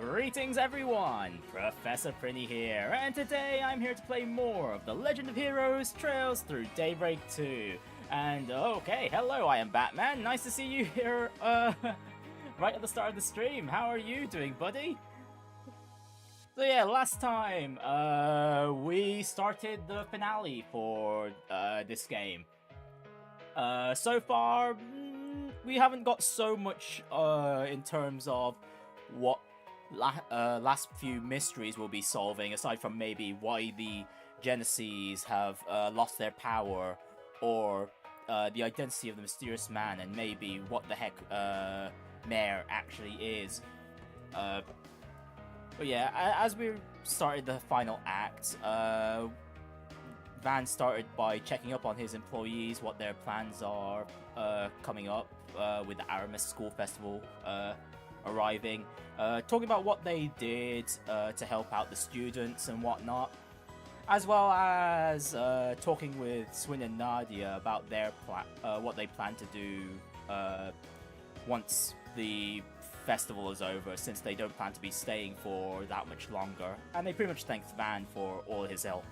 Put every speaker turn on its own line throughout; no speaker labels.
Greetings everyone, Professor Prinny here, and today I'm here to play more of The Legend of Heroes Trails through Daybreak 2. And okay, hello, I am Batman, nice to see you here, right at the start of the stream. How are you doing, buddy? So yeah, last time, we started the finale for, this game. So far, we haven't got so much, in terms of what last few mysteries we'll be solving, aside from maybe why the Genesis have lost their power, or the identity of the mysterious man, and maybe what the heck Mare actually is. But yeah, as we started the final act, Van started by checking up on his employees, what their plans are coming up with the Aramis School Festival arriving, talking about what they did to help out the students and whatnot, as well as talking with Swin and Nadia about their what they plan to do once the festival is over, since they don't plan to be staying for that much longer. And they pretty much thanked Van for all his help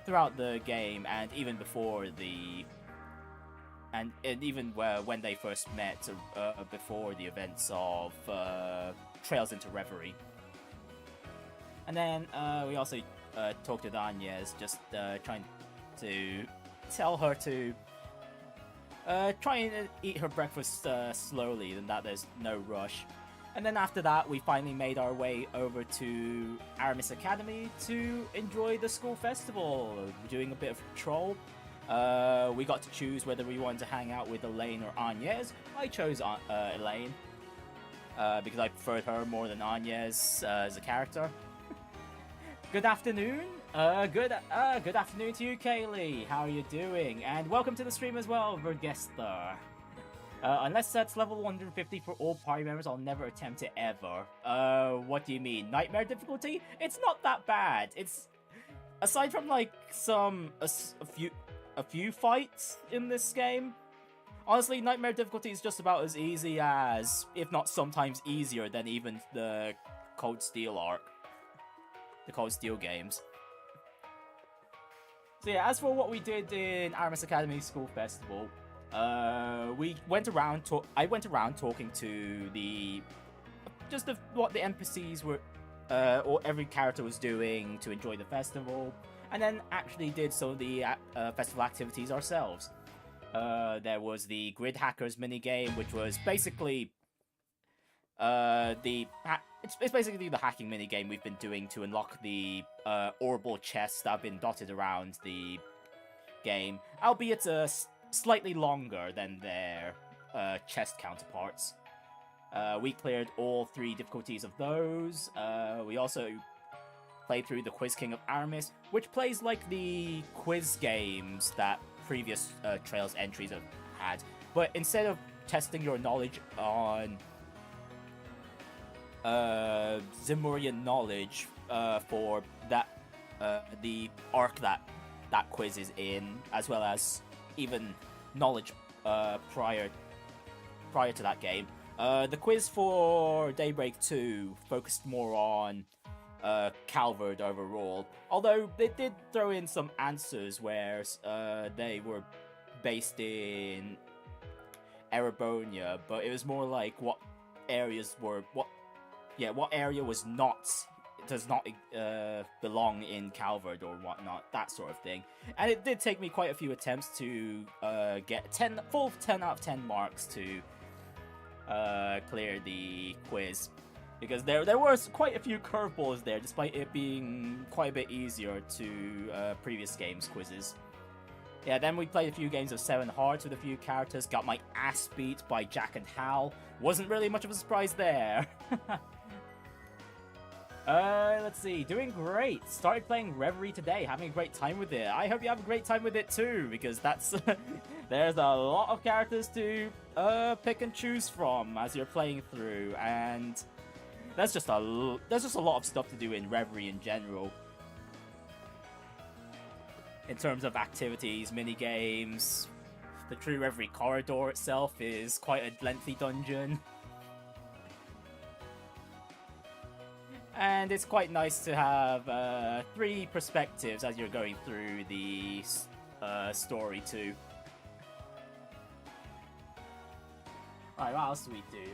throughout the game, and even before the and even when they first met, before the events of Trails into Reverie. And then we also talked with Agnès, just trying to tell her to try and eat her breakfast slowly, and that there's no rush. And then after that, we finally made our way over to Aramis Academy to enjoy the school festival, doing a bit of patrol. We got to choose whether we wanted to hang out with Elaine or Agnès. I chose Elaine, because I preferred her more than Agnès as a character. Good afternoon. Good afternoon to you, Kaylee. How are you doing? And welcome to the stream as well, Vergester. Unless that's level 150 for all party members, I'll never attempt it ever. What do you mean? Nightmare difficulty? It's not that bad. It's, aside from like a few fights in this game, honestly, Nightmare difficulty is just about as easy as, if not sometimes easier than even the Cold Steel arc. The Cold Steel games. So yeah, as for what we did in Aramis Academy School Festival, we went around. I went around talking to what the NPCs were, or every character was doing to enjoy the festival, and then actually did some of the festival activities ourselves. There was the Grid Hackers minigame, which was basically it's basically the hacking minigame we've been doing to unlock the orbital chests that have been dotted around the game, albeit slightly longer than their chest counterparts. We cleared all 3 difficulties of those. We also played through the Quiz King of Aramis, which plays like the quiz games that previous Trails entries have had, but instead of testing your knowledge on Zemuria knowledge for that the arc that quiz is in, as well as even knowledge prior to that game. The quiz for Daybreak 2 focused more on Calvard overall, although they did throw in some answers where they were based in Erebonia, but it was more like what area does not belong in Calvard or whatnot, that sort of thing. And it did take me quite a few attempts to get full 10 out of 10 marks to clear the quiz, because there were quite a few curveballs there, despite it being quite a bit easier to previous games' quizzes. Yeah, then we played a few games of 7 Hearts with a few characters, got my ass beat by Jack and Hal. Wasn't really much of a surprise there. Let's see, doing great. Started playing Reverie today, having a great time with it. I hope you have a great time with it too, because that's there's a lot of characters to pick and choose from as you're playing through, and there's just a lot of stuff to do in Reverie in general. In terms of activities, mini-games, the True Reverie corridor itself is quite a lengthy dungeon. And it's quite nice to have 3 perspectives as you're going through the story too. Alright, what else do we do?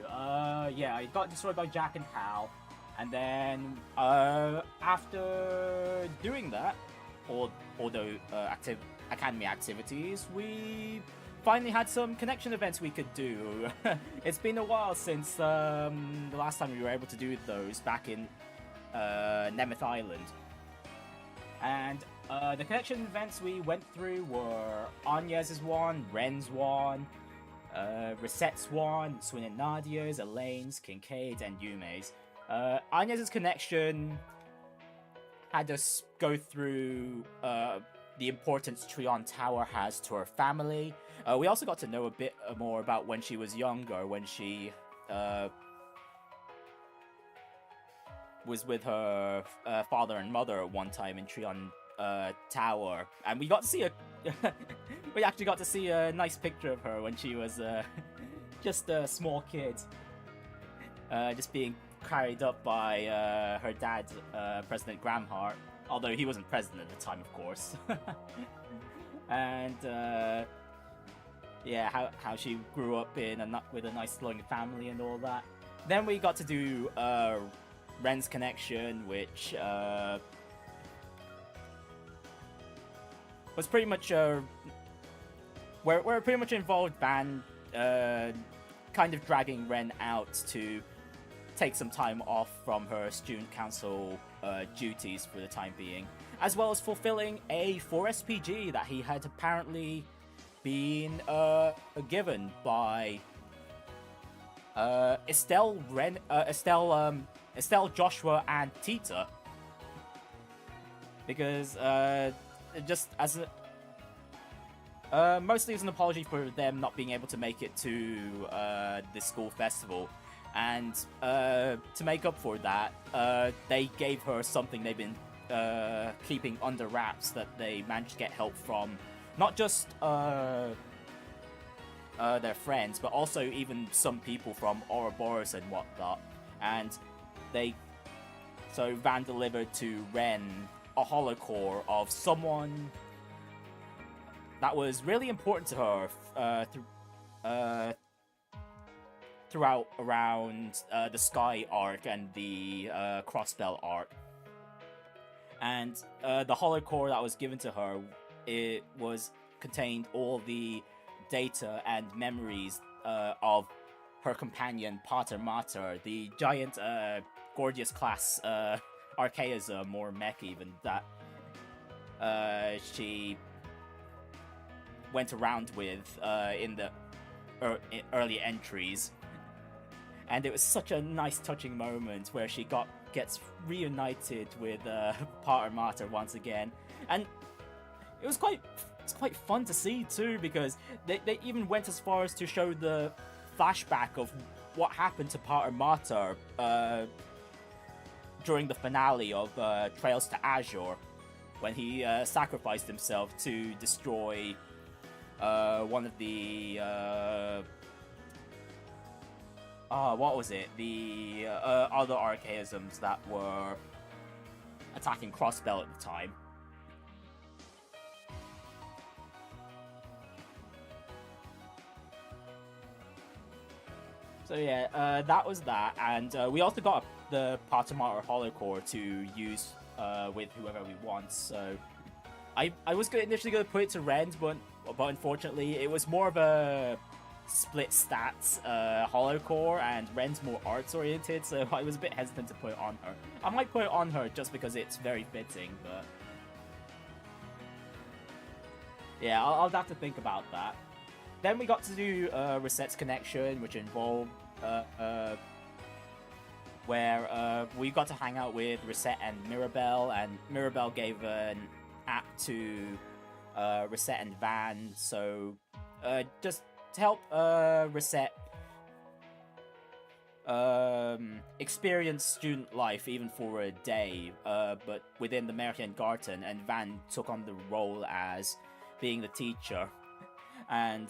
Yeah, I got destroyed by Jack and Hal, and then after doing that, all the academy activities, we finally had some connection events we could do. It's been a while since the last time we were able to do those, back in Nemeth Island. And the connection events we went through were Agnès' one, Renne's one, Risette's one, Swin and Nadia's, Elaine's, Kincaid, and Yume's. Agnès' connection had us go through the importance Trion Tower has to her family. We also got to know a bit more about when she was younger, when she was with her father and mother at one time in Trion Tower, and we got to see we actually got to see a nice picture of her when she was just a small kid, just being carried up by her dad, President Gramhart, although he wasn't president at the time, of course. And yeah, how she grew up with a nice loving family and all that. Then we got to do Renne's connection, which was pretty much where pretty much involved Van kind of dragging Renne out to take some time off from her student council duties for the time being, as well as fulfilling a 4 SPG that he had apparently been given by Estelle, Joshua, and Tita. Because just as mostly as an apology for them not being able to make it to the school festival. And to make up for that, they gave her something they've been keeping under wraps, that they managed to get help from not just their friends, but also even some people from Ouroboros and whatnot. And so Van delivered to Renne a holocore of someone that was really important to her throughout around the Sky arc and the Crossbell arc. And the holocore that was given to her, it contained all the data and memories of her companion Pater Mater, the giant Gorgias class archaism, or mech even, that she went around with in the early entries. And it was such a nice, touching moment where she gets reunited with Pater Mater once again, and it was quite fun to see too, because they even went as far as to show the flashback of what happened to Pater Mater during the finale of Trails to Azure, when he sacrificed himself to destroy one of the what was it? The other archaisms that were attacking Crossbell at the time. So yeah, that was that, and we also got the Pater Mater holocore to use with whoever we want. So I was initially going to put it to Renne, but unfortunately it was more of a split stats holocore, and Renne's more arts oriented, so I was a bit hesitant to put it on her. I might put it on her just because it's very fitting, but yeah, I'll have to think about that. Then we got to do Risette's connection, which involved where we got to hang out with Risette and Mirabelle, and Mirabelle gave an app to Risette and Van, so just to help Risette experience student life even for a day, but within the Märchen Garten, and Van took on the role as being the teacher, and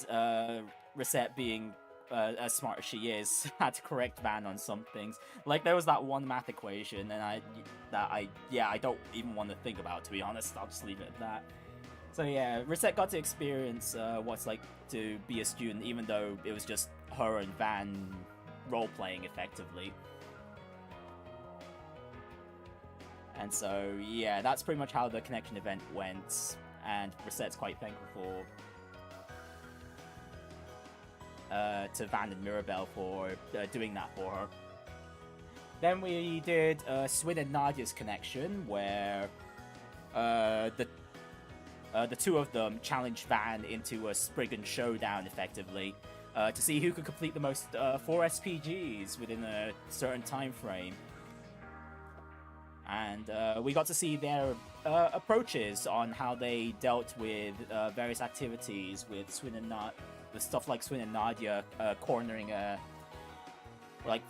Risette being as smart as she is, had to correct Van on some things. Like, there was that one math equation, and I don't even want to think about, to be honest. I'll just leave it at that. So yeah, Risette got to experience what it's like to be a student, even though it was just her and Van role-playing effectively. And so, yeah, that's pretty much how the connection event went, and Risette's quite thankful to Van and Mirabelle for doing that for her. Then we did Swin and Nadia's connection, where the two of them challenged Van into a Spriggan showdown, effectively, to see who could complete the most 4 SPGs within a certain time frame. And we got to see their approaches on how they dealt with various activities with with stuff like Swin and Nadia cornering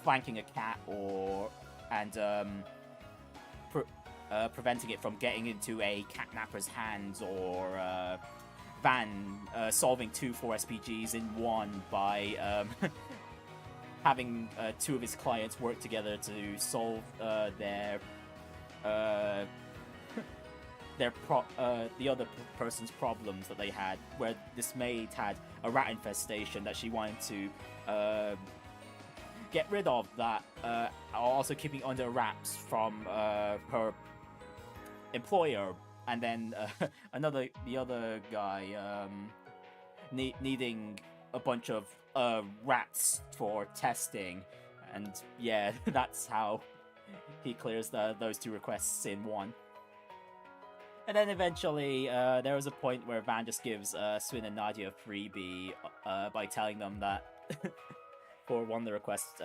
flanking a cat, preventing it from getting into a catnapper's hands, or Van solving 2 4 SPGs in one by having 2 of his clients work together to solve the other person's problems that they had, where this maid had a rat infestation that she wanted to get rid of, that also keeping under wraps from her employer, and then the other guy needing a bunch of rats for testing, and yeah, that's how he clears those 2 requests in one. And then eventually, there was a point where Van just gives Swin and Nadia a freebie by telling them that for one of the requests,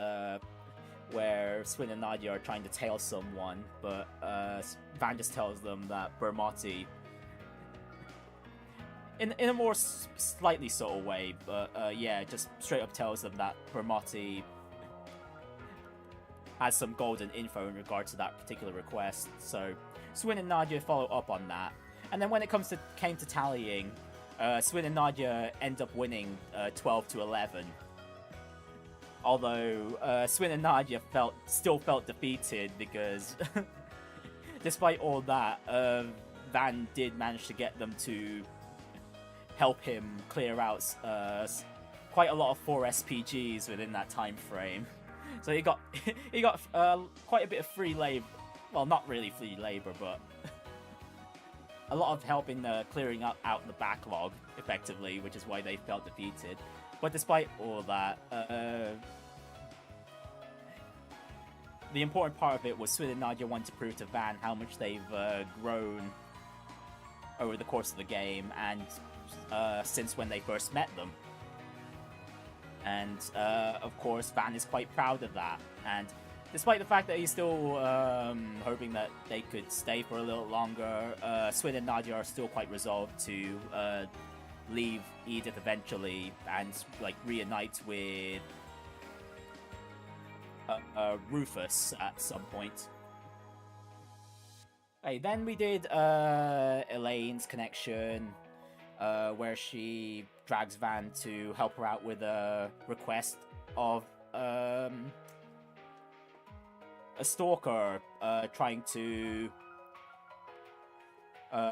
where Swin and Nadia are trying to tail someone, but Van just tells them that Bermotti, in a more slightly subtle way, but yeah, just straight up tells them that Bermotti has some golden info in regard to that particular request. So Swin and Nadia follow up on that, and then when it came to tallying, Swin and Nadia end up winning 12-11. Although Swin and Nadia still felt defeated, because despite all that, Van did manage to get them to help him clear out quite a lot of 4 SPGs within that time frame. So he got quite a bit of free labor. Well, not really free labor, but a lot of help in clearing out the backlog, effectively, which is why they felt defeated. But despite all that, the important part of it was Swin and Nadia wanted to prove to Van how much they've grown over the course of the game, and since when they first met them. And of course, Van is quite proud of that. And despite the fact that he's still hoping that they could stay for a little longer, Swin and Nadia are still quite resolved to leave Edith eventually and reunite with Rufus at some point. Hey, then we did Elaine's connection, where she drags Van to help her out with a request of a stalker trying to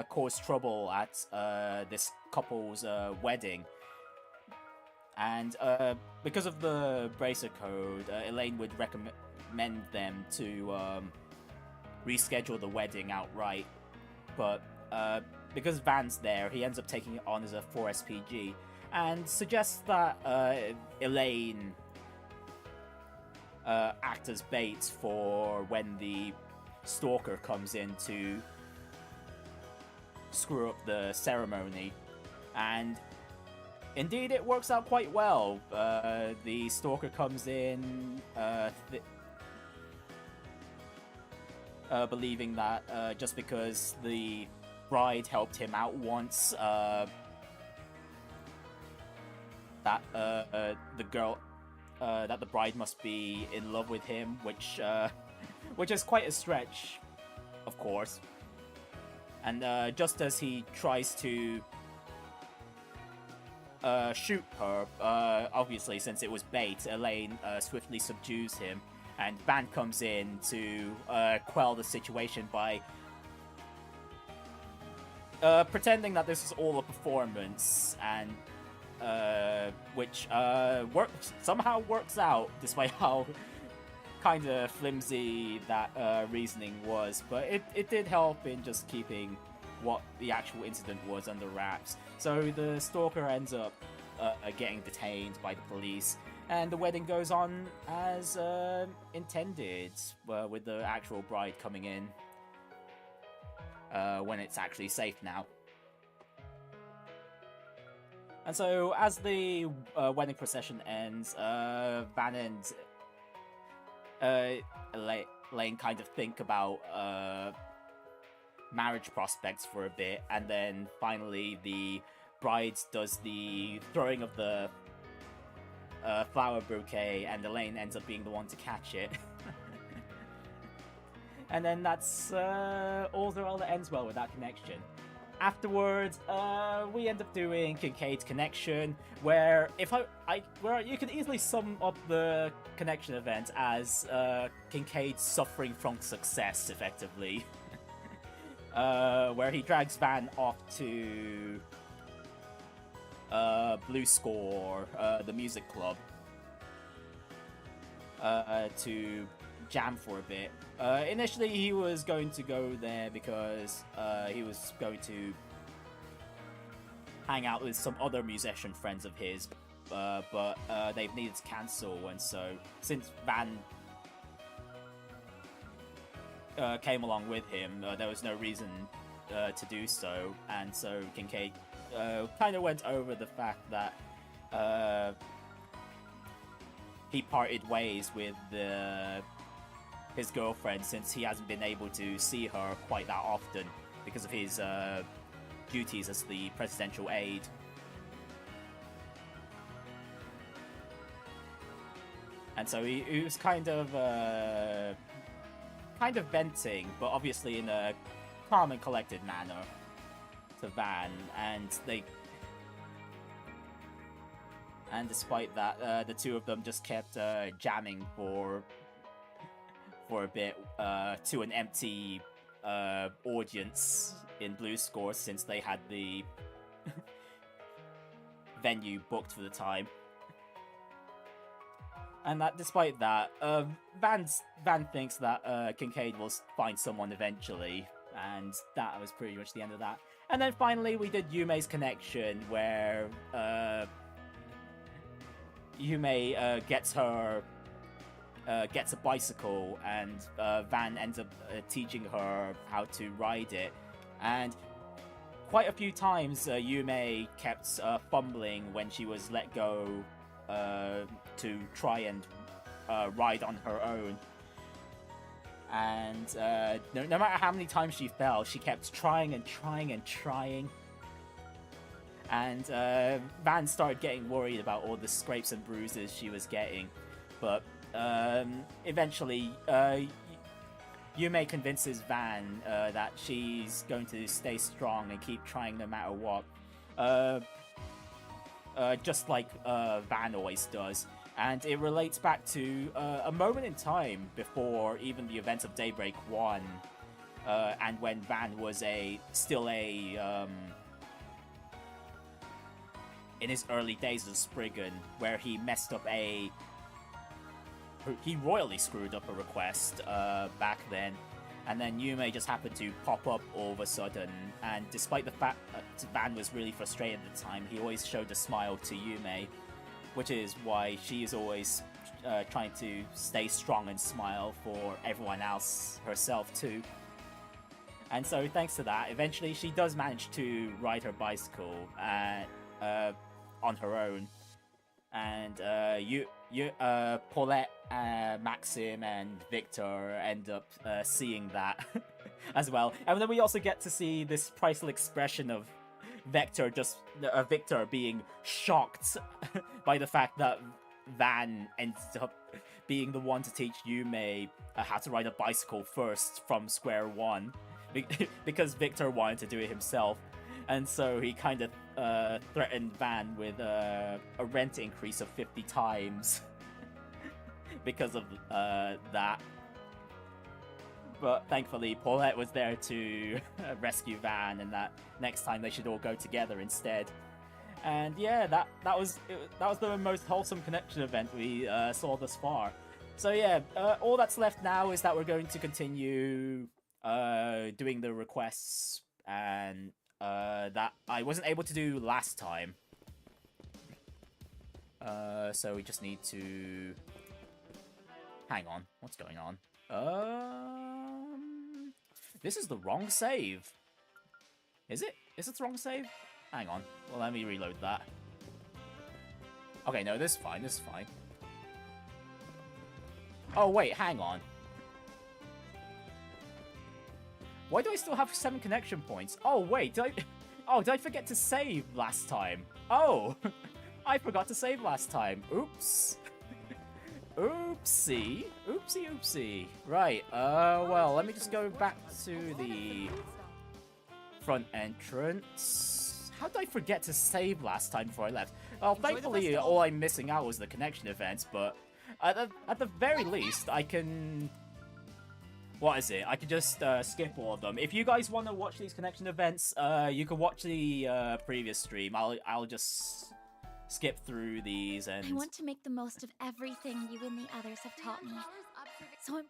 cause trouble at this couple's wedding. And because of the Bracer Code, Elaine would recommend them to reschedule the wedding outright. But because Van's there, he ends up taking it on as a 4 SPG, and suggests that Elaine act as bait for when the stalker comes in to screw up the ceremony. And indeed, it works out quite well. The stalker comes in believing that just because the bride helped him out once, that the bride must be in love with him, which is quite a stretch, of course. And just as he tries to shoot her. Obviously, since it was bait, Elaine swiftly subdues him, and Van comes in to quell the situation by pretending that this is all a performance, and which somehow works out, despite how kind of flimsy that reasoning was. But it did help in just keeping what the actual incident was under wraps. So the stalker ends up getting detained by the police, and the wedding goes on as intended, with the actual bride coming in when it's actually safe now. And so, as the wedding procession ends, Van and Elaine kind of think about marriage prospects for a bit, and then finally the bride does the throwing of the flower bouquet, and Elaine ends up being the one to catch it. And then that's all that ends well with that connection. Afterwards, we end up doing Kincaid's connection, where where you can easily sum up the connection event as Kincaid suffering from success, effectively. Where he drags Van off to Blue Score, the music club, to jam for a bit. Initially, he was going to go there because he was going to hang out with some other musician friends of his, but they've needed to cancel, and so since Van came along with him, there was no reason to do so, and so Kincaid kind of went over the fact that he parted ways with his girlfriend, since he hasn't been able to see her quite that often because of his duties as the presidential aide. And so he was kind of venting, but obviously in a calm and collected manner, to Van, and despite that, the two of them just kept jamming for a bit to an empty audience in Blue Score, since they had the venue booked for the time. And that, despite that, Van thinks that Kincaid will find someone eventually, and that was pretty much the end of that. And then finally, we did Yume's connection, where Yume gets a bicycle, and Van ends up teaching her how to ride it. And quite a few times, Yume kept fumbling when she was let go to try and ride on her own. And no matter how many times she fell, she kept trying and trying and trying. And Van started getting worried about all the scrapes and bruises she was getting. But eventually, Yume convinces Van that she's going to stay strong and keep trying no matter what. Just like Van always does. And it relates back to a moment in time before even the events of Daybreak 1, and when Van was still in his early days as Spriggan, where he messed up he royally screwed up a request back then, and then Yume just happened to pop up all of a sudden, and despite the fact that Van was really frustrated at the time, he always showed a smile to Yume, which is why she is always trying to stay strong and smile for everyone else, herself too. And so thanks to that, eventually she does manage to ride her bicycle on her own. And Paulette, Maxim, and Victor end up seeing that as well. And then we also get to see this priceless expression of Victor being shocked by the fact that Van ends up being the one to teach Yume how to ride a bicycle first from square one, because Victor wanted to do it himself. And so he kind of threatened Van with a rent increase of 50 times because of that. But thankfully, Paulette was there to rescue Van, and that next time they should all go together instead. And yeah, that was the most wholesome connection event we saw thus far. So yeah, all that's left now is that we're going to continue doing the requests and that I wasn't able to do last time. So we just need to... Hang on, what's going on? This is the wrong save. Is it? Is it the wrong save? Hang on. Well, let me reload that. Okay, no, this is fine. This is fine. Oh, wait, hang on. Why do I still have 7 connection points? Oh, wait, did I forget to save last time? Oh, I forgot to save last time. Oops. Oopsie. Oopsie, oopsie. Right, well, let me just go back to the front entrance. How did I forget to save last time before I left? Well, thankfully, all I'm missing out was the connection events, but at the very least, I can... What is it? I can just skip all of them. If you guys want to watch these connection events, you can watch the previous stream. I'll just skip through these and...
I want to make the most of everything you and the others have taught me. So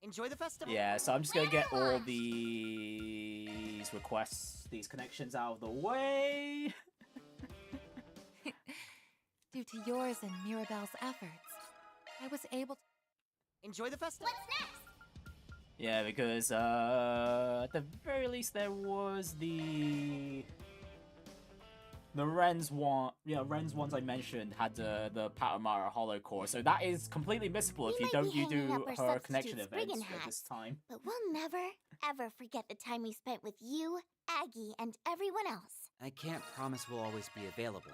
enjoy the festival.
Yeah, so I'm just gonna get all these requests, these connections out of the way.
Due to yours and Mirabelle's efforts, I was able to...
Enjoy the festival.
What's next?
Yeah, because at the very least there was the Ren's one. Yeah, Ren's ones I mentioned had the Patamara Hollow Core, so that is completely missable if you do her connection events at this time.
But we'll never, ever forget the time we spent with you, Aggie, and everyone else.
I can't promise we'll always be available,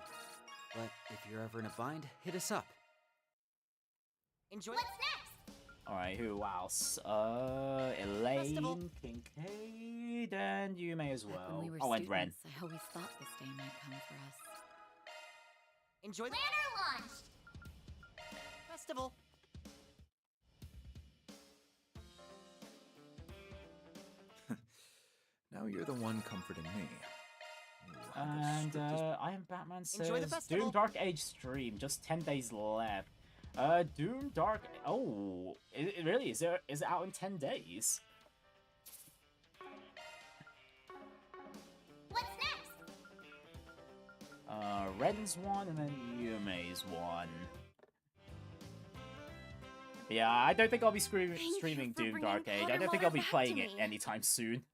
but if you're ever in a bind, hit us up.
Enjoy.
What's next?
Alright, who else? Elaine,
Festival.
Kincaid, and you may as well.
When we were
Oh, and Ren.
students, I always thought this day might come for us.
Enjoy the
Planner launched!
festival.
Now you're the one comforting me. Ooh,
And I am Batman
Enjoy the
says
festival.
Doom Dark Age stream, just 10 days left. Doom Dark. Oh, it really is it out in 10 days?
What's next?
Ren's one and then Yume's one. Yeah, I don't think I'll be streaming
for
Doom
bringing
Dark Age. I
Potter
don't think
Water
I'll be
back
playing
to
it
me.
anytime soon.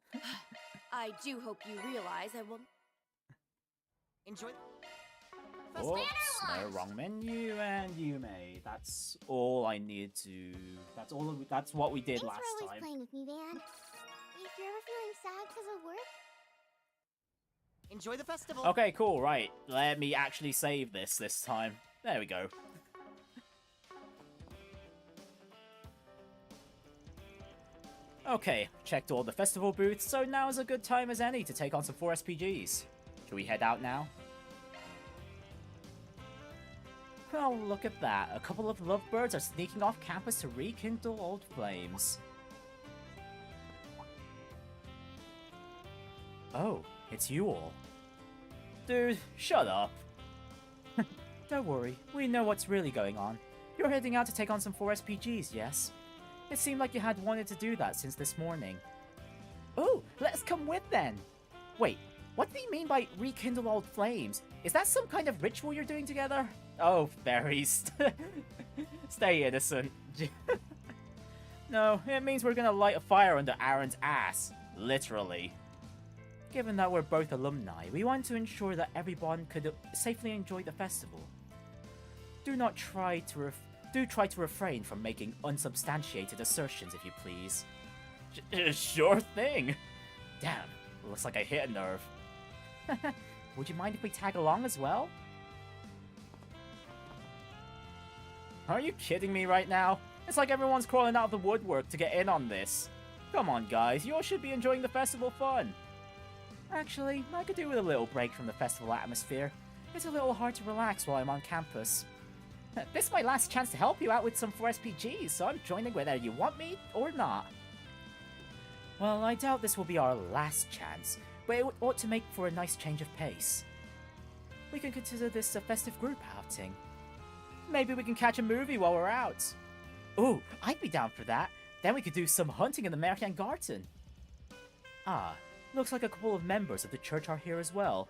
I do hope you realize I will...
Enjoy.
Oops, no, wrong menu, and Yume. That's all I need to... That's what we did
Thanks
last
for always
time.
playing with me, Van. If you're ever feeling sad because of work,
Enjoy the festival.
Okay, cool, right. Let me actually save this time. There we go. Okay, checked all the festival booths, so now is a good time as any to take on some 4 SPGs. Should we head out now? Oh, look at that. A couple of lovebirds are sneaking off campus to rekindle old flames. Oh, it's you all. Dude, shut up. Don't worry, we know what's really going on. You're heading out to take on some 4 SPGs, yes? It seemed like you had wanted to do that since this morning. Oh, let's come with then! Wait, what do you mean by rekindle old flames? Is that some kind of ritual you're doing together? Oh, fairies. Stay innocent. No, it means we're gonna light a fire under Aaron's ass. Literally. Given that we're both alumni, we want to ensure that everyone could safely enjoy the festival. Do try to refrain from making unsubstantiated assertions, if you please. Sure thing. Damn, looks like I hit a nerve. Would you mind if we tag along as well? Are you kidding me right now? It's like everyone's crawling out of the woodwork to get in on this. Come on, guys, you all should be enjoying the festival fun. Actually, I could do with a little break from the festival atmosphere. It's a little hard to relax while I'm on campus. This is my last chance to help you out with some 4SPGs, so I'm joining whether you want me or not. Well, I doubt this will be our last chance, but it ought to make for a nice change of pace. We can consider this a festive group outing. Maybe we can catch a movie while we're out. Ooh, I'd be down for that. Then we could do some hunting in the Märchen Garten. Ah, looks like a couple of members of the church are here as well.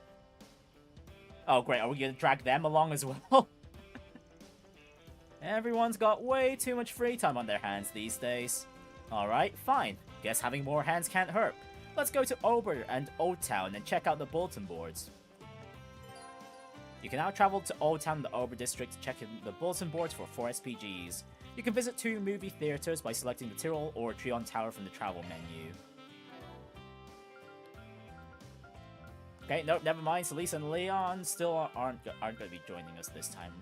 Oh great, are we gonna drag them along as well? Everyone's got way too much free time on their hands these days. Alright, fine. Guess having more hands can't hurt. Let's go to Ober and Old Town and check out the bulletin boards. You can now travel to Old Town in the Ober district to check in the bulletin boards for 4SPGs. You can visit 2 movie theaters by selecting the Tyrrell or Trion Tower from the travel menu. Okay, nope, never mind. Celise and Leon still aren't going to be joining us this time.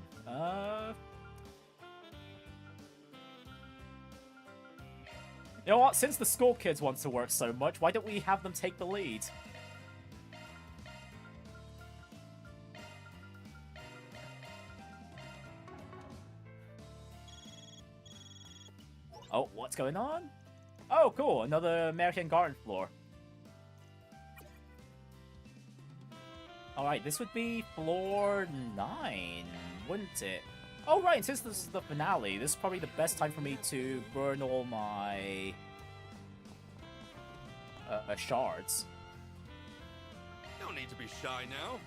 You know what? Since the school kids want to work so much, why don't we have them take the lead? Oh, what's going on? Oh, cool. Another Märchen Garten floor. Alright, this would be floor 9, wouldn't it? Oh, right, and since this is the finale, this is probably the best time for me to burn all my shards.
No need to be shy now.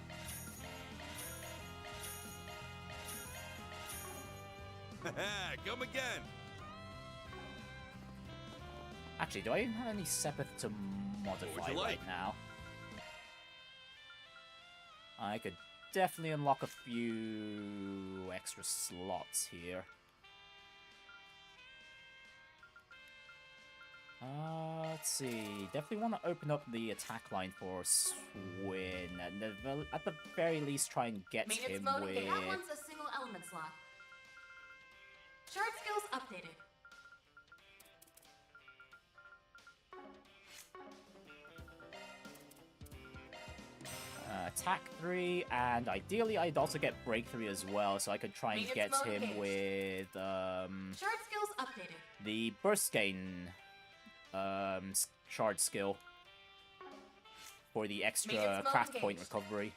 Come again.
Actually, do I even have any Sepith to modify right now? I could definitely unlock a few extra slots here. Let's see. Definitely want to open up the attack line for Swin. And at the very least, try and get him with...
That one's a single element slot. Shard skills updated.
Attack 3, and ideally I'd also get Break 3 as well, so I could try and get him with
Shard skills updated.
the Burst Gain Shard skill for the extra craft point recovery.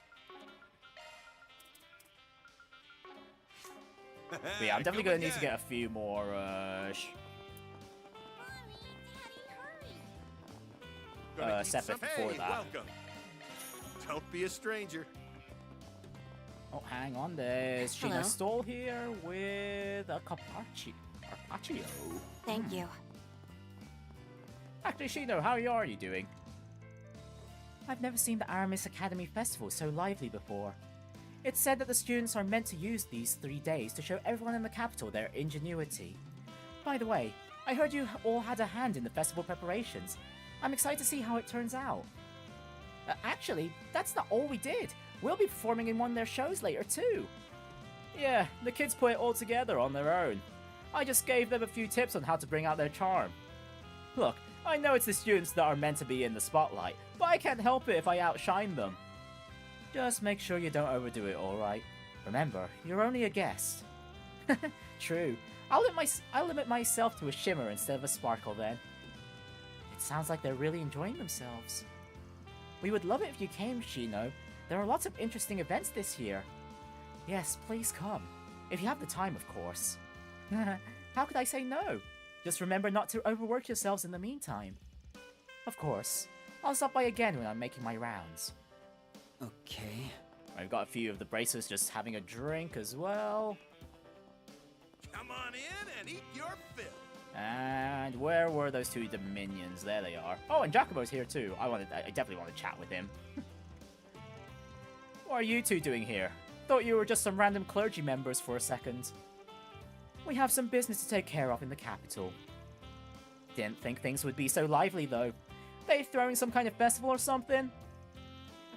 But yeah, I'm definitely going to need to get a few more Sepith before that.
Welcome. Don't be a stranger.
Oh, hang on, there's Shino Stole here with a Carpaccio.
Thank you.
Actually, Shino, how are you doing? I've never seen the Aramis Academy Festival so lively before. It's said that the students are meant to use these 3 days to show everyone in the capital their ingenuity. By the way, I heard you all had a hand in the festival preparations. I'm excited to see how it turns out. Actually, that's not all we did. We'll be performing in one of their shows later too. Yeah, the kids put it all together on their own. I just gave them a few tips on how to bring out their charm. Look, I know it's the students that are meant to be in the spotlight, but I can't help it if I outshine them. Just make sure you don't overdo it, alright? Remember, you're only a guest. True. I'll limit myself to a shimmer instead of a sparkle then. It sounds like they're really enjoying themselves. We would love it if you came, Shino. There are lots of interesting events this year. Yes, please come. If you have the time, of course. How could I say no? Just remember not to overwork yourselves in the meantime. Of course. I'll stop by again when I'm making my rounds.
Okay.
I've got a few of the bracers just having a drink as well.
Come on in and eat your fill.
And where were those 2 Dominions? There they are. Oh, and Giacomo's here too. I definitely want to chat with him. What are you 2 doing here? Thought you were just some random clergy members for a second. We have some business to take care of in the capital. Didn't think things would be so lively though. They throwing some kind of festival or something?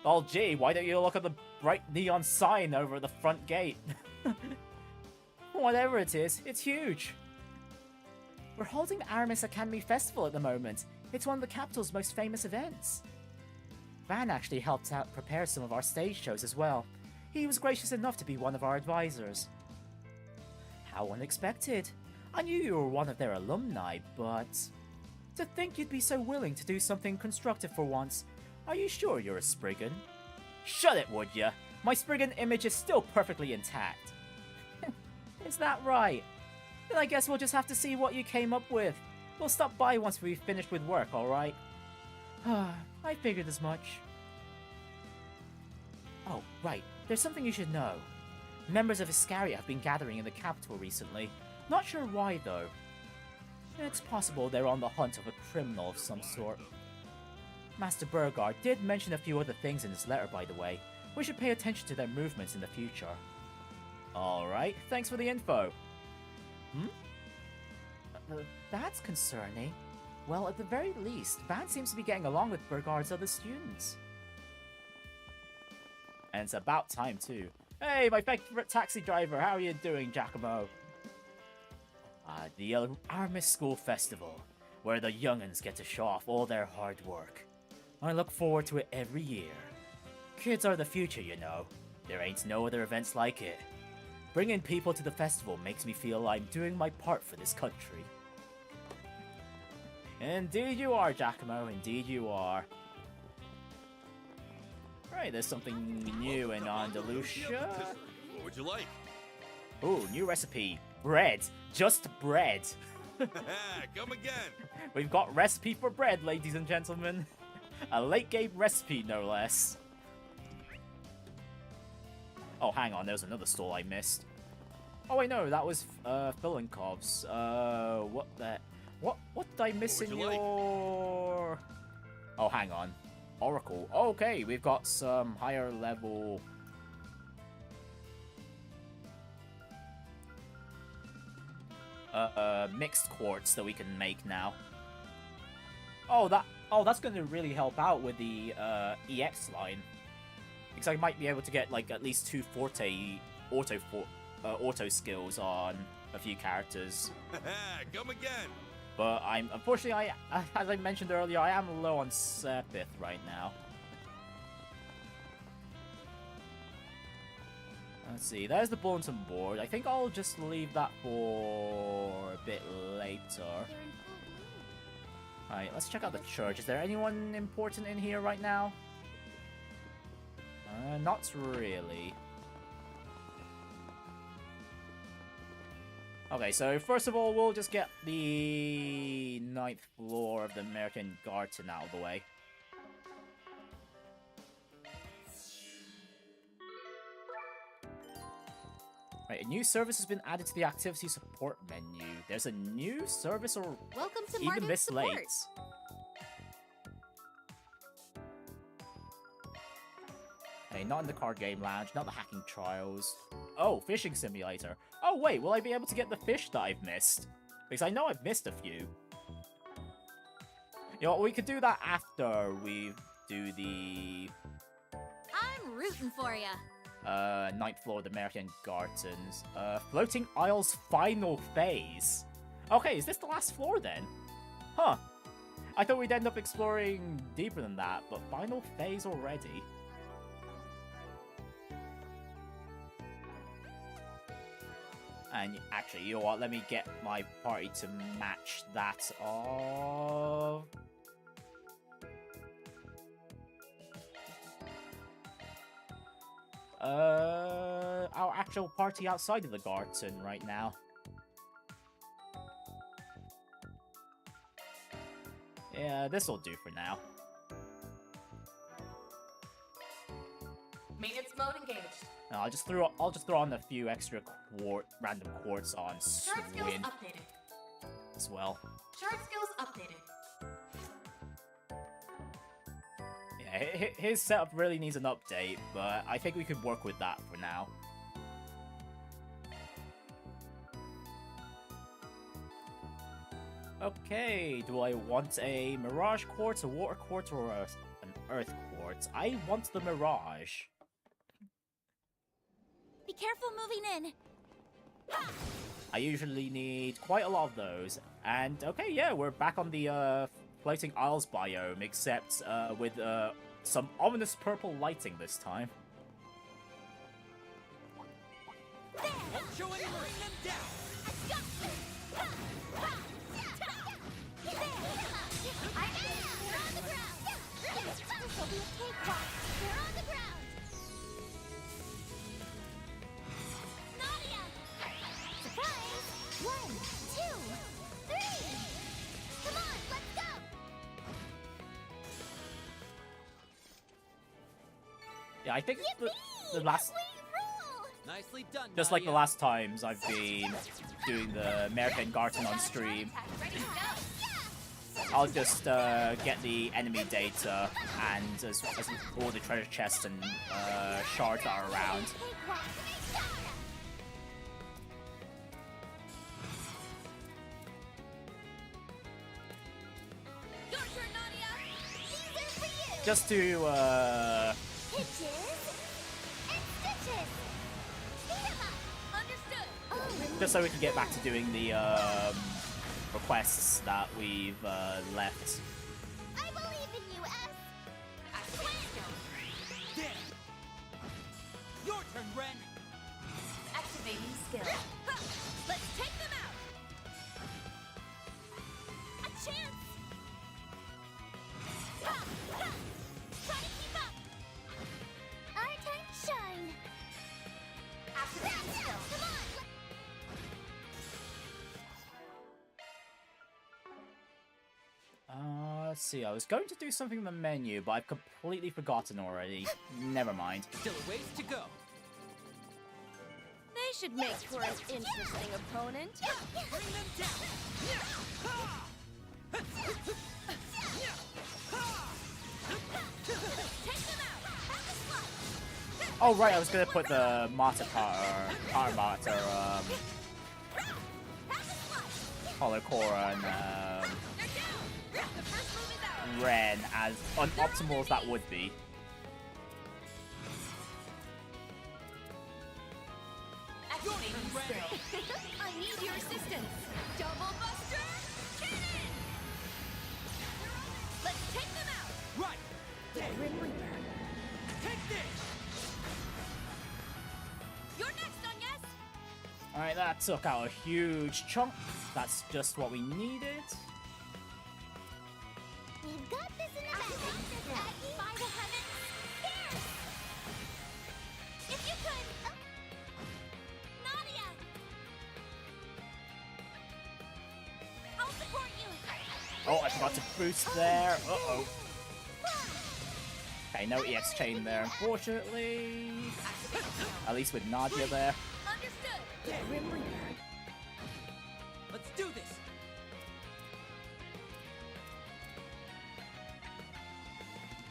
Oh gee, why don't you look at the bright neon sign over at the front gate? Whatever it is, it's huge. We're holding the Aramis Academy Festival at the moment. It's one of the capital's most famous events. Van actually helped out prepare some of our stage shows as well. He was gracious enough to be one of our advisors. How unexpected. I knew you were one of their alumni, but... to think you'd be so willing to do something constructive for once. Are you sure you're a Spriggan? Shut it, would ya? My Spriggan image is still perfectly intact. Is that right? Then I guess we'll just have to see what you came up with. We'll stop by once we've finished with work, alright? I figured as much. Oh, right. There's something you should know. Members of Iscaria have been gathering in the capital recently. Not sure why, though. It's possible they're on the hunt of a criminal of some sort. Master Burgard did mention a few other things in his letter, by the way. We should pay attention to their movements in the future. Alright, thanks for the info. That's concerning. Well, at the very least, Van seems to be getting along with Burgard's other students. And it's about time, too. Hey, my favorite taxi driver, how are you doing, Giacomo? The Aramis School Festival, where the young'uns get to show off all their hard work. I look forward to it every year. Kids are the future, you know. There ain't no other events like it. Bringing people to the festival makes me feel I'm doing my part for this country. Indeed you are, Giacomo, indeed you are. Right, there's something new in Andalusia.
What would you like?
Ooh, new recipe. Bread. Just bread.
Come again.
We've got recipe for bread, ladies and gentlemen. A late game recipe, no less. Oh, hang on, there was another stall I missed. Oh wait, no, that was Filinkov's. What the... What did I miss in your... Like? Oh, hang on. Oracle. Okay, we've got some higher level... mixed quartz that we can make now. Oh, that's going to really help out with the EX line. Because I might be able to get like at least 2 Forte auto skills on a few characters.
Come again.
But unfortunately, as I mentioned earlier, I am low on Sepith right now. Let's see, there's the bulletin board. I think I'll just leave that for a bit later. Alright, let's check out the church. Is there anyone important in here right now? Not really. Okay, so first of all, we'll just get the 9th floor of the Märchen Garten out of the way. Right, a new service has been added to the activity support menu. There's a new service or
Welcome to
even this
support.
late. Okay, not in the card game lounge, not the hacking trials. Oh, fishing simulator. Oh wait, will I be able to get the fish that I've missed? Because I know I've missed a few. You know what, we could do that after we do the...
I'm rooting for ya.
9th floor of the Märchen Gardens. Floating Isles final phase. Okay, is this the last floor then? Huh. I thought we'd end up exploring deeper than that, but final phase already. And actually, you know what? Let me get my party to match that of... our actual party outside of the Garten right now. Yeah, this'll do for now.
Maintenance mode engaged.
No, I'll just throw on a few extra random quartz on
Shard skills
Swin
updated.
as well.
Shard skills updated.
Yeah, his setup really needs an update, but I think we could work with that for now. Okay, do I want a Mirage Quartz, a Water Quartz, or an Earth Quartz? I want the Mirage.
Be careful moving in.
I usually need quite a lot of those. And okay, yeah, we're back on the Floating Isles biome, except with some ominous purple lighting this time.
Won't show any bring them down.
This'll be a cakewalk. They're on the ground. Nadia! Surprise! 1, 2, 3. Come on, let's go.
Yeah, I think
Yippee!
the last,
We rule!
Nicely done,
just like the
Nadia.
last times I've been doing the Märchen Garten on stream,
Ready to go.
I'll just get the enemy data and as all the treasure chests and shards are around.
Cakewalk.
Your turn, Nadia.
These are for you.
Just to
Hitches and stitches. Speed 'em up.
Understood.
Oh,
just so we can get back to doing the requests that we've left.
I believe in you, S.
Activating skill.
There. Your turn, Renne.
Activating skill.
Ha! Let's take them out.
A chance. Ha! Ha! Try to keep up. Our time to shine.
Activating skill.
Come on.
Let's see, I was going to do something in the menu, but I've completely forgotten already. Never mind.
Still a ways to go.
They should make for an interesting opponent.
Bring them down.
Take them out.
Oh right, I was gonna put the Martyr Power Martyr, Hollow Core and
They're down. The first move is out.
Renne, as unoptimal as that would be.
Activating skill.
I need your assistance. Double Buster Cannon. Let's take them out.
Right. There. Take this.
You're next, Agnès.
Alright, that took out a huge chunk. That's just what we needed.
We've got this in the bag. Aggie, by the heavens, here! If you could, Nadia! I'll support you.
Oh, I forgot to boost there. Uh-oh. Okay, no EX chain there, unfortunately. At least with Nadia there.
Understood.
Let's do this.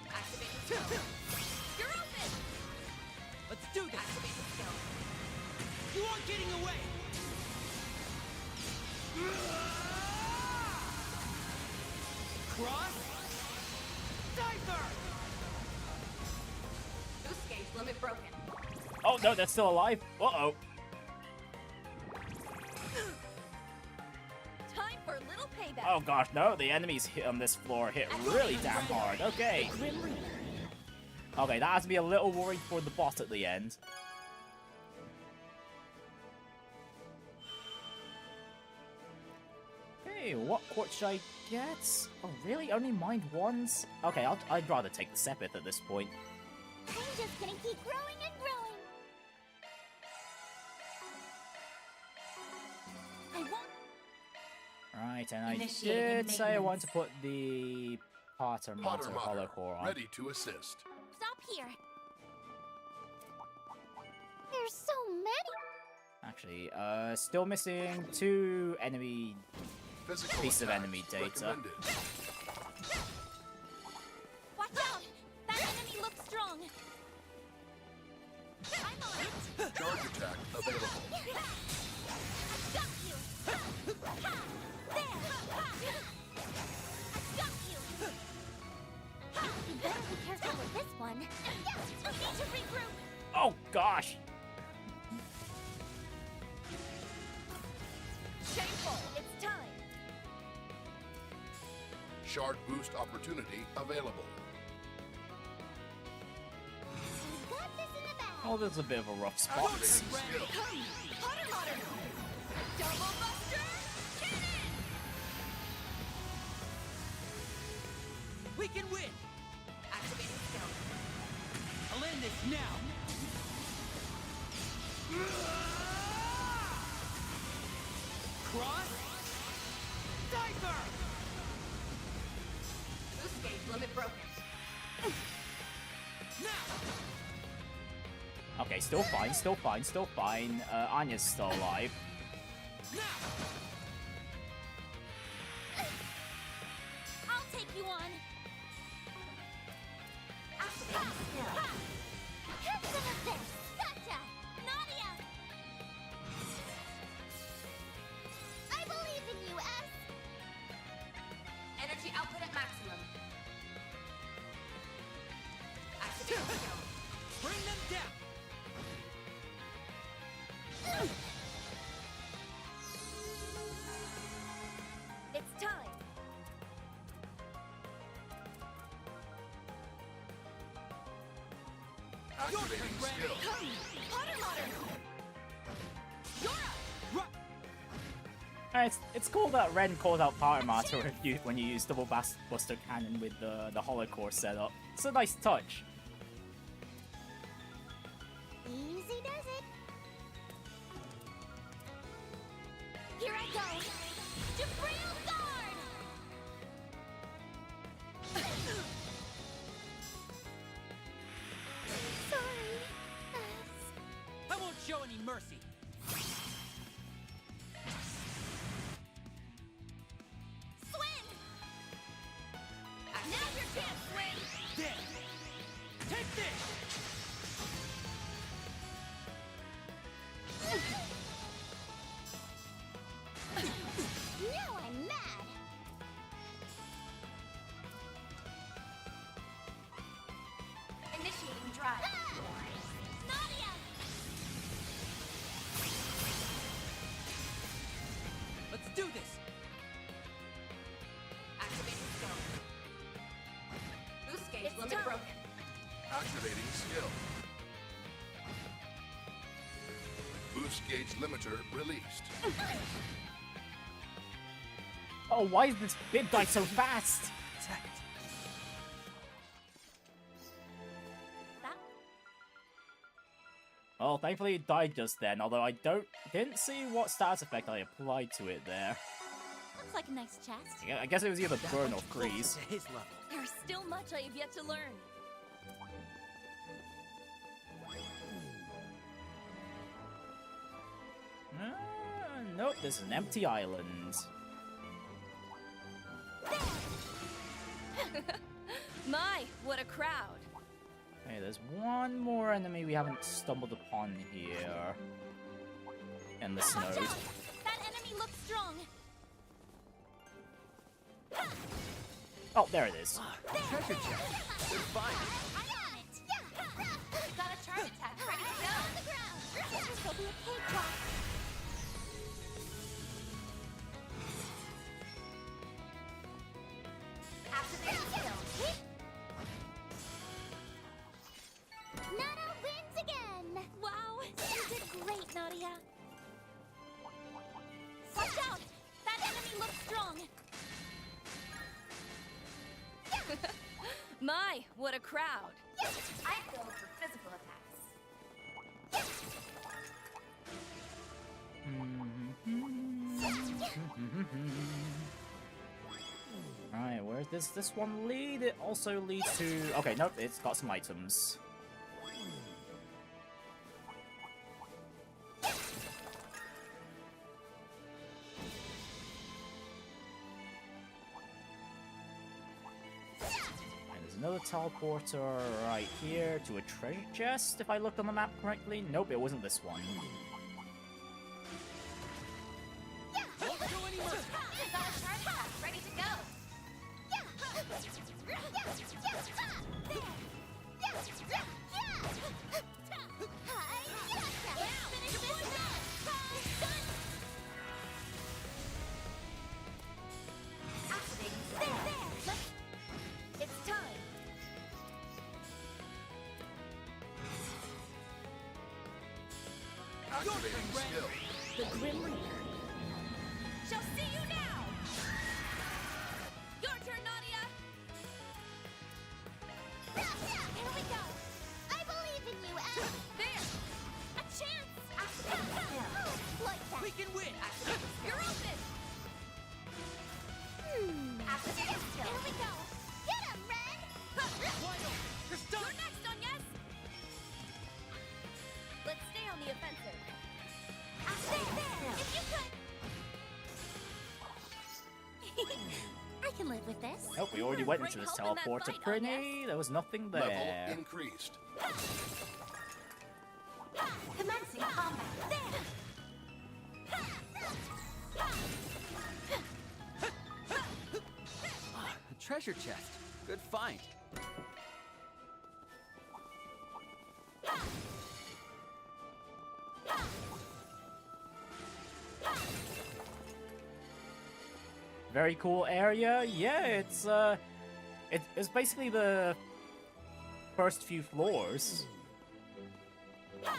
Activating skill.
You're open.
Let's do this.
Activating skill.
You aren't getting away. Cross. Diver.
Boost gauge limit broken.
Oh no, they're still alive. Uh-oh.
Time for a little payback.
Oh gosh, no, the enemies on this floor hit really damn hard. Okay. Okay, that has me a little worried for the boss at the end. Okay, what quart should I get? Oh really? Only mind ones? Okay, I'd rather take the Sepith at this point.
I'm just gonna keep growing and growing. I won't.
Right, and I
Initiating
did say I want to
maintenance.
put the Potter
Potter
Monster Hollow
Motter,
Core on.
ready to assist.
Stop here. There's so many.
Actually, still missing 2 enemy
Physical
Piece of
attacks
enemy data.
recommended.
Watch out! That enemy looks strong. I'm on it.
Charge attack available.
I've got you. Ha! Ha! There. Ha! I've got you. Ha! You better be careful with this one. Yes, I need to regroup.
Oh gosh!
Shameful. It's time.
Shard boost opportunity available.
Oh, there's a bit of a rough spot.
Potter Modern! Double Buster! Cannon!
We can win!
Activating skill.
I'll end this now! Cross! Diver!
Boost gauge limit broken.
Now!
Okay, still fine, still fine, still fine. Agnès still alive.
Now!
I'll take you on.
Activating skill.
Have some of this. Gotcha. Nadia. I believe in you, S.
Energy output at maximum. Activating skill.
Bring them down!
It's time!
Activating skill.
Potter Modern!
It's cool that Renne calls out Power Master when you use double Buster Cannon with the holocore setup. It's a nice touch.
Easy does it. Here I go. Jabril Guard. Sorry, S.
I won't show any mercy!
Swing.
Now's your chance, Swing!
There! Take this!
Now I'm mad.
Initiating drive.
Nadia.
Let's do this!
Activating skill. Boost gauge
It's
limit
time.
broken.
Activating skill. Boost gauge limiter released.
Oh, why is this bit die so fast?
That
Well, thankfully it died just then, although I didn't see what status effect I applied to it there.
looks like a nice chest.
I guess it was either burn or freeze.
To his level.
There's still much I have yet to learn.
Nope, this is an empty island.
My, what a crowd!
Hey, there's one more enemy we haven't stumbled upon here. In the snow.
Watch out! That enemy looks strong.
Oh, there it is.
Treasure chest. They're fine.
I got it. Yeah.
Got a charge attack ready to go.
On the ground. This will be a cakewalk.
Activating skill.
Nana wins again. Wow, you did great, Nadia. Watch out! That enemy looks strong.
My, what a crowd!
I build for physical attacks.
Alright, where does this one lead? It also leads to... Okay, nope, it's got some items. And there's another teleporter right here to a treasure chest, if I looked on the map correctly. Nope, it wasn't this one.
Won't show any mercy!
Got a charge attack ready to go. Activating skill.
It's time!
Activating skill.
The Grim Reaper. Shall see you now! Your turn, Nadia!
Here we go! I believe in you, Alice!
There!
A chance! Like that!
We can win!
You're open!
Here we go! Get him, Ren!
Wide open! You're
You're
stunned!
next, Agnès! Let's stay on the offensive.
There! If you could! I can live with this.
Oh, we already went into
Great
this
help in that
teleport to
fight,
Prinny. There was nothing
Level
there.
increased.
Commencing combat.
A treasure chest. Good find.
Very cool area. Yeah, it's basically the first few floors.
A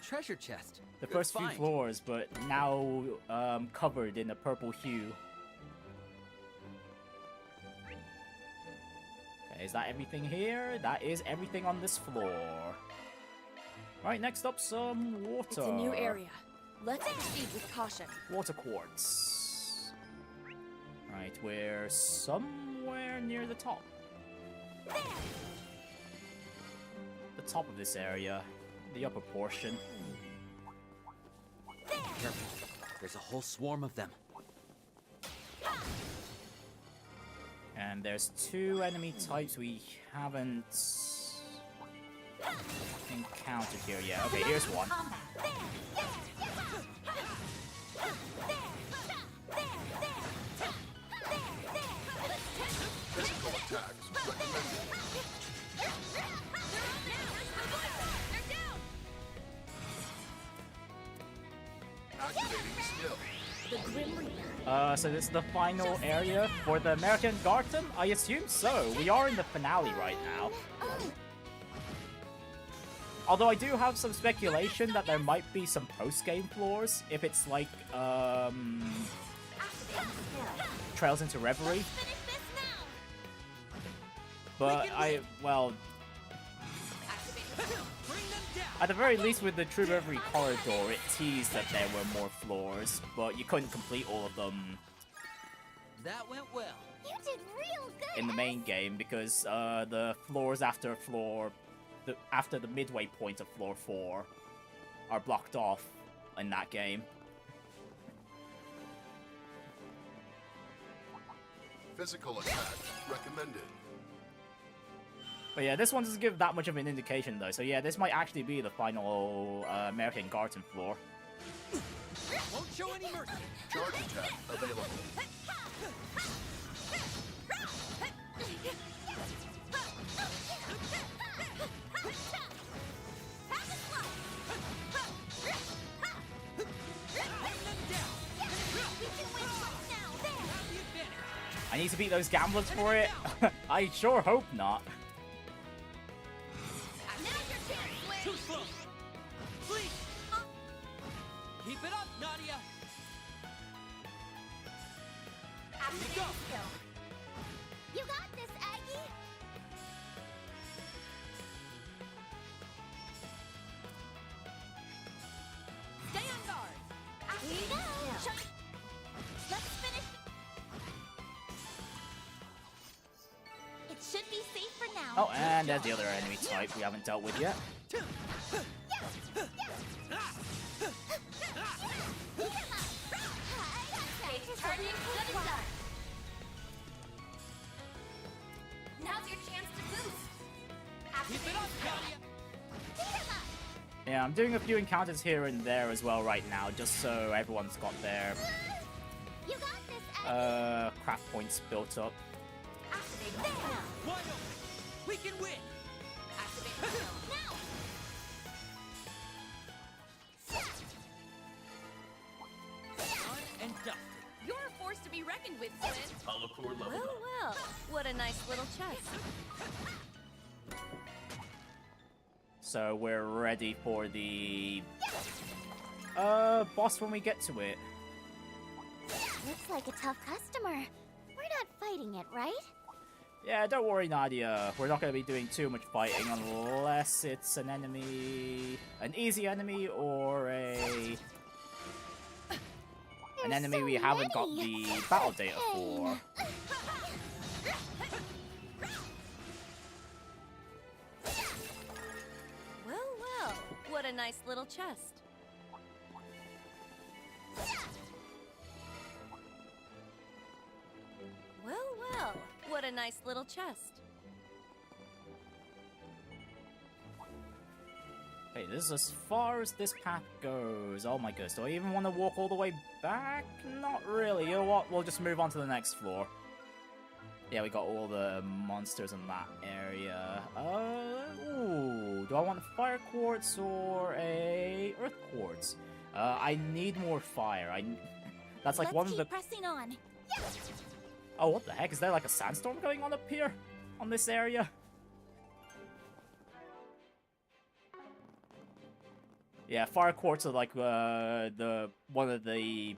treasure chest.
The
Good
first few
find.
floors, but now covered in a purple hue. Okay, is that everything here? That is everything on this floor. Right, next up, some water.
It's a new area. Let's proceed with caution.
Water quartz. Right, we're somewhere near the top. The top of this area. The upper portion.
Careful. There's a whole swarm of them.
And there's two enemy types we haven't encountered here yet. Okay, here's one.
Physical attacks recommended.
They're down!
Activating skill.
The Grim Reaper.
So this is the final area for the American Garten? I assume so. We are in the finale right now. Although I do have some speculation that there might be some post-game floors, if it's like, Trails into Reverie. But well,
Bring them down!
at the very least with the True Reverie corridor, it teased that there were more floors, but you couldn't complete all of them
That went well.
You did real good!
in the main game because the floors after after the midway point of floor 4 are blocked off in that game.
Physical attacks recommended.
But yeah, this one doesn't give that much of an indication though, so yeah, this might actually be the final American Garten floor.
Won't show any mercy.
Charge attack available.
I need to beat those gamblers for it? I sure hope not.
Too slow. Please. Keep it up, Nadia. Here you go.
You got this, Aggie!
Stay on guard.
Here you go! Let's finish. It should be safe for now.
Oh, and there's the other enemy type we haven't dealt with yet.
Now's your chance to boost.
Keep it up, Nadia.
Yeah, I'm doing a few encounters here and there as well right now, just so everyone's got their
You got this, Aggie!
craft points built up.
Wide open. We can win.
Now!
Done and dusted.
You're a force to be reckoned with, Flynn.
Holocore level
Well,
up.
well. What a nice little chest.
So we're ready for the boss when we get to it.
Looks like a tough customer. We're not fighting it, right?
Yeah, don't worry, Nadia. We're not going to be doing too much fighting unless it's an enemy, an easy enemy, or an enemy we haven't got the battle data for.
Well, what a nice little chest. Well, what a nice little chest.
Hey, this is as far as this path goes. Oh my goodness, do I even want to walk all the way back? Not really. You know what? We'll just move on to the next floor. Yeah, we got all the monsters in that area. Ooh, do I want a fire quartz or a earth quartz? I need more fire. That's like one of the.
Pressing on.
Oh, what the heck? Is there like a sandstorm going on up here? On this area? Yeah, fire quartz are like the one of the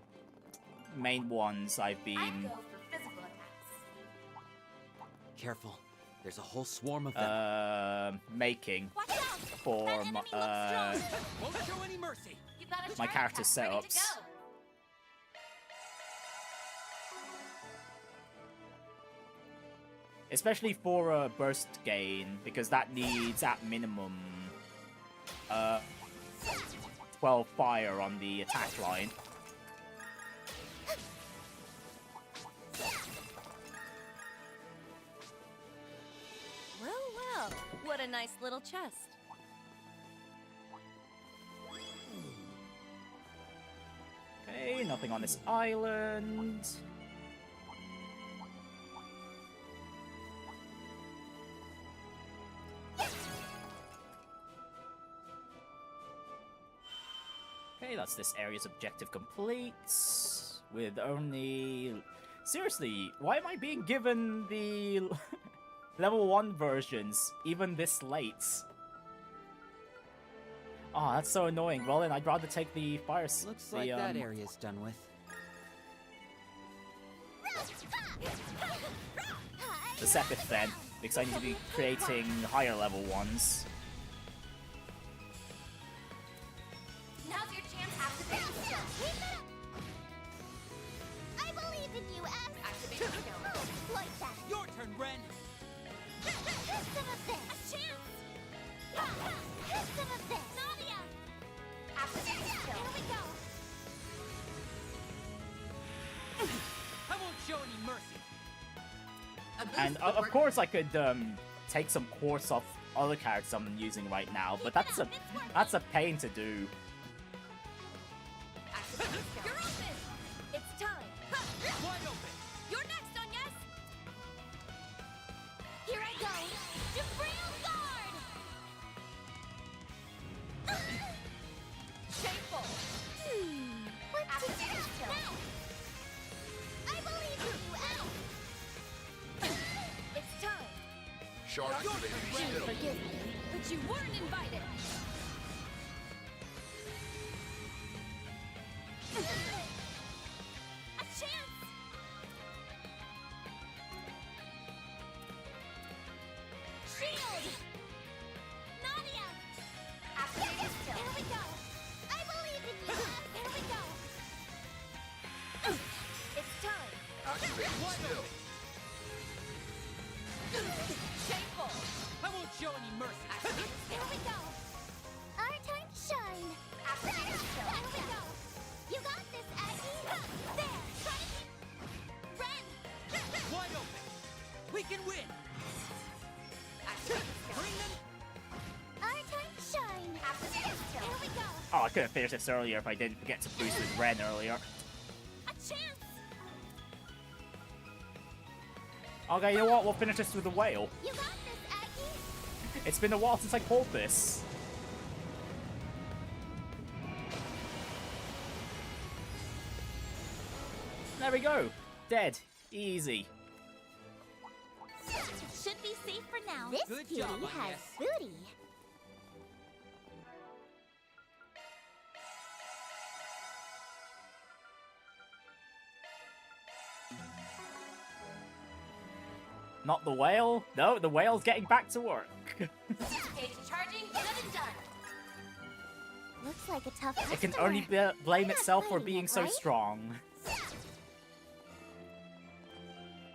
main ones I've been.
I'd go for physical attacks.
Careful. There's a whole swarm of them.
Making
Watch out!
for
That enemy looks strong.
Won't show any mercy.
You've got a
my
charge
character
pack ready to
setups.
go.
Especially for burst gain, because that needs at minimum 12 fire on the attack line.
Well, what a nice little chest.
Okay, nothing on this island. Okay, that's this area's objective complete. With only... Seriously, why am I being given the level 1 versions even this late? Oh, that's so annoying. Well then, I'd rather take the fire...
Looks like that area's done with.
The Sepith then, because I need to be creating higher level ones.
Now's your chance. Activate the skill.
I believe in you, Em.
Activate the skill.
Like that.
Your turn, Renne.
Have some of this. A chance. Have some of this. Nadia.
Activate the skill.
Here we go.
I won't show any mercy.
A boost
And
would
of
work.
course I could take some quartz off other characters I'm using right now, but that's a pain to do.
Activate the skill.
You're open! It's time!
Wide open.
You're next, Agnès!
Here I go. Debris guard.
Shameful!
What did
Activate
you
the skill.
now? I believe in you, Em.
It's time!
Shark activated skill.
Forgive me, but you weren't invited!
A chance. Shield. Nadia.
Activate the skill.
Here we go. I believe in you. Here we go.
It's time!
Activated skill.
Shameful!
I won't show any mercy.
Activate the
Here
skill.
we go. Our time to shine.
Activate the skill.
Here we go. You got this, Aggie. There. Renne.
Wide open. We can win.
Activate the skill.
Bring them.
Our time to shine.
Activate the skill.
Here we go.
Oh, I could have finished this earlier if I didn't forget to boost with Renne earlier.
A chance.
Okay, you know what? We'll finish this with the whale.
You got this, Aggie.
It's been a while since I pulled this. There we go. Dead. Easy.
Should be safe for now. This
Good
beauty
job,
has
Agnès.
booty.
Not the whale? No, the whale's getting back to work.
Cage charging, good and done.
Looks like a tough customer.
It can only blame itself for being so
right?
strong.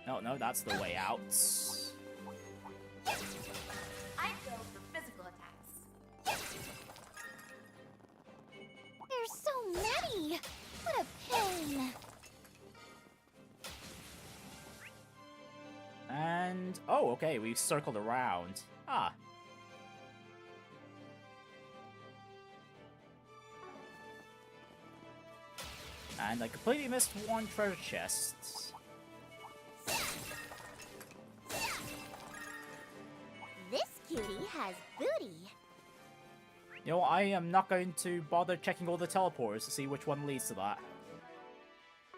No, that's the way out.
I'd go for physical attacks.
There's so many! What a pain!
And... oh, okay, we've circled around. Ah. And I completely missed one treasure chest.
This cutie has booty.
You know, I am not going to bother checking all the teleporters to see which one leads to that.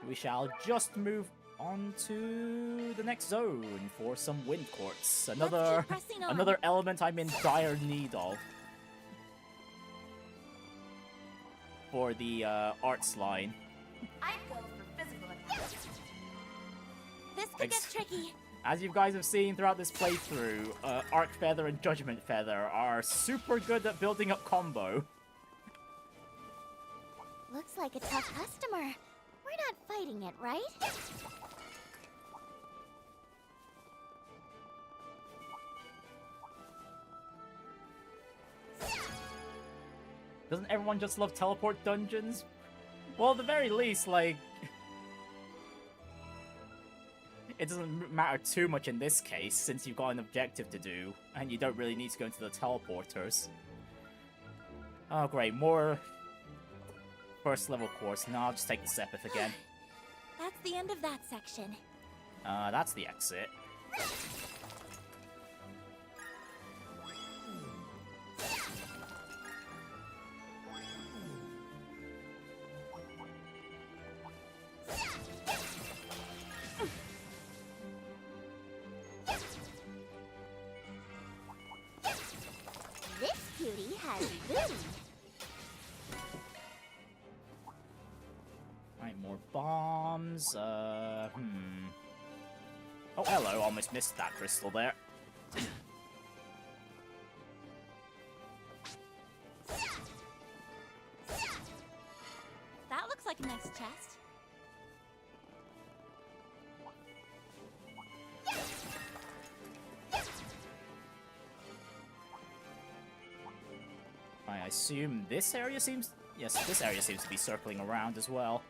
We shall just move on to the next zone for some wind quartz. Another element I'm in dire need of. For the arts line.
I'd go for physical attacks.
This could get tricky.
As you guys have seen throughout this playthrough, Arc Feather and Judgment Feather are super good at building up combo.
Looks like a tough customer. We're not fighting it, right?
Doesn't everyone just love teleport dungeons? Well, at the very least, like... it doesn't matter too much in this case, since you've got an objective to do, and you don't really need to go into the teleporters. Oh great, more first level course. No, I'll just take the Sepith again.
That's the end of that section.
That's the exit.
This cutie has booty.
Right, more bombs. Oh, hello, almost missed that crystal there.
That looks like a nice chest.
I assume this area seems... yes, this area seems to be circling around as well.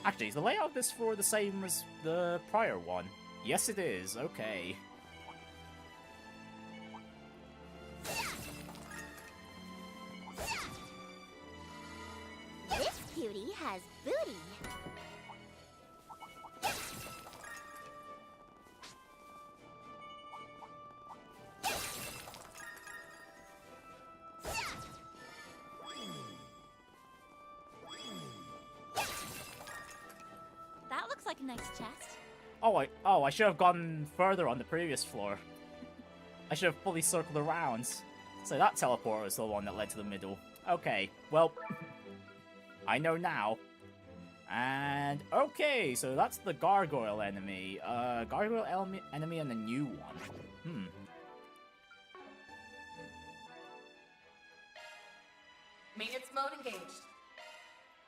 Actually, is the layout of this floor the same as the prior one? Yes, it is. Okay.
This cutie has booty. That looks like a nice chest.
Oh, I should have gone further on the previous floor. I should have fully circled around. So that teleporter is the one that led to the middle. Okay, well, I know now. And, okay, so that's the gargoyle enemy. Enemy and a new one.
Maintenance mode engaged.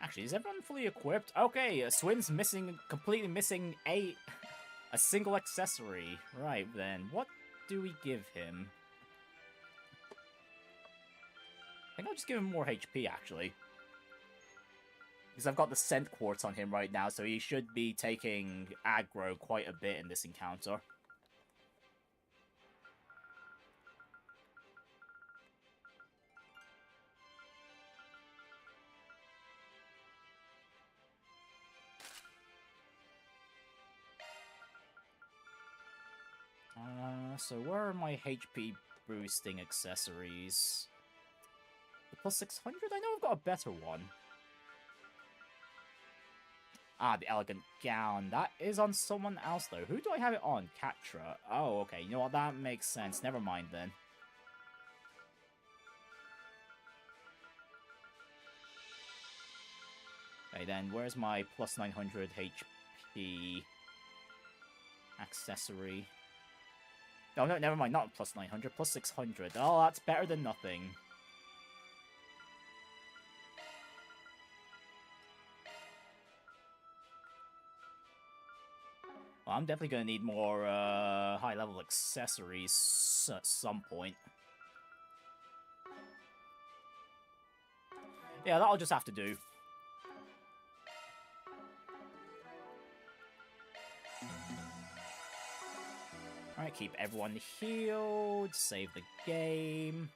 Actually, is everyone fully equipped? Okay, Swin's completely missing a single accessory. Right, then, what do we give him? I think I'll just give him more HP, actually. Because I've got the Scent Quartz on him right now, so he should be taking aggro quite a bit in this encounter. So where are my HP boosting accessories? The plus 600? I know I've got a better one. Ah, the Elegant Gown. That is on someone else, though. Who do I have it on? Quatre. Oh, okay. You know what? That makes sense. Never mind, then. Okay, then where's my plus 900 HP accessory? Oh, no, never mind, not plus 900, plus 600. Oh, that's better than nothing. Well, I'm definitely gonna need more high-level accessories at some point. Yeah, that'll just have to do. Alright, keep everyone healed, save the game.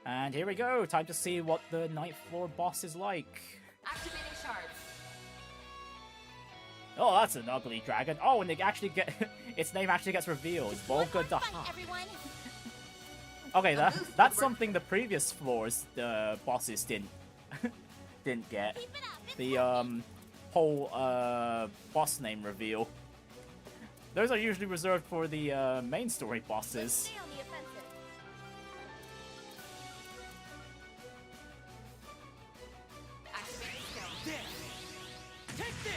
And here we go, time to see what the 9th floor boss is like.
Activating shards.
Oh, that's an ugly dragon. Oh, and its name actually gets revealed. Volga the Okay, that's something the previous floors the bosses didn't get. The whole boss name reveal. Those are usually reserved for the main story bosses.
Stay on the offensive.
Activating skill.
There. Take this.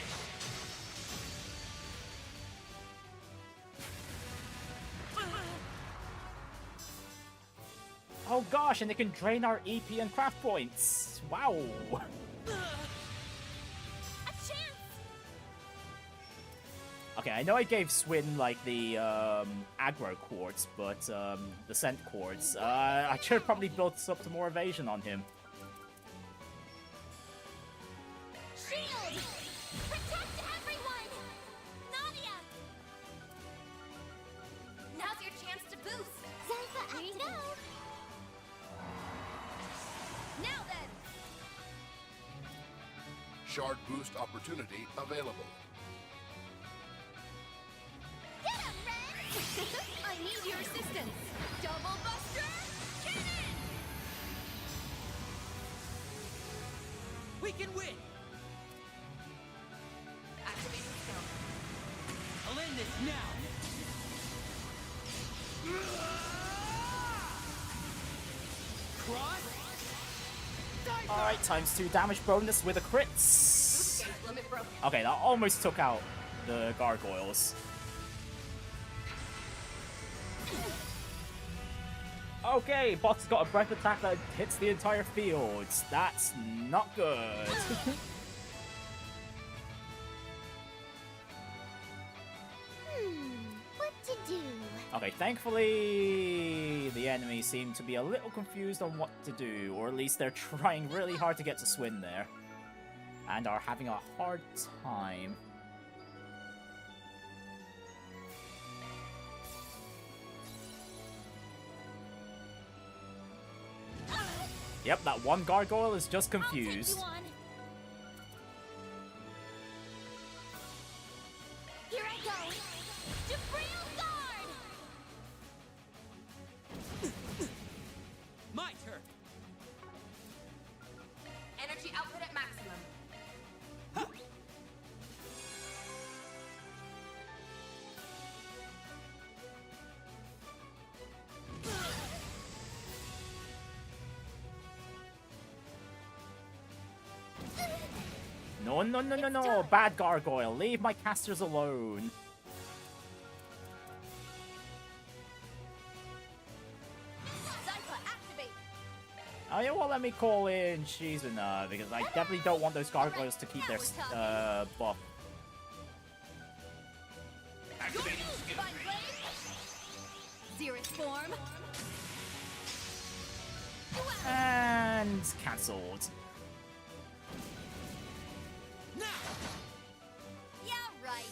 Oh gosh, and it can drain our EP and craft points. Wow.
A chance.
Okay, I know I gave Swin like the aggro quartz, but the scent quartz. I should have probably built up some more evasion on him.
Shield. Protect everyone. Nadia.
Now's your chance to boost.
Zypha, up to go.
Now then.
Shard boost opportunity available.
Get him, Ren.
I need your assistance. Double buster cannon.
We can win.
Activating skill.
I'll end this now. Cross.
Alright, ×2 damage bonus with a crits.
Boost gauge limit broken.
Okay, that almost took out the gargoyles. Okay, boss got a breath attack that hits the entire field. That's not good.
What to do?
Okay, thankfully the enemies seem to be a little confused on what to do, or at least they're trying really hard to get to Swin there, and are having a hard time. Yep, that one gargoyle is just confused.
I'll take you on. Here I go. Debris guard.
My turn.
Energy output at maximum.
No, no, no, no, no! Bad gargoyle! Leave my casters alone!
Zypha, activate.
Oh, yeah, well, let me call in Shizuna, because I definitely don't want those gargoyles to keep their buff.
Activating skill.
Zerith form.
And cancelled.
Now.
Yeah, right.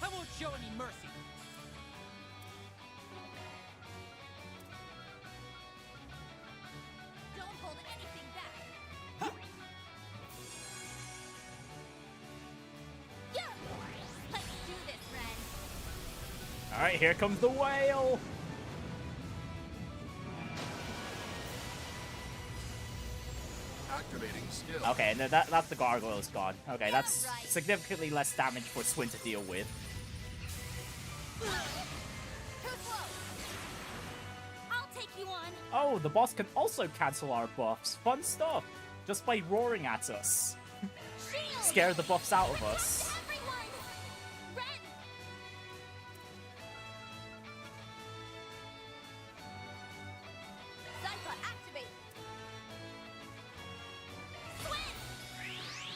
I won't show any mercy.
Don't hold anything back. Yeah. Let's do this, Ren.
Alright, here comes the whale!
Activating skill.
Okay, and that's the gargoyle's gone. Okay, that's significantly less damage for Swin to deal with.
Too close. I'll take you on.
Oh, the boss can also cancel our buffs. Fun stuff. Just by roaring at us.
Shield!
Scare the buffs out of us.
Everyone! Renne! Zypha, activate! Swing!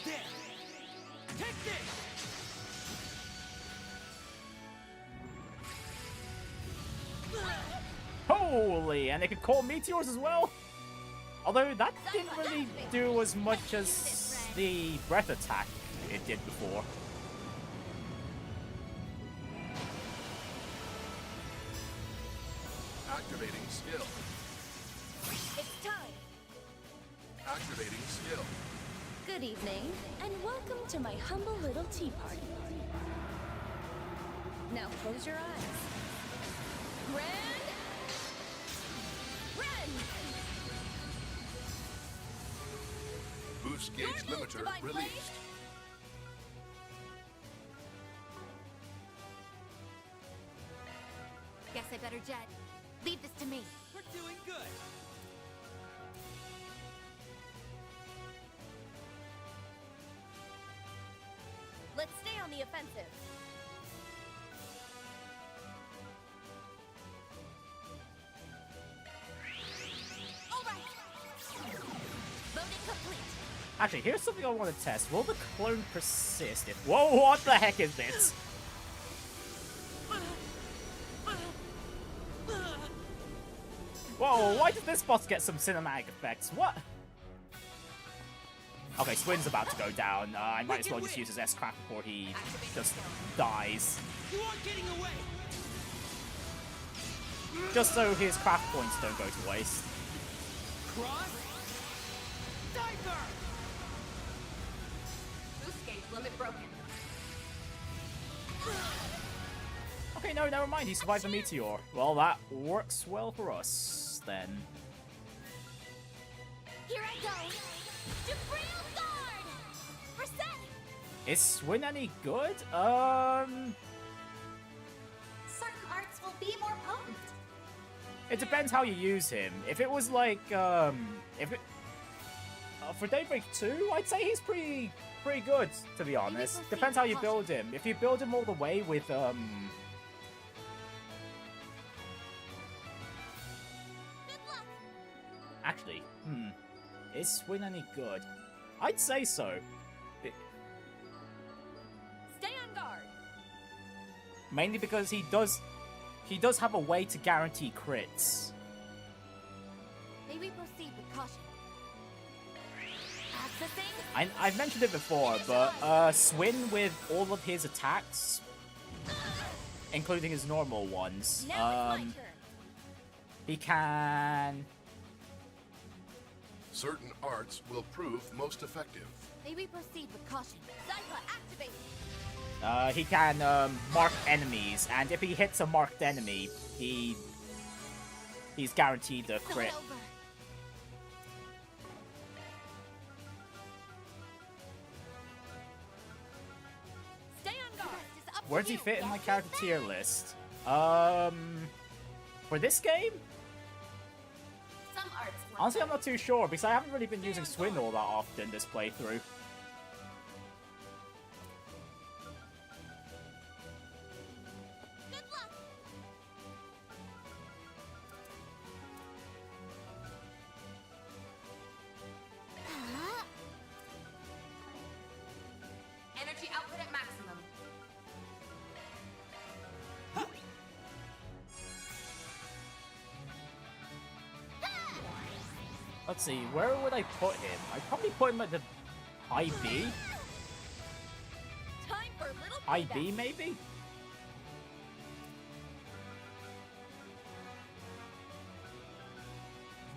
There! Take this!
Holy, and it could call meteors as well. Although that didn't really do as much as the breath attack it did before.
Activating skill.
It's time!
Activating skill.
Good evening, and welcome to my humble little tea party. Now close your eyes. Grand Renne!
Boost gauge limiter
Divine Blade.
released.
Guess I better jet. Leave this to me.
We're doing good.
Let's stay on the offensive. All right. Loading complete.
Actually, here's something I want to test. Will the clone persist if... Whoa, what the heck is this? Whoa, why did this boss get some cinematic effects? What? Okay, Swin's about to go down. I might as well just use his S-Craft before he just dies.
You aren't getting away.
Just so his craft points don't go to waste.
Cross. Diver.
Boost gauge limit broken.
Okay, no, never mind. He survived the meteor. Well, that works well for us, then.
Here I go. Supreme Guard. Risette.
Is Swin any good?
Certain arts will be more potent.
It depends how you use him. If it was like, if it... for Daybreak 2, I'd say he's pretty good, to be honest. Depends how you build him. If you build him all the way with,
Good luck.
Actually, is Swin any good? I'd say so.
Stay on guard.
Mainly because he does have a way to guarantee crits.
May we proceed with caution. Accessing.
I've mentioned it before, but Swin with all of his attacks, including his normal ones,
Now it's my turn.
he can...
Certain arts will prove most effective.
May we proceed with caution. Zypha, activate.
He can mark enemies, and if he hits a marked enemy, he's guaranteed a crit.
It's over. Stay on guard.
Where does he fit in my character tier list? For this game?
Some arts like
Honestly, I'm not too sure, because I haven't really been using Swin all that often this playthrough.
Good luck.
energy output at maximum.
Let's see, where would I put him? I'd probably put him at the high B?
Time for a little
High
playback.
B, maybe?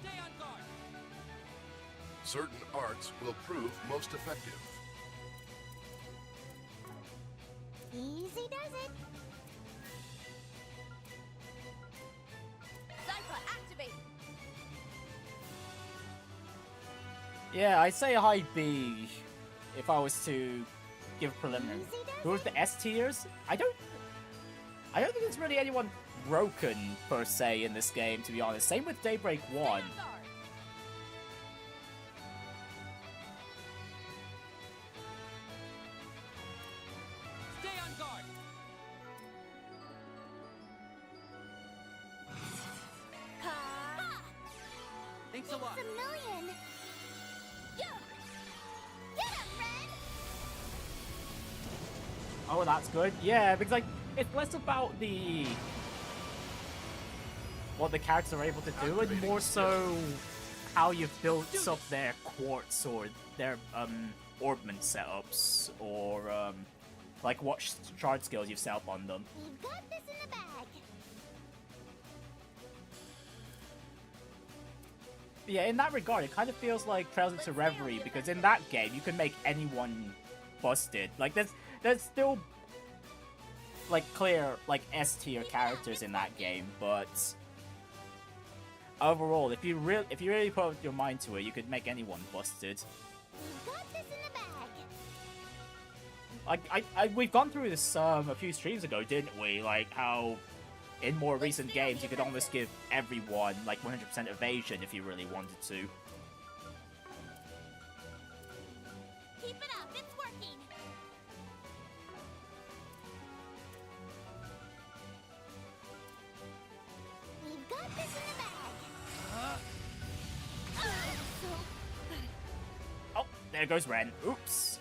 Stay on guard.
Certain arts will prove most effective.
Easy does it. Zypha, activate.
Yeah, I'd say a high B if I was to give preliminary.
Easy does
Who's the S tiers? I don't think there's really anyone broken, per se, in this game, to be honest. Same with Daybreak 1.
Stay on guard. Thanks a lot.
It's a million. Yo! Get him, Ren!
Oh, that's good. Yeah, because, like, it's less about what the characters are able to do, and more so how you've built up their quartz or their orbment setups, or like what shard skills you've set up on them.
We've got this in the bag.
Yeah, in that regard, it kind of feels like Trails into Reverie, because in that game you can make anyone busted. Like there's still like clear like S tier characters in that game, but overall, if you really put your mind to it, you could make anyone busted.
We've got this in the bag.
We've gone through this a few streams ago, didn't we? Like how in more recent games you could almost give everyone like 100% evasion if you really wanted to.
Keep it up, it's working. We've got this in the bag.
Oh, there goes Renne. Oops.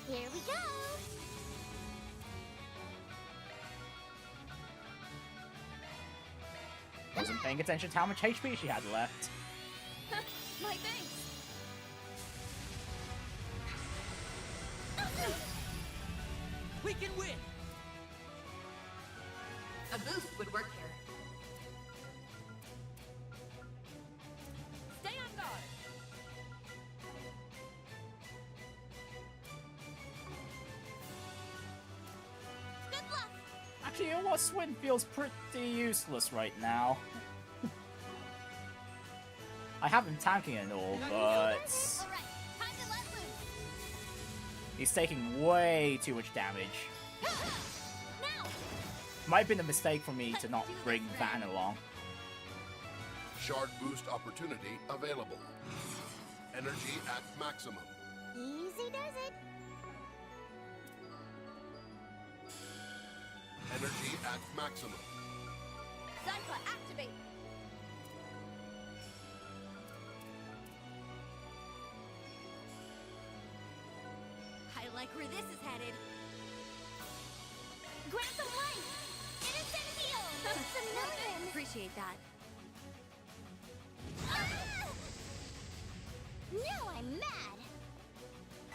Here we go.
Wasn't paying attention to how much HP she had left.
My thanks.
We can win.
A boost would work here.
Stay on guard.
Good luck.
Actually, you know what? Swin feels pretty useless right now. I have him tanking and all, but
All right, time to let loose.
he's taking way too much damage.
Now.
Might have been a mistake for me to not bring Van along.
Shard boost opportunity available. Energy at maximum.
Easy does it.
Energy at maximum.
Zypha, activate.
I like where this is headed. Grab some light. Inaccessible. It's a million.
Appreciate that.
Now I'm mad.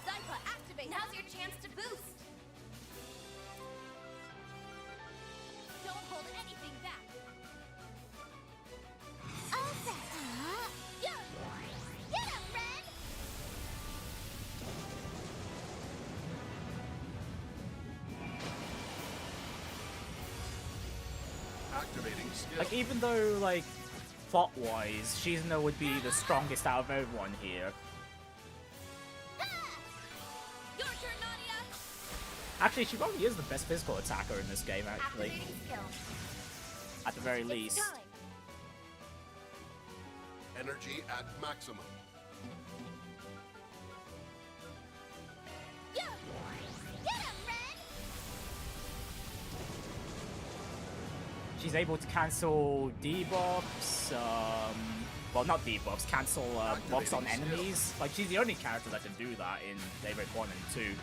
Zypha, activate. Now's your chance to boost.
Don't hold anything back. All set. Yeah. Get him, Ren.
Activating skill.
Like, even though, like, plot-wise, Shizuna would be the strongest out of everyone here.
Your turn, Nadia.
Actually, she probably is the best physical attacker in this game, actually.
Activating skill.
At the very
It's
least.
time.
Energy at maximum.
Yeah. Get him, Ren.
She's able to cancel debuffs, well, not debuffs, cancel buffs on enemies. Like, she's the only character that can do that in Daybreak 1 and 2.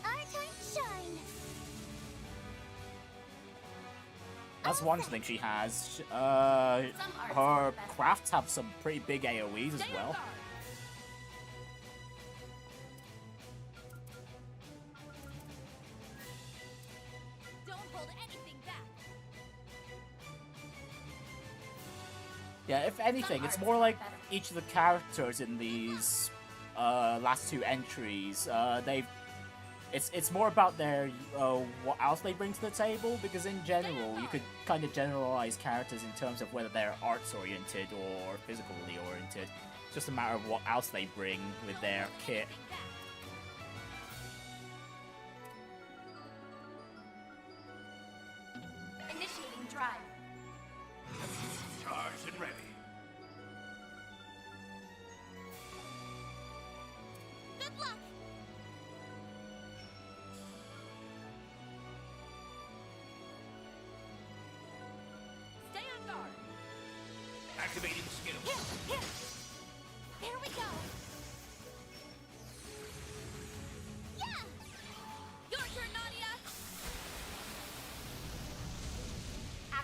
Our time to shine.
That's one thing she has. Her crafts have some pretty big AoEs as
Stay on
well.
guard.
Don't hold anything back.
Yeah, if anything, it's more like each of the characters in these last two entries, it's more about their what else they bring to the table, because in general you could kind of generalize characters in terms of whether they're arts oriented or physically oriented. It's just a matter of what else they bring with their kit.
Activating skill.
Here we go. Yeah.
Your turn, Nadia.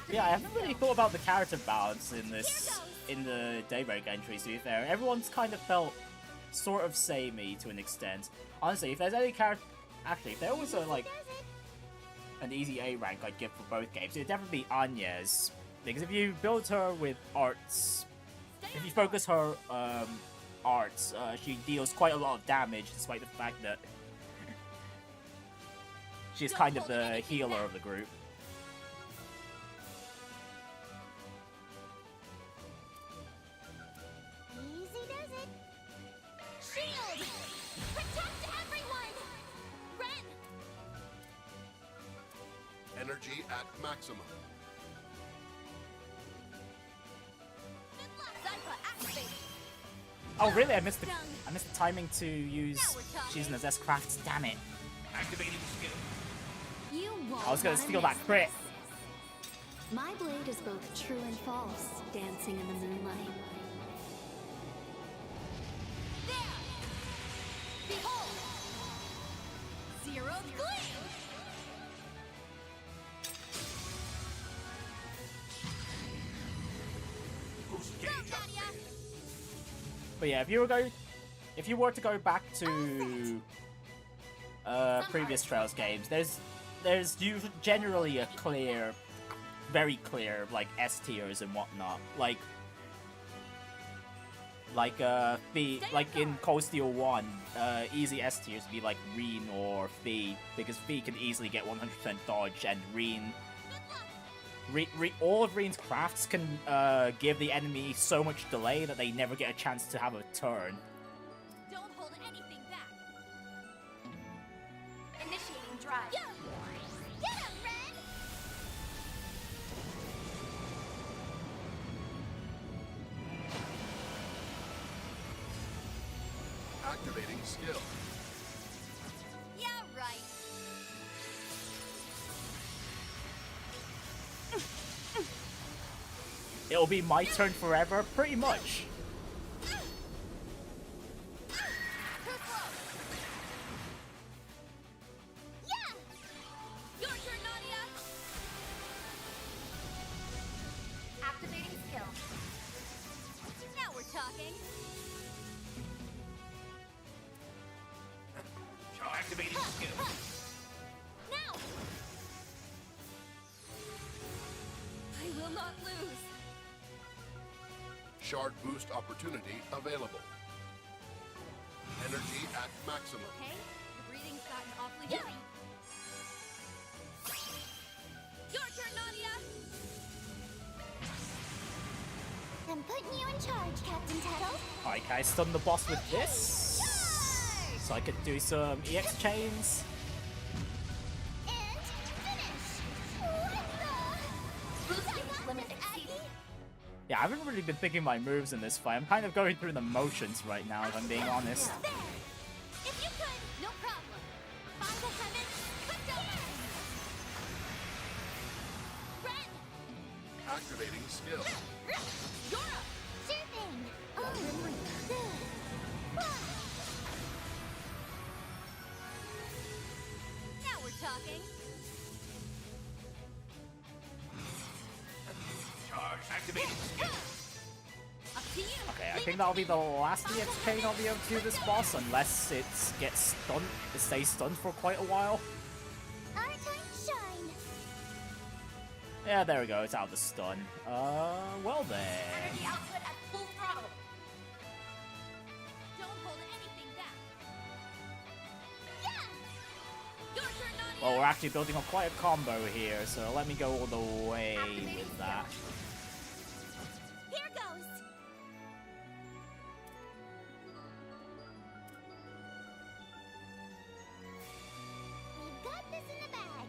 Yeah, I haven't really thought about the character balance in the Daybreak entries, to be fair. Everyone's kind of felt sort of samey to an extent. Honestly, if there's any character... Actually, if there was an easy A rank I'd give for both games, it'd definitely be Agnès. Because if you build her with arts... If you focus her arts, she deals quite a lot of damage, despite the fact that she's kind of the healer of the group.
Easy does it. Shield! Protect everyone! Renne!
Energy at maximum.
Oh really? I missed the timing to use Xenosaga crafts. Damn it!
Activating skill.
You won't
I was gonna
wanna
steal that
miss
crit.
this. My blade is both true and false, dancing in the moonlight.
There. Behold. Zero gleam.
Boost gauge upgrade.
But yeah, if you were to go back to previous Trails games, there's generally a very clear like S tiers and whatnot. Like in Cold Steel 1, easy S tiers would be like Renne or Fee, because Fee can easily get 100% dodge, and Renne. All of Renne's crafts can give the enemy so much delay that they never get a chance to have a turn.
Don't hold anything back.
Initiating drive.
Get him, Renne!
Activating skill.
Yeah, right.
It'll be my turn forever, pretty much.
Yeah!
Your turn, Nadia.
Activating skill.
Now we're talking.
Activating skill.
Now. I will not lose.
Shard boost opportunity available. Energy at maximum.
Okay, the breathing's gotten awfully heavy. Your turn, Nadia.
I'm putting you in charge, Captain Tattle.
Alright, can I stun the boss with this? So I could do some EX chains.
And finish!
Boost gauge limit exceeded.
Yeah, I haven't really been thinking my moves in this fight. I'm kind of going through the motions right now, if I'm being honest.
There! If you could,
No problem.
find the heavens, quick down! Renne!
Activating skill.
You're up.
Sure thing!
Now we're talking.
Charge. Activating skill.
Up to you.
Okay, I think that'll be the last EX chain I'll be able to do this boss, unless it gets stunned. It stays stunned for quite a while.
Our time to shine!
Yeah, there we go. It's out of the stun. Well then.
Energy output at full throttle.
Don't hold anything back.
Yeah!
Your turn, Nadia.
Well, we're actually building up quite a combo here, so let me go all the way with that.
Here goes! We've got this in the bag.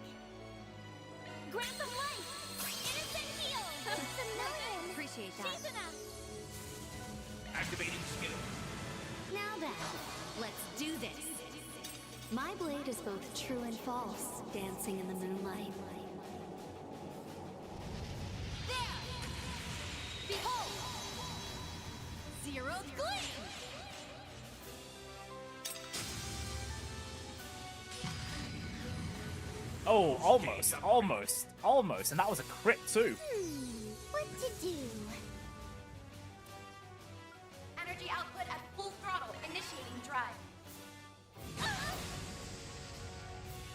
Grantham Life! Innocent Heal! Some
Appreciate that.
She's enough!
Activating skill.
Now then, let's do this. My blade is both true and false, dancing in the moonlight.
There. Behold. Zero gleam!
Oh, almost, and that was a crit too.
What to do?
Energy output at full throttle. Initiating drive.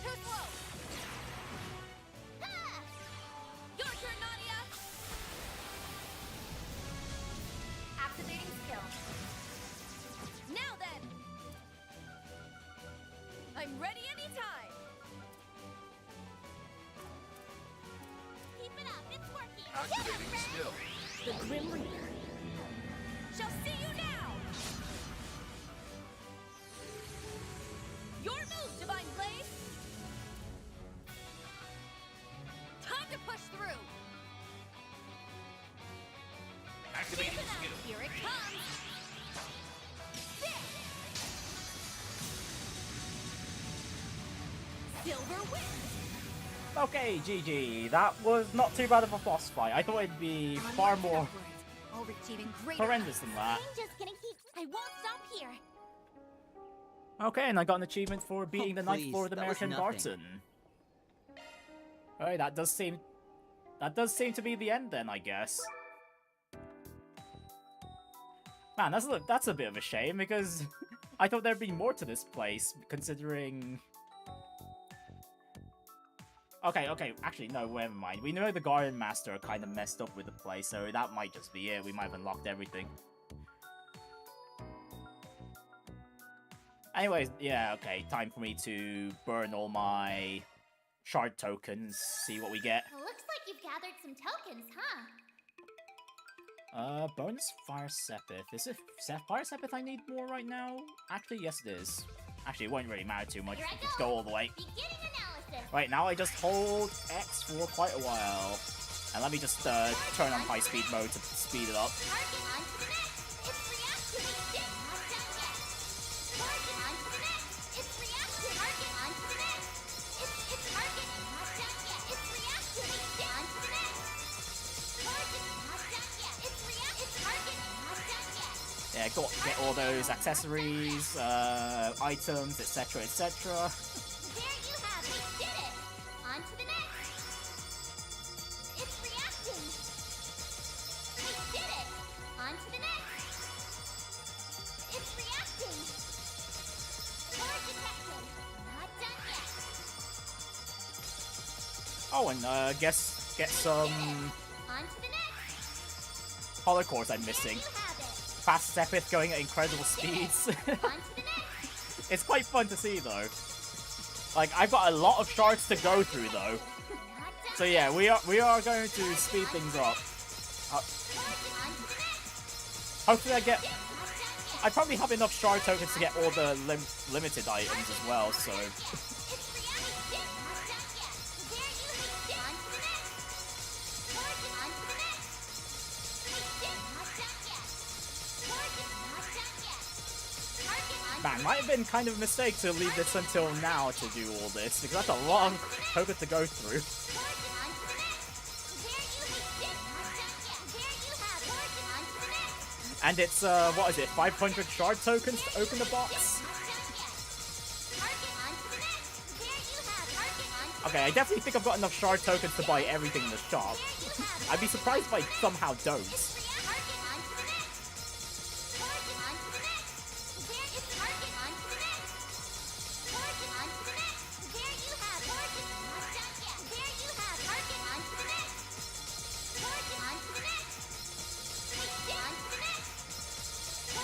Too slow!
Ah!
Your turn, Nadia!
Activating skill.
Now then! I'm ready anytime!
Keep it up, it's working.
Activating skill.
The Grim Reaper shall see you now! Your move, Divine Blade! Time to push through!
Activating
Keep it up.
skill.
Here it comes! There! Silver Wind!
Okay, GG. That was not too bad of a boss fight. I thought it'd be far more
I'll reach even greater
horrendous than that.
I'm just gonna keep. I won't stop here.
Okay, and I got an achievement for beating the ninth
please,
floor of the
that was
Märchen
nothing.
Garten. Alright, that does seem to be the end then, I guess. Man, that's a bit of a shame because I thought there'd be more to this place, considering. Okay, actually, no, never mind. We know the Garden Master kind of messed up with the place, so that might just be it. We might have unlocked everything. Anyways, yeah, okay, time for me to burn all my shard tokens, see what we get.
Looks like you've gathered some tokens, huh?
Bonus Fire Sepith. Is it Fire Sepith I need more right now? Actually, yes it is. Actually, it won't really matter too much.
Here I
Let's go all the way.
Beginning analysis.
Right, now I just hold X for quite a while. And let me just turn on high speed mode to speed it up.
Target onto the next. It's reactivated. Not done yet. Target onto the next. It's reactive. Target onto the next. It's target. Not done yet. It's reactivated. Onto the next. Target. Not done yet. It's reactive. Target. Not done yet.
Yeah, get all those accessories, items, etc., etc.
There you have it. We did it. On to the next. It's reacting. We did it. On to the next. It's reacting. Core detected. Not done yet.
Oh, and get some
On to the next.
hollow cores I'm missing.
There you have it.
Fast Sepith going at incredible speeds.
On to the next.
It's quite fun to see though. Like, I've got a lot of shards to go through though.
Not done
So yeah, we are going to speed things up.
On to the next.
Hopefully I get.
Not done yet.
I probably have enough shard tokens to get all the limited items as well. So
It's reacting. Not done yet. There you have it. On to the next. Target on to the next. Not done yet. Target not done yet. Target on
man,
to
might have been kind of a mistake to leave this until now to do all this because that's a long token to go through.
Target on to the next. There you have it. Not done yet. There you have it. Target on to the next.
And it's what is it? 500 shard tokens to open the box.
Not done yet. Target on to the next. There you have it. Target on to the
Okay, I definitely think I've got enough shard tokens to buy everything in the shop.
There you have it.
I'd be surprised if I somehow don't.
Target on to the next. Target on to the next. There is target on to the next. Target on to the next. There you have target not done yet. There you have target on to the next. Target on to the next. On to the next.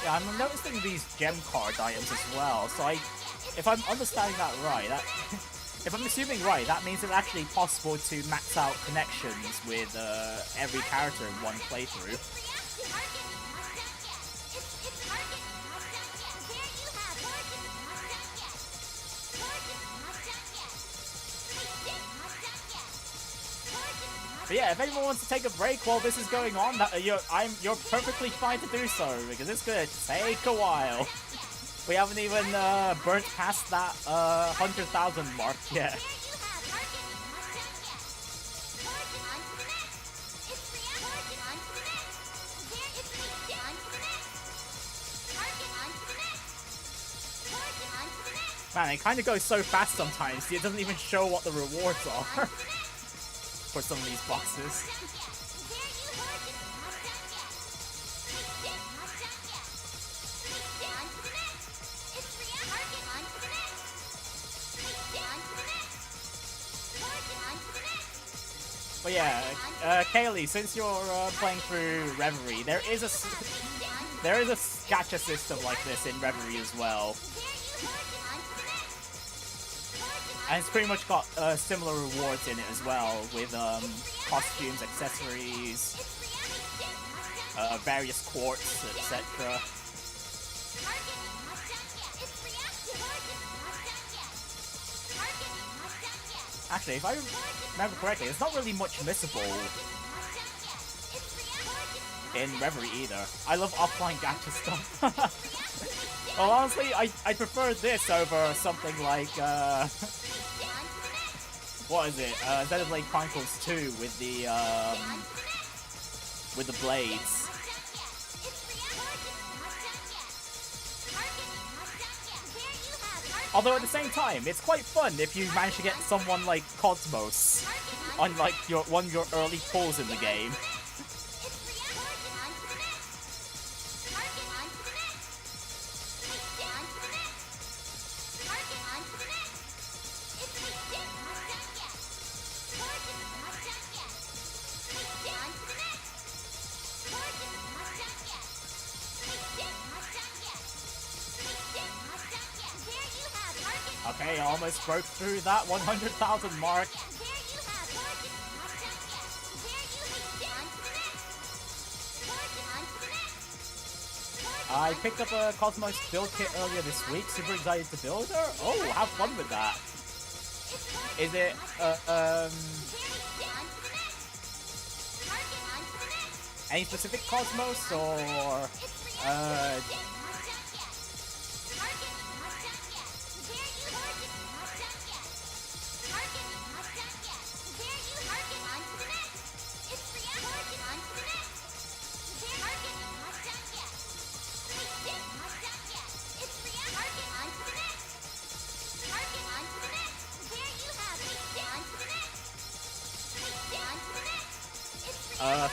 Yeah, I'm noticing these gem card items as well. So if I'm understanding that right, if I'm assuming right, that means it's actually possible to max out connections with every character in one playthrough.
Target not done yet. It's target not done yet. There you have target not done yet. Target not done yet. Not done yet. Target not.
But yeah, if anyone wants to take a break while this is going on, you're perfectly fine to do so because it's gonna take a while. We haven't even burnt past that 100,000 mark yet.
There you have target not done yet. Target on to the next. It's react. Target on to the next. There is on to the next.
Man, it kind of goes so fast sometimes, it doesn't even show what the rewards are for some of these bosses. But yeah, Kaylee, since you're playing through Reverie, there is a gacha system like this in Reverie as well. And it's pretty much got similar rewards in it as well, with costumes, accessories, various quartz, etc. Actually, if I remember correctly, there's not really much missable in Reverie either. I love offline gacha stuff. Well, honestly, I prefer this over something like, what is it? Xenoblade Chronicles 2 with the blades. Although at the same time, it's quite fun if you manage to get someone like Cosmos on like one of your early pulls in the game. Okay, I almost broke through that 100,000 mark. I picked up a Cosmos build kit earlier this week. Super excited to build her. Oh, have fun with that. Is it, any specific Cosmos or,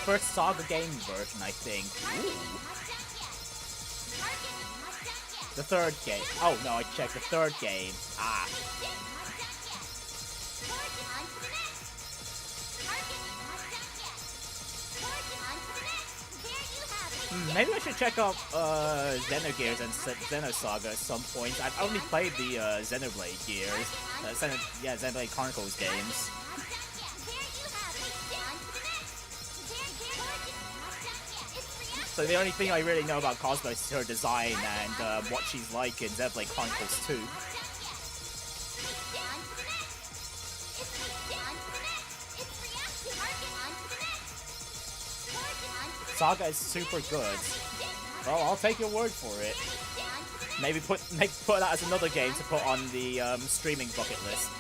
first Saga game version, I think. Ooh. The third game. Oh, no, I checked. The third game. Ah. Maybe I should check out Xenogears and Xenosaga at some point. I've only played the Xenoblade Gears. Xenoblade Chronicles games. So the only thing I really know about Cosmos is her design and what she's like in Xenoblade Chronicles 2. Saga is super good. Well, I'll take your word for it. Maybe put that as another game to put on the streaming bucket list.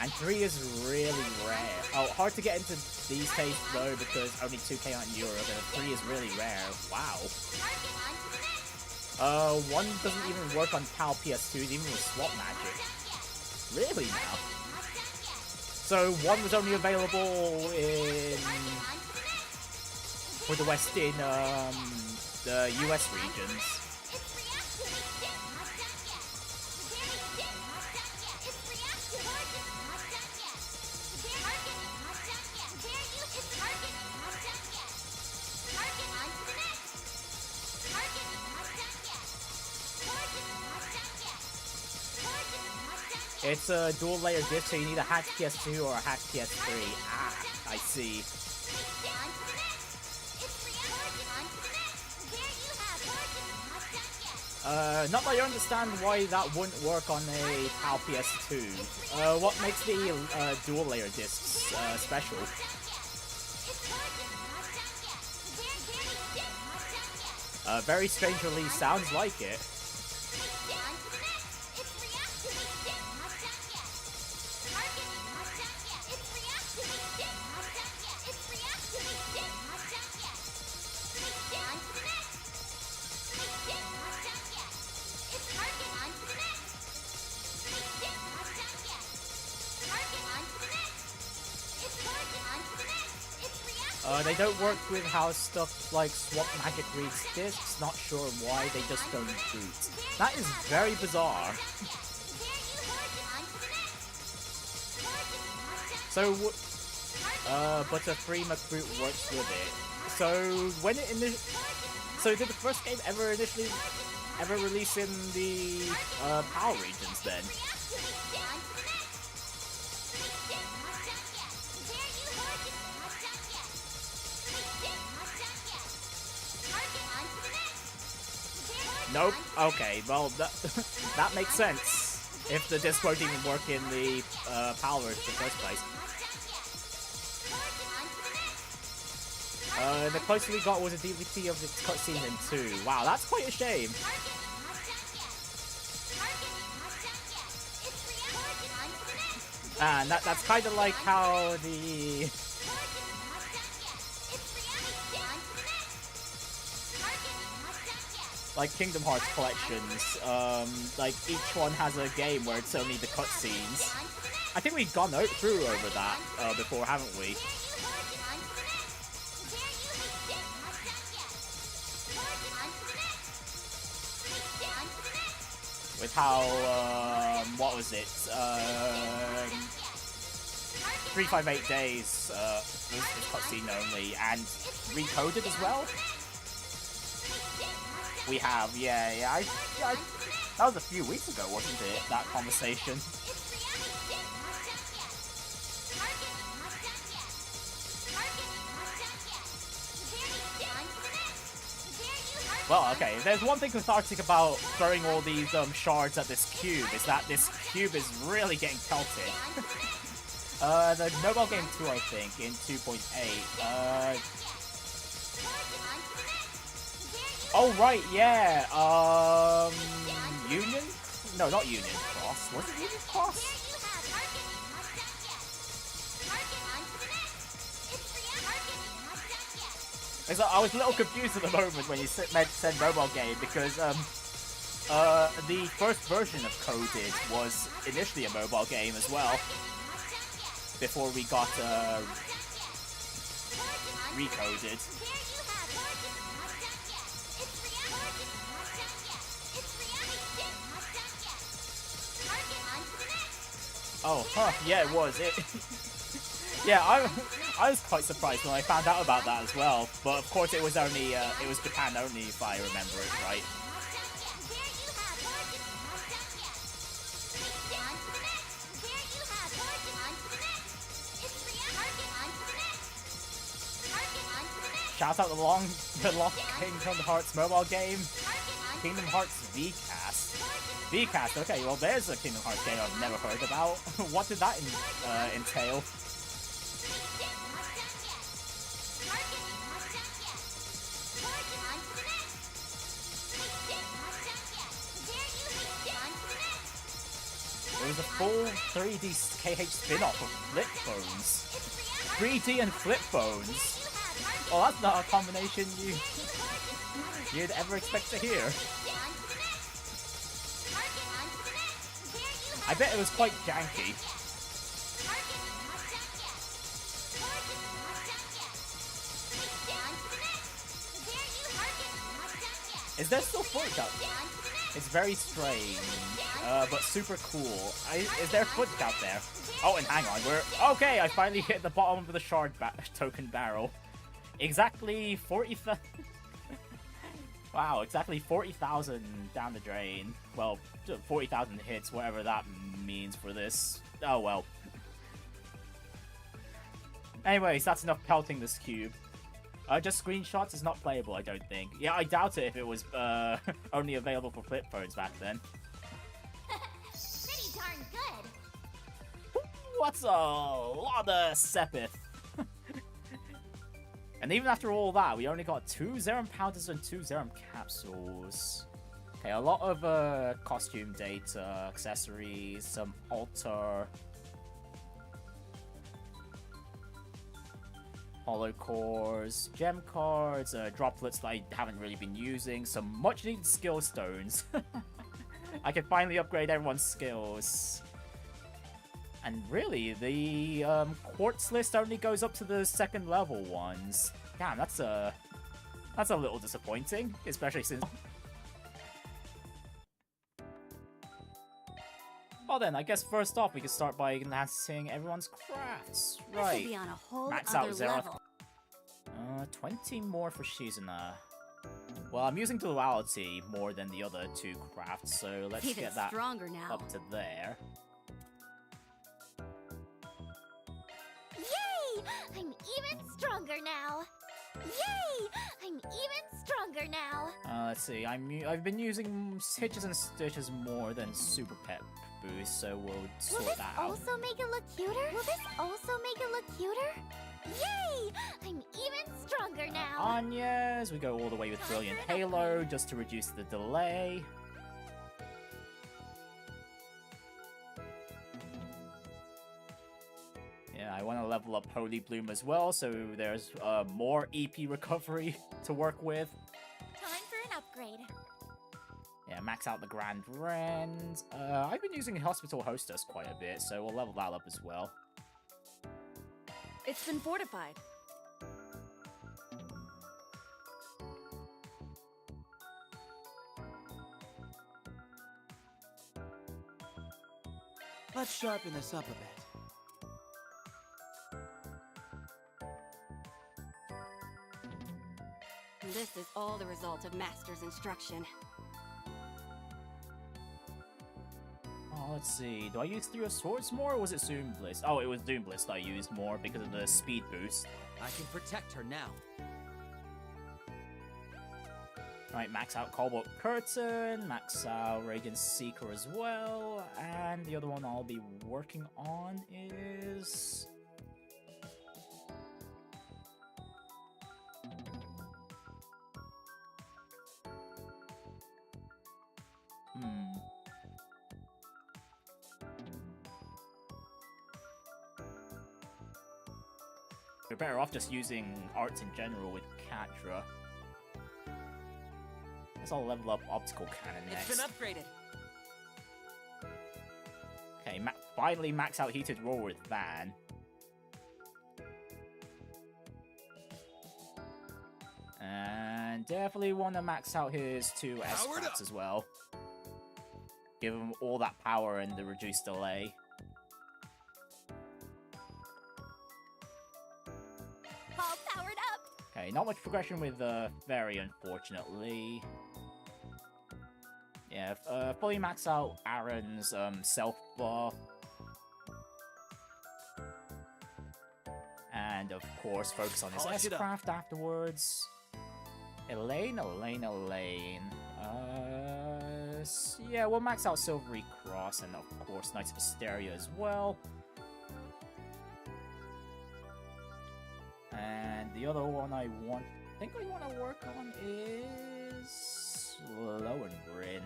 And 3 is really rare. Oh, hard to get into these days though because only 2K on Europe, and 3 is really rare. Wow. 1 doesn't even work on PAL PS2s, even with swap magic. Really now? So 1 was only available for the West in the US regions. It's a dual layer disc, so you need a hacked PS2 or a hacked PS3. Ah, I see. Not that I understand why that wouldn't work on a PAL PS2. What makes the dual layer discs special? Very strangely sounds like it. They don't work with how stuff like Swap Magic reads discs. Not sure why, they just don't boot. That is very bizarre. So, but a free McBroot works with it. So, when it so did the first game ever release in the PAL regions then? Nope. Okay, well, that makes sense. If the disc won't even work in the PAL version in the first place. The closest we got was a DVD of the cutscene in 2. Wow, that's quite a shame. And that's kind of like how the... like Kingdom Hearts collections, like each one has a game where it's only the cutscenes. I think we've gone through over that before, haven't we? With how, what was it? 358 Days was cutscene only, and recoded as well. We have, yeah. That was a few weeks ago, wasn't it? That conversation. Well, okay, there's one thing cathartic about throwing all these shards at this cube, is that this cube is really getting pelted. The Mobile Game 2, I think, in 2.8. Oh, right, yeah, Union? No, not Union Cross. Was it Union Cross? I was a little confused at the moment when you said mobile game, because the first version of Coded was initially a mobile game as well, before we got recoded. Oh, huh, yeah, it was. Yeah, I was quite surprised when I found out about that as well. But of course, it was only it was Japan only, if I remember it right. Shout out the long Kingdom Hearts mobile game, Kingdom Hearts V-Cast. V-Cast, okay, well there's a Kingdom Hearts game I've never heard about. What did that entail? It was a full 3D KH spin-off of flip phones. 3D and flip phones? Well, that's not a combination you'd ever expect to hear. I bet it was quite janky. Is there still footage out there? It's very strange, but super cool. Is there footage out there? Oh, and hang on, okay, I finally hit the bottom of the shard token barrel. Exactly 40,000. Wow, exactly 40,000 down the drain. Well, 40,000 hits, whatever that means for this. Oh well. Anyways, that's enough pelting this cube. Just screenshots is not playable, I don't think. Yeah, I doubt it if it was only available for flip phones back then.
Pretty darn good.
What's a lot of Sepith? And even after all that, we only got 2 Zerum powders and 2 Zerum capsules. Okay, a lot of costume data, accessories, some altar, holo cores, gem cards, droplets that I haven't really been using, some much needed skill stones. I can finally upgrade everyone's skills. And really, the quartz list only goes up to the second level ones. Damn, that's a little disappointing, especially since... Well then, I guess first off we can start by enhancing everyone's crafts. Right.
This will be on a whole
Max
other
out Zero.
level.
20 more for Shizuna. Well, I'm using duality more than the other two crafts, so let's
Even
get that
stronger now.
up to there.
Yay! I'm even stronger now. Yay! I'm even stronger now.
Let's see. I've been using Hitches and Stitches more than Super Pet Boost, so we'll
Will
sort
this
that out.
also make it look cuter? Will this also make it look cuter? Yay! I'm even stronger now.
Agnès, we go all the way with Brilliant Halo just to reduce the delay. Yeah, I want to level up Holy Bloom as well, so there's more EP recovery to work with.
Time for an upgrade.
Yeah, max out the Grand Rend. I've been using Hospital Hostess quite a bit, so we'll level that up as well.
It's been fortified.
Let's sharpen this up a bit.
This is all the result of Master's instruction.
Oh, let's see. Do I use Three of Swords more, or was it Doom Bliss? Oh, it was Doom Bliss that I used more because of the speed boost.
I can protect her now.
Right, max out Cobalt Curtain, max out Radiant Seeker as well, and the other one I'll be working on is... We're better off just using arts in general with Quatre. Let's all level up Optical Cannon next.
It's been upgraded.
Okay, finally max out Heated Roar with Van. And definitely want to max out his two S-Crafts as well. Give him all that power and the reduced delay.
All powered up.
Okay, not much progression with Fairy, unfortunately. Yeah, fully max out Aaron's self buff. And of course, focus on his S-Craft afterwards. Elaine. Yeah, we'll max out Silvery Cross and of course Knights of Asteria as well. And the other one I think I want to work on is Lohengrin.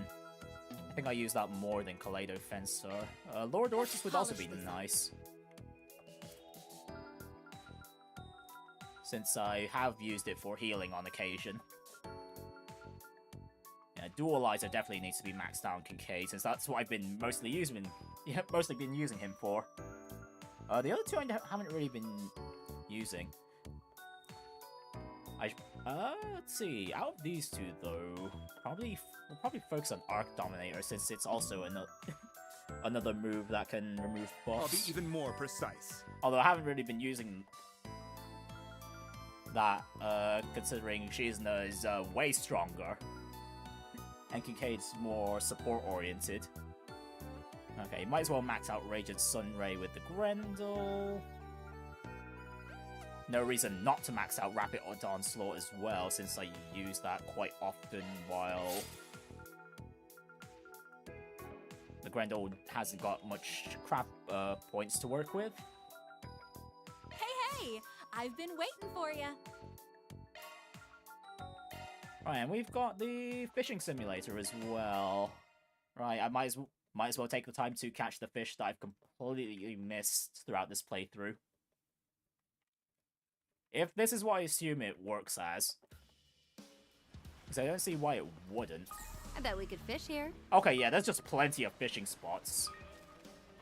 I think I use that more than Kaleido Fencer. Lord Ortis would also be nice, since I have used it for healing on occasion. Yeah, Dualizer definitely needs to be maxed out on Kincaid, since that's what I've been mostly using. Yeah, mostly been using him for. The other two I haven't really been using. Let's see. Out of these two, though, we'll probably focus on Arc Dominator, since it's also another move that can remove buffs.
I'll be even more precise.
Although I haven't really been using that, considering Shizuna is way stronger, and Kincaid's more support-oriented. Okay, might as well max out Radiant Sunray with the Grendel. No reason not to max out Rapid Onslaught as well, since I use that quite often while the Grendel hasn't got much crap points to work with.
Hey, I've been waiting for you.
Right, and we've got the fishing simulator as well. Right, I might as well take the time to catch the fish that I've completely missed throughout this playthrough. If this is what I assume it works as. Because I don't see why it wouldn't.
I bet we could fish here.
Okay, yeah, there's just plenty of fishing spots.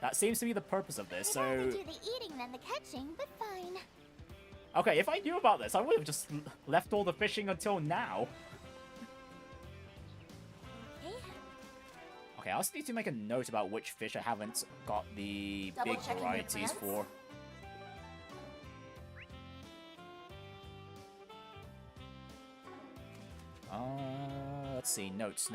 That seems to be the purpose of this,
I'd rather
so...
do the eating than the catching, but fine.
Okay, if I knew about this, I would have just left all the fishing until now.
Okay.
Okay, I also need to make a note about which fish I haven't got the
Double
big
checking your
varieties
plans?
for. Let's see, notes.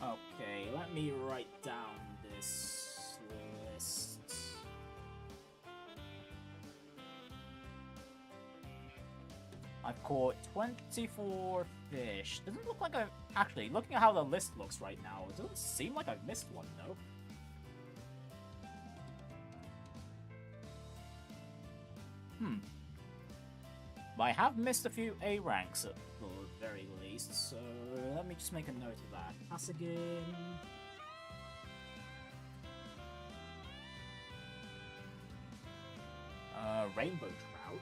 Okay, let me write down this list. I've caught 24 fish. Doesn't look like I've... Actually, looking at how the list looks right now, it doesn't seem like I've missed one, though. But I have missed a few A ranks at the very least, so let me just make a note of that. Passigan. Rainbow trout.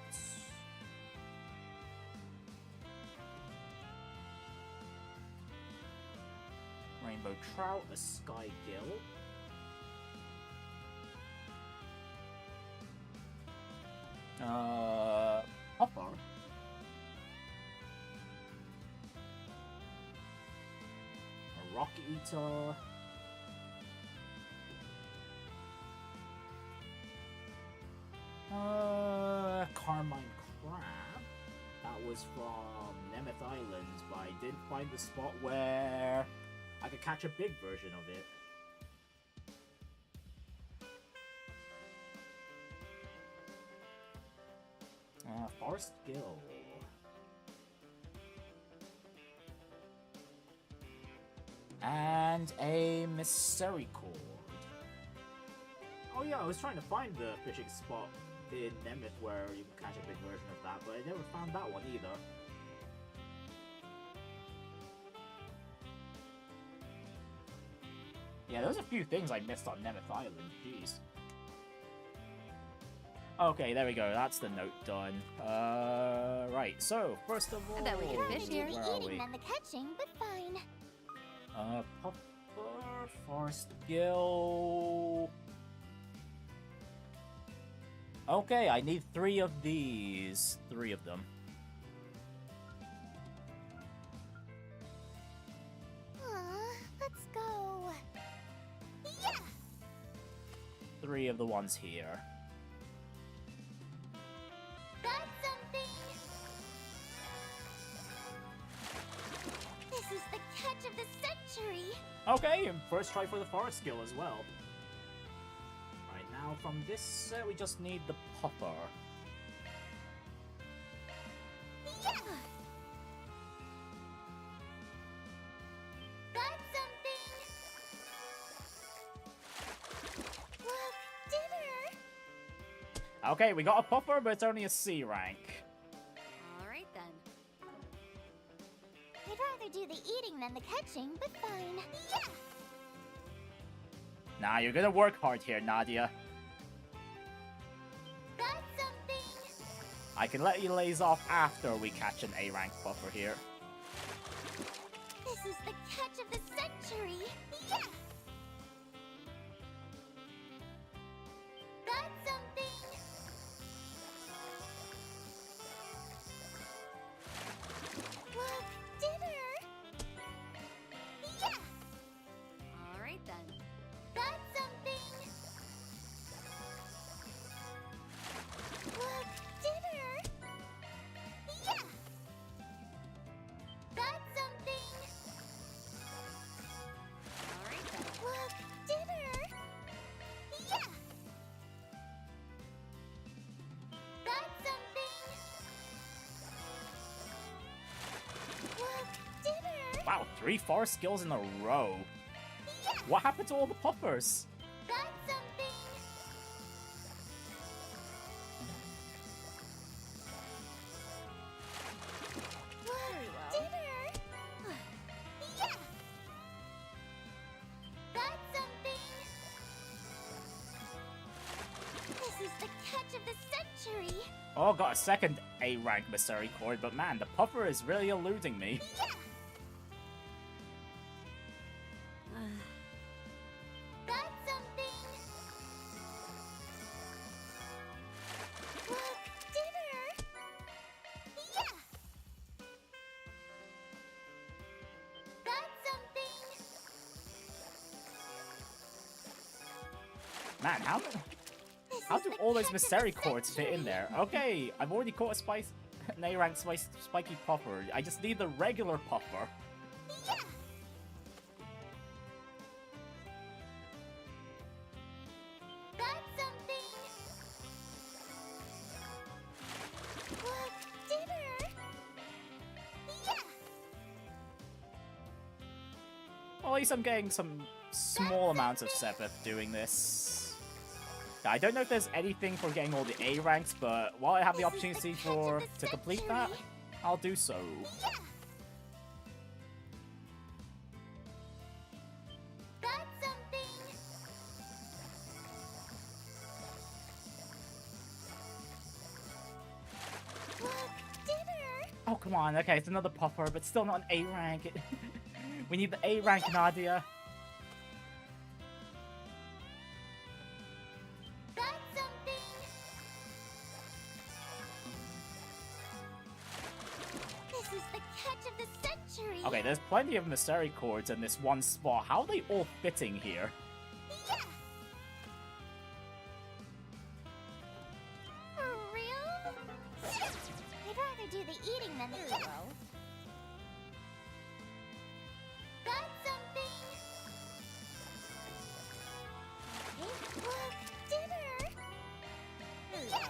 Rainbow trout, a sky gill. Hopper. A rock eater. Carmine crab. That was from Nemeth Island, but I did find the spot where I could catch a big version of it. Forest gill. And a misericord. Oh yeah, I was trying to find the fishing spot in Nemeth where you can catch a big version of that, but I never found that one either. Yeah, there's a few things I missed on Nemeth Island, jeez. Okay, there we go, that's the note done. Right, so, first of all...
I bet we can fish here.
Do the eating than the catching, but fine.
Puffer, Forest Gill... Okay, I need 3 of these. 3 of them.
Let's go. Yeah!
3 of the ones here.
Got something! This is the catch of the century!
Okay, and first try for the Forest Gill as well. Right, now from this set, we just need the Puffer.
Yeah! Got something! Look, dinner!
Okay, we got a Puffer, but it's only a C rank.
Alright then.
I'd rather do the eating than the catching, but fine. Yeah!
Nah, you're gonna work hard here, Nadia.
Got something!
I can let you laze off after we catch an A rank Puffer here.
This is the catch of the century! Yeah! Got something! Look, dinner! Yeah!
Alright then.
Got something! Look, dinner! Yeah! Got something!
Alright then.
Look, dinner! Yeah! Got something! Look, dinner!
Wow, 3 Forest Gills in a row.
Yeah!
What happened to all the Puffers?
Got something! Look, dinner! Yeah! Got something! This is the catch of the century!
Oh, got a second A rank Misericord, but man, the Puffer is really eluding me.
Yeah! Got something! Look, dinner! Yeah! Got something!
Man, how do all those misericords fit in there? Okay, I've already caught an A-rank spiky puffer. I just need the regular puffer.
Yeah! Got something! Look, dinner! Yeah!
Well, at least I'm getting some small amounts of Sepith doing this. I don't know if there's anything for getting all the A ranks, but while I have the opportunity to complete that, I'll do so.
Yeah! Got something! Look, dinner!
Oh, come on. Okay, it's another puffer, but still not an A rank. We need the A rank, Nadia.
Got something! This is the catch of the century!
Okay, there's plenty of misericords in this one spot. How are they all fitting here?
Yeah! For real? I'd rather do the eating than the eating. Got something! Look, dinner! Yeah!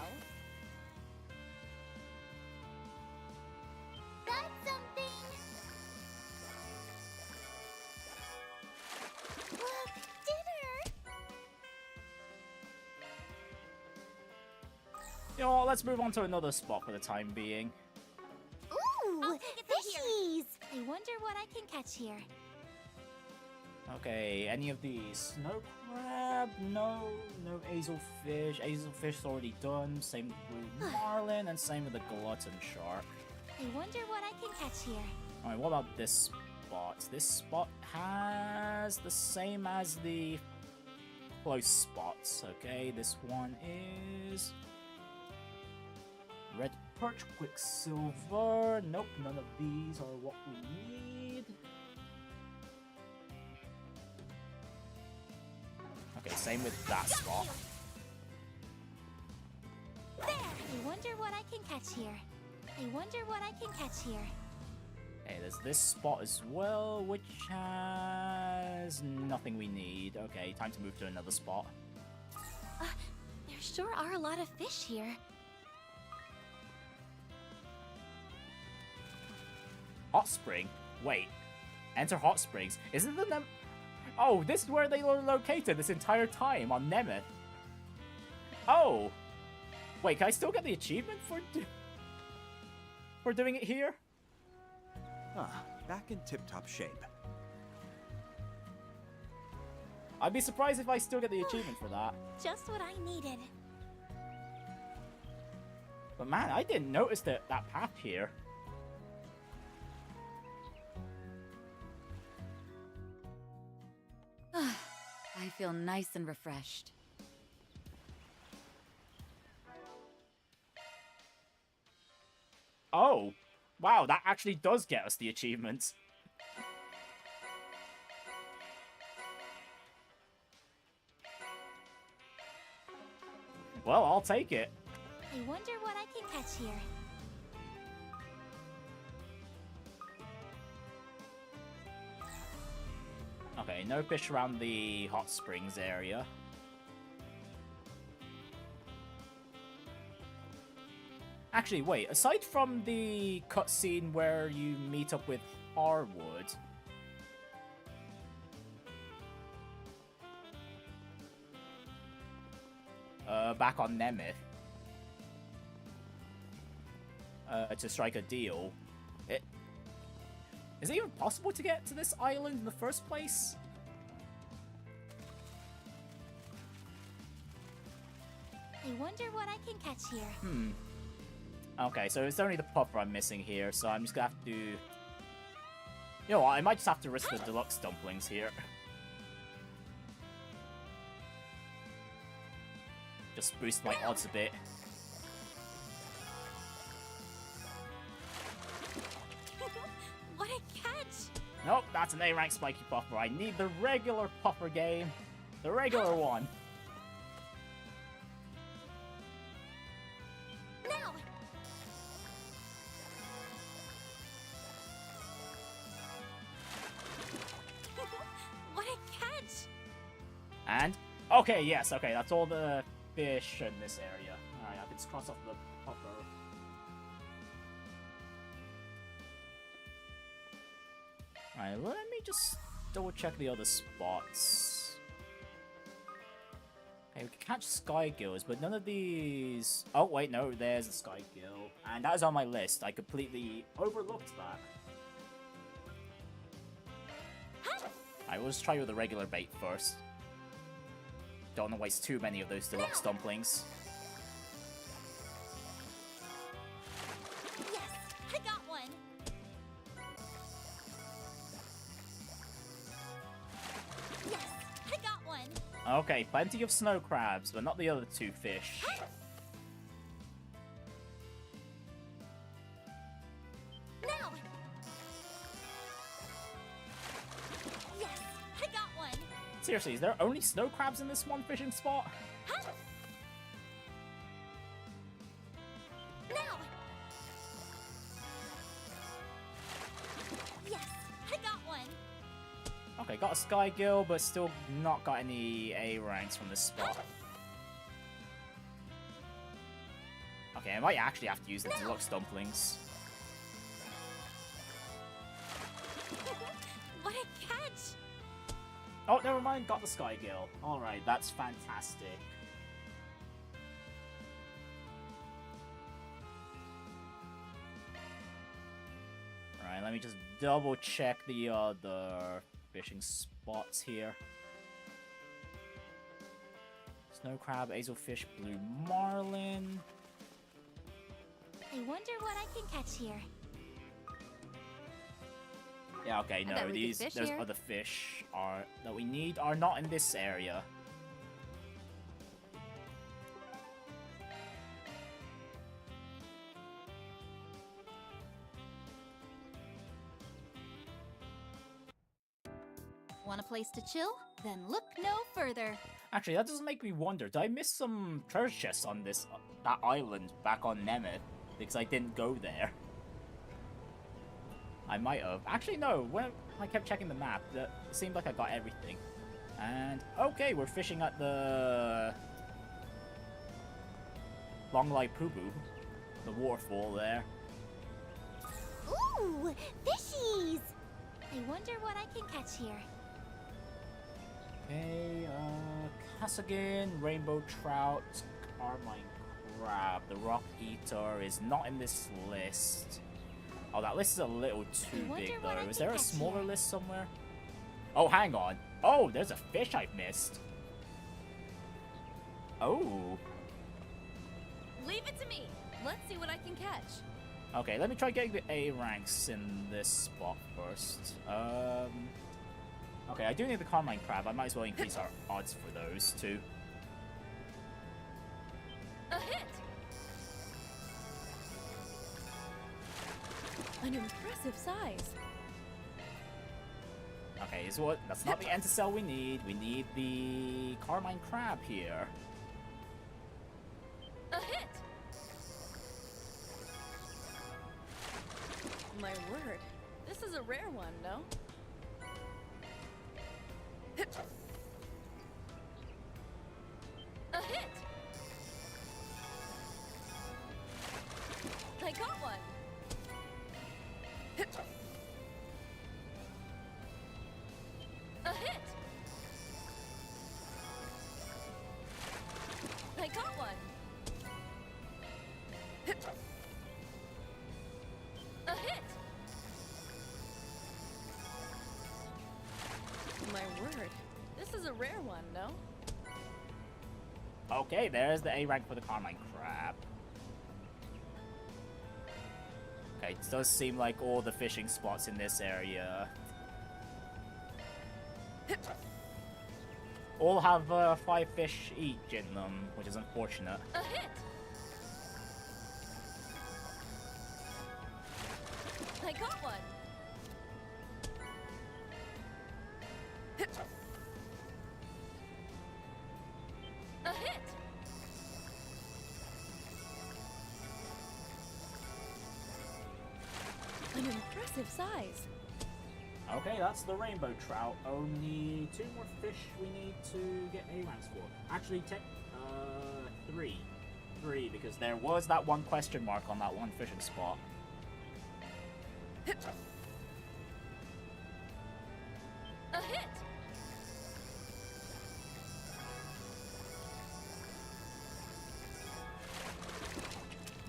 Got something! Look, dinner!
You know what, let's move on to another spot for the time being.
Ooh, fishies! I wonder what I can catch here.
Okay, any of these? Snow crab? No. No azelfish. Azelfish's already done. Same with blue marlin, and same with the glutton shark.
I wonder what I can catch here.
Alright, what about this spot? This spot has the same as the close spots, okay? This one is red perch, quicksilver. Nope, none of these are what we need. Okay, same with that spot.
There! I wonder what I can catch here. I wonder what I can catch here.
Okay, there's this spot as well, which has nothing we need. Okay, time to move to another spot.
There sure are a lot of fish here.
Hot spring? Wait. Enter hot springs. Isn't the Oh, this is where they were located this entire time, on Nemeth. Oh! Wait, can I still get the achievement for doing it here?
Ah, back in tip-top shape.
I'd be surprised if I still get the achievement for that.
Just what I needed.
But man, I didn't notice that path here.
I feel nice and refreshed.
Oh! Wow, that actually does get us the achievements. Well, I'll take it.
I wonder what I can catch here.
Okay, no fish around the hot springs area. Actually, wait, aside from the cutscene where you meet up with Harwood, back on Nemeth, to strike a deal, is it even possible to get to this island in the first place?
I wonder what I can catch here.
Okay, so it's only the puffer I'm missing here, so I'm just gonna have to... You know what, I might just have to risk the deluxe dumplings here. Just boost my odds a bit.
What a catch!
Nope, that's an A-rank spiky popper. I need the regular popper game. The regular one.
Now! What a catch!
And okay, yes, okay, that's all the fish in this area. Alright, I can cross off the popper. Alright, let me just double check the other spots. Okay, we can catch sky gills, but none of these... Oh, wait, no, there's a sky gill. And that is on my list. I completely overlooked that. I will just try with the regular bait first. Don't want to waste too many of those deluxe dumplings.
Yes, I got one. Yes, I got one.
Okay, plenty of snow crabs, but not the other two fish.
Now. Yes, I got one.
Seriously, is there only snow crabs in this one fishing spot?
Now. Yes, I got one.
Okay, got a sky gill, but still not got any A ranks from this spot. Okay, I might actually have to use the deluxe dumplings.
What a catch!
Oh, never mind, got the sky gill. Alright, that's fantastic. Alright, let me just double check the other fishing spots here. Snow crab, azelfish, blue marlin.
I wonder what I can catch here.
Yeah, okay,
I bet
no,
we could fish
those
here.
other fish that we need are not in this area.
Want a place to chill? Then look no further.
Actually, that does make me wonder, did I miss some treasure chests on that island back on Nemeth? Because I didn't go there. I might have. Actually, no, when I kept checking the map, it seemed like I got everything. And, okay, we're fishing at the Long Lai Pubu, the waterfall there.
Ooh, fishies! I wonder what I can catch here.
Okay, Casagan, rainbow trout, carmine crab. The rock eater is not in this list. Oh, that list is a little too big though. Is there a smaller list somewhere? Oh, hang on. Oh, there's a fish I've missed. Oh.
Leave it to me. Let's see what I can catch.
Okay, let me try getting the A ranks in this spot first. Okay, I do need the carmine crab. I might as well increase our odds for those too.
A hit! An impressive size.
Okay, that's not the Entacell we need. We need the carmine crab here.
A hit! My word. This is a rare one, no? A hit! I got one! A hit! I got one! A hit! My word. This is a rare one, no?
Okay, there's the A rank for the carmine crab. Okay, it does seem like all the fishing spots in this area. all have 5 fish each in them, which is unfortunate.
A hit! I got one! A hit! An impressive size.
Okay, that's the rainbow trout. Only 2 more fish we need to get A ranks for. Actually, 3. 3, because there was that one question mark on that one fishing spot.
A hit!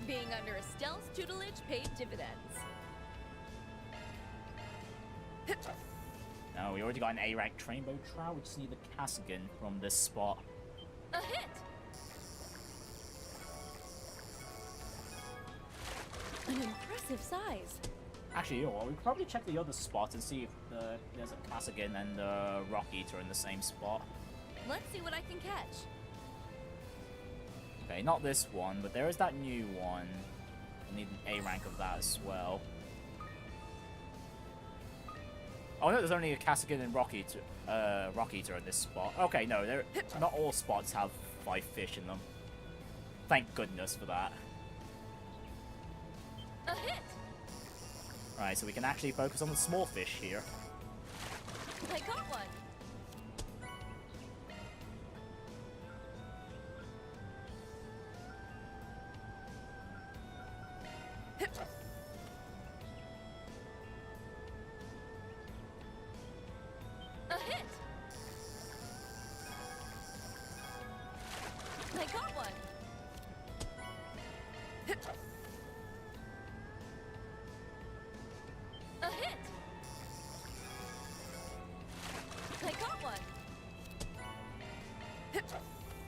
Being under Estelle's tutelage paid dividends.
No, we already got an A rank rainbow trout. We just need the Cassigan from this spot.
A hit! An impressive size.
Actually, you know what, we could probably check the other spots and see if there's a Cassigan and a Rock Eater in the same spot.
Let's see what I can catch.
Okay, not this one, but there is that new one. We need an A rank of that as well. Oh no, there's only a Cassigan and Rock Eater in this spot. Okay, no, not all spots have 5 fish in them. Thank goodness for that.
A hit!
Right, so we can actually focus on the small fish here.
I got one! A hit! I got one! A hit! I got one!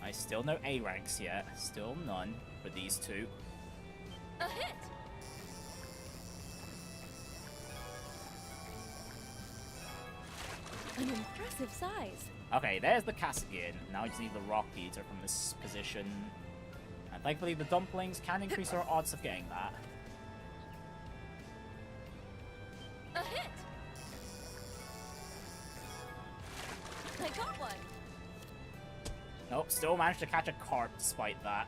I still no A ranks yet. Still none for these 2.
A hit! An impressive size.
Okay, there's the Cassigan. Now we just need the Rock Eater from this position. And thankfully the dumplings can increase our odds of getting that.
A hit! I got one!
Nope, still managed to catch a carp despite that.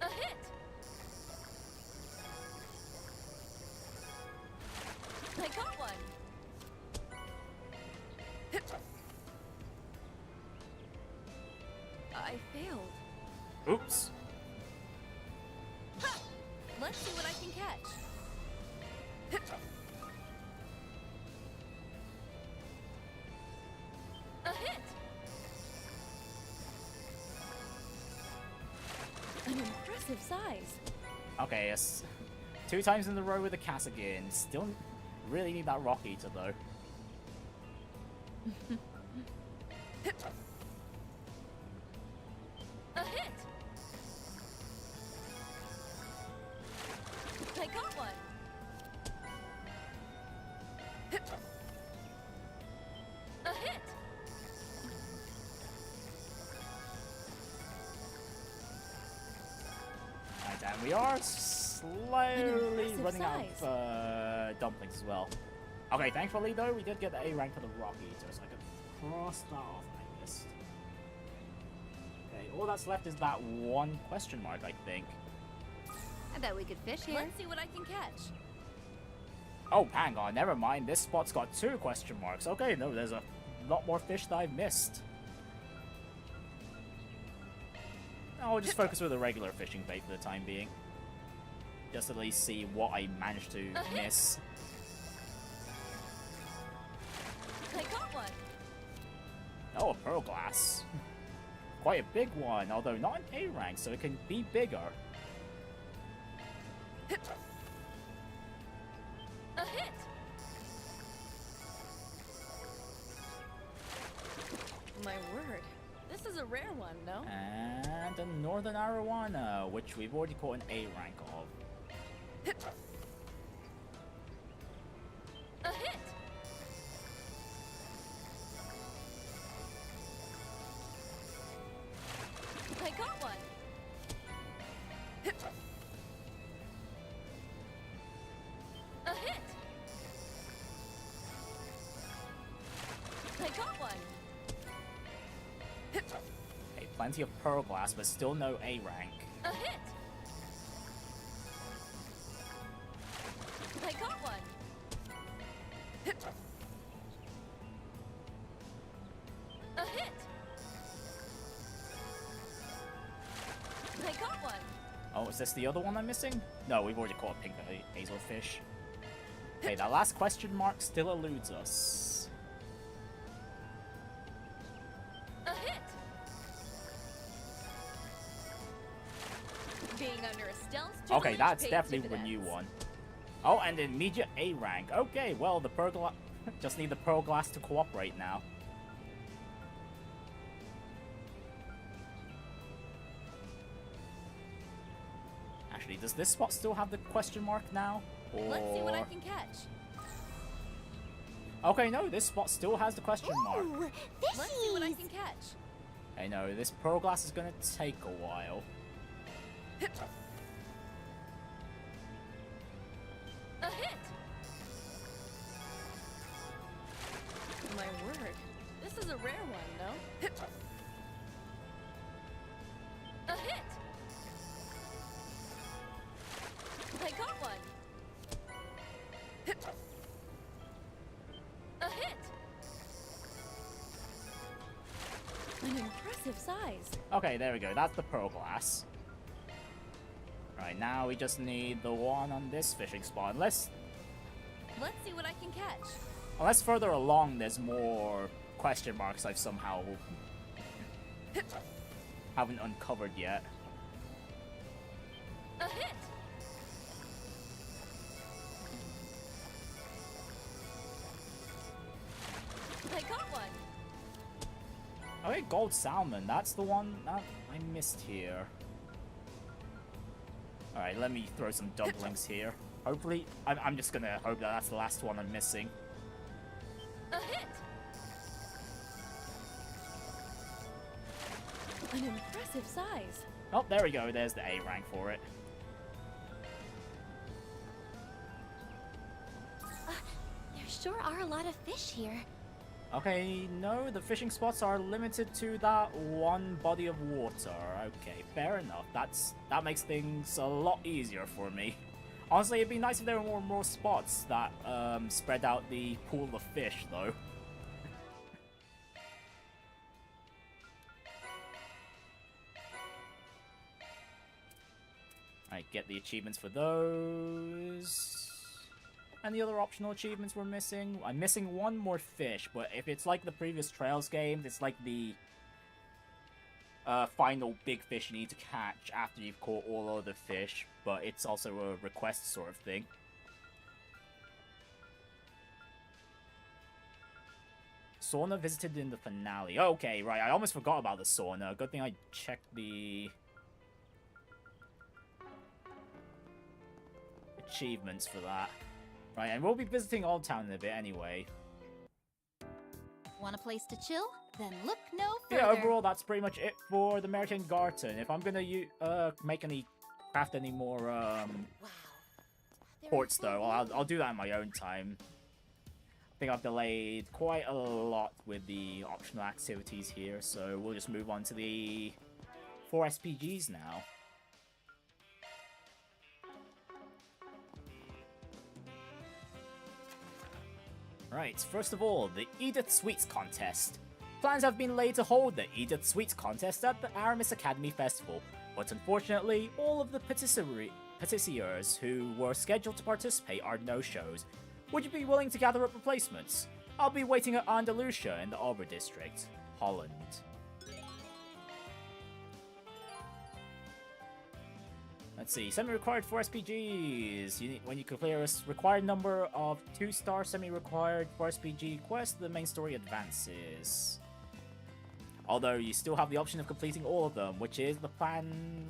A hit! I got one! I failed.
Oops.
Ha! Let's see what I can catch. A hit! An impressive size.
Okay, yes. 2 times in a row with the Cassigan. Still really need that Rock Eater though.
A hit! I got one! A hit!
Right, and we are slowly running out of dumplings as well. Okay, thankfully though, we did get the A rank for the Rock Eater, so I could cross that off my list. Okay, all that's left is that one question mark, I think.
I bet we could fish here.
Let's see what I can catch.
Oh, hang on, never mind. This spot's got 2 question marks. Okay, no, there's a lot more fish that I've missed. I'll just focus with a regular fishing bait for the time being. Just at least see what I managed to miss.
I got one!
Oh, a pearl glass. Quite a big one, although not an A rank, so it can be bigger.
A hit! My word. This is a rare one, no?
And a Northern Arowana, which we've already caught an A rank of. plenty of Pearl Glass, but still no A rank.
A hit! I got one! A hit! I got one!
Oh, is this the other one I'm missing? No, we've already caught a pink hazelfish. Okay, that last question mark still eludes us.
A hit! Being under a stealth
Okay, that's
pays
definitely the
dividends.
new one. Oh, and immediate A rank. Okay, well, the Pearl Glass... just need the Pearl Glass to cooperate now. Actually, does this spot still have the question mark now? Or...
Let's see what I can catch.
Okay, no, this spot still has the question mark.
Ooh,
Let's see what I
fishies!
can catch.
I know, this Pearl Glass is gonna take a while.
A hit! My word, this is a rare one, no? A hit! I got one! A hit! An impressive size.
Okay, there we go, that's the Pearl Glass. Right, now we just need the one on this fishing spot. Unless
Let's see what I can catch.
further along there's more question marks I've somehow haven't uncovered yet.
A hit! I got one!
Okay, gold salmon, that's the one that I missed here. Alright, let me throw some dumplings here. Hopefully, I'm just gonna hope that that's the last one I'm missing.
A hit! An impressive size.
Oh, there we go, there's the A rank for it.
There sure are a lot of fish here.
Okay, no, the fishing spots are limited to that one body of water. Okay, fair enough. That makes things a lot easier for me. Honestly, it'd be nice if there were more spots that spread out the pool of fish, though. Alright, get the achievements for those. And the other optional achievements we're missing. I'm missing one more fish, but if it's like the previous Trails games, it's like the final big fish you need to catch after you've caught all other fish, but it's also a request sort of thing. Sauna visited in the finale. Okay, right, I almost forgot about the sauna. Good thing I checked the achievements for that. Right, and we'll be visiting Old Town in a bit anyway.
Want a place to chill? Then look no further.
Yeah, overall, that's pretty much it for the Märchen Garten. If I'm gonna craft any more ports, though, I'll do that in my own time. I think I've delayed quite a lot with the optional activities here, so we'll just move on to the 4 SPGs now. Right, first of all, the Edith Sweets Contest. Plans have been laid to hold the Edith Sweets Contest at the Aramis Academy Festival, but unfortunately, all of the petitioners who were scheduled to participate are no-shows. Would you be willing to gather up replacements? I'll be waiting at Andalusia in the Alba district, Holland. Let's see, semi-required 4 SPGs. When you clear a required number of 2-star semi-required 4 SPG quests, the main story advances. Although you still have the option of completing all of them, which is the plan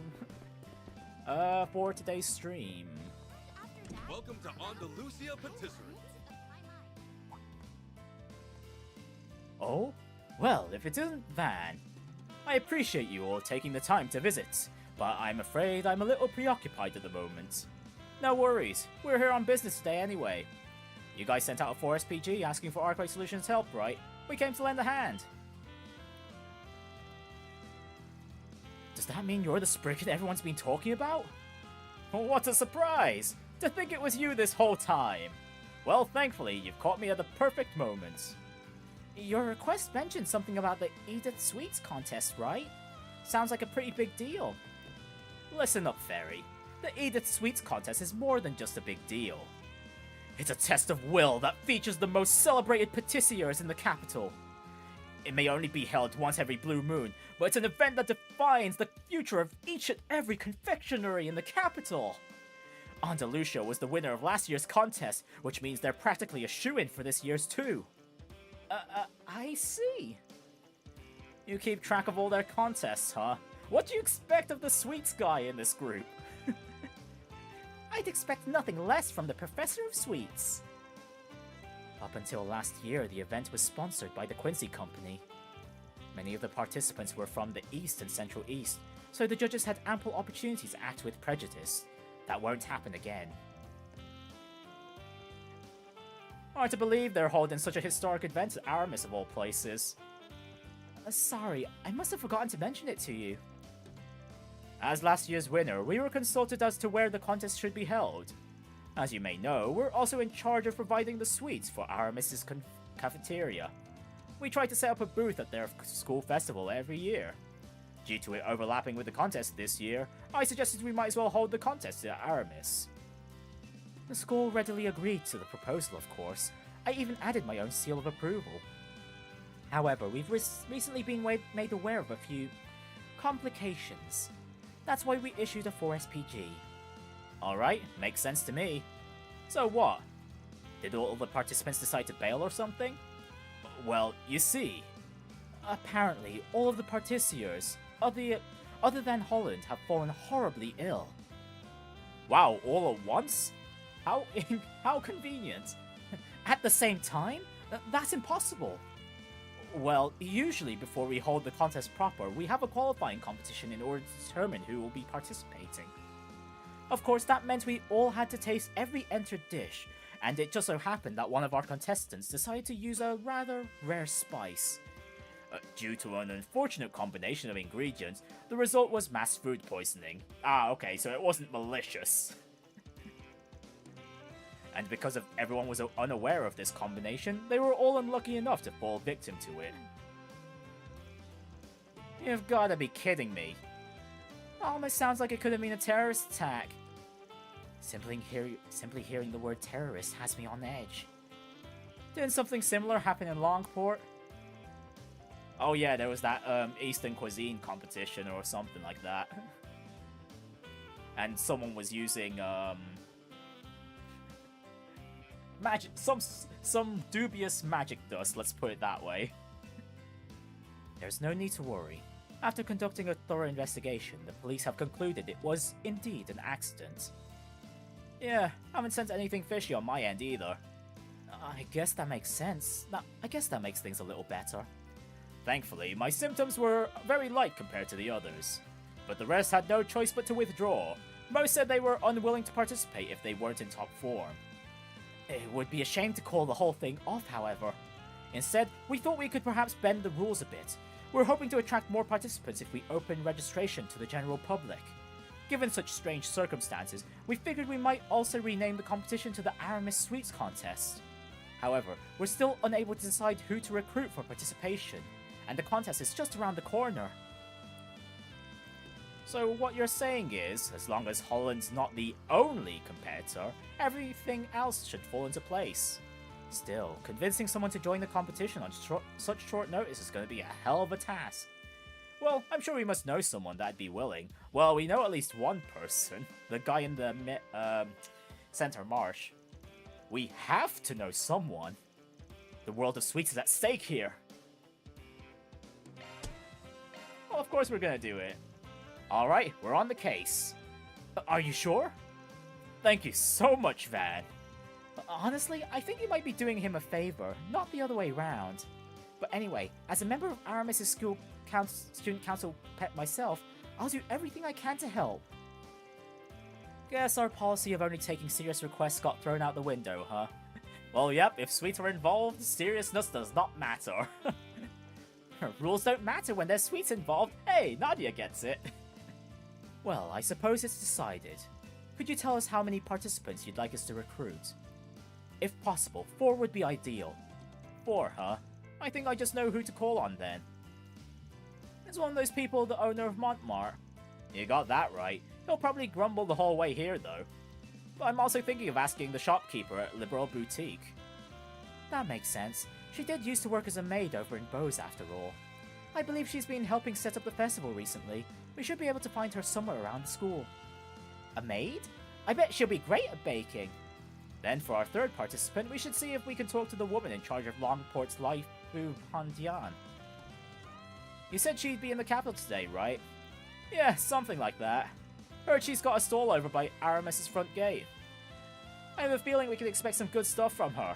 for today's stream.
Welcome to Andalusia Patisserie.
Oh? Well, if it isn't Van. I appreciate you all taking the time to visit, but I'm afraid I'm a little preoccupied at the moment. No worries, we're here on business today anyway. You guys sent out a 4 SPG asking for Arclight Solutions help, right? We came to lend a hand. Does that mean you're the Spriggan everyone's been talking about? What a surprise! To think it was you this whole time! Well, thankfully, you've caught me at the perfect moment. Your request mentioned something about the Edith Sweets contest, right? Sounds like a pretty big deal. Listen up, Fairy. The Edith Sweets contest is more than just a big deal. It's a test of will that features the most celebrated patissiers in the capital. It may only be held once every blue moon, but it's an event that defines the future of each and every confectionery in the capital. Andalusia was the winner of last year's contest, which means they're practically a shoo-in for this year's too. I see. You keep track of all their contests, huh? What do you expect of the sweets guy in this group? I'd expect nothing less from the Professor of Sweets. Up until last year, the event was sponsored by the Quincy Company. Many of the participants were from the East and Central East, so the judges had ample opportunities to act with prejudice. That won't happen again. Hard to believe they're holding such a historic event at Aramis of all places. Sorry, I must have forgotten to mention it to you. As last year's winner, we were consulted as to where the contest should be held. As you may know, we're also in charge of providing the sweets for Aramis's cafeteria. We try to set up a booth at their school festival every year. Due to it overlapping with the contest this year, I suggested we might as well hold the contest at Aramis. The school readily agreed to the proposal, of course. I even added my own seal of approval. However, we've recently been made aware of a few complications. That's why we issued a 4SPG. Alright, makes sense to me. So what? Did all the participants decide to bail or something? Well, you see, apparently all of the partissiers, other than Holland, have fallen horribly ill. Wow, all at once? How convenient. At the same time? That's impossible. Well, usually before we hold the contest proper, we have a qualifying competition in order to determine who will be participating. Of course, that meant we all had to taste every entered dish, and it just so happened that one of our contestants decided to use a rather rare spice. Due to an unfortunate combination of ingredients, the result was mass food poisoning. Ah, okay, so it wasn't malicious. And because everyone was unaware of this combination, they were all unlucky enough to fall victim to it. You've gotta be kidding me. Almost sounds like it could have been a terrorist attack. Simply hearing the word terrorist has me on edge. Didn't something similar happen in Longport? Oh yeah, there was that Eastern cuisine competition or something like that. And someone was using magic, some dubious magic dust, let's put it that way. There's no need to worry. After conducting a thorough investigation, the police have concluded it was indeed an accident. Yeah, haven't sensed anything fishy on my end either. I guess that makes sense. I guess that makes things a little better. Thankfully, my symptoms were very light compared to the others. But the rest had no choice but to withdraw. Most said they were unwilling to participate if they weren't in top form. It would be a shame to call the whole thing off, however. Instead, we thought we could perhaps bend the rules a bit. We're hoping to attract more participants if we open registration to the general public. Given such strange circumstances, we figured we might also rename the competition to the Aramis Sweets Contest. However, we're still unable to decide who to recruit for participation, and the contest is just around the corner. So what you're saying is, as long as Holland's not the only competitor, everything else should fall into place. Still, convincing someone to join the competition on such short notice is going to be a hell of a task. Well, I'm sure we must know someone that'd be willing. Well, we know at least one person. The guy in the center marsh. We have to know someone. The world of sweets is at stake here. Well, of course we're gonna do it. Alright, we're on the case. Are you sure? Thank you so much, Van. Honestly, I think you might be doing him a favor, not the other way around. But anyway, as a member of Aramis' student council pet myself, I'll do everything I can to help. Guess our policy of only taking serious requests got thrown out the window, huh? Well, yep, if sweets are involved, seriousness does not matter. Rules don't matter when there's sweets involved. Hey, Nadia gets it. Well, I suppose it's decided. Could you tell us how many participants you'd like us to recruit? If possible, 4 would be ideal. 4, huh? I think I just know who to call on then. It's one of those people, the owner of Montmartre. You got that right. He'll probably grumble the whole way here, though. But I'm also thinking of asking the shopkeeper at Liberal Boutique. That makes sense. She did used to work as a maid over in Beauce, after all. I believe she's been helping set up the festival recently. We should be able to find her somewhere around the school. A maid? I bet she'll be great at baking. Then for our 3rd participant, we should see if we can talk to the woman in charge of Longport's Life, Fu Handian. You said she'd be in the capital today, right? Yeah, something like that. Heard she's got a stall over by Aramis' front gate. I have a feeling we can expect some good stuff from her.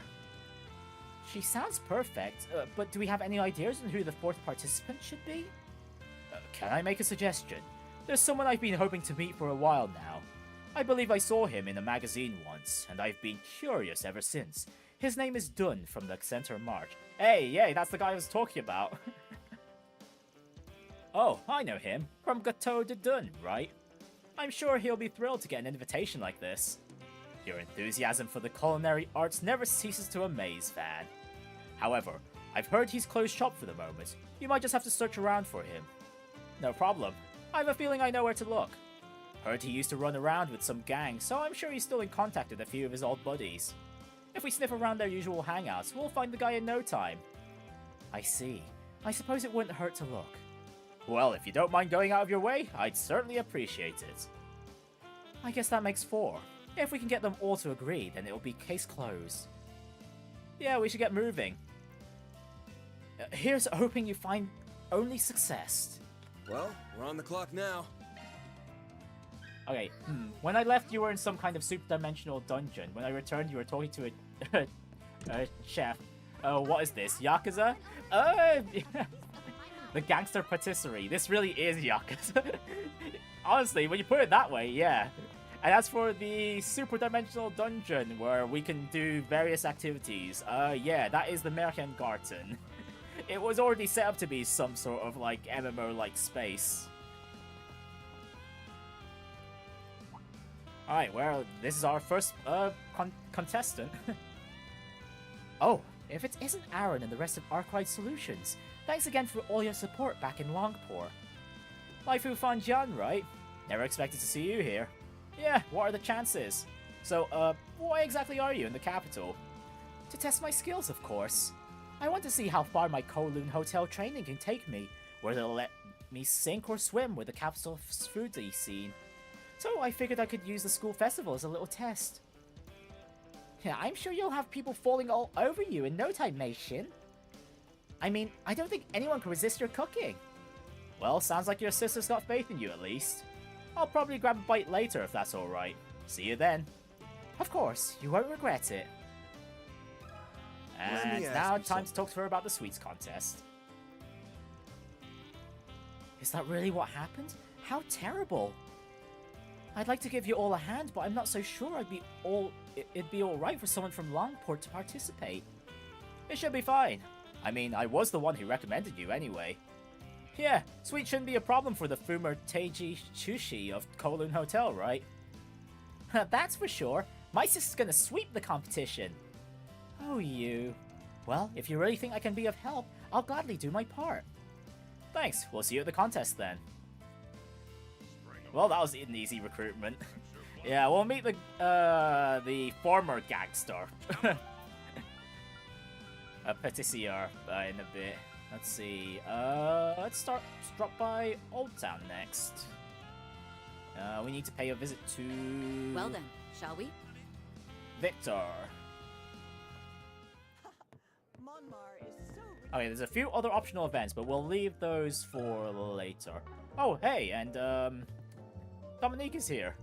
She sounds perfect, but do we have any ideas on who the 4th participant should be? Can I make a suggestion? There's someone I've been hoping to meet for a while now. I believe I saw him in a magazine once, and I've been curious ever since. His name is Dunn from the Center March. Hey, that's the guy I was talking about. Oh, I know him. From Gateau de Dunn, right? I'm sure he'll be thrilled to get an invitation like this. Your enthusiasm for the culinary arts never ceases to amaze, Van. However, I've heard he's closed shop for the moment. You might just have to search around for him. No problem. I have a feeling I know where to look. Heard he used to run around with some gang, so I'm sure he's still in contact with a few of his old buddies. If we sniff around their usual hangouts, we'll find the guy in no time. I see. I suppose it wouldn't hurt to look. Well, if you don't mind going out of your way, I'd certainly appreciate it. I guess that makes 4. If we can get them all to agree, then it'll be case closed. Yeah, we should get moving. Here's hoping you find only success.
Well, we're on the clock now.
Okay, when I left, you were in some kind of super-dimensional dungeon. When I returned, you were talking to a chef. What is this, Yakuza? The gangster patisserie. This really is Yakuza. Honestly, when you put it that way, yeah. And as for the super-dimensional dungeon, where we can do various activities, yeah, that is the Märchen Garten. It was already set up to be some sort of, like, MMO-like space. Alright, well, this is our first, contestant. Oh, if it isn't Aaron and the rest of Arkwright Solutions, thanks again for all your support back in Longport. Laifu Fanjian, right? Never expected to see you here. Yeah, what are the chances? So, why exactly are you in the capital? To test my skills, of course. I want to see how far my Kowloon Hotel training can take me, whether it'll let me sink or swim with the capital's foodie scene. So I figured I could use the school festival as a little test. Yeah, I'm sure you'll have people falling all over you in no time, Mei Shin. I mean, I don't think anyone can resist your cooking. Well, sounds like your sister's got faith in you at least. I'll probably grab a bite later if that's alright. See you then. Of course, you won't regret it. And now time to talk to her about the sweets contest. Is that really what happened? How terrible. I'd like to give you all a hand, but I'm not so sure it'd be alright for someone from Longport to participate. It should be fine. I mean, I was the one who recommended you anyway. Yeah, sweet shouldn't be a problem for the Fumer Teiji Chushi of Kowloon Hotel, right? That's for sure. My sister's gonna sweep the competition. Oh, you. Well, if you really think I can be of help, I'll gladly do my part. Thanks, we'll see you at the contest then. Well, that was an easy recruitment. Yeah, we'll meet the former gangster. A patissier in a bit. Let's see. Let's drop by Old Town next. We need to pay a visit to...
Well then, shall we?
Victor. Okay, there's a few other optional events, but we'll leave those for later. Oh, hey, and Dominique is here.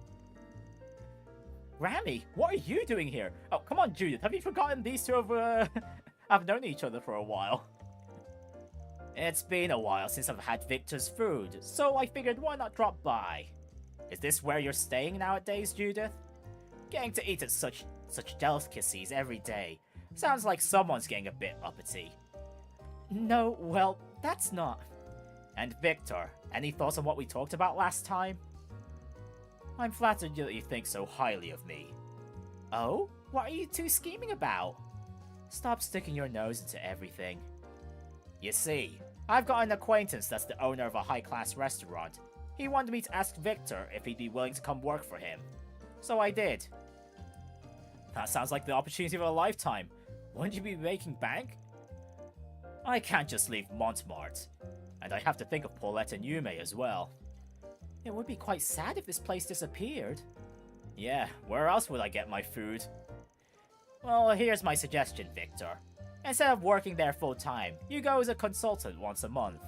Rami, what are you doing here? Oh, come on, Judith. Have you forgotten these two have known each other for a while? It's been a while since I've had Victor's food, so I figured why not drop by. Is this where you're staying nowadays, Judith? Getting to eat at such delicacies every day. Sounds like someone's getting a bit uppity. No, well, that's not. And Victor, any thoughts on what we talked about last time? I'm flattered that you think so highly of me. Oh? What are you two scheming about? Stop sticking your nose into everything. You see, I've got an acquaintance that's the owner of a high-class restaurant. He wanted me to ask Victor if he'd be willing to come work for him. So I did. That sounds like the opportunity of a lifetime. Wouldn't you be making bank? I can't just leave Montmartre. And I have to think of Paulette and Yume as well. It would be quite sad if this place disappeared. Yeah, where else would I get my food? Well, here's my suggestion, Victor. Instead of working there full-time, you go as a consultant once a month.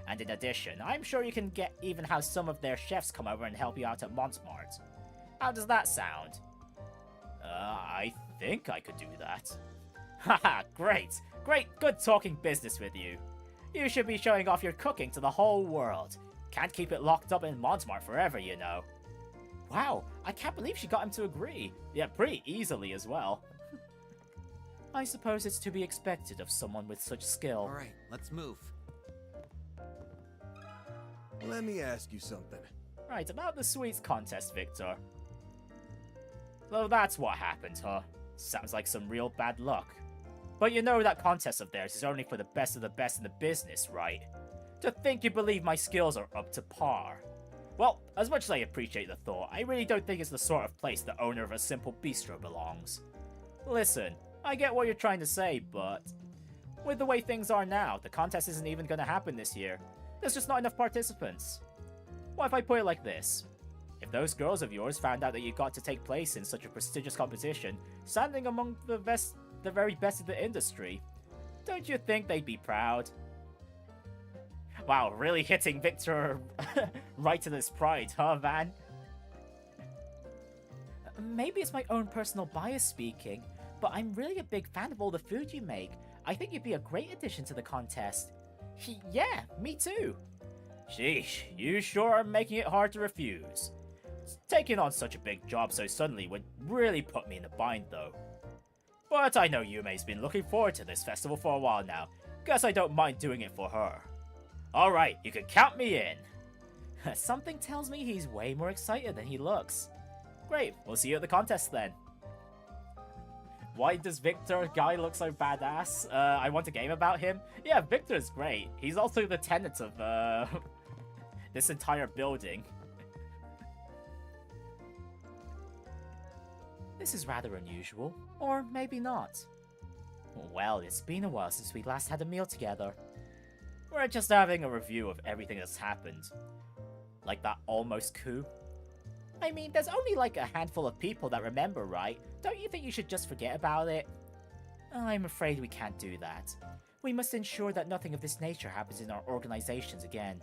And in addition, I'm sure you can even have some of their chefs come over and help you out at Montmartre. How does that sound? I think I could do that. Haha, great! Great, good talking business with you. You should be showing off your cooking to the whole world. Can't keep it locked up in Montmartre forever, you know. Wow, I can't believe she got him to agree. Yeah, pretty easily as well. I suppose it's to be expected of someone with such skill.
Alright, let's move.
Let me ask you something.
Right, about the sweets contest, Victor. So that's what happened, huh? Sounds like some real bad luck. But you know that contest of theirs is only for the best of the best in the business, right? To think you believe my skills are up to par. Well, as much as I appreciate the thought, I really don't think it's the sort of place the owner of a simple bistro belongs. Listen, I get what you're trying to say, but with the way things are now, the contest isn't even going to happen this year. There's just not enough participants. What if I put it like this? If those girls of yours found out that you got to take place in such a prestigious competition, standing among the very best of the industry, don't you think they'd be proud? Wow, really hitting Victor right to his pride, huh, Van? Maybe it's my own personal bias speaking, but I'm really a big fan of all the food you make. I think you'd be a great addition to the contest. Yeah, me too. Sheesh, you sure are making it hard to refuse. Taking on such a big job so suddenly would really put me in a bind, though. But I know Yume's been looking forward to this festival for a while now. Guess I don't mind doing it for her. Alright, you can count me in. Something tells me he's way more excited than he looks. Great, we'll see you at the contest then. Why does Victor guy look so badass? I want a game about him. Yeah, Victor's great. He's also the tenant of this entire building. This is rather unusual, or maybe not. Well, it's been a while since we last had a meal together. We're just having a review of everything that's happened. Like that almost coup. I mean, there's only like a handful of people that remember, right? Don't you think you should just forget about it? I'm afraid we can't do that. We must ensure that nothing of this nature happens in our organizations again.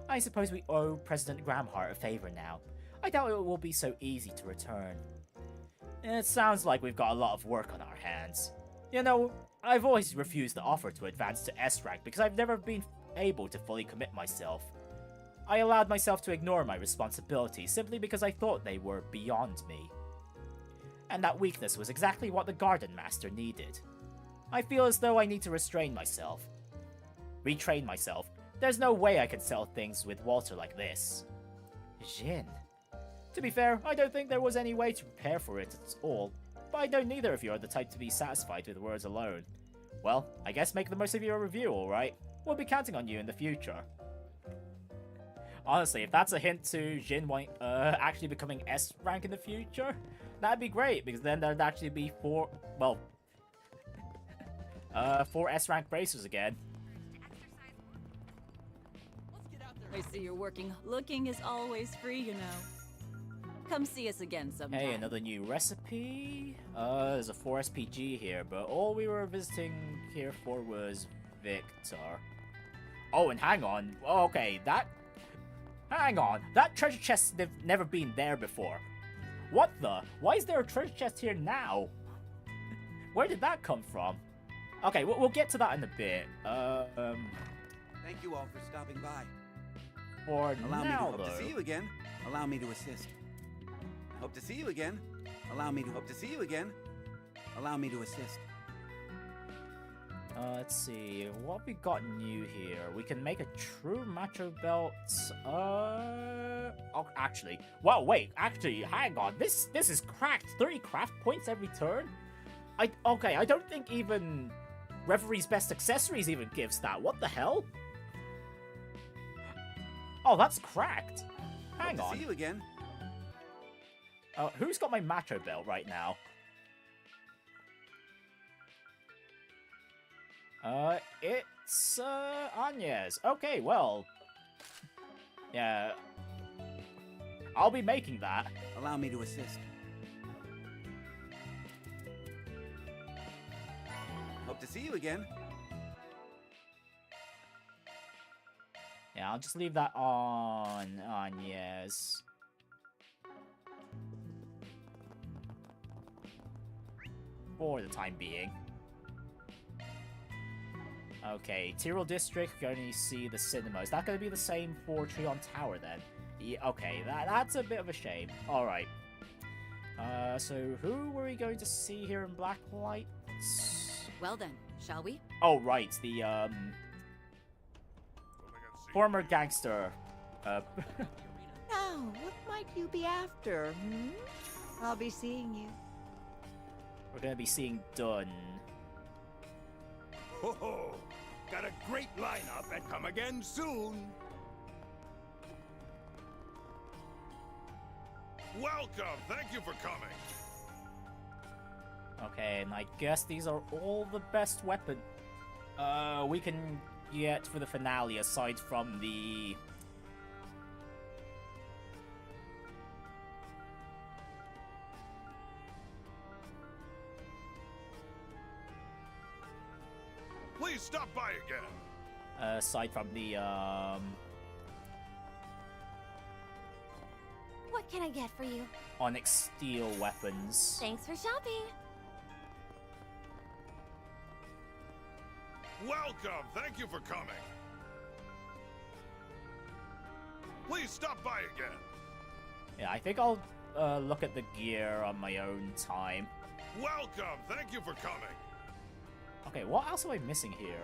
I suppose we owe President Gramhart a favor now. I doubt it will be so easy to return. It sounds like we've got a lot of work on our hands. You know, I've always refused the offer to advance to S rank because I've never been able to fully commit myself. I allowed myself to ignore my responsibilities simply because I thought they were beyond me. And that weakness was exactly what the Garden Master needed. I feel as though I need to restrain myself. Retrain myself. There's no way I could settle things with Walter like this. Jin. To be fair, I don't think there was any way to prepare for it at all, but I know neither of you are the type to be satisfied with words alone. Well, I guess make the most of your review, alright? We'll be counting on you in the future. Honestly, if that's a hint to Jin actually becoming S rank in the future, that'd be great, because then there'd actually be four S rank bracers again.
I see you're working. Looking is always free, you know. Come see us again sometime.
Hey, another new recipe? There's a 4 SPG here, but all we were visiting here for was Victor. Oh, and hang on. Okay, hang on. That treasure chest's never been there before. What the? Why is there a treasure chest here now? Where did that come from? Okay, we'll get to that in a bit.
Thank you all for stopping by.
For
Allow
now,
me to hope
though.
to see you again. Allow me to assist. Hope to see you again. Allow me to hope to see you again. Allow me to assist.
Let's see, what we got new here? We can make a true macho belt. Oh, actually, well, wait, actually, hang on. This is cracked. 30 craft points every turn. Okay, I don't think even Reverie's Best Accessories even gives that. What the hell? Oh, that's cracked. Hang on.
See you again.
Who's got my macho belt right now? It's, Agnès. Okay, well. Yeah. I'll be making that.
Allow me to assist. Hope to see you again.
Yeah, I'll just leave that on Agnès. For the time being. Okay, Tyrrell District, you're going to see the cinema. Is that going to be the same for Treon Tower then? Yeah, okay, that's a bit of a shame. Alright. So who were we going to see here in Blacklight?
Well then, shall we?
Oh, right, the, former gangster.
Now, what might you be after, hmm? I'll be seeing you.
We're going to be seeing Dunn.
Ho ho! Got a great lineup and come again soon! Welcome! Thank you for coming!
Okay, and I guess these are all the best weapons we can get for the finale, aside from the...
Please stop by again!
aside from the,
What can I get for you?
Onyx steel weapons.
Thanks for shopping.
Welcome! Thank you for coming! Please stop by again!
Yeah, I think I'll look at the gear on my own time.
Welcome! Thank you for coming!
Okay, what else am I missing here?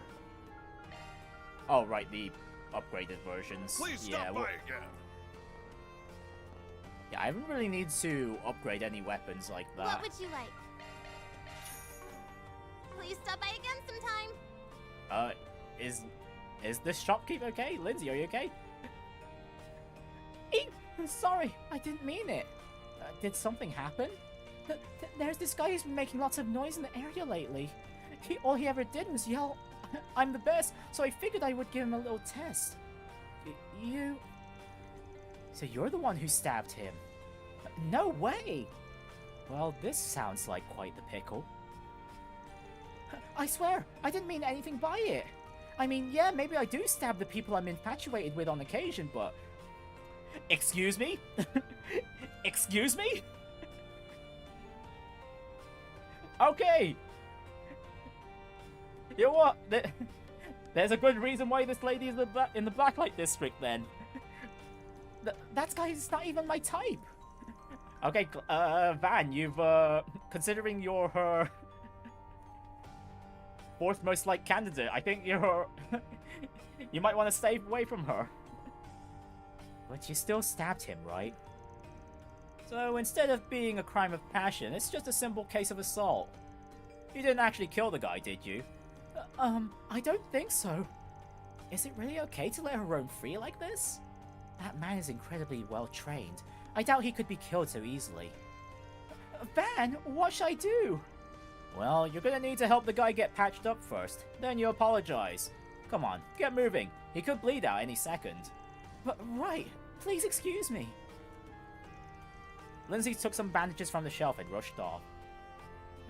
Oh, right, the upgraded versions.
Please stop by again!
Yeah, I haven't really need to upgrade any weapons like that.
What would you like? Please stop by again sometime.
Is this shopkeep okay? Lindsay, are you okay? Eek! Sorry, I didn't mean it. Did something happen? There's this guy who's been making lots of noise in the area lately. All he ever did was yell, "I'm the best," so I figured I would give him a little test. You... So you're the one who stabbed him? No way! Well, this sounds like quite the pickle. I swear, I didn't mean anything by it. I mean, yeah, maybe I do stab the people I'm infatuated with on occasion, but... Excuse me? Excuse me? Okay! You know what? There's a good reason why this lady is in the Blacklight District, then. That guy's not even my type. Okay, Van, you've, considering you're her fourth most liked candidate, I think you're... you might want to stay away from her. But you still stabbed him, right? So instead of being a crime of passion, it's just a simple case of assault. You didn't actually kill the guy, did you? I don't think so. Is it really okay to let her roam free like this? That man is incredibly well trained. I doubt he could be killed so easily. Van, what should I do? Well, you're gonna need to help the guy get patched up first. Then you apologize. Come on, get moving. He could bleed out any second. But, right. Please excuse me. Lindsay took some bandages from the shelf and rushed off.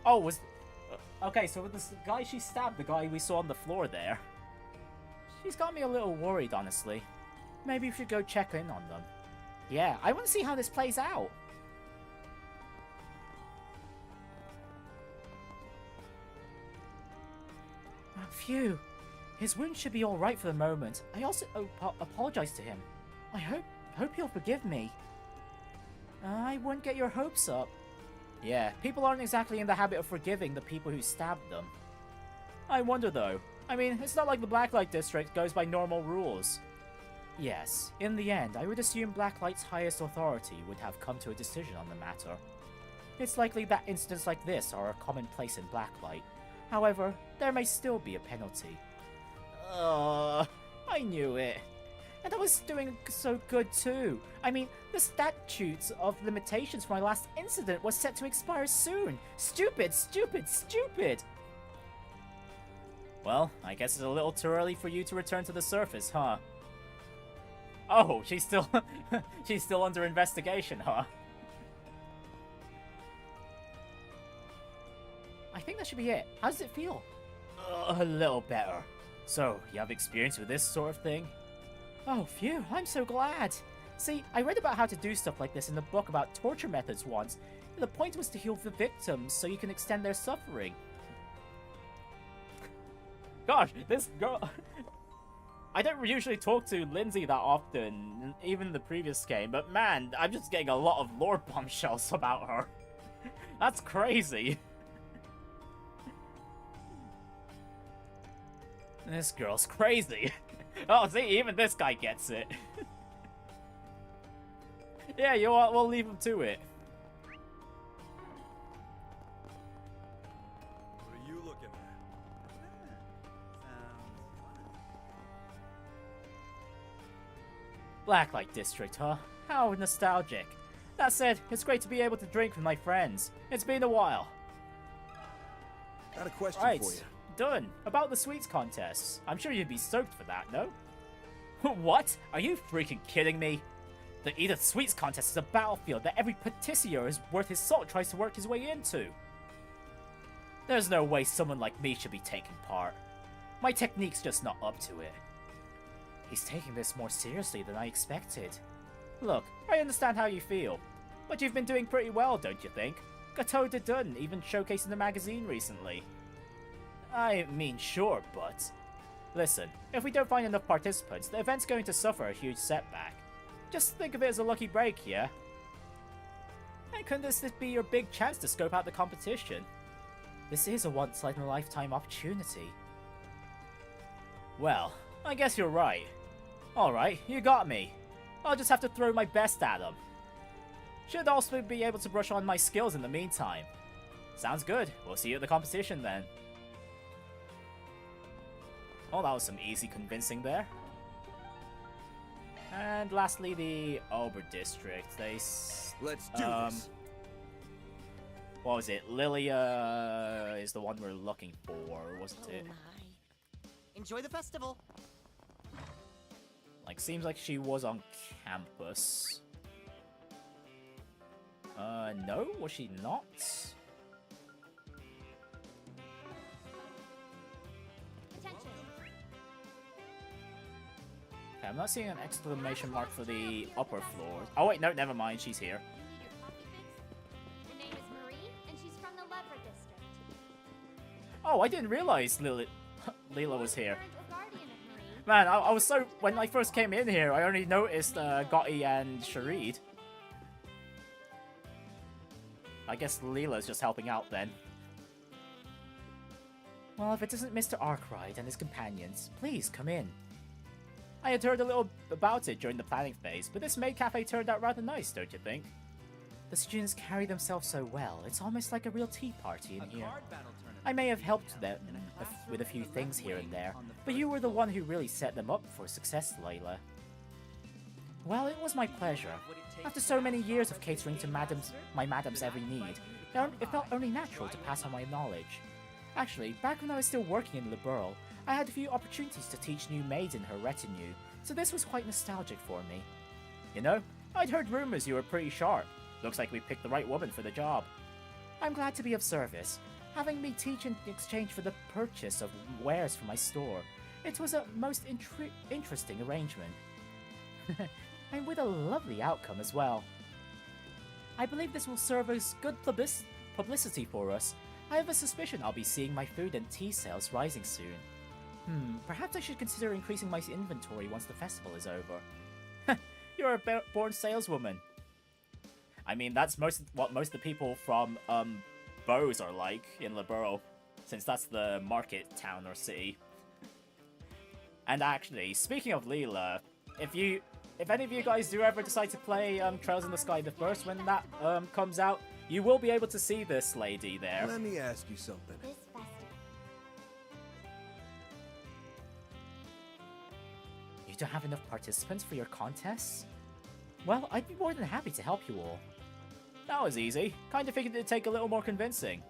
Oh, was... okay, so with this guy she stabbed, the guy we saw on the floor there. She's got me a little worried, honestly. Maybe we should go check in on them. Yeah, I want to see how this plays out. Phew. His wound should be alright for the moment. I also apologize to him. I hope he'll forgive me. I wouldn't get your hopes up. Yeah, people aren't exactly in the habit of forgiving the people who stabbed them. I wonder though. I mean, it's not like the Blacklight District goes by normal rules. Yes, in the end, I would assume Blacklight's highest authority would have come to a decision on the matter. It's likely that incidents like this are a commonplace in Blacklight. However, there may still be a penalty. I knew it. And I was doing so good too. I mean, the statutes of limitations for my last incident was set to expire soon. Stupid, stupid, stupid! Well, I guess it's a little too early for you to return to the surface, huh? Oh, she's still she's still under investigation, huh? I think that should be it. How does it feel? A little better. So, you have experience with this sort of thing? Oh, phew, I'm so glad. See, I read about how to do stuff like this in the book about torture methods once. The point was to heal the victims so you can extend their suffering. Gosh, this girl... I don't usually talk to Lindsay that often, even in the previous game, but man, I'm just getting a lot of lore bombshells about her. That's crazy. This girl's crazy. Oh, see, even this guy gets it. Yeah, you know what? We'll leave him to it.
What are you looking at?
Blacklight District, huh? How nostalgic. That said, it's great to be able to drink with my friends. It's been a while.
Got a question for you.
Done. About the sweets contests. I'm sure you'd be stoked for that, no? What? Are you freaking kidding me? The Edith Sweets contest is a battlefield that every patissier is worth his salt tries to work his way into. There's no way someone like me should be taking part. My technique's just not up to it. He's taking this more seriously than I expected. Look, I understand how you feel, but you've been doing pretty well, don't you think? Gateau de Dun even showcased in the magazine recently. I mean, sure, but... Listen, if we don't find enough participants, the event's going to suffer a huge setback. Just think of it as a lucky break, yeah? And couldn't this be your big chance to scope out the competition? This is a once-in-a-lifetime opportunity. Well, I guess you're right. Alright, you got me. I'll just have to throw my best at them. Should also be able to brush on my skills in the meantime. Sounds good. We'll see you at the competition then. Oh, that was some easy convincing there. And lastly, the Ober District. Let's
do this.
What was it? Lilia is the one we're looking for, wasn't it?
My. Enjoy the festival.
Like, seems like she was on campus. No, was she not?
Attention.
Okay, I'm not seeing an exclamation mark for the upper floor. Oh wait, no, never mind, she's here.
You need your coffee fix? Her name is Marie, and she's from the Lever District.
Oh, I didn't realize Lila was here.
Parent or guardian of Marie?
Man, I was so... When I first came in here, I only noticed Gotti and Sharid. I guess Lila's just helping out then. Well, if it isn't Mr. Arkwright and his companions, please come in. I had heard a little about it during the planning phase, but this maid cafe turned out rather nice, don't you think? The students carry themselves so well, it's almost like a real tea party in here. I may have helped them with a few things here and there, but you were the one who really set them up for success, Layla. Well, it was my pleasure. After so many years of catering to my madam's every need, it felt only natural to pass on my knowledge. Actually, back when I was still working in Liberal, I had a few opportunities to teach new maids in her retinue, so this was quite nostalgic for me. You know, I'd heard rumors you were pretty sharp. Looks like we picked the right woman for the job. I'm glad to be of service. Having me teach in exchange for the purchase of wares for my store, it was a most interesting arrangement. And with a lovely outcome as well. I believe this will serve as good publicity for us. I have a suspicion I'll be seeing my food and tea sales rising soon. Perhaps I should consider increasing my inventory once the festival is over. You're a born saleswoman. I mean, that's what most of the people from Bose are like in Liberal. since that's the market town or city. And actually, speaking of Leela, if any of you guys do ever decide to play Trails in the Sky the First when that comes out, you will be able to see this lady there.
Let me ask you something.
This festival.
You don't have enough participants for your contests? Well, I'd be more than happy to help you all. That was easy. Kinda figured it'd take a little more convincing.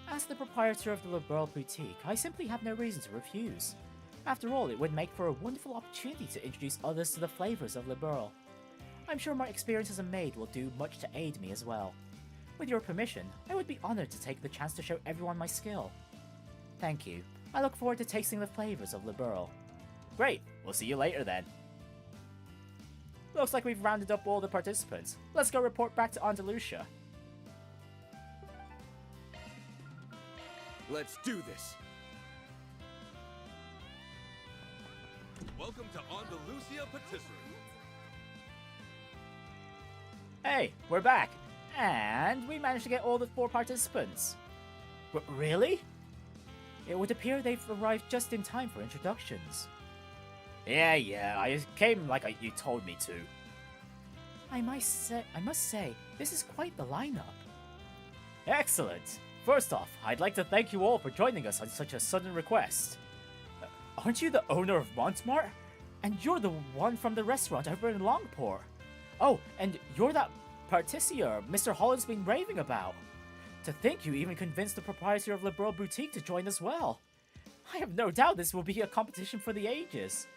As the proprietor of the Liberal Boutique, I simply have no reason to refuse. After all, it would make for a wonderful opportunity to introduce others to the flavors of Liberal. I'm sure my experience as a maid will do much to aid me as well. With your permission, I would be honored to take the chance to show everyone my skill. Thank you. I look forward to tasting the flavors of Liberal. Great, we'll see you later then. Looks like we've rounded up all the participants. Let's go report back to Andalusia.
Let's do this.
Welcome to Andalusia Patisserie.
Hey, we're back! And we managed to get all the 4 participants. Really? It would appear they've arrived just in time for introductions. Yeah, I came like you told me to. I must say, this is quite the lineup. Excellent! First off, I'd like to thank you all for joining us on such a sudden request. Aren't you the owner of Montmartre? And you're the one from the restaurant over in Longport. Oh, and you're that patissier Mr. Holland's been raving about. To think you even convinced the proprietor of Liberal Boutique to join as well. I have no doubt this will be a competition for the ages.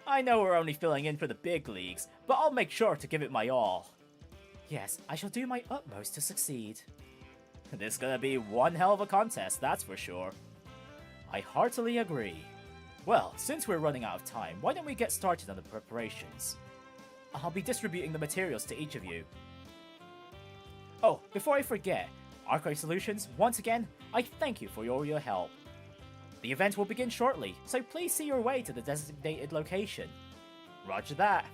I know we're only filling in for the big leagues, but I'll make sure to give it my all. Yes, I shall do my utmost to succeed. This is gonna be one hell of a contest, that's for sure. I heartily agree. Well, since we're running out of time, why don't we get started on the preparations? I'll be distributing the materials to each of you. Oh, before I forget, Arcade Solutions, once again, I thank you for your help. The event will begin shortly, so please see your way to the designated location. Roger that.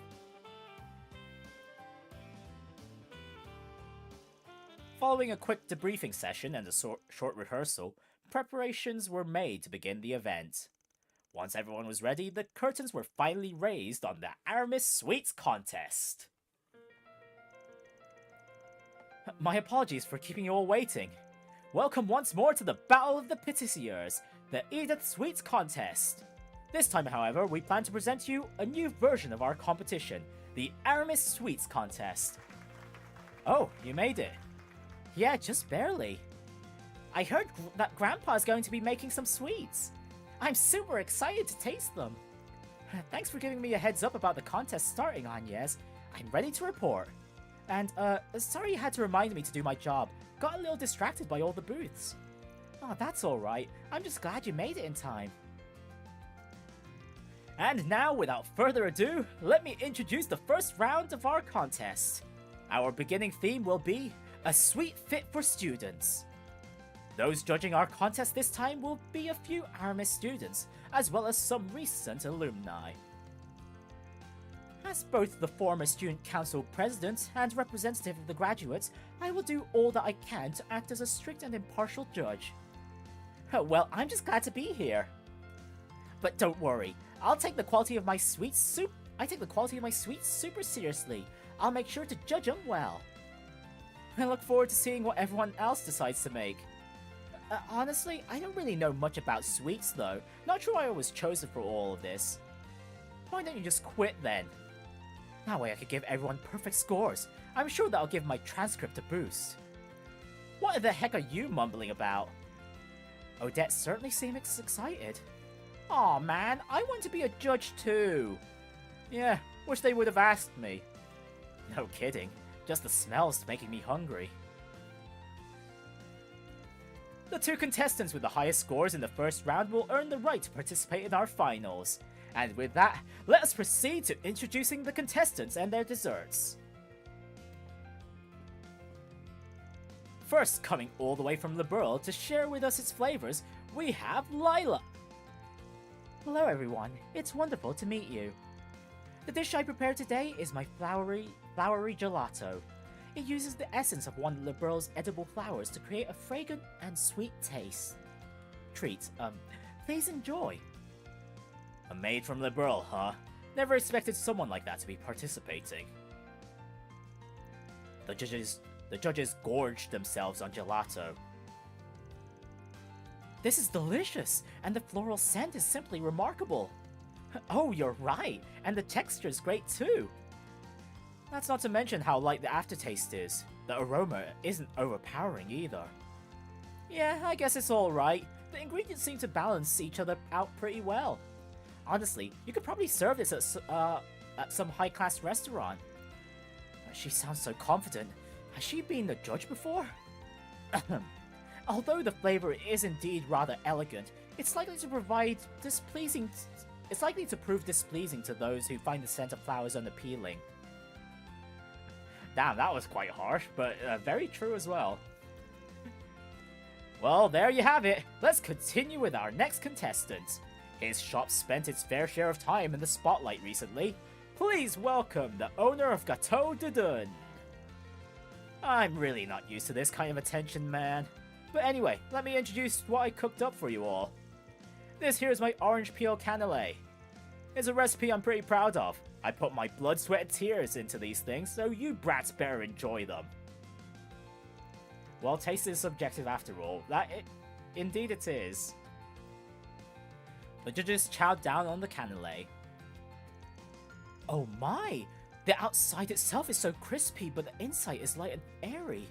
Following a quick debriefing session and a short rehearsal, preparations were made to begin the event. Once everyone was ready, the curtains were finally raised on the Aramis Sweets Contest. My apologies for keeping you all waiting. Welcome once more to the Battle of the Patissiers, the Edith Sweets Contest. This time, however, we plan to present you a new version of our competition, the Aramis Sweets Contest. Oh, you made it. Yeah, just barely. I heard that Grandpa's going to be making some sweets. I'm super excited to taste them. Thanks for giving me a heads up about the contest starting, Agnès. I'm ready to report. And, sorry you had to remind me to do my job. Got a little distracted by all the booths. Oh, that's alright. I'm just glad you made it in time. And now, without further ado, let me introduce the first round of our contest. Our beginning theme will be A Sweet Fit for Students. Those judging our contest this time will be a few Aramis students, as well as some recent alumni. As both the former Student Council President and representative of the graduates, I will do all that I can to act as a strict and impartial judge. Well, I'm just glad to be here. But don't worry, I take the quality of my sweets super seriously. I'll make sure to judge them well. I look forward to seeing what everyone else decides to make. Honestly, I don't really know much about sweets though. Not sure I was chosen for all of this. Why don't you just quit then? That way I could give everyone perfect scores. I'm sure that'll give my transcript a boost. What the heck are you mumbling about? Odette certainly seems excited. Aw man, I want to be a judge too. Yeah, wish they would have asked me. No kidding, just the smell's making me hungry. The 2 contestants with the highest scores in the first round will earn the right to participate in our finals. And with that, let us proceed to introducing the contestants and their desserts. First, coming all the way from Liberal to share with us its flavors, we have Lila. Hello everyone, it's wonderful to meet you. The dish I prepared today is my flowery gelato. It uses the essence of one of Le Burle's edible flowers to create a fragrant and sweet taste. Treat, please enjoy. A maid from Le Burle, huh? Never expected someone like that to be participating. The judges gorged themselves on gelato. This is delicious, and the floral scent is simply remarkable. Oh, you're right, and the texture is great too. That's not to mention how light the aftertaste is. The aroma isn't overpowering either. Yeah, I guess it's alright. The ingredients seem to balance each other out pretty well. Honestly, you could probably serve this at some high-class restaurant. She sounds so confident. Has she been a judge before? Although the flavor is indeed rather elegant, it's likely to prove displeasing to those who find the scent of flowers unappealing. Damn, that was quite harsh, but very true as well. Well, there you have it. Let's continue with our next contestant. His shop spent its fair share of time in the spotlight recently. Please welcome the owner of Gâteau de Dune. I'm really not used to this kind of attention, man. But anyway, let me introduce what I cooked up for you all. This here's my orange peel cannelé. It's a recipe I'm pretty proud of. I put my blood, sweat, and tears into these things, so you brats better enjoy them. Well, taste is subjective after all. Indeed it is. The judges chowed down on the cannelé. Oh my! The outside itself is so crispy, but the inside is light and airy.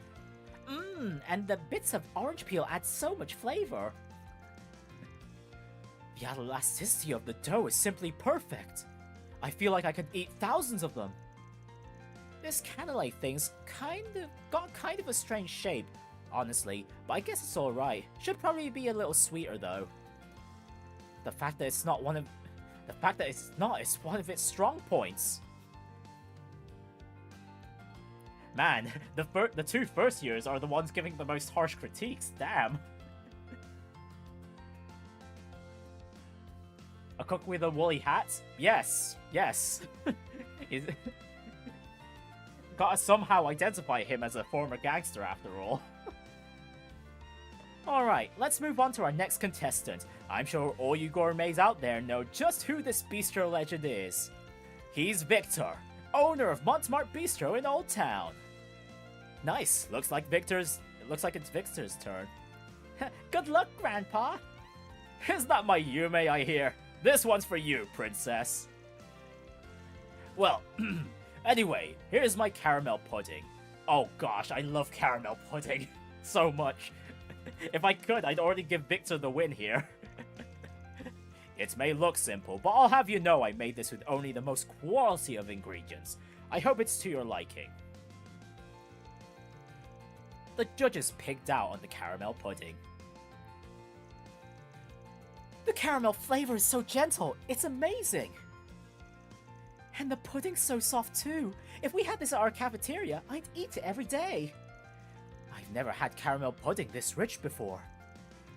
And the bits of orange peel add so much flavor. The elasticity of the dough is simply perfect. I feel like I could eat thousands of them. This cannelé thing's got kind of a strange shape, honestly, but I guess it's alright. Should probably be a little sweeter though. The fact that it's not is one of its strong points. Man, the two first years are the ones giving the most harsh critiques, damn. A cook with a woolly hat? Yes, yes. Gotta somehow identify him as a former gangster after all. Alright, let's move on to our next contestant. I'm sure all you gourmets out there know just who this bistro legend is. He's Victor, owner of Montmartre Bistro in Old Town. Nice, looks like it's Victor's turn. Good luck, Grandpa. Is that my Yume I hear? This one's for you, princess. Well, anyway, here's my caramel pudding. Oh gosh, I love caramel pudding so much. If I could, I'd already give Victor the win here. It may look simple, but I'll have you know I made this with only the most quality of ingredients. I hope it's to your liking. The judges picked out on the caramel pudding. The caramel flavor is so gentle, it's amazing! And the pudding's so soft too. If we had this at our cafeteria, I'd eat it every day. I've never had caramel pudding this rich before.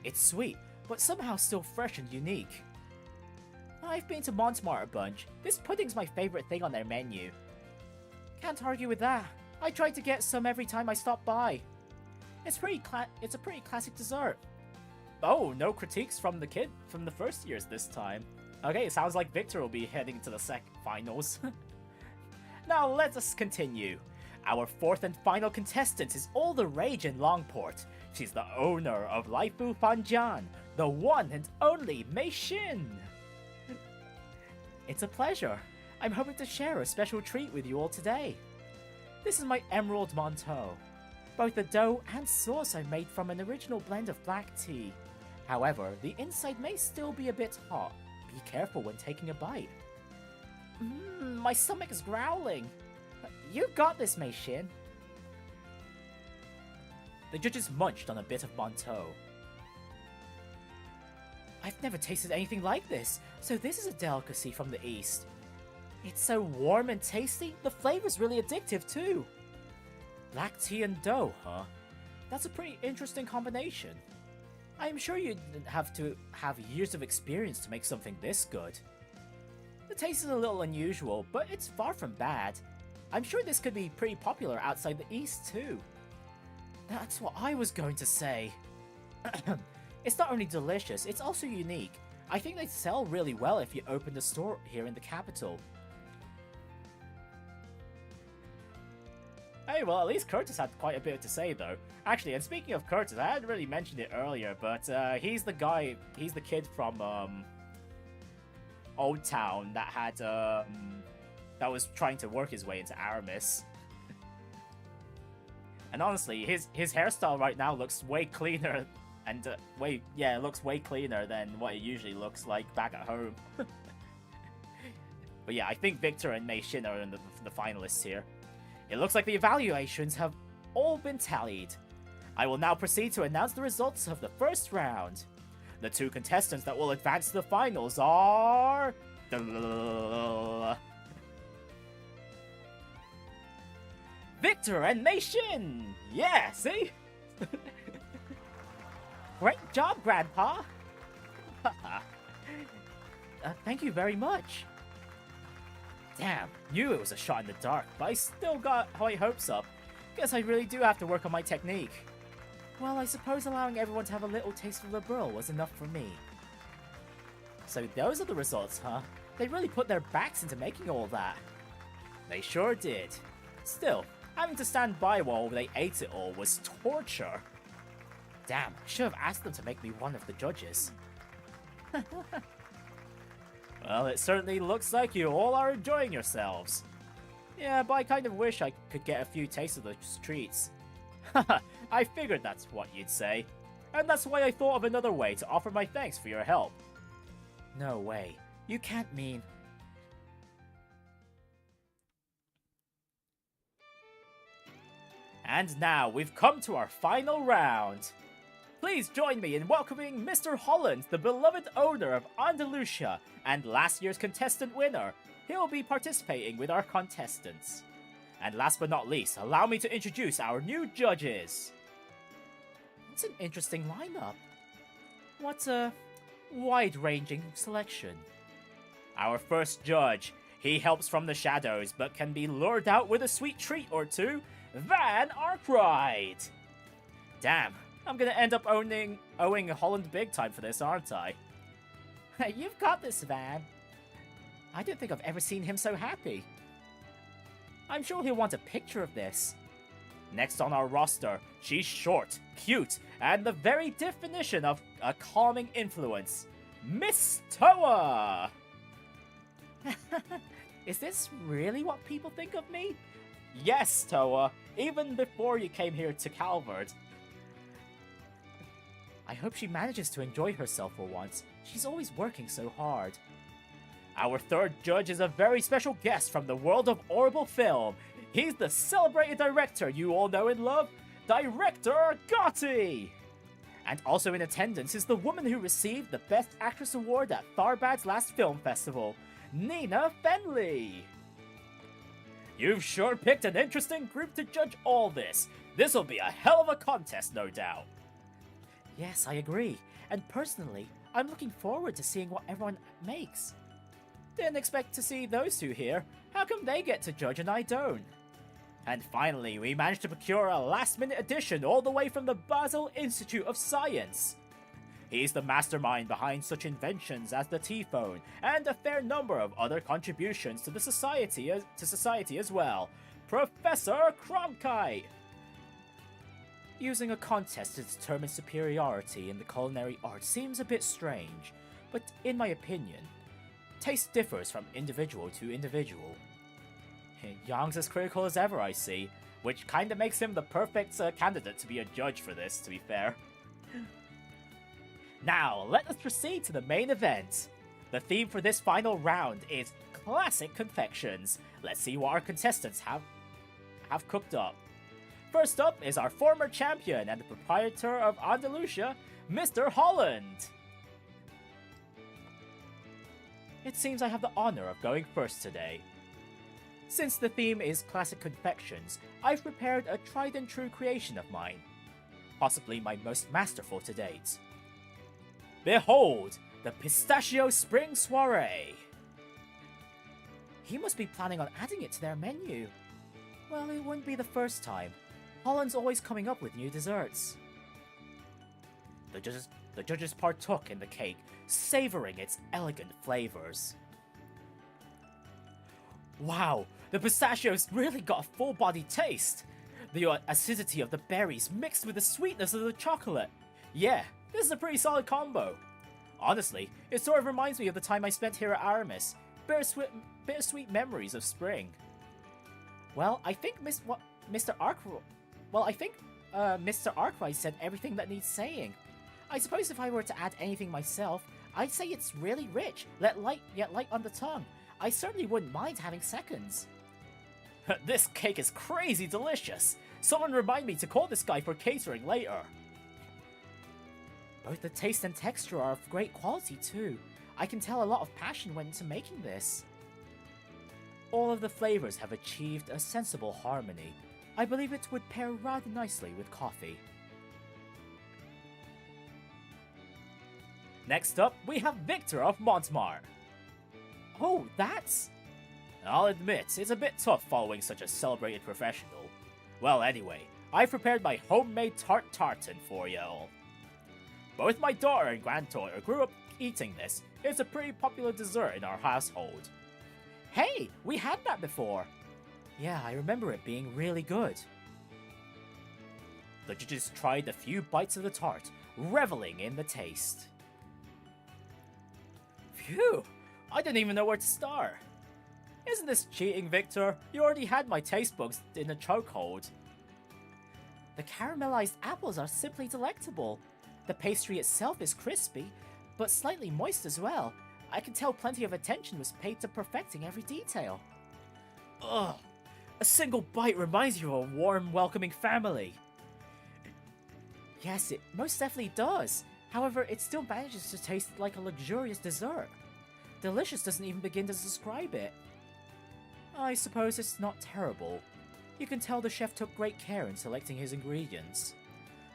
It's sweet, but somehow still fresh and unique. I've been to Montmartre a bunch. This pudding's my favorite thing on their menu. Can't argue with that. I try to get some every time I stop by. It's a pretty classic dessert. Oh, no critiques from the first years this time. Okay, it sounds like Victor will be heading to the finals. Now let us continue. Our fourth and final contestant is all the rage in Longport. She's the owner of Laifu Fanjian, the one and only Mei Xin. It's a pleasure. I'm hoping to share a special treat with you all today. This is my Emerald Manteau. Both the dough and sauce are made from an original blend of black tea. However, the inside may still be a bit hot. Be careful when taking a bite. My stomach is growling. You got this, Mei Xin. The judges munched on a bit of Manteau. I've never tasted anything like this, so this is a delicacy from the East. It's so warm and tasty, the flavor's really addictive too. Black tea and dough, huh? That's a pretty interesting combination. I'm sure you'd have to have years of experience to make something this good. The taste is a little unusual, but it's far from bad. I'm sure this could be pretty popular outside the East too. That's what I was going to say. It's not only delicious, it's also unique. I think they'd sell really well if you opened a store here in the capital. Hey, well, at least Curtis had quite a bit to say, though. Actually, and speaking of Curtis, I hadn't really mentioned it earlier, but he's the kid from Old Town that had that was trying to work his way into Aramis. And honestly, his hairstyle right now looks way cleaner and looks way cleaner than what it usually looks like back at home. But yeah, I think Victor and Mei Xin are in the finalists here. It looks like the evaluations have all been tallied. I will now proceed to announce the results of the first round. The two contestants that will advance to the finals are... Victor and Mei Xin! Yeah, see? Great job, Grandpa! Thank you very much. Damn, knew it was a shot in the dark, but I still got high hopes up. Guess I really do have to work on my technique. Well, I suppose allowing everyone to have a little taste of the burl was enough for me. So those are the results, huh? They really put their backs into making all that. They sure did. Still, having to stand by while they ate it all was torture. Damn, I should have asked them to make me one of the judges. Well, it certainly looks like you all are enjoying yourselves. Yeah, but I kind of wish I could get a few tastes of those treats. Haha, I figured that's what you'd say. And that's why I thought of another way to offer my thanks for your help. No way. You can't mean... And now we've come to our final round. Please join me in welcoming Mr. Holland, the beloved owner of Andalusia and last year's contestant winner. He'll be participating with our contestants. And last but not least, allow me to introduce our new judges. It's an interesting lineup. What a wide-ranging selection. Our first judge, he helps from the shadows but can be lured out with a sweet treat or two, Van Arkwright. Damn. I'm gonna end up owing Holland big time for this, aren't I? You've got this, Van. I don't think I've ever seen him so happy. I'm sure he'll want a picture of this. Next on our roster, she's short, cute, and the very definition of a calming influence. Miss Toa! Is this really what people think of me? Yes, Toa, even before you came here to Calvert. I hope she manages to enjoy herself for once. She's always working so hard. Our third judge is a very special guest from the world of horrible film. He's the celebrated director you all know and love, Director Gotti! And also in attendance is the woman who received the Best Actress Award at Tharbad's last film festival, Nina Fenley! You've sure picked an interesting group to judge all this. This'll be a hell of a contest, no doubt. Yes, I agree. And personally, I'm looking forward to seeing what everyone makes. Didn't expect to see those two here. How come they get to judge and I don't? And finally, we managed to procure a last-minute addition all the way from the Basel Institute of Science. He's the mastermind behind such inventions as the T-phone and a fair number of other contributions to the society as well. Professor Cronkite! Using a contest to determine superiority in the culinary art seems a bit strange, but in my opinion, taste differs from individual to individual. Yang's as critical as ever, I see, which kinda makes him the perfect candidate to be a judge for this, to be fair. Now, let us proceed to the main event. The theme for this final round is classic confections. Let's see what our contestants have cooked up. First up is our former champion and the proprietor of Andalusia, Mr. Holland. It seems I have the honor of going first today. Since the theme is classic confections, I've prepared a tried and true creation of mine. Possibly my most masterful to date. Behold, the Pistachio Spring Soiree! He must be planning on adding it to their menu. Well, it wouldn't be the first time. Holland's always coming up with new desserts. The judges partook in the cake, savoring its elegant flavors. Wow, the pistachios really got a full-bodied taste. The acidity of the berries mixed with the sweetness of the chocolate. Yeah, this is a pretty solid combo. Honestly, it sort of reminds me of the time I spent here at Aramis. Bittersweet memories of spring. Well, I think Mr. Arkwright said everything that needs saying. I suppose if I were to add anything myself, I'd say it's really rich, yet light on the tongue. I certainly wouldn't mind having seconds. This cake is crazy delicious. Someone remind me to call this guy for catering later. Both the taste and texture are of great quality too. I can tell a lot of passion went into making this. All of the flavors have achieved a sensible harmony. I believe it would pair rather nicely with coffee. Next up, we have Victor of Montmartre. Oh, that's... I'll admit, it's a bit tough following such a celebrated professional. Well, anyway, I've prepared my homemade tart tartan for you all. Both my daughter and granddaughter grew up eating this. It's a pretty popular dessert in our household. Hey, we had that before. Yeah, I remember it being really good. The judges tried a few bites of the tart, reveling in the taste. Phew, I didn't even know where to start. Isn't this cheating, Victor? You already had my taste buds in a chokehold. The caramelized apples are simply delectable. The pastry itself is crispy, but slightly moist as well. I can tell plenty of attention was paid to perfecting every detail. Ugh, a single bite reminds you of a warm, welcoming family. Yes, it most definitely does. However, it still manages to taste like a luxurious dessert. Delicious doesn't even begin to describe it. I suppose it's not terrible. You can tell the chef took great care in selecting his ingredients.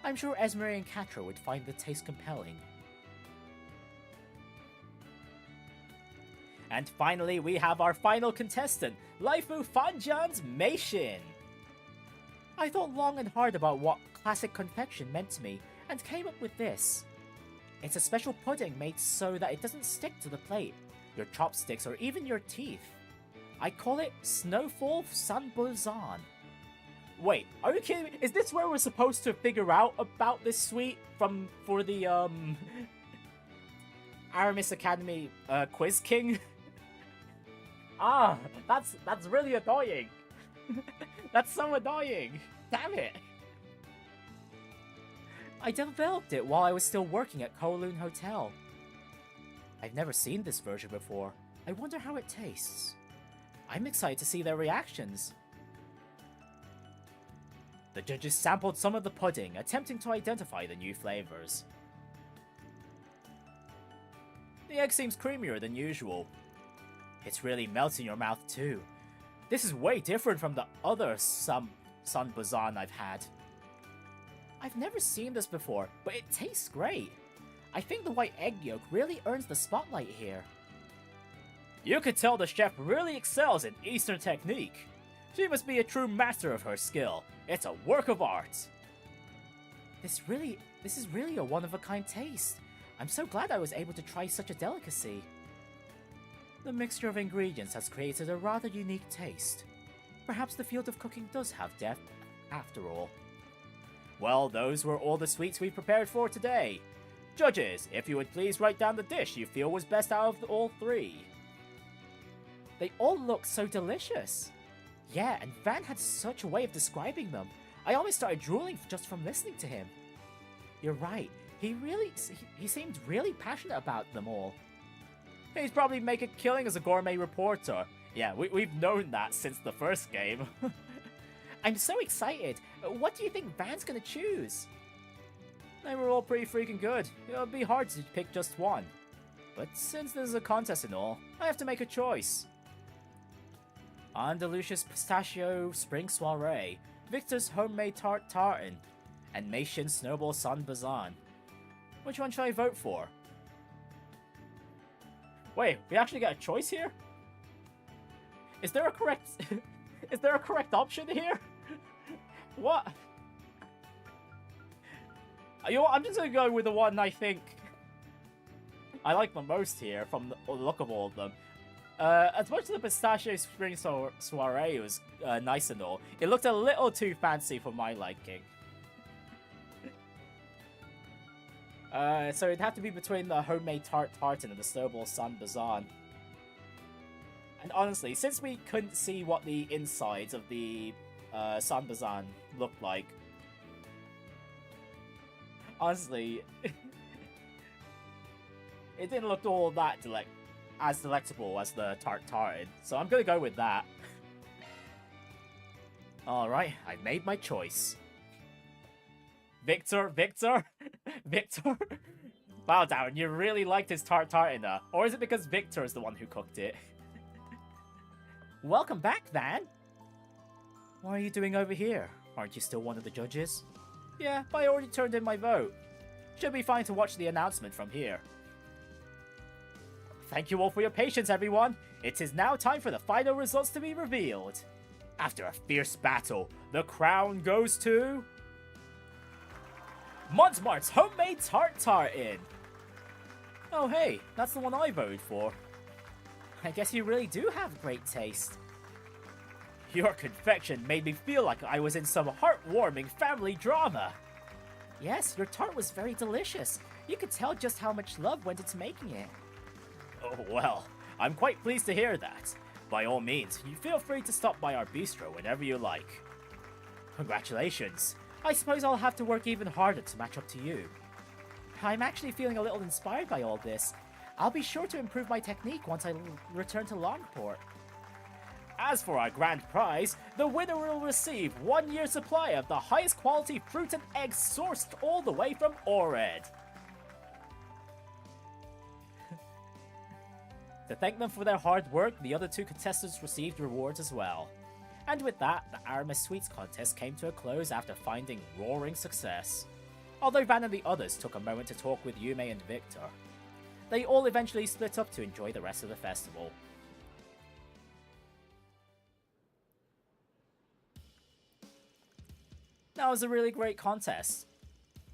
I'm sure Esmeralda and Quatre would find the taste compelling. And finally, we have our final contestant, Laifu Fanjan's Märchen. I thought long and hard about what classic confection meant to me, and came up with this. It's a special pudding made so that it doesn't stick to the plate, your chopsticks, or even your teeth. I call it Snowfall Sanbuzan. Wait, are you kidding me? Is this where we're supposed to figure out about this sweet for the Aramis Academy Quiz King? Ah, that's really annoying. That's so annoying. Damn it. I developed it while I was still working at Kowloon Hotel. I've never seen this version before. I wonder how it tastes. I'm excited to see their reactions. The judges sampled some of the pudding, attempting to identify the new flavors. The egg seems creamier than usual. It really melts in your mouth too. This is way different from the other Sanbuzan I've had. I've never seen this before, but it tastes great. I think the white egg yolk really earns the spotlight here. You could tell the chef really excels in Eastern technique. She must be a true master of her skill. It's a work of art. This is really a one-of-a-kind taste. I'm so glad I was able to try such a delicacy. The mixture of ingredients has created a rather unique taste. Perhaps the field of cooking does have depth, after all. Well, those were all the sweets we prepared for today. Judges, if you would please write down the dish you feel was best out of all three. They all look so delicious. Yeah, and Van had such a way of describing them. I almost started drooling just from listening to him. You're right, he seemed really passionate about them all. He's probably making a killing as a gourmet reporter. Yeah, we've known that since the first game. I'm so excited. What do you think Van's gonna choose? They were all pretty freaking good. It'll be hard to pick just one. But since this is a contest and all, I have to make a choice. Andalusia's Pistachio Spring Soiree, Victor's Homemade Tart Tartan, and Märchen's Snowball Sanbuzan. Which one should I vote for? Wait, we actually got a choice here? Is there a correct... Is there a correct option here? What? You know what? I'm just gonna go with the one I think I like the most here from the look of all of them. As much as the Pistachio Spring Soiree was nice and all, it looked a little too fancy for my liking. So it'd have to be between the homemade tart tartan and the snowball San Bazan. And honestly, since we couldn't see what the insides of the San Bazan looked like, honestly, it didn't look all that as delectable as the tart tartan. So I'm gonna go with that. Alright, I've made my choice. Victor? Victor? Wow, Darren, you really liked his tart tartan, or is it because Victor is the one who cooked it? Welcome back, Van! What are you doing over here? Aren't you still one of the judges? Yeah, but I already turned in my vote. Should be fine to watch the announcement from here. Thank you all for your patience, everyone! It is now time for the final results to be revealed. After a fierce battle, the crown goes to... Montsmart's homemade tart tartan! Oh hey, that's the one I voted for. I guess you really do have great taste. Your confection made me feel like I was in some heartwarming family drama. Yes, your tart was very delicious. You could tell just how much love went into making it. Oh well, I'm quite pleased to hear that. By all means, you feel free to stop by our bistro whenever you like. Congratulations. I suppose I'll have to work even harder to match up to you. I'm actually feeling a little inspired by all this. I'll be sure to improve my technique once I return to Longport. As for our grand prize, the winner will receive 1 year's supply of the highest quality fruit and eggs sourced all the way from Ored. To thank them for their hard work, the other two contestants received rewards as well. And with that, the Aramis Sweets contest came to a close after finding roaring success. Although Van and the others took a moment to talk with Yume and Victor, they all eventually split up to enjoy the rest of the festival. That was a really great contest.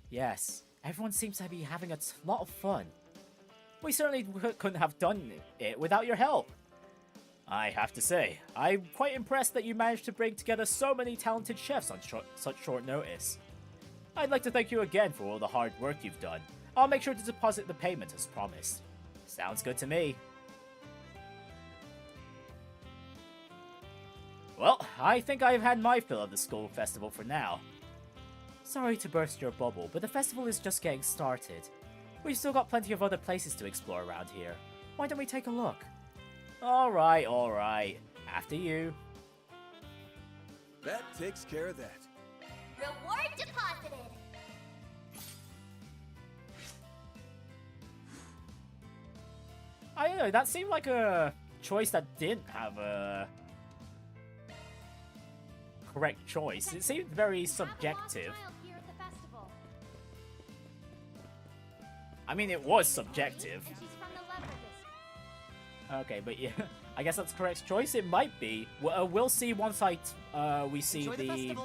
Yes, everyone seems to be having a lot of fun. We certainly couldn't have done it without your help. I have to say, I'm quite impressed that you managed to bring together so many talented chefs on such short notice. I'd like to thank you again for all the hard work you've done. I'll make sure to deposit the payment as promised. Sounds good to me. Well, I think I've had my fill of the school festival for now. Sorry to burst your bubble, but the festival is just getting started. We've still got plenty of other places to explore around here. Why don't we take a look? Alright. After you.
That takes care of that.
Reward deposited.
I don't know, that seemed like a choice that didn't have a correct choice. It seemed very subjective. I mean, it was subjective. Okay, but yeah, I guess that's the correct choice. It might be. We'll see once we see the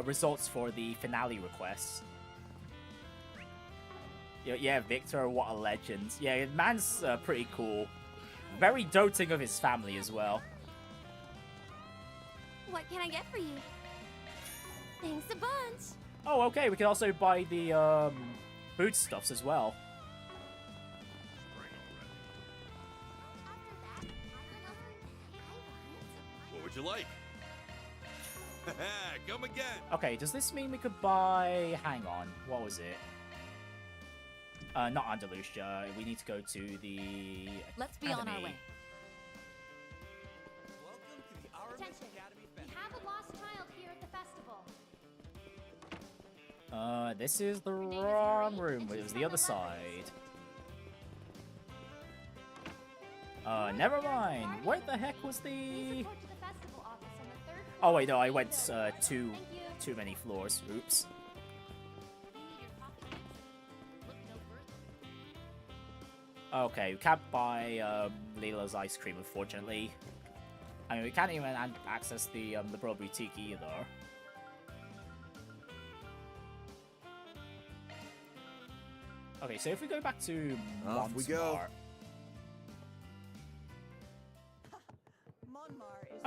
results for the finale requests. Yeah, Victor, what a legend. Yeah, man's pretty cool. Very doting of his family as well.
What can I get for you? Thanks a bunch.
Oh, okay, we can also buy the foodstuffs as well.
What would you like? Come again.
Okay, does this mean we could buy... Hang on, what was it? Not Andalusia. We need to go to the
Let's be
Academy.
on our way.
Welcome to the Aramis
Attention.
Academy
We
Festival.
have a lost child here at the festival.
This is the wrong room. It was the other side. Never mind. Where the heck was the...
Please report to the festival office on the 3rd
Oh wait, no, I went
floor.
too
Thank you.
many floors. Oops. Okay, we can't buy Lila's ice cream, unfortunately. I mean, we can't even access the Bro Boutique either. Okay, so if we go back to
Off we go.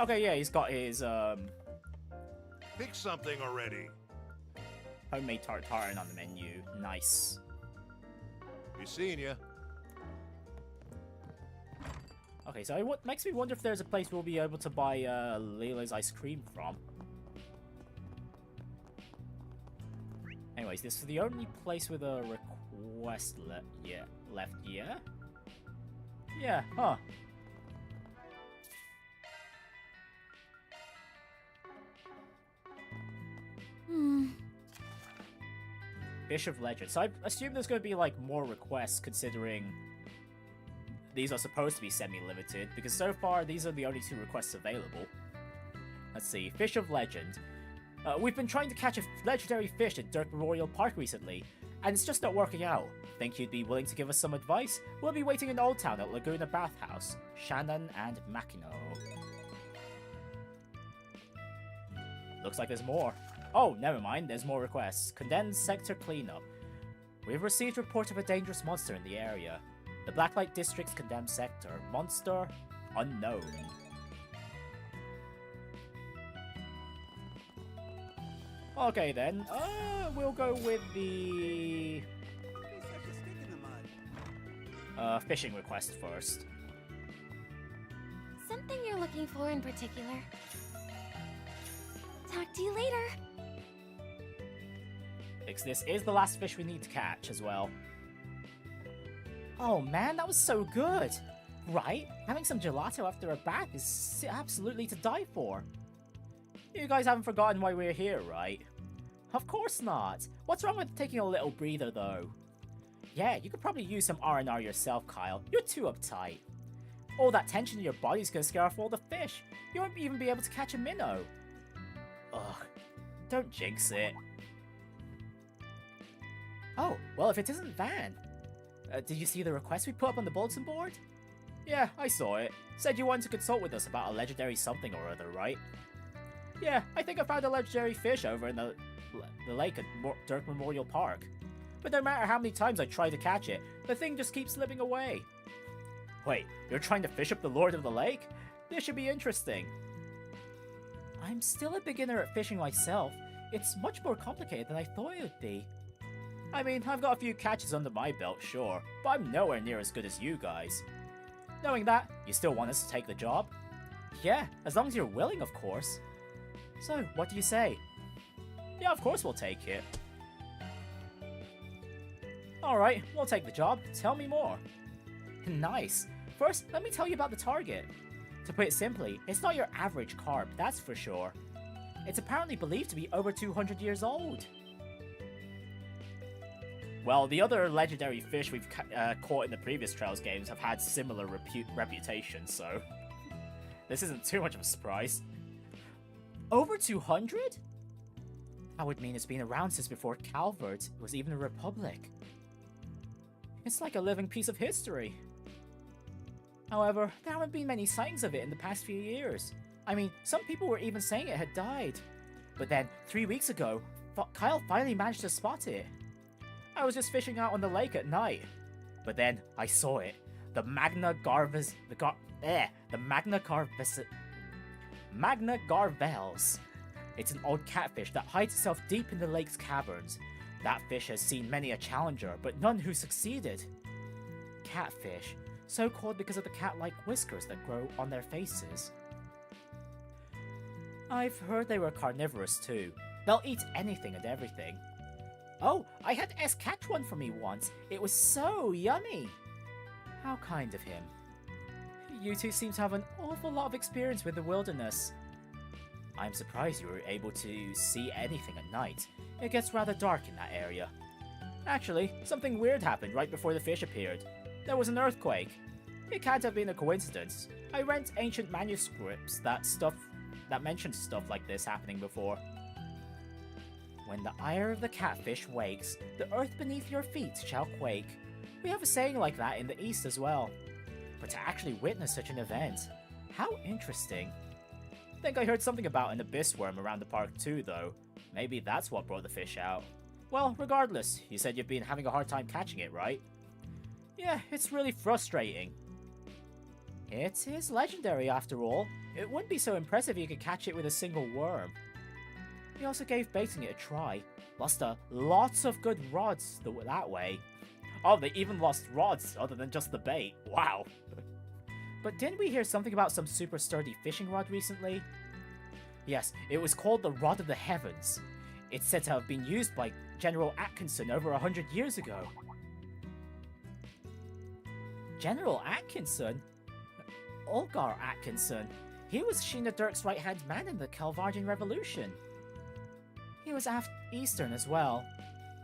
Okay, yeah, he's got his
Pick something already.
homemade tartare on the menu. Nice.
Be seeing you.
Okay, so what makes me wonder if there's a place we'll be able to buy Layla's ice cream from. Anyways, this is the only place with a request left. Yeah? Yeah, huh. Fish of Legend. So I assume there's going to be like more requests considering these are supposed to be semi-limited, because so far these are the only 2 requests available. Let's see, Fish of Legend. We've been trying to catch a legendary fish at Dirk Memorial Park recently, and it's just not working out. Think you'd be willing to give us some advice? We'll be waiting in Old Town at Laguna Bathhouse. Shannon and Makino. Looks like there's more. Oh, never mind, there's more requests. Condensed sector cleanup. We've received report of a dangerous monster in the area. The Blacklight District's condemned sector. Monster unknown. Okay then, we'll go with the fishing request first.
Something you're looking for in particular? Talk to you later.
Because this is the last fish we need to catch as well. Oh man, that was so good! Right? Having some gelato after a bath is absolutely to die for. You guys haven't forgotten why we're here, right? Of course not! What's wrong with taking a little breather, though? Yeah, you could probably use some R&R yourself, Kyle. You're too uptight. All that tension in your body's gonna scare off all the fish. You won't even be able to catch a minnow. Ugh, don't jinx it. Oh, well, if it isn't Van. Did you see the request we put up on the bulletin board? Yeah, I saw it. Said you wanted to consult with us about a legendary something or other, right? Yeah, I think I found a legendary fish over in the lake at Dirk Memorial Park. But no matter how many times I try to catch it, the thing just keeps slipping away. Wait, you're trying to fish up the Lord of the Lake? This should be interesting. I'm still a beginner at fishing myself. It's much more complicated than I thought it would be. I mean, I've got a few catches under my belt, sure, but I'm nowhere near as good as you guys. Knowing that, you still want us to take the job? Yeah, as long as you're willing, of course. So, what do you say? Yeah, of course we'll take it. Alright, we'll take the job. Tell me more. Nice. First, let me tell you about the target. To put it simply, it's not your average carp, that's for sure. It's apparently believed to be over 200 years old. Well, the other legendary fish we've caught in the previous Trails games have had similar reputations, so this isn't too much of a surprise. Over 200? That would mean it's been around since before Calvert was even a republic. It's like a living piece of history. However, there haven't been many sightings of it in the past few years. I mean, some people were even saying it had died. But then, 3 weeks ago, Kyle finally managed to spot it. I was just fishing out on the lake at night. But then, I saw it. The Magna Garvels. It's an old catfish that hides itself deep in the lake's caverns. That fish has seen many a challenger, but none who succeeded. Catfish, so called because of the cat-like whiskers that grow on their faces. I've heard they were carnivorous too. They'll eat anything and everything. Oh, I had S catch one for me once. It was so yummy. How kind of him. You two seem to have an awful lot of experience with the wilderness. I'm surprised you were able to see anything at night. It gets rather dark in that area. Actually, something weird happened right before the fish appeared. There was an earthquake. It can't have been a coincidence. I read ancient manuscripts that mentioned stuff like this happening before. When the ire of the catfish wakes, the earth beneath your feet shall quake. We have a saying like that in the East as well. But to actually witness such an event, how interesting. Think I heard something about an abyss worm around the park too, though. Maybe that's what brought the fish out. Well, regardless, you said you've been having a hard time catching it, right? Yeah, it's really frustrating. It is legendary after all. It wouldn't be so impressive if you could catch it with a single worm. He also gave baiting it a try. Lost lots of good rods that way. Oh, they even lost rods other than just the bait. Wow. But didn't we hear something about some super sturdy fishing rod recently? Yes, it was called the Rod of the Heavens. It's said to have been used by General Atkinson over 100 years ago. General Atkinson? Olgar Atkinson. He was Sheena Dirk's right-hand man in the Calvardian Revolution. He was Eastern as well.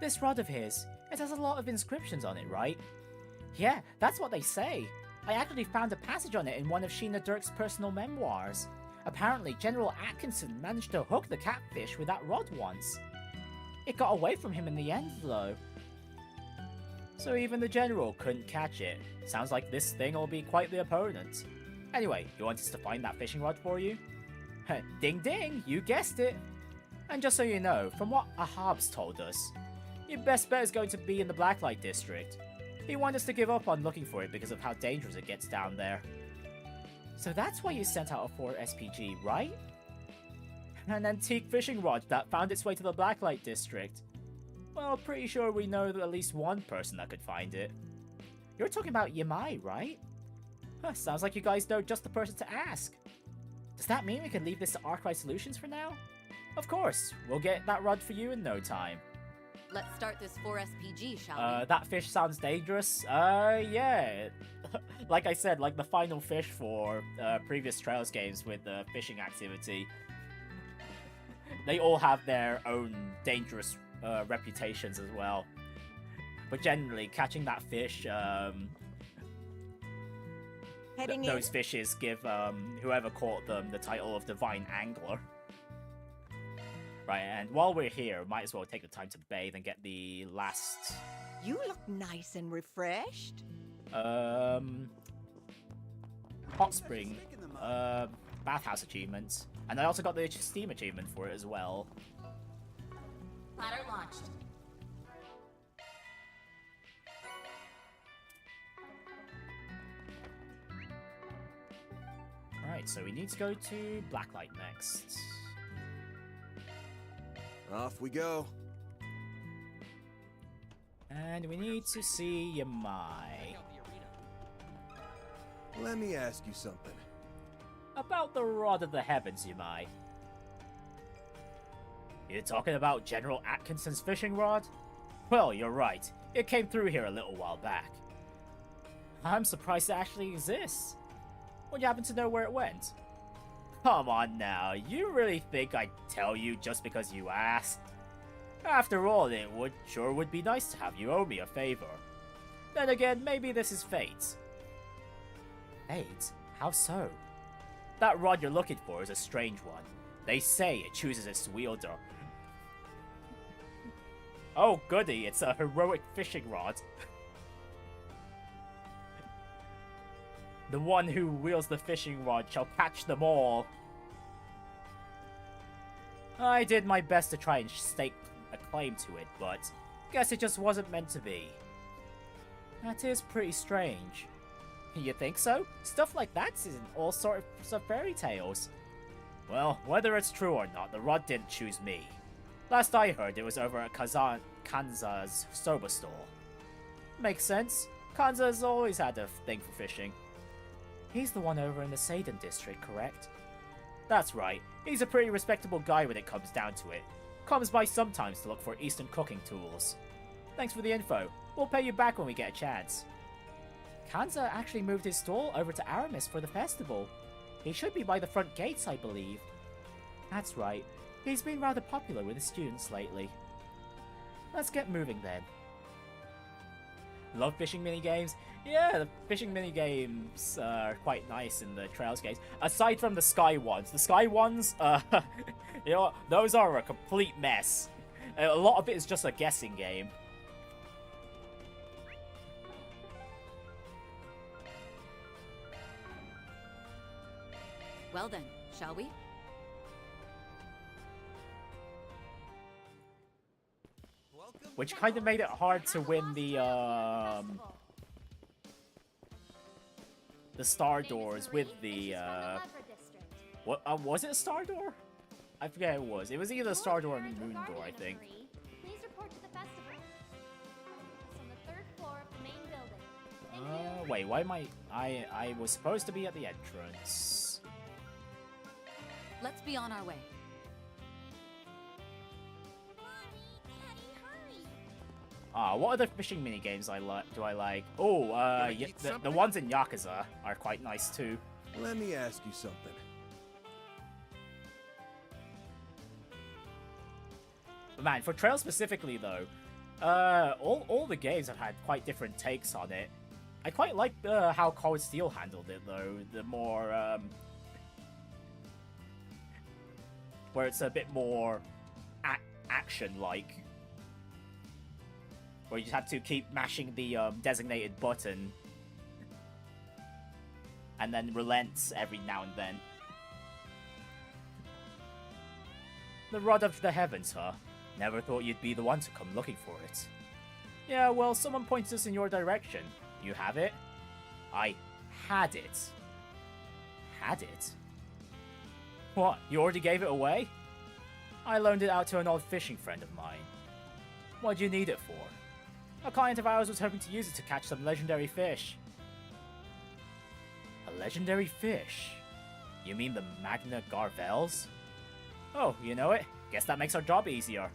This rod of his, it has a lot of inscriptions on it, right? Yeah, that's what they say. I actually found a passage on it in one of Sheena Dirk's personal memoirs. Apparently, General Atkinson managed to hook the catfish with that rod once. It got away from him in the end, though. So even the General couldn't catch it. Sounds like this thing will be quite the opponent. Anyway, you want us to find that fishing rod for you? Ding ding, you guessed it! And just so you know, from what Ahab's told us, your best bet is going to be in the Blacklight District. He wanted us to give up on looking for it because of how dangerous it gets down there. So that's why you sent out a 4 SPG, right? An antique fishing rod that found its way to the Blacklight District. Well, pretty sure we know at least one person that could find it. You're talking about Yamai, right? Sounds like you guys know just the person to ask. Does that mean we can leave this to Arkwright Solutions for now? Of course, we'll get that rod for you in no time.
Let's start this 4 SPG, shall we?
That fish sounds dangerous. Yeah. Like I said, like the final fish for previous Trails games with the fishing activity. They all have their own dangerous reputations as well. But generally, catching that fish, those fishes give whoever caught them the title of Divine Angler. Right, and while we're here, might as well take the time to bathe and get the last...
You look nice and refreshed.
Hot spring, bathhouse achievement. And I also got the Steam achievement for it as well.
Ladder launched.
Alright, so we need to go to Blacklight next.
Off we go.
And we need to see Yamai.
Let me ask you something.
About the Rod of the Heavens, Yamai. You're talking about General Atkinson's fishing rod? Well, you're right. It came through here a little while back. I'm surprised it actually exists. Would you happen to know where it went? Come on now, you really think I'd tell you just because you asked? After all, it sure would be nice to have you owe me a favor. Then again, maybe this is fate. Fate? How so? That rod you're looking for is a strange one. They say it chooses its wielder. Oh goody, it's a heroic fishing rod. The one who wields the fishing rod shall catch them all. I did my best to try and stake a claim to it, but guess it just wasn't meant to be. That is pretty strange. You think so? Stuff like that's in all sorts of fairy tales. Well, whether it's true or not, the rod didn't choose me. Last I heard, it was over at Kanza's soba stall. Makes sense. Kanza's always had a thing for fishing. He's the one over in the Seiden district, correct? That's right. He's a pretty respectable guy when it comes down to it. Comes by sometimes to look for Eastern cooking tools. Thanks for the info. We'll pay you back when we get a chance. Kanza actually moved his stall over to Aramis for the festival. He should be by the front gates, I believe. That's right. He's been rather popular with the students lately. Let's get moving then. Love fishing minigames? Yeah, the fishing minigames are quite nice in the Trails games. Aside from the Sky ones. The Sky ones, you know what? Those are a complete mess. A lot of it is just a guessing game.
Well then, shall we?
which kind of made it hard to win the star doors with the what was it a star door? I forget it was. It was either a star door or a moon door, I think.
Please report to the festival. It's on the 3rd floor of the main building.
Wait, why am I was supposed to be at the entrance.
Let's be on our way.
What other fishing mini games do I like? Oh, yeah, the ones in Yakuza are quite nice too.
Let me ask you something.
But man, for Trail specifically though, all the games have had quite different takes on it. I quite like how Cold Steel handled it though. The more where it's a bit more action-like. Where you just have to keep mashing the designated button. And then relents every now and then. The Rod of the Heavens, huh? Never thought you'd be the one to come looking for it. Yeah, well, someone pointed us in your direction. You have it? I had it. Had it? What, you already gave it away? I loaned it out to an old fishing friend of mine. What'd you need it for? A client of ours was hoping to use it to catch some legendary fish. A legendary fish? You mean the Magna Garvels? Oh, you know it? Guess that makes our job easier.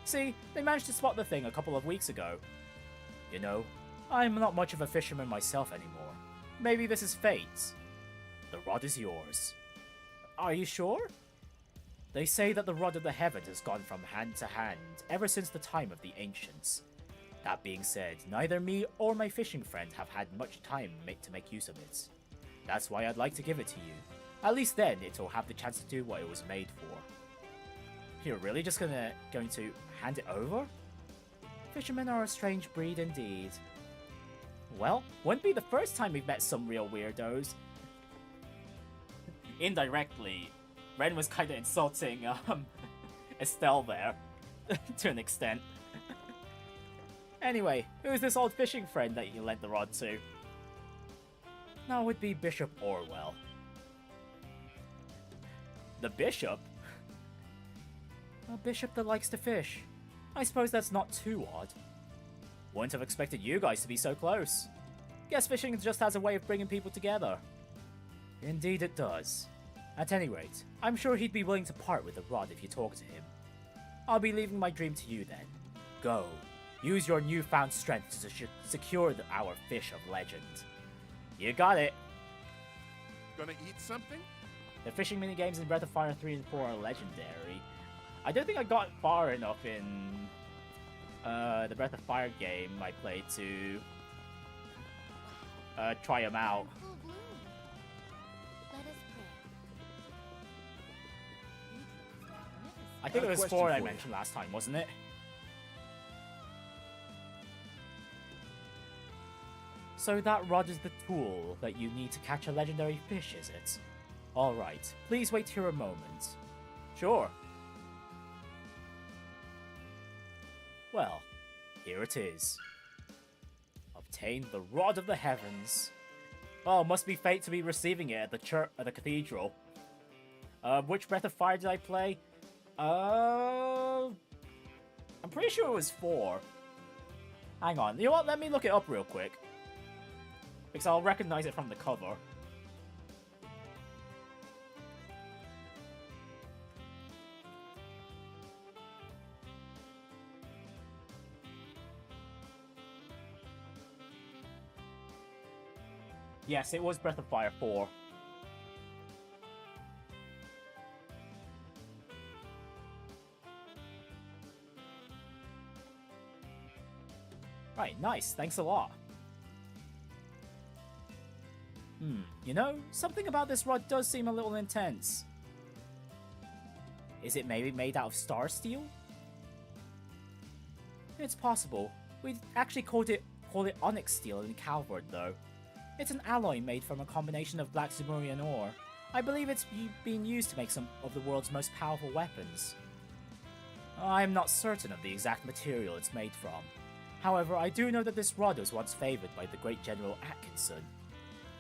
See, they managed to spot the thing a couple of weeks ago. You know, I'm not much of a fisherman myself anymore. Maybe this is fate. The rod is yours. Are you sure? They say that the Rod of the Heavens has gone from hand to hand ever since the time of the ancients. That being said, neither me or my fishing friend have had much time to make use of it. That's why I'd like to give it to you. At least then it'll have the chance to do what it was made for. You're really just going to hand it over? Fishermen are a strange breed indeed. Well, wouldn't be the first time we've met some real weirdos. Indirectly, Renne was kind of insulting Estelle there, to an extent. Anyway, who's this old fishing friend that you lent the rod to? No, it would be Bishop Orwell. The Bishop? A bishop that likes to fish. I suppose that's not too odd. Wouldn't have expected you guys to be so close. Guess fishing just has a way of bringing people together. Indeed it does. At any rate, I'm sure he'd be willing to part with the rod if you talk to him. I'll be leaving my dream to you then. Go. Use your newfound strength to secure our fish of legend. You got it.
Gonna eat something?
The fishing minigames in Breath of Fire 3 and 4 are legendary. I don't think I got far enough in the Breath of Fire game I played to try them out. I think it was 4 I mentioned last time, wasn't it? So that rod is the tool that you need to catch a legendary fish, is it? Alright, please wait here a moment. Sure. Well, here it is. Obtain the Rod of the Heavens. Oh, must be fate to be receiving it at the cathedral. Which Breath of Fire did I play? I'm pretty sure it was 4. Hang on, you know what? Let me look it up real quick. Because I'll recognize it from the cover. Yes, it was Breath of Fire 4. Right, nice. Thanks a lot. You know, something about this rod does seem a little intense. Is it maybe made out of star steel? It's possible. We'd actually call it Onyx steel in Calvard, though. It's an alloy made from a combination of black Zemurian ore. I believe it's been used to make some of the world's most powerful weapons. I'm not certain of the exact material it's made from. However, I do know that this rod was once favored by the great General Atkinson.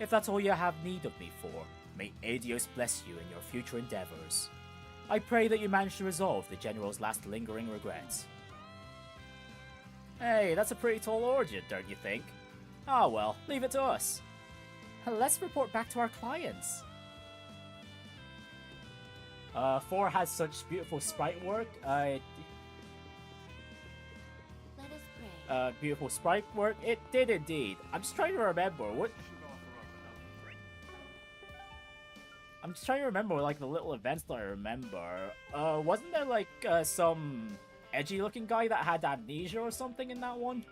If that's all you have need of me for, may Adios bless you in your future endeavors. I pray that you manage to resolve the General's last lingering regrets. Hey, that's a pretty tall order, don't you think? Ah well, leave it to us. Let's report back to our clients. 4 has such beautiful sprite work.
Let us pray.
Beautiful sprite work. It did indeed. I'm just trying to remember what. I'm just trying to remember like the little events that I remember. Wasn't there like some edgy-looking guy that had amnesia or something in that one?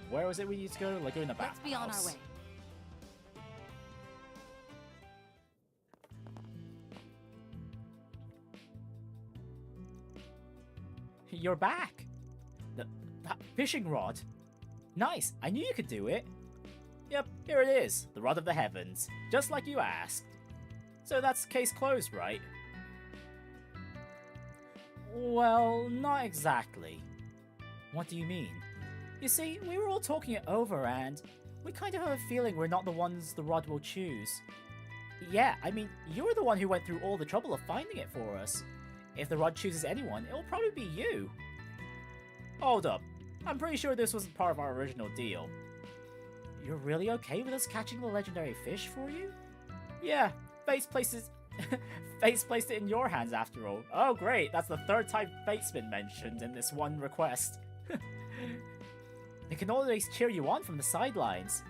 Where was it we used to go? Like, in the bathhouse.
Let's be on our way.
You're back! That fishing rod? Nice! I knew you could do it! Yep, here it is. The Rod of the Heavens. Just like you asked. So that's case closed, right? Well, not exactly. What do you mean? You see, we were all talking it over and we kind of have a feeling we're not the ones the Rod will choose. Yeah, I mean, you were the one who went through all the trouble of finding it for us. If the Rod chooses anyone, it will probably be you. Hold up. I'm pretty sure this wasn't part of our original deal. You're really okay with us catching the legendary fish for you? Yeah, Fate's placed it in your hands after all. Oh great, that's the 3rd time Fate's been mentioned in this one request. They can always cheer you on from the sidelines.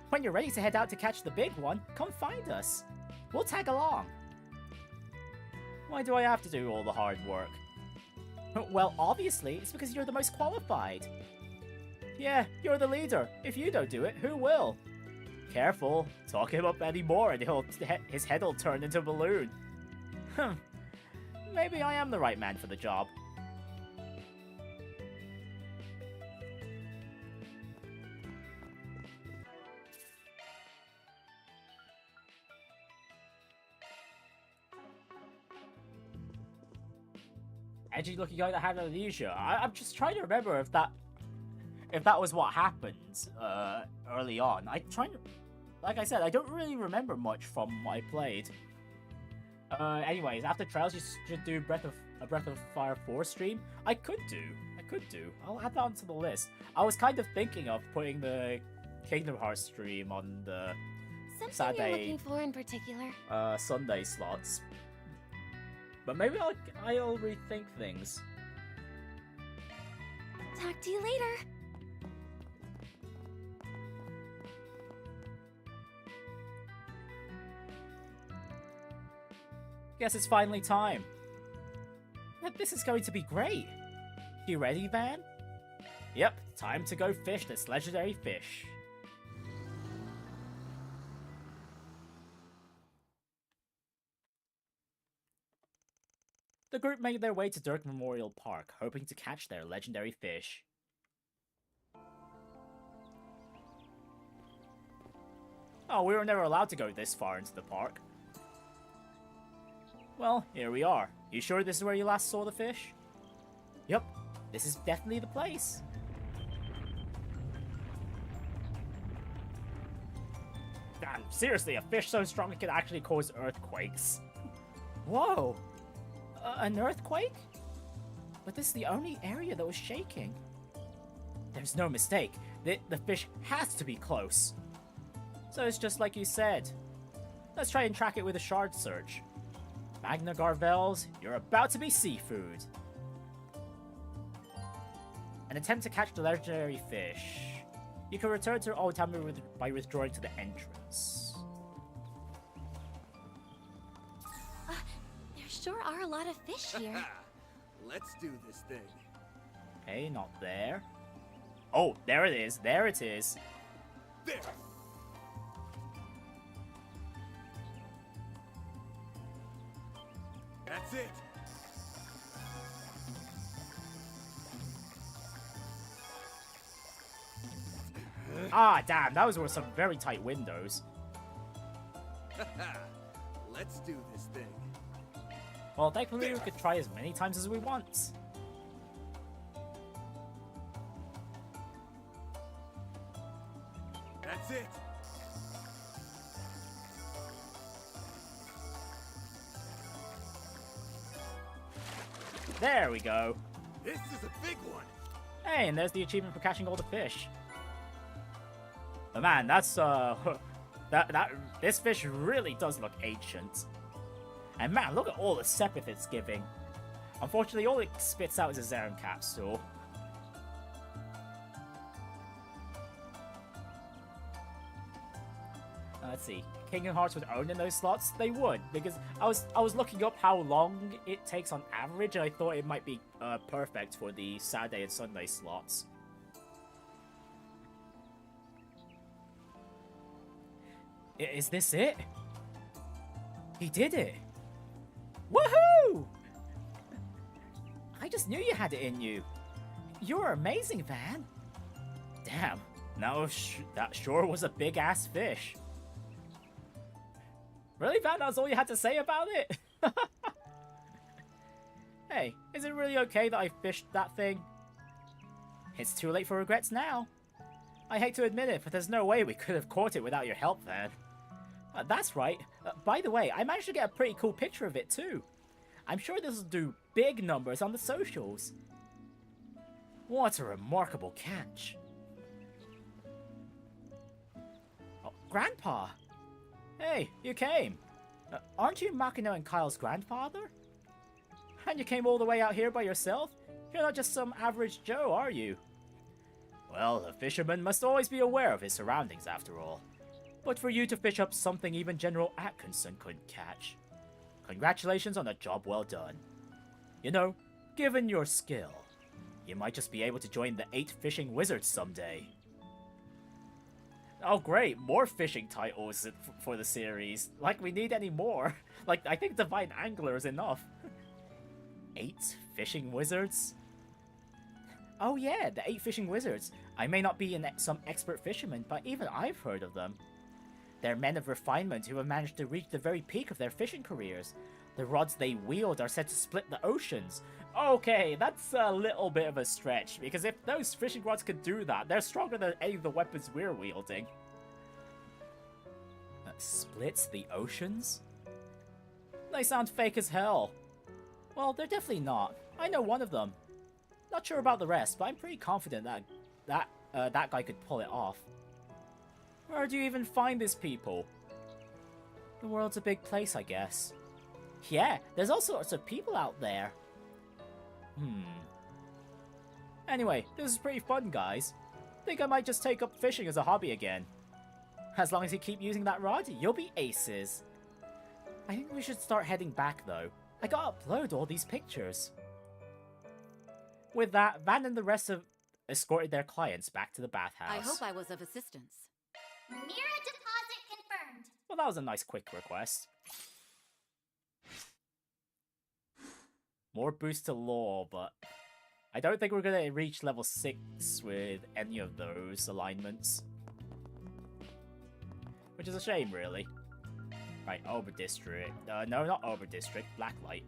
When you're ready to head out to catch the big one, come find us. We'll tag along. Why do I have to do all the hard work? Well, obviously, it's because you're the most qualified. Yeah, you're the leader. If you don't do it, who will? Careful, talk him up any more and his head will turn into a balloon. Maybe I am the right man for the job. Edgy looking guy that had amnesia. I'm just trying to remember if that was what happened early on. Like I said, I don't really remember much from what I played. Anyways, after trials, you should do a Breath of Fire 4 stream. I could do. I'll add that onto the list. I was kind of thinking of putting the Kingdom Hearts stream on the
Something
Saturday,
you're looking for in particular?
Sunday slots. But maybe I'll rethink things.
Talk to you later.
Guess it's finally time. This is going to be great. You ready, Van? Yep, time to go fish this legendary fish. The group made their way to Dirk Memorial Park, hoping to catch their legendary fish. Oh, we were never allowed to go this far into the park. Well, here we are. You sure this is where you last saw the fish? Yep, this is definitely the place. Damn, seriously, a fish so strong it can actually cause earthquakes. Whoa! An earthquake? But this is the only area that was shaking. There's no mistake. The fish has to be close. So it's just like you said. Let's try and track it with a shard search. Magna Garvels, you're about to be seafood. An attempt to catch the legendary fish. You can return to Old Town by withdrawing to the entrance.
There sure are a lot of fish here.
Let's do this thing.
Okay, not there. Oh, there it is. There it is.
There. That's it.
Ah, damn, those were some very tight windows.
Let's do this thing.
Well, thankfully we could try as many times as we want.
That's it.
There we go.
This is a big one.
Hey, and there's the achievement for catching all the fish. But man, that's this fish really does look ancient. And man, look at all the sepith it's giving. Unfortunately, all it spits out is a Zeren capsule. Let's see. Kingdom Hearts would own in those slots? They would, because I was looking up how long it takes on average, and I thought it might be perfect for the Saturday and Sunday slots. Is this it? He did it! Woohoo! I just knew you had it in you. You're amazing, Van. Damn, that sure was a big-ass fish. Really, Van? That's all you had to say about it? Hey, is it really okay that I fished that thing? It's too late for regrets now. I hate to admit it, but there's no way we could have caught it without your help, Van. That's right. By the way, I managed to get a pretty cool picture of it, too. I'm sure this will do big numbers on the socials. What a remarkable catch. Oh, Grandpa! Hey, you came. Aren't you Makino and Kyle's grandfather? And you came all the way out here by yourself? You're not just some average Joe, are you? Well, a fisherman must always be aware of his surroundings, after all. But for you to fish up something even General Atkinson couldn't catch. Congratulations on a job well done. You know, given your skill, you might just be able to join the 8 Fishing Wizards someday. Oh great, more fishing titles for the series. Like we need any more. Like, I think Divine Angler is enough. 8 Fishing Wizards? Oh yeah, the 8 Fishing Wizards. I may not be some expert fisherman, but even I've heard of them. They're men of refinement who have managed to reach the very peak of their fishing careers. The rods they wield are said to split the oceans. Okay, that's a little bit of a stretch, because if those fishing rods could do that, they're stronger than any of the weapons we're wielding. Splits the oceans? They sound fake as hell. Well, they're definitely not. I know one of them. Not sure about the rest, but I'm pretty confident that guy could pull it off. Where do you even find these people? The world's a big place, I guess. Yeah, there's all sorts of people out there. Anyway, this is pretty fun, guys. Think I might just take up fishing as a hobby again. As long as you keep using that rod, you'll be aces. I think we should start heading back, though. I gotta upload all these pictures. With that, Van and the rest have escorted their clients back to the bathhouse.
I hope I was of assistance.
Mira deposit confirmed.
Well, that was a nice quick request. More boost to lore, but I don't think we're gonna reach level 6 with any of those alignments. Which is a shame, really. Right, Ober District. No, not Ober District. Blacklight.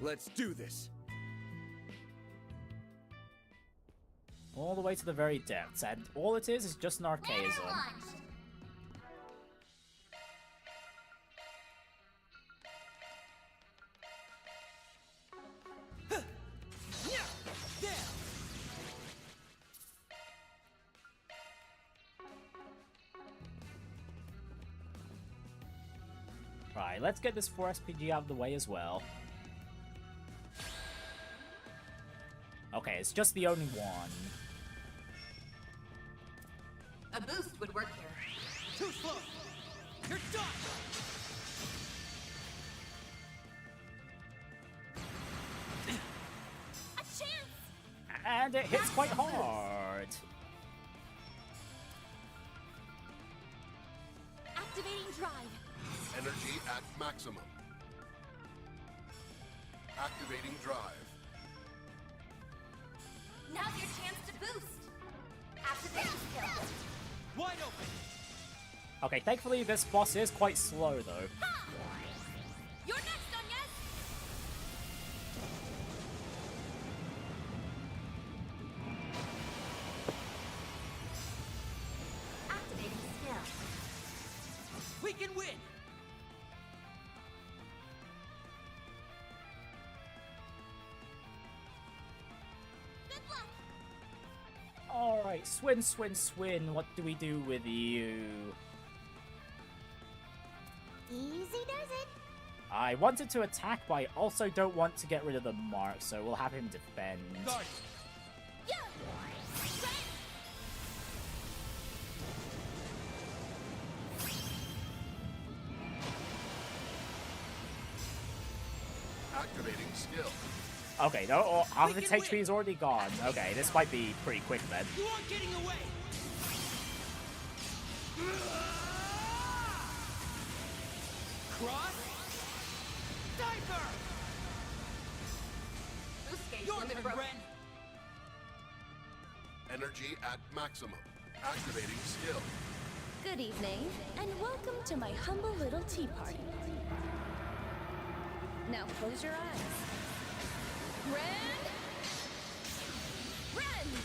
Let's do this.
All the way to the very depths, and all it is just an archaism. Right, let's get this 4SPG out of the way as well. Okay, it's just the only one.
A boost would work here.
Too slow. You're done.
A chance.
And it hits quite hard.
Activating drive.
Energy at maximum. Activating drive.
Now's your chance to boost.
Activating skill.
Wide open.
Okay, thankfully this boss is quite slow though.
Ha! You're next, Agnès!
Activating skill.
We can win.
Good luck!
Alright, Swin. What do we do with you?
Easy does it.
I wanted to attack, but I also don't want to get rid of the mark, so we'll have him defend.
Garden.
Yeah!
Activating skill.
Okay, no, half of
We
its
can
HP
win.
is already gone. Okay, this might be pretty quick then.
You aren't getting away. Cross. Diver.
Boost gauge
Your
limit
turn,
broken.
Renne.
Energy at maximum. Activating skill.
Good evening, and welcome to my humble little tea party. Now close your eyes. Renne! Renne!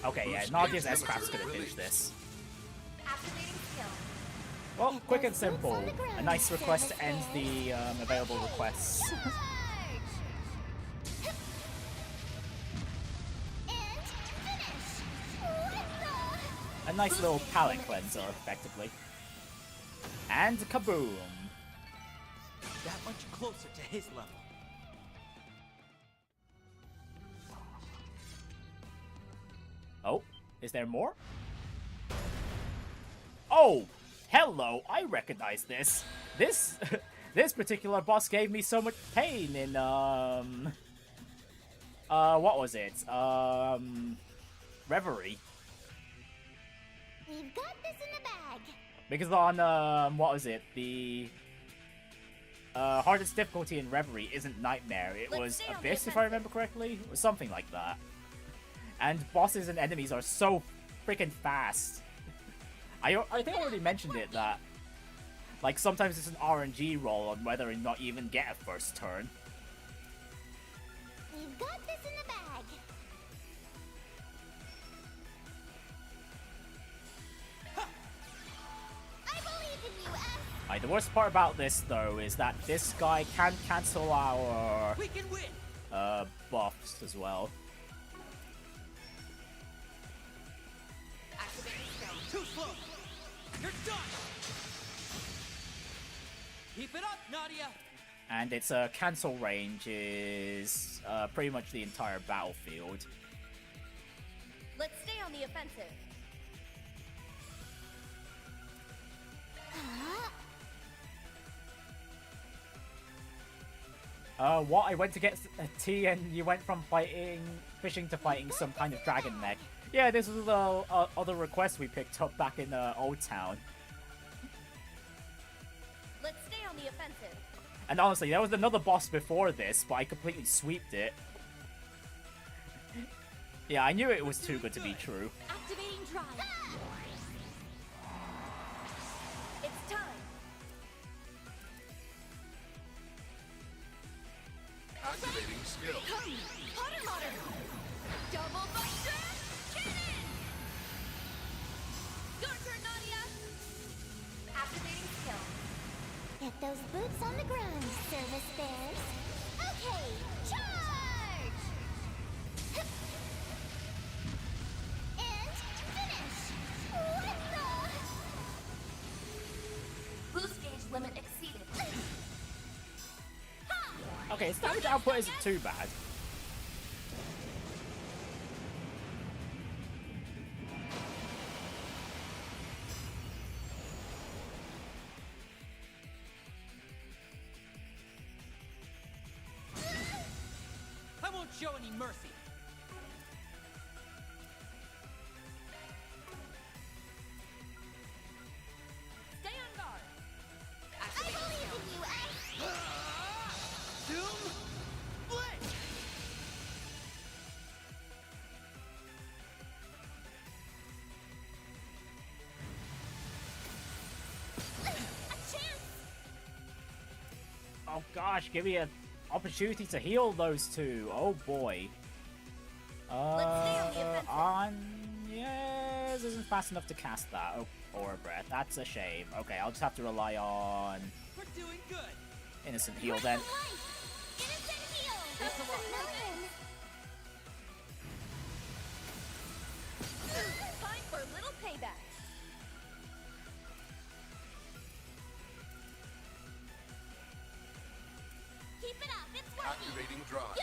Okay, yeah,
Boost
Nadia's
gauge
S-Craft's
limiter
gonna finish
released.
this.
Activating skill.
Well, quick and simple. A nice request to end the available requests.
Charge! And finish! What the?
A nice little palate cleanser, effectively. And kaboom!
That much closer to his level.
Oh, is there more? Oh, hello! I recognize this. This this particular boss gave me so much pain in what was it? Reverie.
We've got this in the bag.
Because on what was it? The hardest difficulty in Reverie isn't Nightmare. It
Let's
was
stay on the
Abyss, if I remember correctly, or something like that. And bosses and enemies are so freaking fast. I think I already mentioned it that, like, sometimes it's an RNG roll on whether or not you even get a first turn.
We've got this in the bag. I believe in you, S.
The worst part about this, though, is that this guy can cancel our
We can win.
buffs as well.
Activating skill.
Too slow. You're done. Keep it up, Nadia.
And its cancel range is pretty much the entire battlefield.
Let's stay on the offensive.
What? I went to get a tea and you went from fishing to fighting some kind of dragon mech. Yeah, this was the other request we picked up back in Old Town.
Let's stay on the offensive.
And honestly, there was another boss before this, but I completely sweeped it. Yeah, I knew it was too good to be true.
Activating drive. It's time.
Activating skill.
Come, Potter Motter. Double buster, cannon. Your turn, Nadia.
Activating skill.
Get those boots on the ground, service bears. Okay, charge. And finish. What the?
Boost gauge limit exceeded.
Okay, its damage output isn't too bad.
I won't show any mercy.
Stay on guard. I
Activating
believe
skill.
in you, S.
Doom Blade.
Oh gosh, give me an opportunity to heal those two. Oh boy. Yes, isn't fast enough to cast that. Oh, or a breath. That's a shame. Okay, I'll just have to rely on
We're doing good.
Innocent Heal then.
Innocent heal!
That's a lot.
Time for a little payback. Keep it up, it's working.
Activating drive.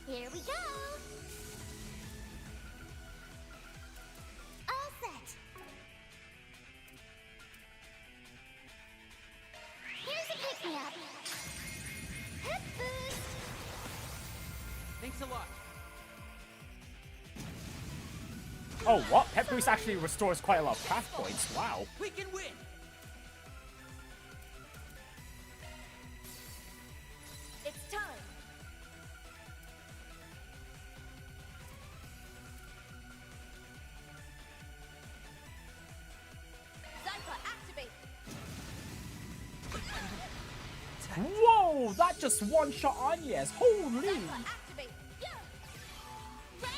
Here we go. All set. Here's a pick-me-up. Hip boost.
Thanks a lot.
Oh, what? Pep Boost actually restores quite a lot of path points. Wow.
We can win.
It's time. Zypha, activate.
Whoa! That just one-shot Agnès. Holy!
Zypha, activate. Yeah. Renne.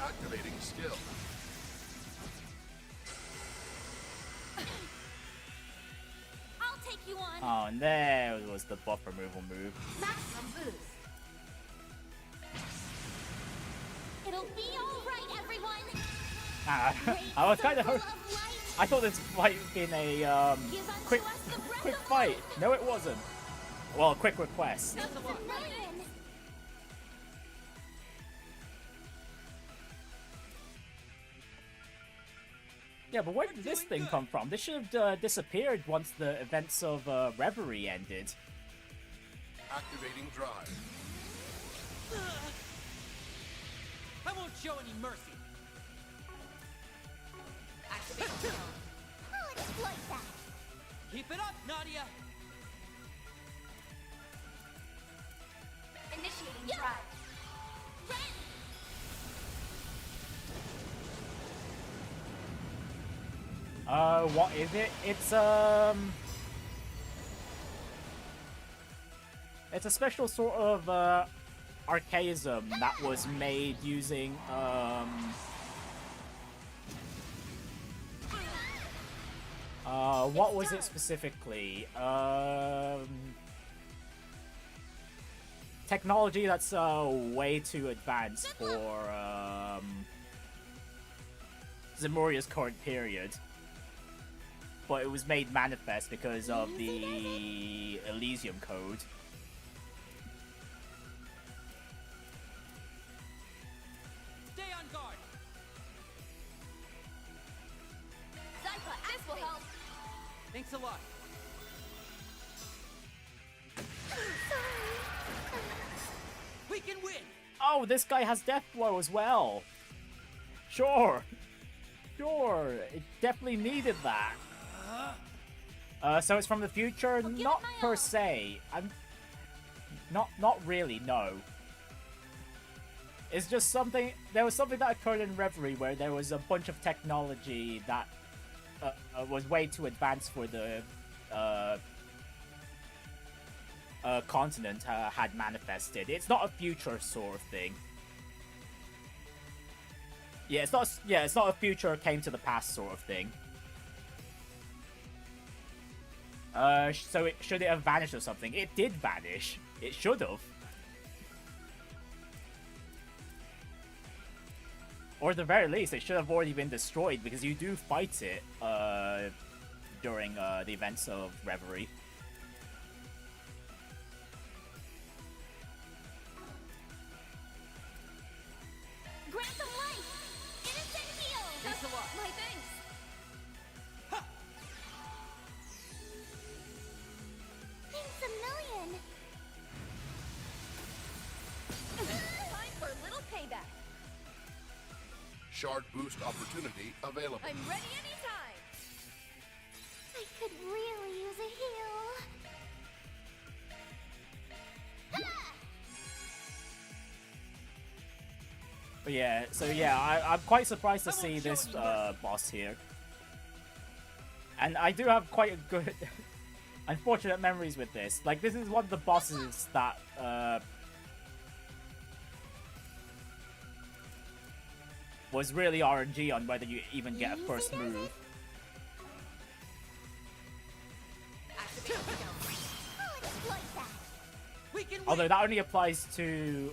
Activating skill.
I'll take you on.
Oh, and there was the buff removal move.
Maximum boost.
It'll be all right, everyone.
I was kind of
Circle of light.
I thought this might have been a
Give unto
quick
us the breath
quick
of
fight.
life.
No, it wasn't. Well, a quick request.
That's a million.
Yeah, but where did this thing come from? This should have disappeared once the events of Reverie ended.
Activating drive.
I won't show any mercy.
Activate zone. I'll exploit that.
Keep it up, Nadia.
Initiating
Yeah.
drive.
Renne.
What is it? It's a special sort of archaism that was made using what was it specifically? Technology that's way too advanced for Zemuria's current period. But it was made manifest because of the Elysium code.
Stay on guard.
Zypha, this will help.
Thanks a lot. We can win.
Oh, this guy has Death Blow as well. Sure. Sure. It definitely needed that. So it's from the future? Not per se. I'm not really, no. It's just something. There was something that occurred in Reverie where there was a bunch of technology that was way too advanced for the continent had manifested. It's not a future sort of thing. Yeah, it's not. Yeah, it's not a future came to the past sort of thing. So should it have vanished or something? It did vanish. It should have. Or at the very least, it should have already been destroyed because you do fight it during the events of Reverie.
Grant them life. Innocent heal.
Thanks a lot.
My thanks. Thanks a million. Time for a little payback.
Shard boost opportunity available.
I'm ready anytime. I could really use a heal. Ha!
But yeah, so yeah, I'm quite surprised to see this boss here. And I do have quite a good, unfortunate memories with this. Like, this is one of the bosses that was really RNG on whether you even get a first move. Although that only applies to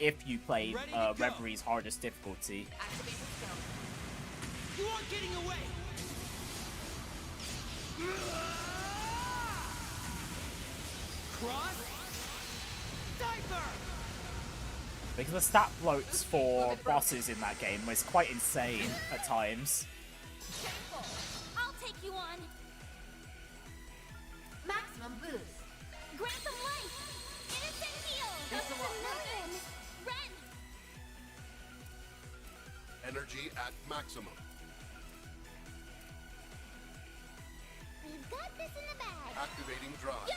if you play Reverie's hardest difficulty.
You aren't getting away. Cross. Diaper.
Because the stat floats for bosses in that game was quite insane at times.
I'll take you on.
Maximum boost.
Grant them life. Innocent heal. That's a million. Renne.
Energy at maximum.
We've got this in the bag.
Activating drive.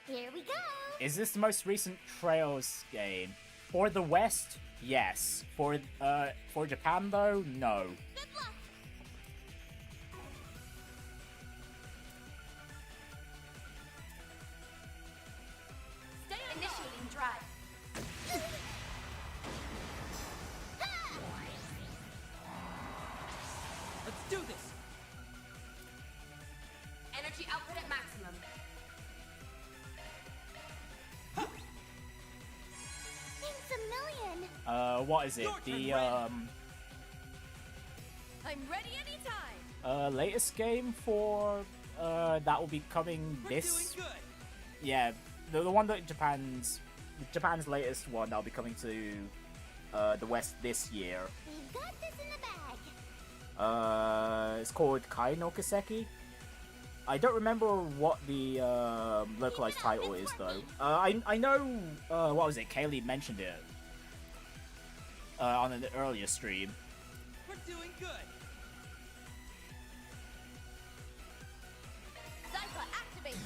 Here we go.
Is this the most recent Trails game? For the West, yes. For Japan though, no.
Good luck.
Stay initiating drive.
Let's do this.
Energy output at maximum.
Thanks a million.
What is it? The
I'm ready anytime.
Latest game for that will be coming this.
We're doing good.
Yeah, the one that Japan's latest one that'll be coming to the West this year.
We've got this in the bag.
It's called Kai no Kiseki. I don't remember what the localized title is though. I know what was it? Kaylee mentioned it on an earlier stream.
We're doing good.
Zypha, activate.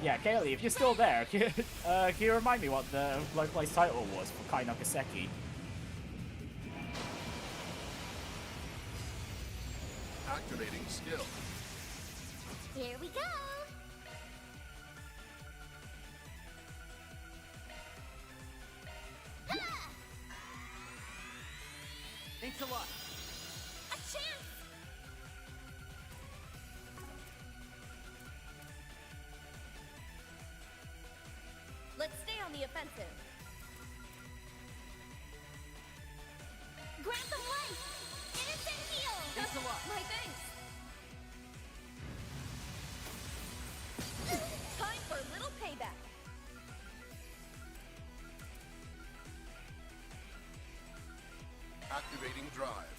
Yeah, Kaylee, if you're still there, can you remind me what the localized title was for Kai no Kiseki?
Activating skill.
Here we go.
Thanks a lot.
A chance.
Let's stay on the offensive.
Grant them life. Innocent heal.
Thanks a lot.
My thanks. Time for a little payback.
Activating drive.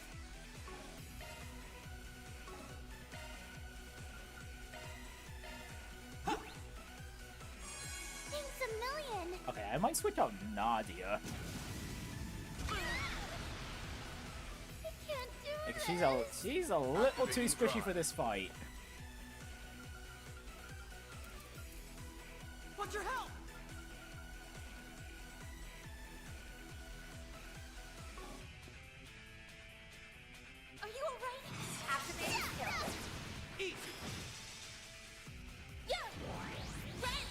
Thanks a million.
Okay, I might switch out Nadia.
I can't do
Like,
this.
she's a little too squishy for this fight.
Want your help?
Are you alright?
Activating skill.
Easy.
Yeah. Renne.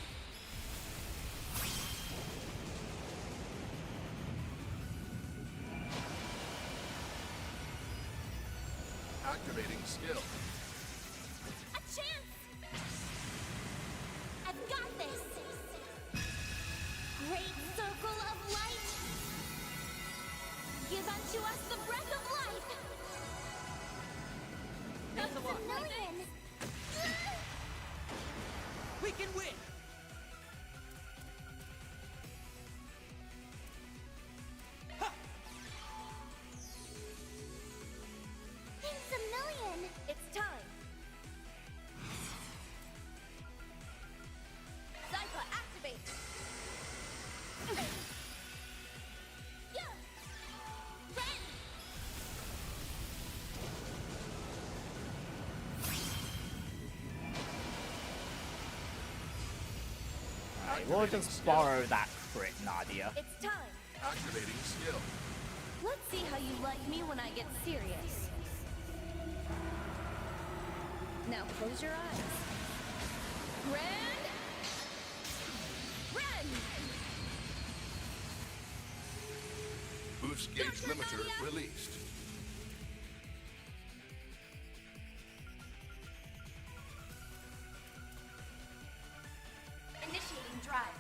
Activating skill.
A chance. I've got this. Great circle of light. Give unto us the breath of life.
Thanks a lot.
A million.
We can win.
Thanks a million.
It's time. Zypha, activate.
Yeah. Renne.
we'll just borrow that crit, Nadia.
It's time.
Activating skill.
Let's see how you like me when I get serious. Now close your eyes. Renne!
Boost gauge limiter released.
Initiating drive.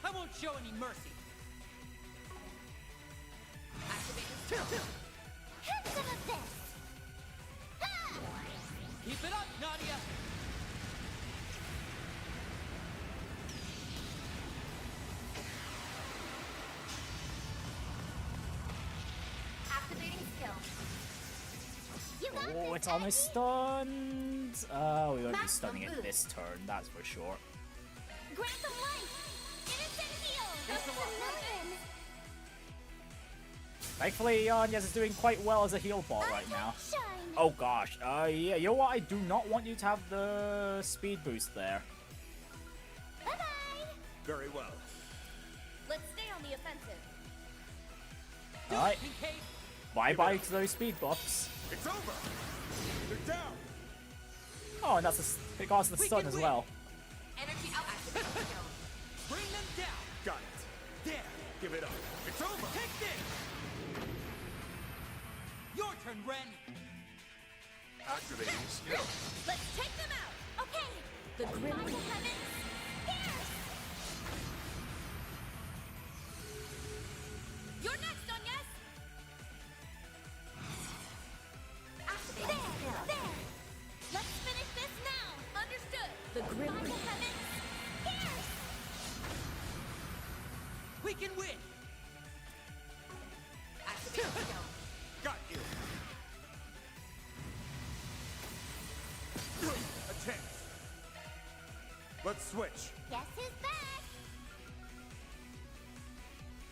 I won't show any mercy.
Activating
Have some of this! Ha!
Keep it up, Nadia.
activating skill.
You got
Oh,
this,
it's almost stunned. We won't be
Maximum
stunning it
boost.
this turn, that's for sure.
Grant some life! Innocent heal! That's a million!
Thankfully, Agnès is doing quite well as a heal bot right now.
Shine!
Oh gosh, yeah, you know what? I do not want you to have the speed boost there.
Bye-bye!
Very well.
Let's stay on the offensive.
Alright,
Kincaid.
bye-bye to those speed buffs.
It's over. They're down.
Oh, and it got us the
We
stun
can
as
win.
well.
Energy out. Activating skill.
Bring them down.
Got it. There. Give it up. It's over.
Take this. Your turn, Renne.
Activating skill.
Let's take them out! Okay! The grim of the heavens, here! You're next, Agnès!
Activating skill.
There! Let's finish this now! Understood! The grim of the heavens, here!
We can win.
Activating skill.
Got you. A chance. Let's switch.
Guess who's back?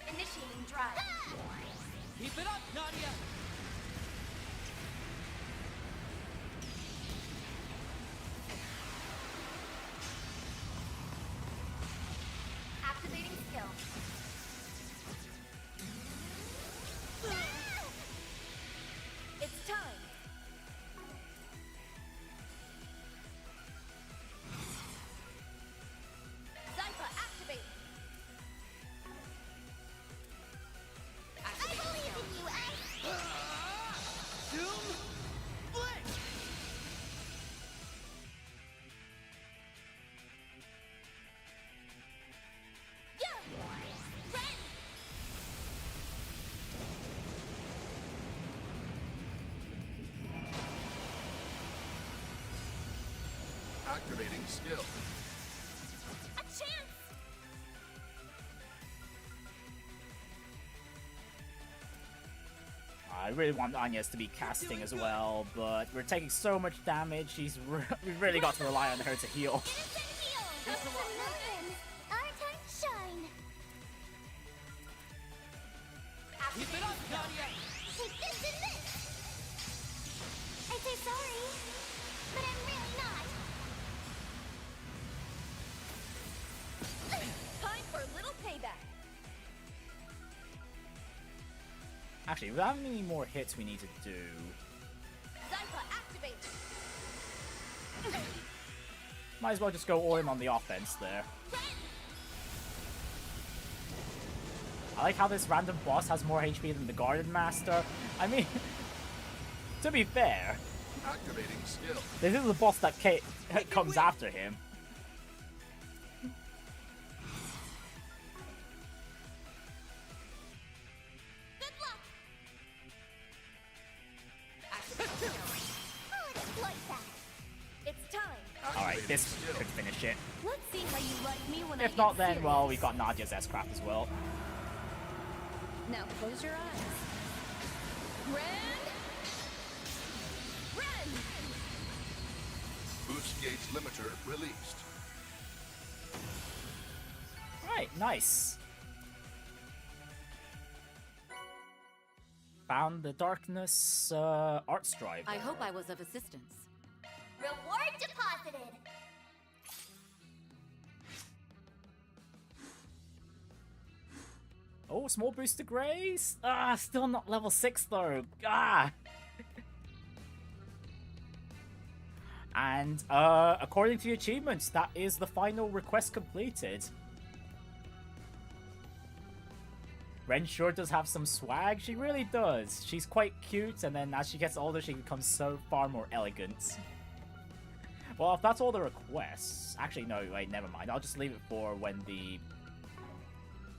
Initiating drive.
Ah!
Keep it up, Nadia.
Activating skill.
Ah! It's time! Zypha, activate! I
Activating
believe
skill.
in you,
Zoom. Blitz.
Yeah! Renne!
Activating skill.
A chance!
I really want Agnès to be casting as well, but we're taking so much damage, we've really got to rely on her to heal.
Innocent heal! That's a million! Our time to shine!
Keep it up, Nadia.
Take this and this! I say sorry, but I'm really not. Time for a little payback.
Actually, we have many more hits we need to do.
Zypha, activate!
Might as well just go all in on the offense there.
Renne!
I like how this random boss has more HP than the Garden Master. I mean, to be fair,
Activating skill.
this is the boss that comes after him.
Good luck!
Activating skill.
I'll exploit that. It's time.
Alright,
Activating
this
skill.
could finish it.
Let's see how you like me when I
If
get
not, then,
serious.
well, we've got Nadia's S-Craft as well.
Now close your eyes. Renne! Renne!
Boost gauge limiter released.
Right, nice. Found the Darkness Arts Drive.
I hope I was of assistance.
Reward deposited!
Oh, small boost to Grace. Ah, still not level 6 though. Ah. And according to the achievements, that is the final request completed. Renne sure does have some swag. She really does. She's quite cute, and then as she gets older, she becomes so far more elegant. Well, if that's all the requests... Actually, no, wait, never mind. I'll just leave it for when the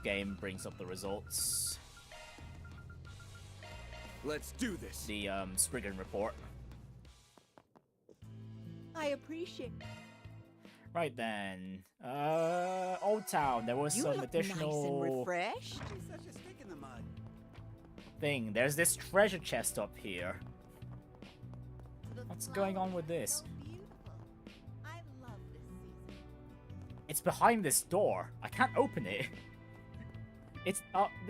game brings up the results.
Let's do this.
The Spriggan report.
I appreciate.
Right then. Old Town. There was
You
some
look
additional
nice and refreshed.
Such a stick in the mud.
thing. There's this treasure chest up here. What's going on with this?
I love this season.
It's behind this door. I can't open it. It's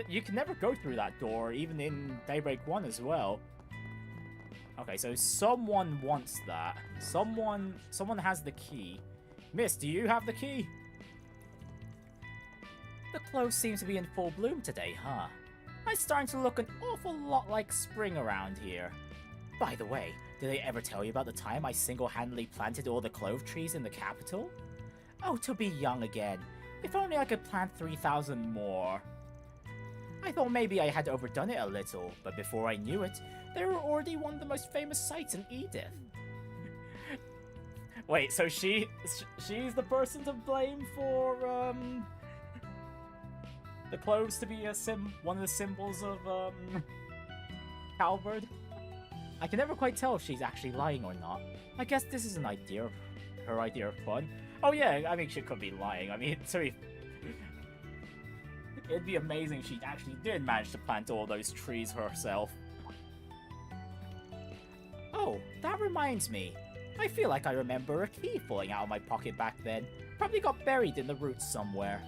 you can never go through that door, even in Daybreak 1 as well. Okay, so someone wants that. Someone has the key. Miss, do you have the key? The clothes seem to be in full bloom today, huh? It's starting to look an awful lot like spring around here. By the way, did I ever tell you about the time I single-handedly planted all the clove trees in the capital? Oh, to be young again. If only I could plant 3,000 more. I thought maybe I had overdone it a little, but before I knew it, they were already one of the most famous sights in Edith. Wait, so she's the person to blame for the cloves to be one of the symbols of Calvard? I can never quite tell if she's actually lying or not. I guess this is her idea of fun. Oh yeah, I mean she could be lying. I mean, sorry. It'd be amazing if she actually did manage to plant all those trees herself. Oh, that reminds me. I feel like I remember a key falling out of my pocket back then. Probably got buried in the roots somewhere.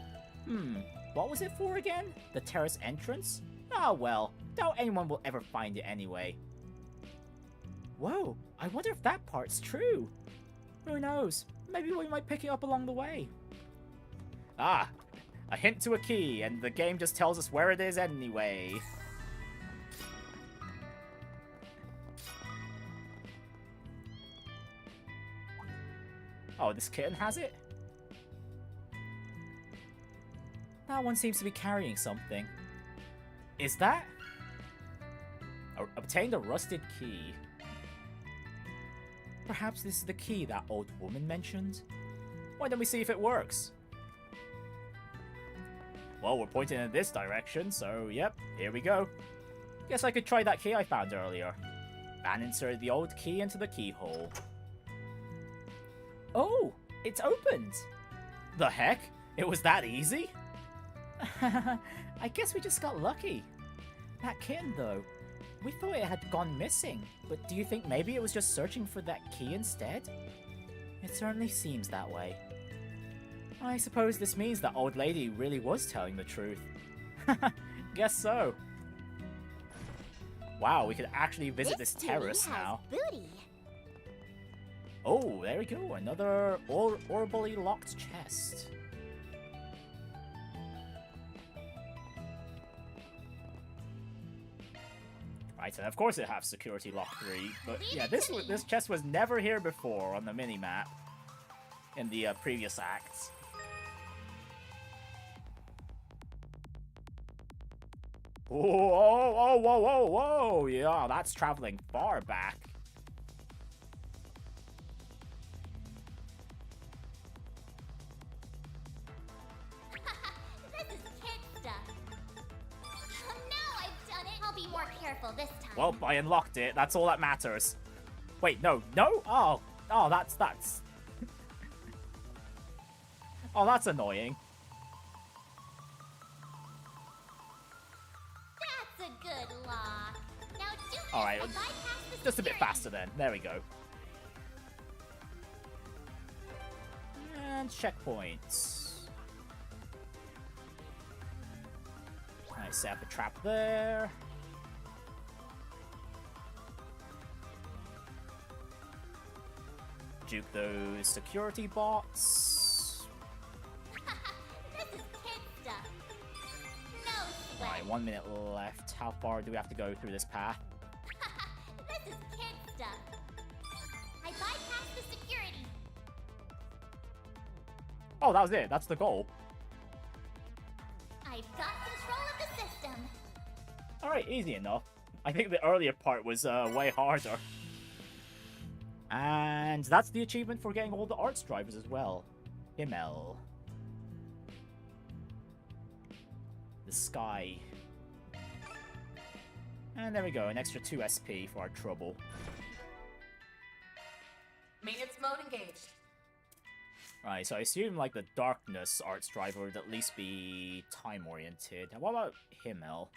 What was it for again? The terrace entrance? Ah, well, doubt anyone will ever find it anyway. Whoa, I wonder if that part's true. Who knows? Maybe we might pick it up along the way. Ah, a hint to a key, and the game just tells us where it is anyway. Oh, this kitten has it? That one seems to be carrying something. Is that? Obtained a rusted key. Perhaps this is the key that old woman mentioned? Why don't we see if it works? Well, we're pointing in this direction, so yep, here we go. Guess I could try that key I found earlier. And insert the old key into the keyhole. Oh, it's opened! The heck? It was that easy? I guess we just got lucky. That kitten, though. We thought it had gone missing, but do you think maybe it was just searching for that key instead? It certainly seems that way. I suppose this means that old lady really was telling the truth. Guess so. Wow, we could actually visit this terrace now.
Booty.
Oh, there we go. Another orbally locked chest. Right, and of course it has security lock 3, but yeah, this chest was never here before on the minimap in the previous acts. Oh, whoa, yeah, that's traveling far back.
This is kid stuff. Now I've done it. I'll be more careful this time.
Well, I unlocked it. That's all that matters. Wait, no. Oh, that's. Oh, that's annoying.
That's a good lock. Now do this.
All right,
and bypass the
just a bit
security.
faster then. There we go. And checkpoints. Nice, set up a trap there. Juke those security bots.
This is kid stuff. No sweat.
Alright, 1 minute left. How far do we have to go through this path?
This is kid stuff. I bypassed the security.
Oh, that was it. That's the goal.
I've got control of the system.
Alright, easy enough. I think the earlier part was way harder. And that's the achievement for getting all the arts drivers as well. Himmel. The sky. And there we go, an extra 2 SP for our trouble.
Maintenance mode engaged.
Right, so I assume like the darkness arts driver would at least be time-oriented. What about Himmel?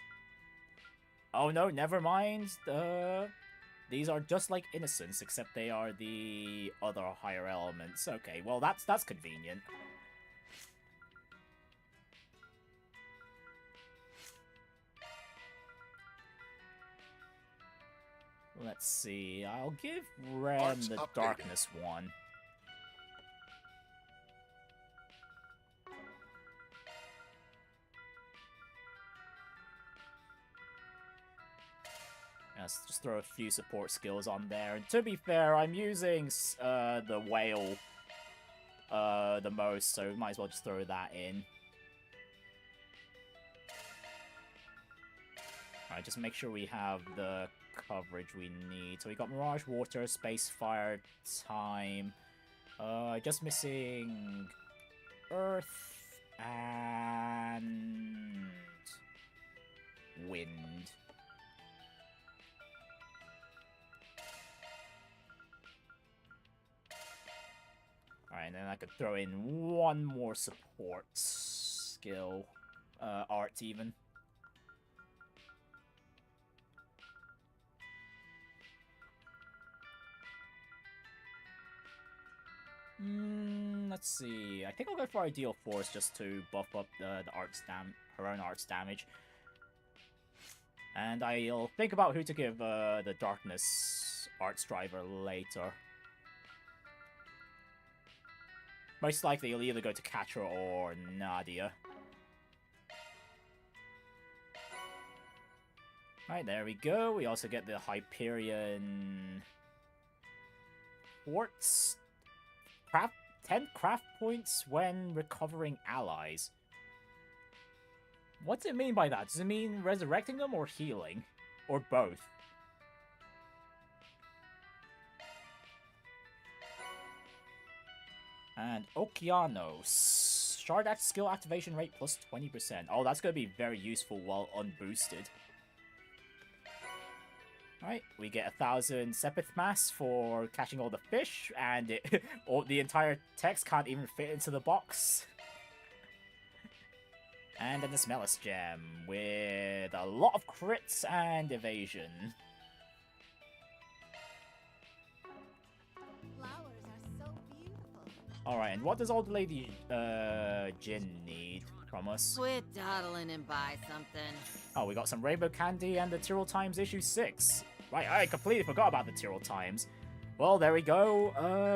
Oh no, never mind. These are just like Innocence, except they are the other higher elements. Okay, well that's convenient. Let's see, I'll give Renne the
updated.
darkness one. Let's just throw a few support skills on there. And to be fair, I'm using the whale the most, so might as well just throw that in. Alright, just make sure we have the coverage we need. So we got Mirage, Water, Space, Fire, Time. Just missing Earth and Wind. Alright, and then I could throw in one more support skill. Art, even. Let's see. I think I'll go for Ideal Force just to buff up the her own art's damage. And I'll think about who to give the Darkness arts driver later. Most likely, you'll either go to Quatre or Nadia. Alright, there we go. We also get the Hyperion Quartz. 10 craft points when recovering allies. What's it mean by that? Does it mean resurrecting them or healing? Or both? And Okeanos. Shard Act skill activation rate plus 20%. Oh, that's going to be very useful while unboosted. Alright, we get 1,000 Sepith Mass for catching all the fish, and the entire text can't even fit into the box. And then the Smellus Gem, with a lot of crits and evasion.
Flowers are so beautiful.
Alright, and what does old lady Jin need from us?
Quit dawdling and buy something.
Oh, we got some Rainbow Candy and the Tyrrell Times issue 6. Right, I completely forgot about the Tyrrell Times. Well, there we go.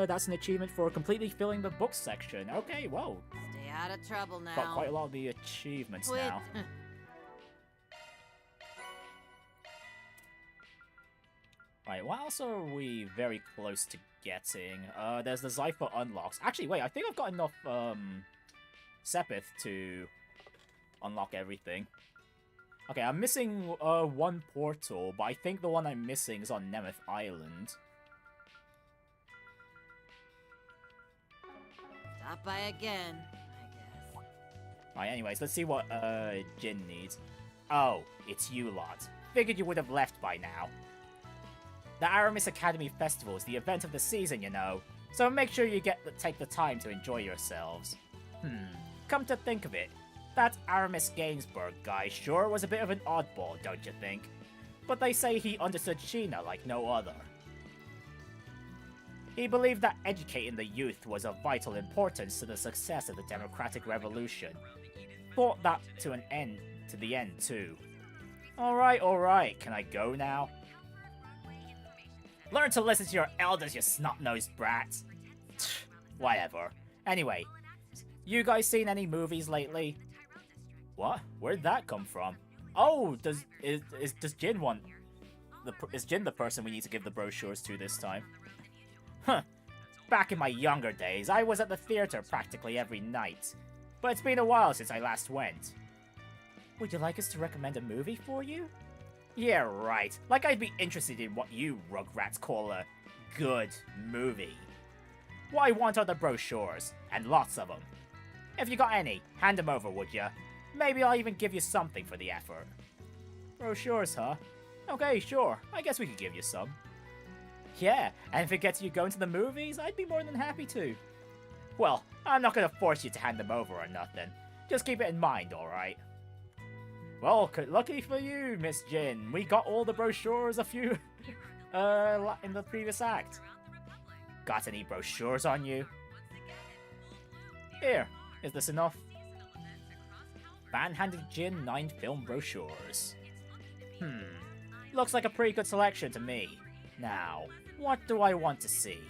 That's an achievement for completely filling the book section. Okay, whoa.
Stay out of trouble now.
Got quite a lot of the achievements
Quit.
now. Right, what else are we very close to getting? There's the Zypher unlocks. Actually, wait, I think I've got enough Sepith to unlock everything. Okay, I'm missing one portal, but I think the one I'm missing is on Nemeth Island.
Stop by again, I guess.
Right, anyways, let's see what Jin needs. Oh, it's you lot. Figured you would have left by now. The Aramis Academy Festival is the event of the season, you know, so make sure you take the time to enjoy yourselves. Come to think of it, that Aramis Gainsbourg guy sure was a bit of an oddball, don't you think? But they say he understood Sheena like no other. He believed that educating the youth was of vital importance to the success of the democratic revolution. Fought that to the end too. Alright, can I go now? Learn to listen to your elders, you snot-nosed brats. Whatever. Anyway, you guys seen any movies lately? What? Where'd that come from? Oh, does Jin want is Jin the person we need to give the brochures to this time? Huh. Back in my younger days, I was at the theater practically every night. But it's been a while since I last went. Would you like us to recommend a movie for you? Yeah, right. Like I'd be interested in what you rugrats call a good movie. What I want are the brochures, and lots of them. If you got any, hand them over, would ya? Maybe I'll even give you something for the effort. Brochures, huh? Okay, sure. I guess we could give you some. Yeah, and if it gets you going to the movies, I'd be more than happy to. Well, I'm not gonna force you to hand them over or nothing. Just keep it in mind, alright? Well, lucky for you, Miss Jin. We got all the brochures a few... in the previous act. Got any brochures on you? Here, is this enough? Fan handed Jin 9 film brochures. Looks like a pretty good selection to me. Now, what do I want to see?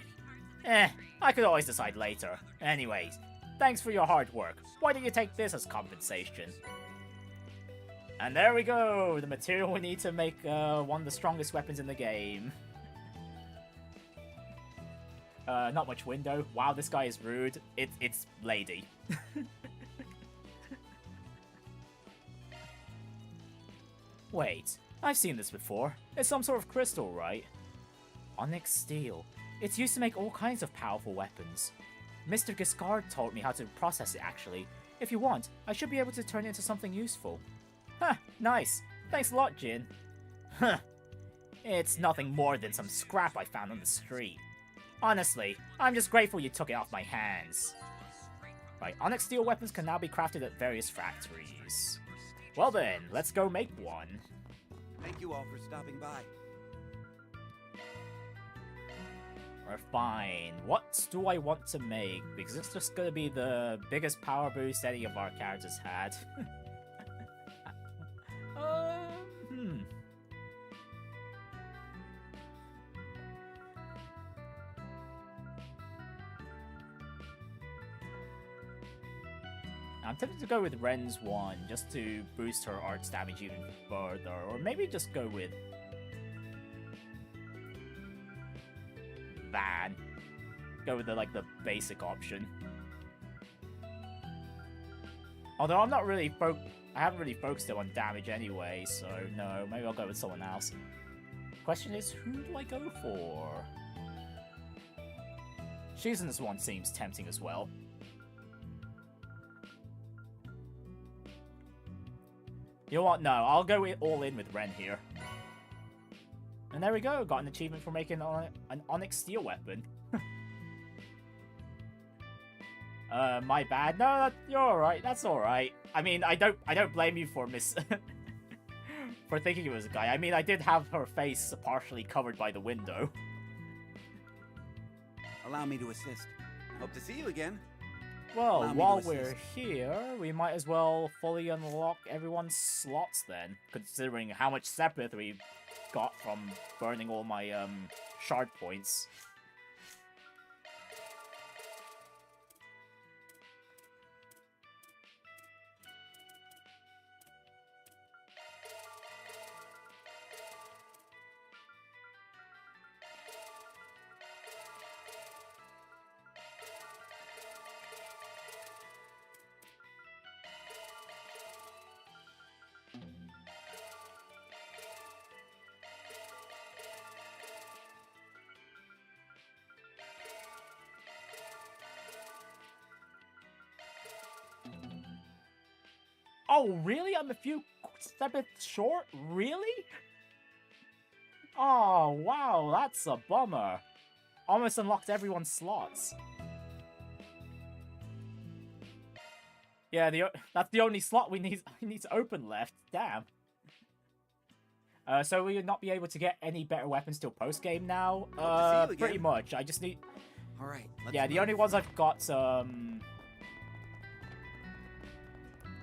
I could always decide later. Anyways, thanks for your hard work. Why don't you take this as compensation? And there we go! The material we need to make one of the strongest weapons in the game. Not much window. Wow, this guy is rude. It's lady. Wait, I've seen this before. It's some sort of crystal, right? Onyx steel. It's used to make all kinds of powerful weapons. Mr. Giscard taught me how to process it, actually. If you want, I should be able to turn it into something useful. Huh, nice. Thanks a lot, Jin. Huh. It's nothing more than some scrap I found on the street. Honestly, I'm just grateful you took it off my hands. Right, Onyx steel weapons can now be crafted at various factories. Well then, let's go make one.
Thank you all for stopping by.
We're fine. What do I want to make? Because it's just gonna be the biggest power boost any of our characters had. I'm tempted to go with Renne's one, just to boost her arts damage even further, or maybe just go with Van. Go with the basic option. Although I'm not really I haven't really focused it on damage anyway, so no, maybe I'll go with someone else. Question is, who do I go for? Shizuna's one seems tempting as well. You know what? No, I'll go all in with Renne here. And there we go, got an achievement for making an Onyx steel weapon. My bad. No, you're alright, that's alright. I mean, I don't blame you for for thinking it was a guy. I mean, I did have her face partially covered by the window.
Allow me to assist. Hope to see you again.
Well, while we're here, we might as well fully unlock everyone's slots then, considering how much Sepith we got from burning all my shard points. Oh, really? I'm a few steps short? Really? Oh, wow, that's a bummer. Almost unlocked everyone's slots. Yeah, that's the only slot we need to open left. Damn. So we would not be able to get any better weapons till post-game now? Pretty much. I just need...
Alright,
yeah, the only ones I've got,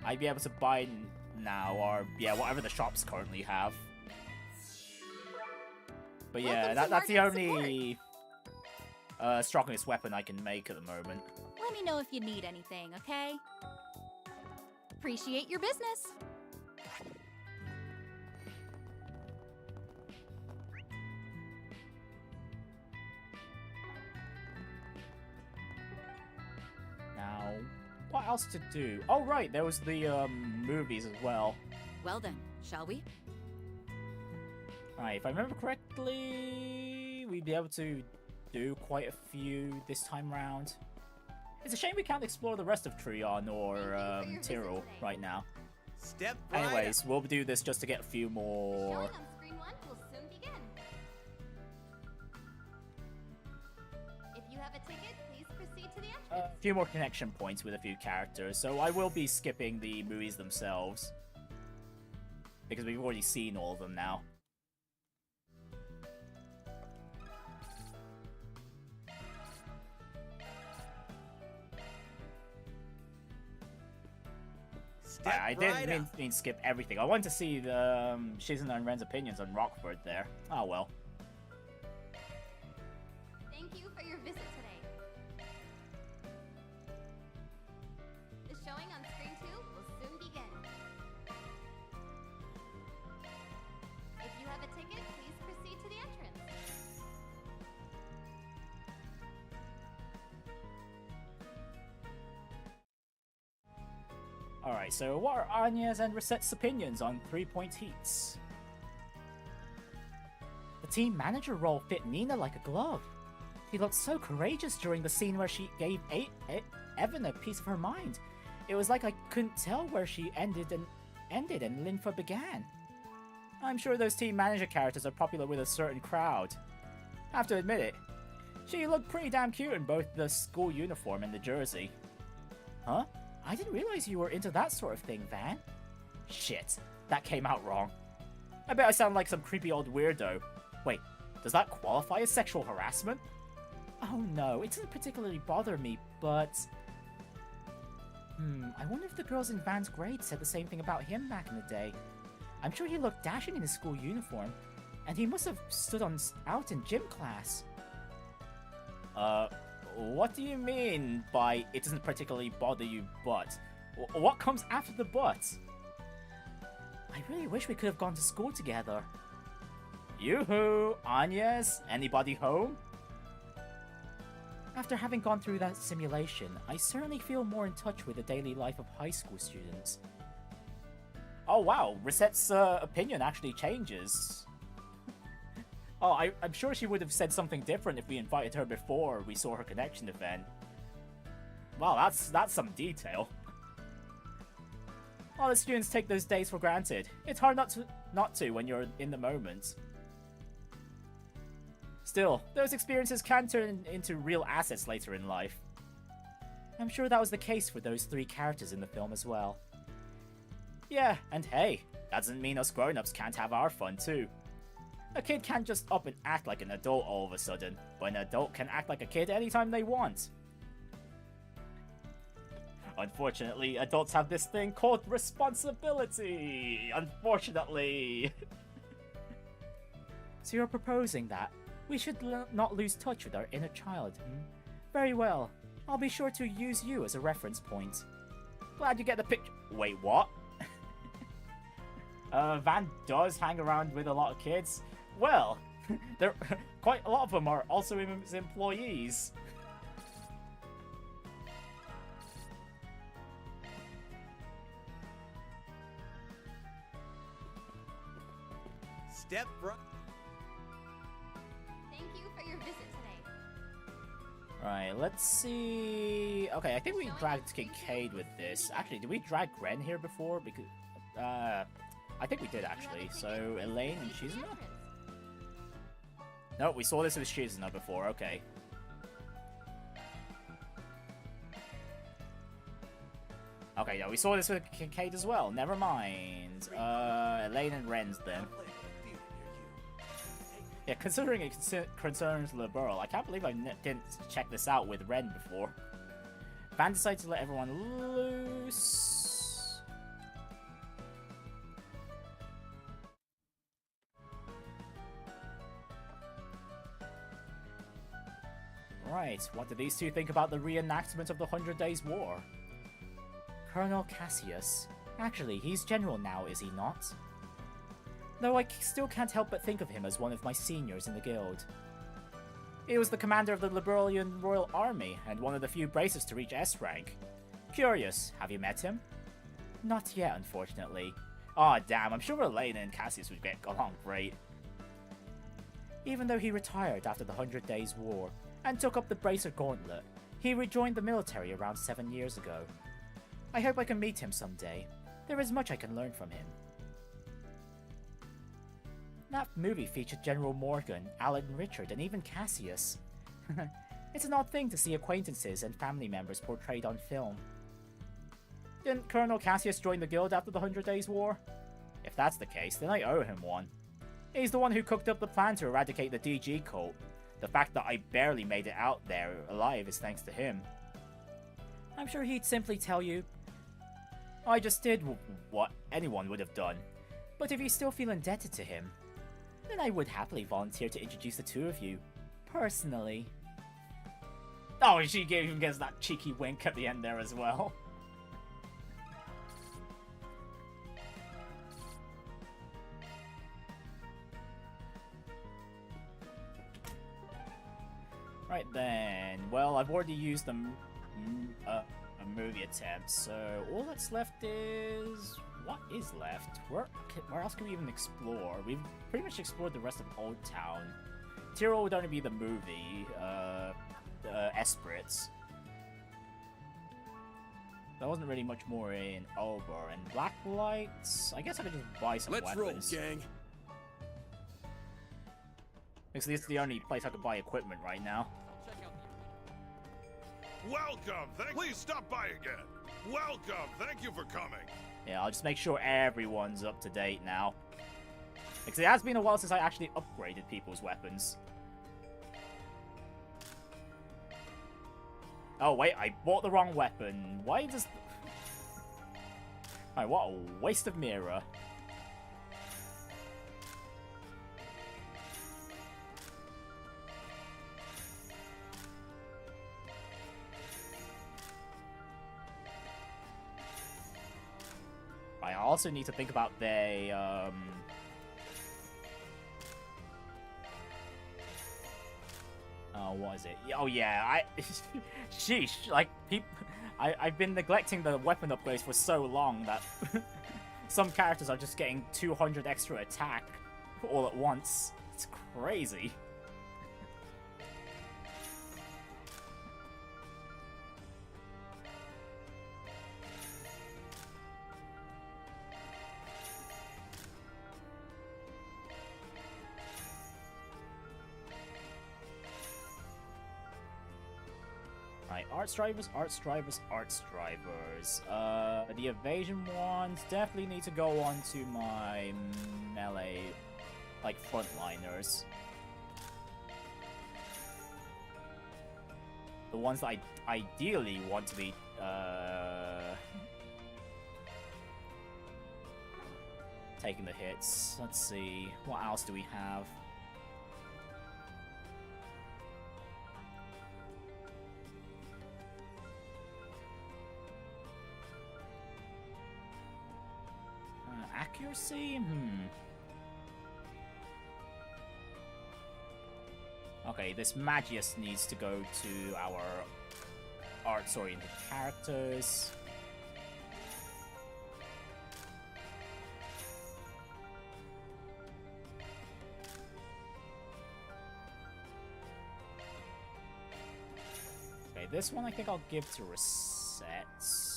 I'd be able to buy now, or yeah, whatever the shops currently have. But yeah, that's the only strongest weapon I can make at the moment.
Let me know if you need anything, okay? Appreciate your business.
what else to do? Oh, right, there was the movies as well.
Well then, shall we?
Alright, if I remember correctly, we'd be able to do quite a few this time round. It's a shame we can't explore the rest of Trion or Tyrrell right now.
Step right
Anyways,
up.
we'll do this just to get a few more.
Showing on screen 1 will soon begin. If you have a ticket, please proceed to the entrance.
A few more connection points with a few characters, so I will be skipping the movies themselves. Because we've already seen all of them now.
Step
I didn't
right
mean skip everything. I wanted to see the Shizuna and Ren's opinions on Rockford there. Oh well.
Thank you for your visit today. The showing on screen 2 will soon begin. If you have a ticket, please proceed to the entrance.
Alright, so what are Agnès and Risette's opinions on 3-point heats? The team manager role fit Nina like a glove. She looked so courageous during the scene where she gave Evan a piece of her mind. It was like I couldn't tell where she ended and Linfa began. I'm sure those team manager characters are popular with a certain crowd. I have to admit it. She looked pretty damn cute in both the school uniform and the jersey. Huh? I didn't realize you were into that sort of thing, Van. Shit, that came out wrong. I bet I sound like some creepy old weirdo. Wait, does that qualify as sexual harassment? Oh no, it doesn't particularly bother me, but... I wonder if the girls in Van's grade said the same thing about him back in the day. I'm sure he looked dashing in his school uniform, and he must have stood out in gym class. What do you mean by it doesn't particularly bother you, but? What comes after the but? I really wish we could have gone to school together. Yoo-hoo! Agnès? Anybody home? After having gone through that simulation, I certainly feel more in touch with the daily life of high school students. Oh wow, Risette's opinion actually changes. Oh, I'm sure she would have said something different if we invited her before we saw her connection event. Wow, that's some detail. All the students take those days for granted. It's hard not to when you're in the moment. Still, those experiences can turn into real assets later in life. I'm sure that was the case for those 3 characters in the film as well. Yeah, and hey, that doesn't mean us grown-ups can't have our fun too. A kid can't just up and act like an adult all of a sudden, but an adult can act like a kid anytime they want. Unfortunately, adults have this thing called responsibility! Unfortunately! So you're proposing that we should not lose touch with our inner child, Very well. I'll be sure to use you as a reference point. Glad you get the picture. Wait, what? Van does hang around with a lot of kids. Well, quite a lot of them are also his employees.
Step right.
Thank you for your visit today.
Right, let's see. Okay, I think we dragged Kincaid with this. Actually, did we drag Renne here before? Because, I think we did actually. So, Elaine and Shizuna? No, we saw this with Shizuna before, okay. Okay, yeah, we saw this with Kincaid as well. Never mind. Elaine and Ren's then. Yeah, considering it concerns Liberal, I can't believe I didn't check this out with Renne before. Van decided to let everyone loose. Right, what do these two think about the reenactment of the 100 Days War? Colonel Cassius. Actually, he's general now, is he not? Though I still can't help but think of him as one of my seniors in the guild. He was the commander of the Liberalian Royal Army, and one of the few bracers to reach S rank. Curious, have you met him? Not yet, unfortunately. Aw, damn, I'm sure Elaine and Cassius would get along great. Even though he retired after the 100 Days War and took up the Bracer Gauntlet, he rejoined the military around 7 years ago. I hope I can meet him someday. There is much I can learn from him. That movie featured General Morgan, Alan Richard, and even Cassius. It's an odd thing to see acquaintances and family members portrayed on film. Didn't Colonel Cassius join the guild after the 100 Days War? If that's the case, then I owe him one. He's the one who cooked up the plan to eradicate the DG cult. The fact that I barely made it out there alive is thanks to him. I'm sure he'd simply tell you, I just did what anyone would have done. But if you still feel indebted to him, then I would happily volunteer to introduce the two of you, personally. Oh, she even gets that cheeky wink at the end there as well. Right then, well, I've already used a movie attempt, so all that's left is... What is left? Where else can we even explore? We've pretty much explored the rest of Old Town. Tyrrell would only be the movie, Esprit. There wasn't really much more in Ober, and Blacklight, I guess I could just buy some weapons.
Let's roll, gang.
Because this is the only place I could buy equipment right now.
Welcome. Please stop by again. Welcome. Thank you for coming.
Yeah, I'll just make sure everyone's up to date now. Because it has been a while since I actually upgraded people's weapons. Oh wait, I bought the wrong weapon. Why does... Alright, what a waste of mirror. I also need to think about the, what is it? Oh yeah, sheesh, like, I've been neglecting the weapon upgrades for so long that some characters are just getting 200 extra attack all at once. It's crazy. Arts drivers. The evasion ones definitely need to go on to my melee, like, frontliners. The ones that I ideally want to be, taking the hits. Let's see, what else do we have? Accuracy? Okay, this Magius needs to go to our arts-oriented characters. Okay, this one I think I'll give to Risette.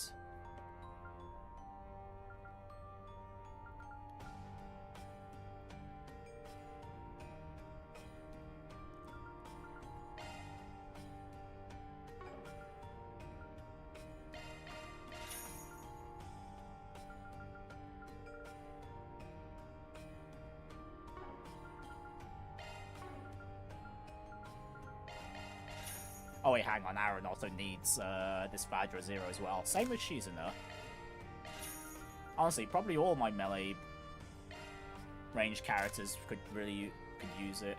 Oh wait, hang on, Aaron also needs this Vajra Zero as well. Same with Shizuna. Honestly, probably all my melee ranged characters could use it.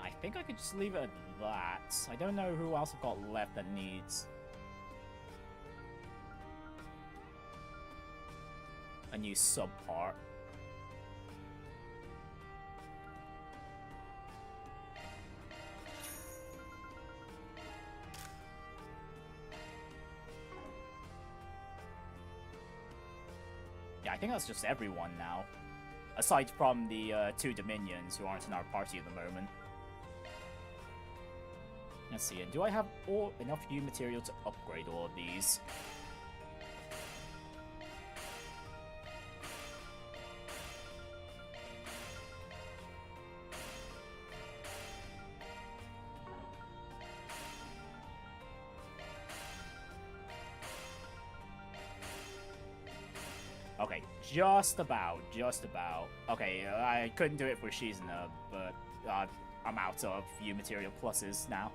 I think I could just leave it at that. I don't know who else I've got left that needs a new sub-part. Yeah, I think that's just everyone now. Aside from the 2 Dominions who aren't in our party at the moment. Let's see, and do I have enough new material to upgrade all of these? Okay, just about. Okay, I couldn't do it for Shizuna, but I'm out of new material pluses now.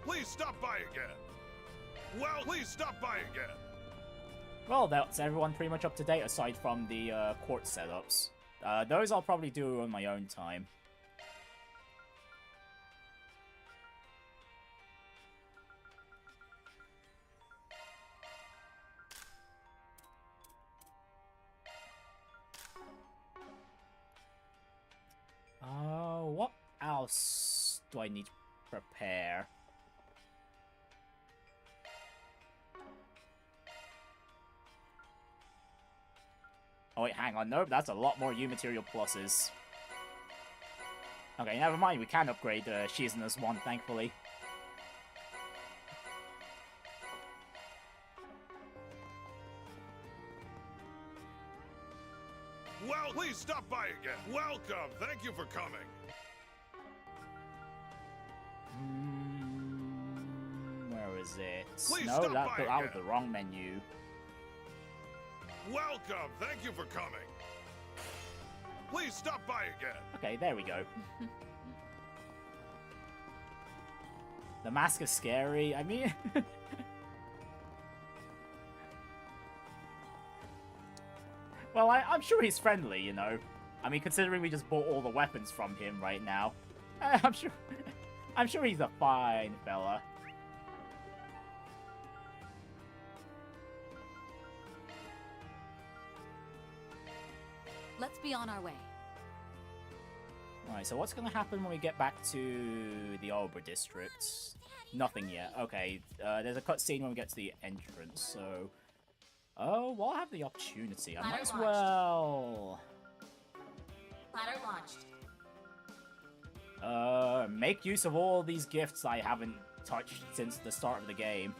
Please stop by again. Well, please stop by again.
Well, that's everyone pretty much up to date aside from the court setups. Those I'll probably do on my own time. What else do I need to prepare? Oh wait, hang on, nope, that's a lot more U material pluses. Okay, never mind, we can upgrade Shizuna's one, thankfully.
Well, please stop by again. Welcome, thank you for coming.
Where is it?
Please
no,
stop
that
by
was
again.
the wrong menu.
Welcome, thank you for coming. Please stop by again.
Okay, there we go. The mask is scary, I mean... Well, I'm sure he's friendly, you know. I mean, considering we just bought all the weapons from him right now. I'm sure he's a fine fella.
Let's be on our way.
Alright, so what's gonna happen when we get back to the Ober district? Nothing yet. Okay, there's a cutscene when we get to the entrance, so... Oh, well, I have the opportunity. I might as well...
Ladder launched.
Make use of all these gifts I haven't touched since the start of the game.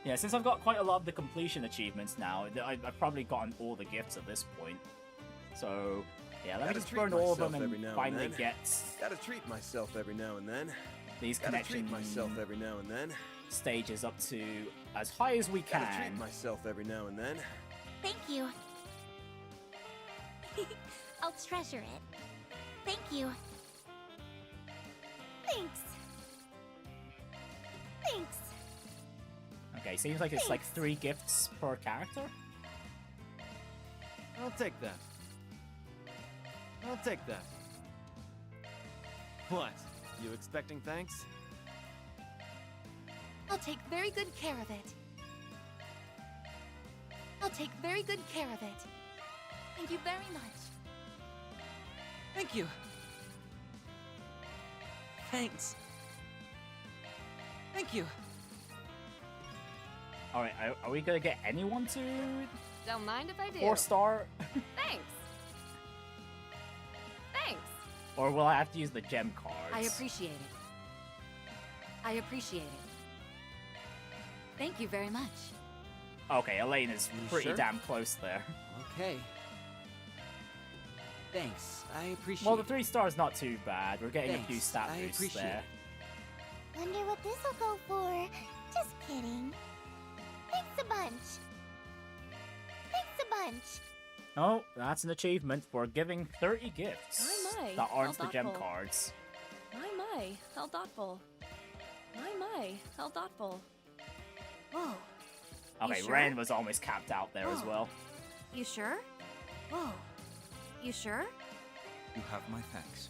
Yeah, since I've got quite a lot of the completion achievements now, I've probably gotten all the gifts at this point. So, yeah, let me just burn all of them and finally get...
Gotta treat myself every now and then.
These connection
myself every now and then.
Stages up to as high as we can.
Gotta treat myself every now and then.
Thank you. I'll treasure it. Thank you. Thanks. Thanks.
Okay, seems like it's like 3 gifts per character.
I'll take that. I'll take that. What? You expecting thanks?
I'll take very good care of it. I'll take very good care of it. Thank you very much.
Thank you. Thanks. Thank you.
Alright, are we gonna get anyone to
Don't mind if I do.
4-star?
Thanks. Thanks.
Or will I have to use the gem cards?
I appreciate it. I appreciate it. Thank you very much.
Okay, Elaine is pretty
sure?
damn close there.
Okay. Thanks. I appreciate
Well, the 3 stars not too bad. We're getting a few
Thanks.
stat
I
boosts
appreciate
there.
Wonder what this'll go for. Just kidding. Thanks a bunch. Thanks a bunch.
Oh, that's an achievement for giving 30 gifts
My,
that aren't
how
the gem
thoughtful.
cards.
My, how thoughtful. My, how thoughtful. Whoa.
Okay,
sure?
Renne was almost capped out there as
Oh.
well.
You sure?
Whoa. You sure?
You have my thanks.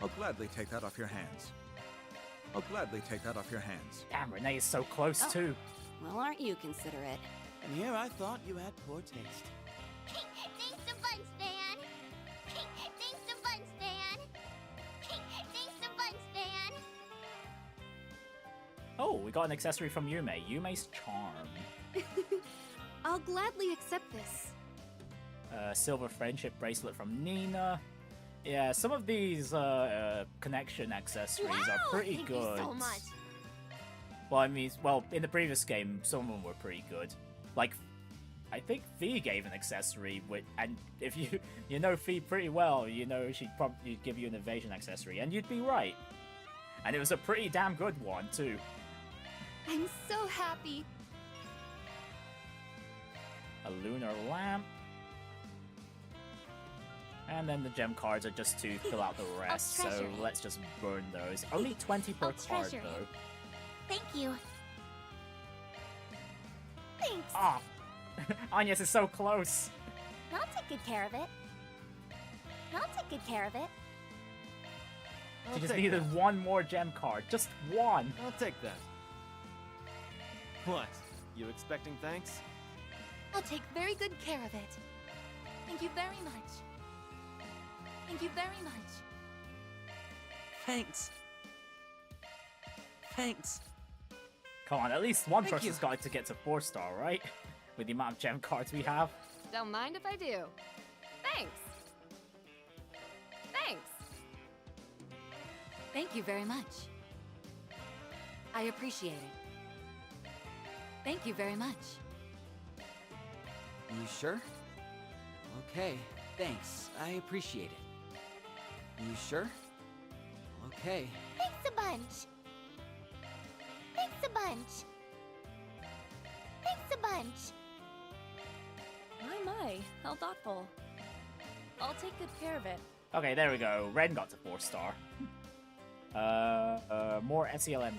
I'll gladly take that off your hands. I'll gladly take that off your hands.
Damn, Renne is so close
Oh.
too.
Well, aren't you considerate?
And here I thought you had poor taste.
Thanks a bunch, Dan! Thanks a bunch, Dan! Thanks a bunch, Dan!
Oh, we got an accessory from Yume. Yume's charm.
I'll gladly accept this.
Silver friendship bracelet from Nina. Yeah, some of these connection accessories are pretty
Thank
good.
you so much.
Well, I mean, well, in the previous game, some of them were pretty good. Like, I think Fee gave an accessory, and if you know Fee pretty well, you know she'd probably give you an evasion accessory, and you'd be right. And it was a pretty damn good one too.
I'm so happy.
A lunar lamp. And then the gem cards are just to fill out the rest, so
treasure it.
let's just burn those. Only 20 per
I'll
card,
treasure it.
though.
Thank you. Thanks.
Ah! Agnès is so close!
I'll take good care of it. I'll take good care of it.
She just needed one more gem card. Just one!
I'll take that. What? You expecting thanks?
I'll take very good care of it. Thank you very much. Thank you very much.
Thanks. Thanks.
Come on, at least one
Thank
person's
you.
got to get to 4-star, right? With the amount of gem cards we have.
Don't mind if I do. Thanks. Thanks.
Thank you very much. I appreciate it. Thank you very much.
You sure? Okay, thanks. I appreciate it. You sure? Okay.
Thanks a bunch. Thanks a bunch. Thanks a bunch.
My, how thoughtful. I'll take good care of it.
Okay, there we go. Renne got to 4-star. More SELM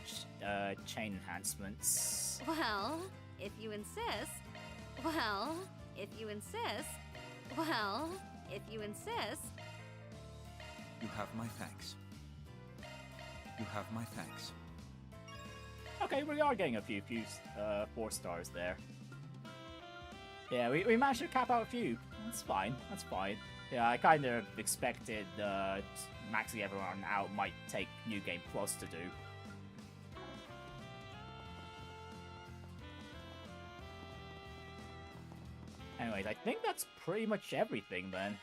chain enhancements.
Well, if you insist. Well, if you insist. Well, if you insist.
You have my thanks. You have my thanks.
Okay, we are getting a few 4 stars there. Yeah, we managed to cap out a few. That's fine. That's fine. Yeah, I kind of expected maxing everyone out might take New Game Plus to do. Anyways, I think that's pretty much everything then.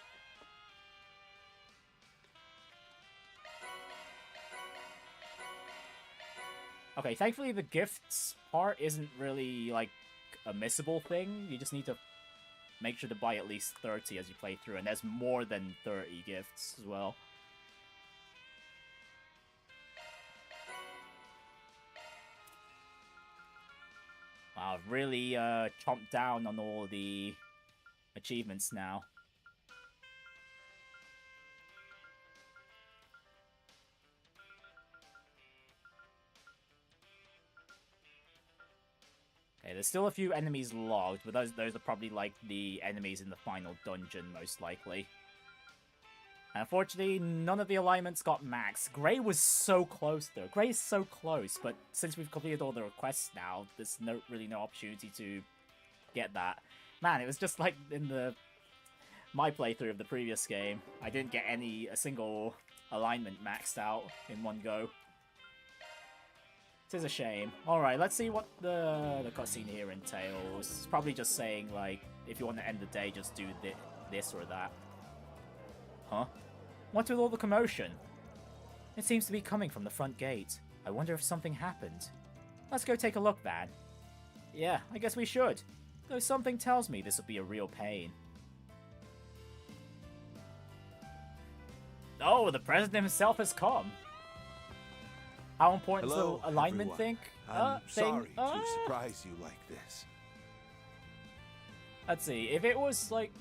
Okay, thankfully the gifts part isn't really, like, a missable thing. You just need to make sure to buy at least 30 as you play through, and there's more than 30 gifts as well. Wow, I've really chomped down on all the achievements now. Okay, there's still a few enemies logged, but those are probably like the enemies in the final dungeon, most likely. And unfortunately, none of the alignments got maxed. Grey was so close, though. Grey is so close, but since we've completed all the requests now, there's really no opportunity to get that. Man, it was just like in my playthrough of the previous game. I didn't get a single alignment maxed out in one go. It is a shame. Alright, let's see what the cutscene here entails. It's probably just saying, like, if you want to end the day, just do this or that. Huh? What's with all the commotion? It seems to be coming from the front gate. I wonder if something happened. Let's go take a look, Van. Yeah, I guess we should. Though something tells me this will be a real pain. Oh, the president himself has come. How important is the alignment
everyone.
thing?
I'm sorry to surprise you like this.
Let's see, if it was like...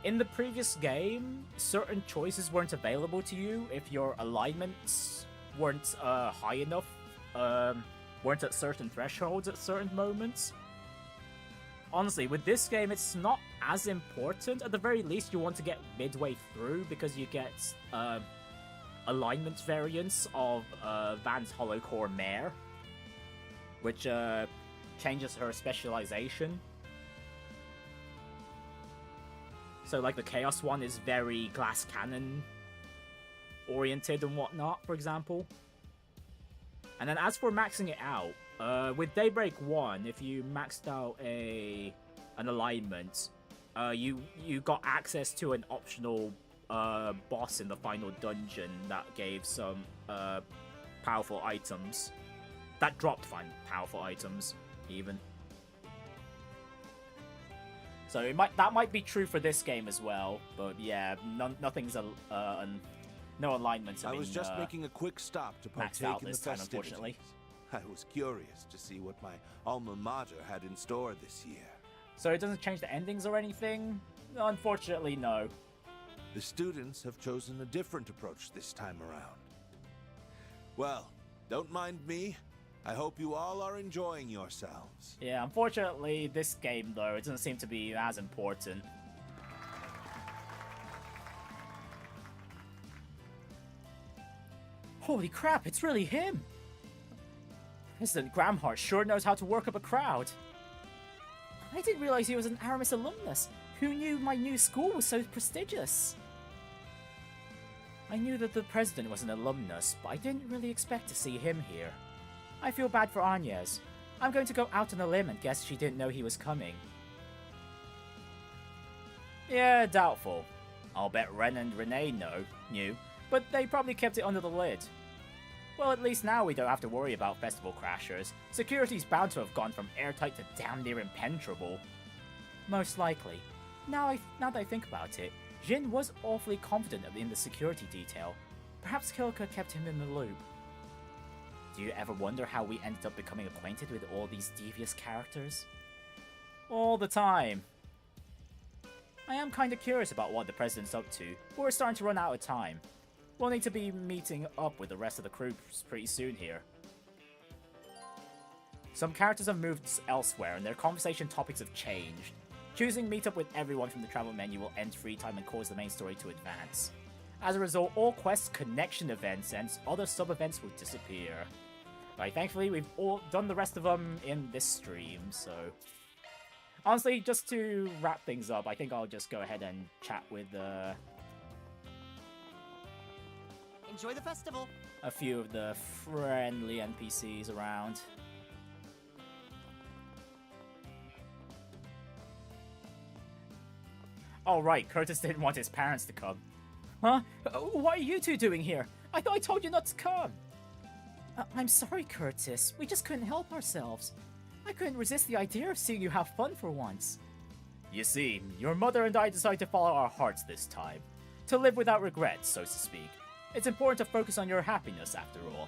In the previous game, certain choices weren't available to you if your alignments weren't high enough, weren't at certain thresholds at certain moments.
honestly, with this game, it's not as important. At the very least, you want to get midway through because you get alignment variants of Van's Holocore Mare, which changes her specialization. So, like, the Chaos one is very glass cannon oriented and whatnot, for example. And then as for maxing it out, with Daybreak 1, if you maxed out an alignment, you got access to an optional boss in the final dungeon that gave some powerful items. That dropped powerful items, even. So that might be true for this game as well, but yeah, nothing's no alignments.
I was just making a quick stop to partake in the festivities. Unfortunately. I was curious to see what my alma mater had in store this year.
So it doesn't change the endings or anything? Unfortunately, no.
The students have chosen a different approach this time around. Well, don't mind me. I hope you all are enjoying yourselves.
Yeah, unfortunately, this game, though, it doesn't seem to be as important. Holy crap, it's really him! President Gramhart sure knows how to work up a crowd. I didn't realize he was an Aramis alumnus. Who knew my new school was so prestigious? I knew that the president was an alumnus, but I didn't really expect to see him here. I feel bad for Agnès. I'm going to go out on a limb and guess she didn't know he was coming. Yeah, doubtful. I'll bet Renne and Renne knew, but they probably kept it under the lid. Well, at least now we don't have to worry about festival crashers. Security's bound to have gone from airtight to damn near impenetrable. Most likely. Now that I think about it, Jin was awfully confident in the security detail. Perhaps Kilka kept him in the loop. Do you ever wonder how we ended up becoming acquainted with all these devious characters? All the time. I am kinda curious about what the president's up to, but we're starting to run out of time. We'll need to be meeting up with the rest of the crew pretty soon here. Some characters have moved elsewhere and their conversation topics have changed. Choosing meetup with everyone from the travel menu will end free time and cause the main story to advance. As a result, all quests, connection events, and other sub-events will disappear. But thankfully, we've all done the rest of them in this stream, so... Honestly, just to wrap things up, I think I'll just go ahead and chat with
Enjoy the festival!
A few of the friendly NPCs around. Oh right, Curtis didn't want his parents to come. Huh? What are you two doing here? I thought I told you not to come! I'm sorry, Curtis. We just couldn't help ourselves. I couldn't resist the idea of seeing you have fun for once. You see, your mother and I decided to follow our hearts this time. To live without regrets, so to speak. It's important to focus on your happiness, after all.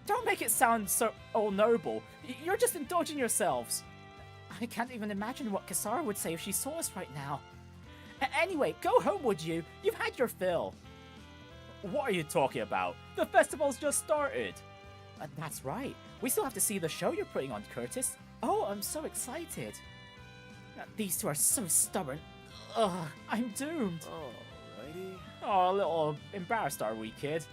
Don't make it sound so all-noble. You're just indulging yourselves. I can't even imagine what Cassara would say if she saw us right now. Anyway, go home, would you? You've had your fill. What are you talking about? The festival's just started. That's right. We still have to see the show you're putting on, Curtis. Oh, I'm so excited. These two are so stubborn. Ugh, I'm doomed.
Alrighty.
Oh, a little embarrassed, are we, kid?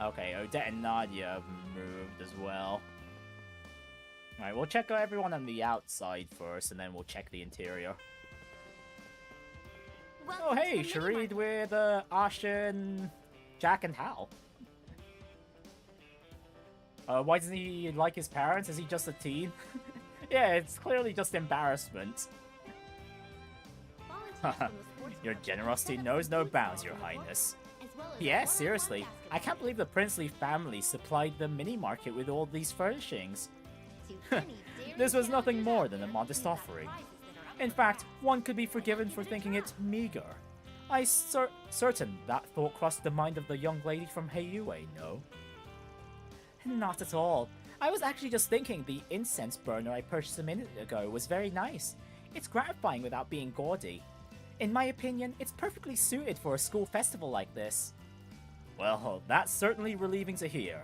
Okay, Odette and Nadia have moved as well. Alright, we'll check out everyone on the outside first, and then we'll check the interior. Oh hey, Sharid with Ashen, Jack, and Hal. Why doesn't he like his parents? Is he just a teen? Yeah, it's clearly just embarrassment. Your generosity knows no bounds, Your Highness. Yeah, seriously. I can't believe the princely family supplied the mini-market with all these furnishings. This was nothing more than a modest offering. In fact, one could be forgiven for thinking it meager. I'm certain that thought crossed the mind of the young lady from Heiyue, no? Not at all. I was actually just thinking the incense burner I purchased a minute ago was very nice. It's gratifying without being gaudy. In my opinion, it's perfectly suited for a school festival like this. Well, that's certainly relieving to hear.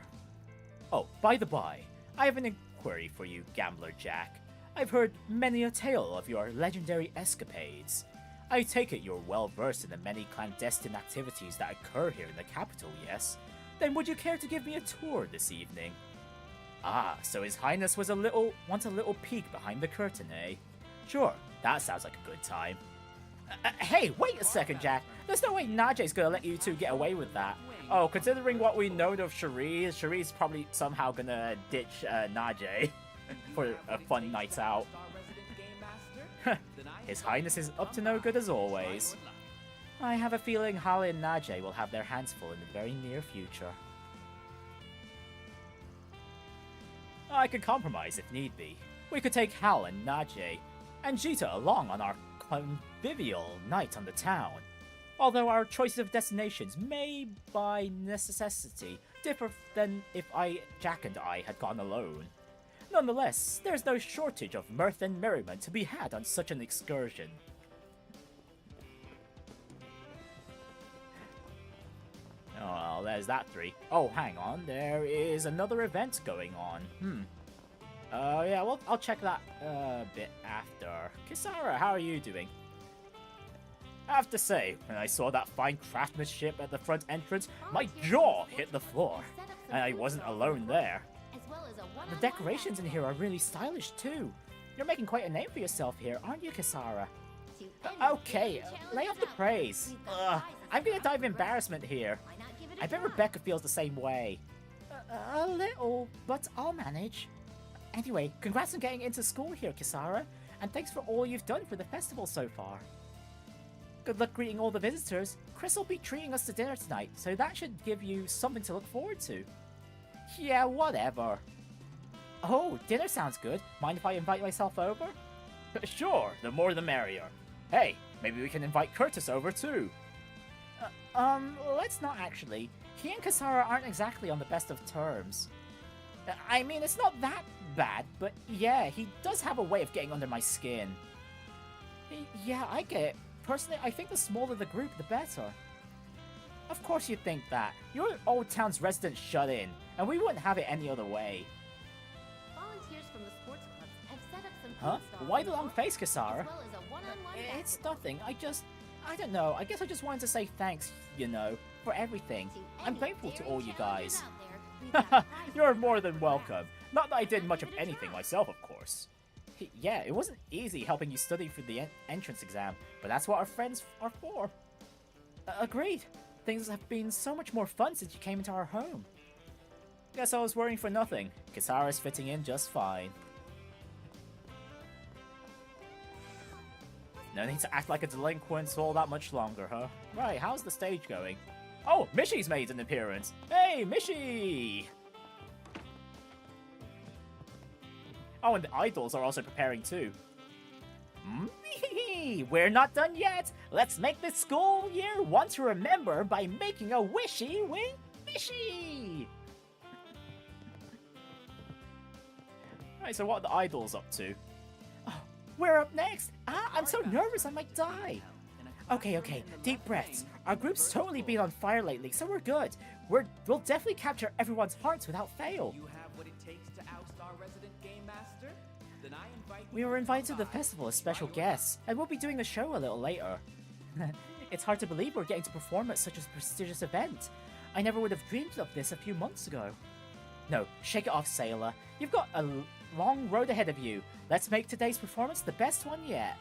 Oh, by the by, I have an inquiry for you, Gambler Jack. I've heard many a tale of your legendary escapades. I take it you're well versed in the many clandestine activities that occur here in the capital, yes? Then would you care to give me a tour this evening? Ah, so His Highness wants a little peek behind the curtain, eh? Sure, that sounds like a good time. Hey, wait a second, Jack. There's no way Naje's gonna let you two get away with that. Oh, considering what we know of Cherie's probably somehow gonna ditch Naje for a fun night out. His Highness is up to no good as always. I have a feeling Holly and Naje will have their hands full in the very near future. I could compromise if need be. We could take Hal and Naje and Jita along on our convivial night on the town. Although our choices of destinations may, by necessity, differ than if Jack and I had gone alone. Nonetheless, there's no shortage of mirth and merriment to be had on such an excursion. Oh, well, there's that three. Oh, hang on, there is another event going on. Yeah, well, I'll check that a bit after. Kisara, how are you doing? I have to say, when I saw that fine craftsmanship at the front entrance, my jaw hit the floor. And I wasn't alone there. The decorations in here are really stylish too. You're making quite a name for yourself here, aren't you, Kisara? Okay, lay off the praise. I'm gonna die of embarrassment here. I bet Rebecca feels the same way. A little, but I'll manage. Anyway, congrats on getting into school here, Kisara, and thanks for all you've done for the festival so far. Good luck greeting all the visitors. Chris will be treating us to dinner tonight, so that should give you something to look forward to. Yeah, whatever. Oh, dinner sounds good. Mind if I invite myself over? Sure, the more the merrier. Hey, maybe we can invite Curtis over too. Let's not actually. He and Kisara aren't exactly on the best of terms. I mean, it's not that bad, but yeah, he does have a way of getting under my skin. Yeah, I get it. Personally, I think the smaller the group, the better. Of course you'd think that. You're Old Town's resident shut-in, and we wouldn't have it any other way.
Volunteers from the sports clubs have set up some
Huh?
food stalls
Why the long face, Kisara?
as well as a one-on-one
It's nothing. I don't know. I guess I just wanted to say thanks, you know, for everything. I'm grateful to all you guys. You're more than welcome. Not that I did much of anything myself, of course. Yeah, it wasn't easy helping you study for the entrance exam, but that's what our friends are for. Agreed. Things have been so much more fun since you came into our home. Guess I was worrying for nothing. Kisara's fitting in just fine. No need to act like a delinquent all that much longer, huh? Right, how's the stage going? Oh, Mishy's made an appearance! Hey, Mishy! Oh, and the idols are also preparing too. We're not done yet! Let's make this school year one to remember by making a wishy with Mishy! Right, so what are the idols up to? Oh, we're up next! I'm so nervous I might die! Okay, deep breaths. Our group's totally been on fire lately, so we're good. We'll definitely capture everyone's hearts without fail.
You have what it takes to oust our resident game master? Then I invite
We were invited to the festival as special guests, and we'll be doing the show a little later. It's hard to believe we're getting to perform at such a prestigious event. I never would have dreamed of this a few months ago. No, shake it off, Sailor. You've got a long road ahead of you. Let's make today's performance the best one yet.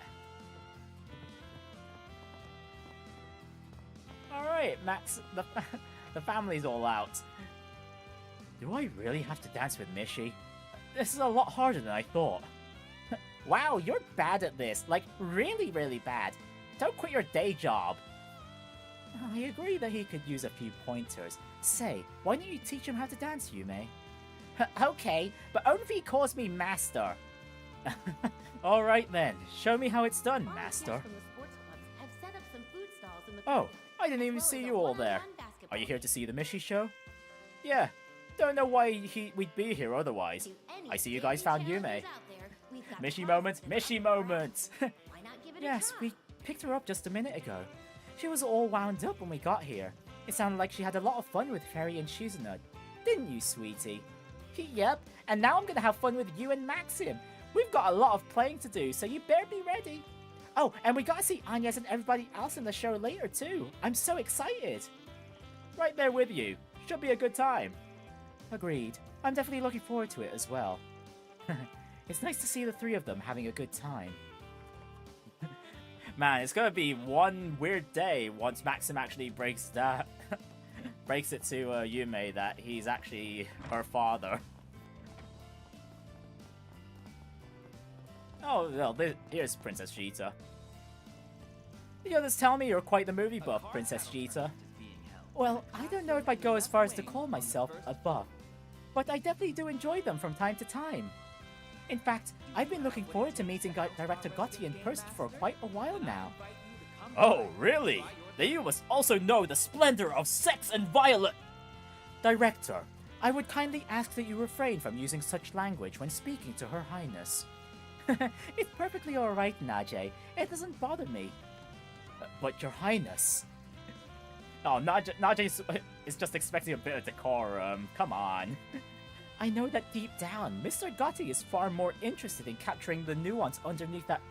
Alright, Max, the family's all out. Do I really have to dance with Mishy? This is a lot harder than I thought. Wow, you're bad at this. Like, really, really bad. Don't quit your day job. I agree that he could use a few pointers. Say, why don't you teach him how to dance, Yume? Okay, but only if he calls me Master. Alright then, show me how it's done, Master.
From the sports clubs have set up some food stalls in the
Oh, I didn't even see you all there. Are you here to see the Mishy show? Yeah, don't know why we'd be here otherwise. I see you guys found Yume. Mishy moment, Mishy moment! Yes, we picked her up just a minute ago. She was all wound up when we got here. It sounded like she had a lot of fun with Fairy and Shizuna, didn't you, sweetie? Yep, and now I'm gonna have fun with you and Maxim. We've got a lot of playing to do, so you better be ready. Oh, and we gotta see Agnès and everybody else in the show later too. I'm so excited. Right there with you. Should be a good time. Agreed. I'm definitely looking forward to it as well. It's nice to see the three of them having a good time. Man, it's gonna be one weird day once Maxim actually breaks it to Yume that he's actually her father. Oh, well, here's Princess Gita. The others tell me you're quite the movie buff, Princess Gita. Well, I don't know if I'd go as far as to call myself a buff, but I definitely do enjoy them from time to time. In fact, I've been looking forward to meeting Director Gotti in person for quite a while now.
Oh, really? Then you must also know the splendor of sex and violence!
Director, I would kindly ask that you refrain from using such language when speaking to Her Highness. It's perfectly alright, Najee. It doesn't bother me.
But Your Highness... Oh, Najee is just expecting a bit of decorum. Come on.
I know that deep down, Mr. Gotti is far more interested in capturing the nuance underneath that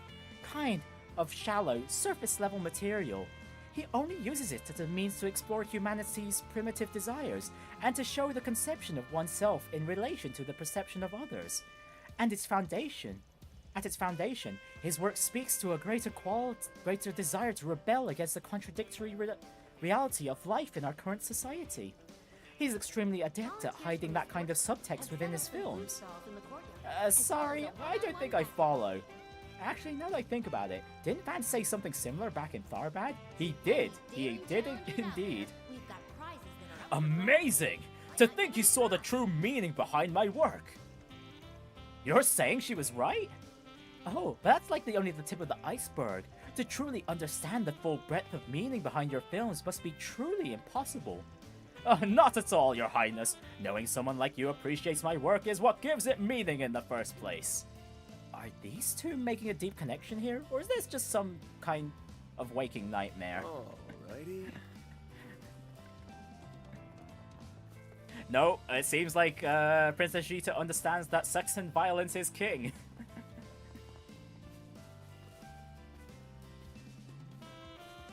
kind of shallow, surface-level material. He only uses it as a means to explore humanity's primitive desires and to show the conception of oneself in relation to the perception of others. And its foundation... At its foundation, his work speaks to a greater desire to rebel against the contradictory reality of life in our current society. He's extremely adept at hiding that kind of subtext within his films. Sorry, I don't think I follow. Actually, now that I think about it, didn't Vance say something similar back in Tharbad? He did. He did it indeed.
Amazing! To think you saw the true meaning behind my work.
You're saying she was right? Oh, but that's likely only the tip of the iceberg. To truly understand the full breadth of meaning behind your films must be truly impossible.
Not at all, Your Highness. Knowing someone like you appreciates my work is what gives it meaning in the first place.
Are these two making a deep connection here, or is this just some kind of waking nightmare?
Alrighty.
No, it seems like Princess Gita understands that sex and violence is king.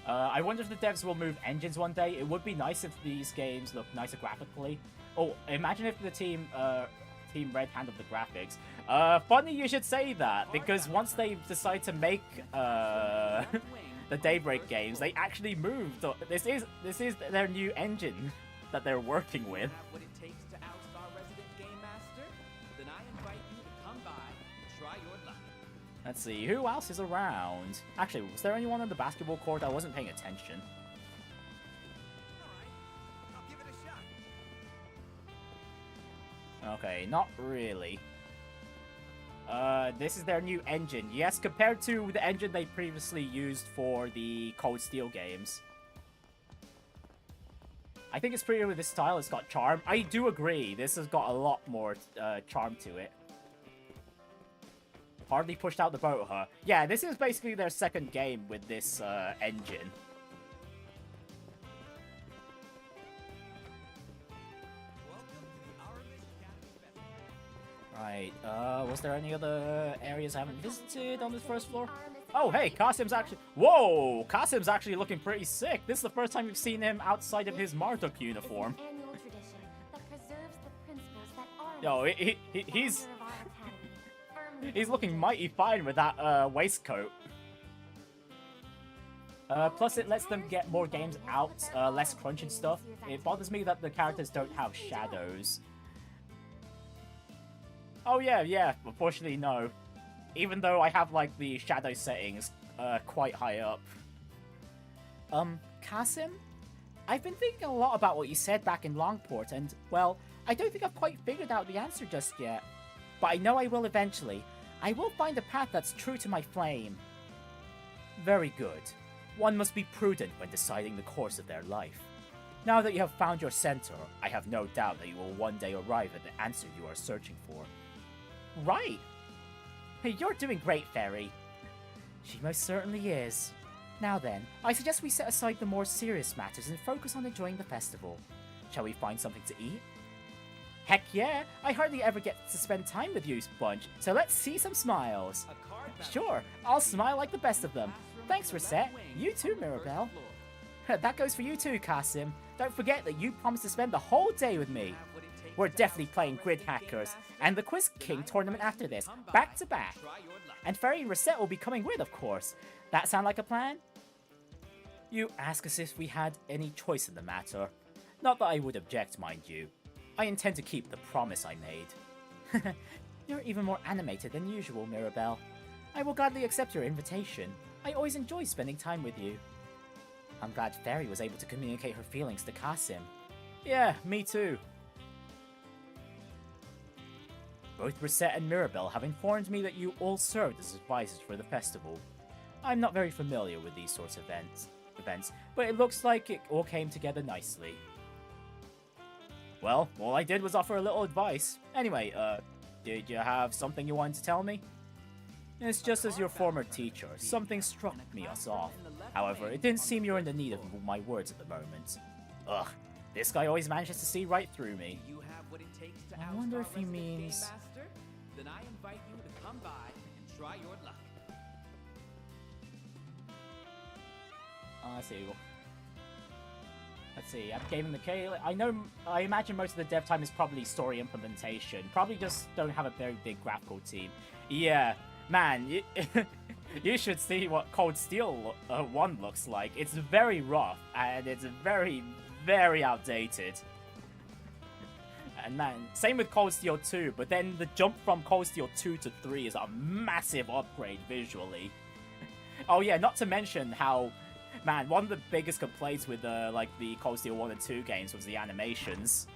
I wonder if the devs will move engines one day. It would be nice if these games look nicer graphically. Oh, imagine if the Team Red handled the graphics. Funny you should say that, because once they decide to make the Daybreak games, they actually moved. This is their new engine that they're working with. Let's see, who else is around? Actually, was there anyone on the basketball court? I wasn't paying attention. Okay, not really. This is their new engine. Yes, compared to the engine they previously used for the Cold Steel games. I think it's prettier with this style. It's got charm. I do agree. This has got a lot more charm to it. Hardly pushed out the boat, huh? Yeah, this is basically their second game with this engine. Right, was there any other areas I haven't visited on this first floor? Oh, hey, Kasim's actually... Whoa! Kasim's actually looking pretty sick. This is the first time we've seen him outside of his Marduk uniform. Yo, he's looking mighty fine with that waistcoat. Plus, it lets them get more games out, less crunch and stuff. It bothers me that the characters don't have shadows. Oh yeah, unfortunately no. Even though I have, like, the shadow settings quite high up.
Kasim? I've been thinking a lot about what you said back in Longport, and, well, I don't think I've quite figured out the answer just yet. But I know I will eventually. I will find a path that's true to my flame.
Very good. One must be prudent when deciding the course of their life. Now that you have found your center, I have no doubt that you will one day arrive at the answer you are searching for.
Right! Hey, you're doing great, Fairy. She most certainly is. Now then, I suggest we set aside the more serious matters and focus on enjoying the festival. Shall we find something to eat? Heck yeah! I hardly ever get to spend time with you, Sponge, so let's see some smiles. Sure, I'll smile like the best of them. Thanks, Risette. You too, Mirabelle. That goes for you too, Kasim. Don't forget that you promised to spend the whole day with me. We're definitely playing Grid Hackers, and the Quiz King tournament after this, back to back. And Fairy and Risette will be coming with, of course. That sound like a plan? You ask us if we had any choice in the matter. Not that I would object, mind you. I intend to keep the promise I made. You're even more animated than usual, Mirabelle. I will gladly accept your invitation. I always enjoy spending time with you. I'm glad Fairy was able to communicate her feelings to Kasim. Yeah, me too. Both Risette and Mirabelle have informed me that you all served as advisors for the festival. I'm not very familiar with these sorts of events, but it looks like it all came together nicely. Well, all I did was offer a little advice. Anyway, did you have something you wanted to tell me? It's just as your former teacher, something struck us off. However, it didn't seem you're in the need of my words at the moment. Ugh, this guy always manages to see right through me. I wonder if he means...
Then I invite you to come by and try your luck.
Let's see, I gave him the K. I imagine most of the dev time is probably story implementation. Probably just don't have a very big graphical team. Yeah, man, you should see what Cold Steel 1 looks like. It's very rough, and it's very, very outdated. And man, same with Cold Steel 2, but then the jump from Cold Steel 2 to 3 is a massive upgrade visually. Oh yeah, not to mention how... Man, one of the biggest complaints with the Cold Steel 1 and 2 games was the animations.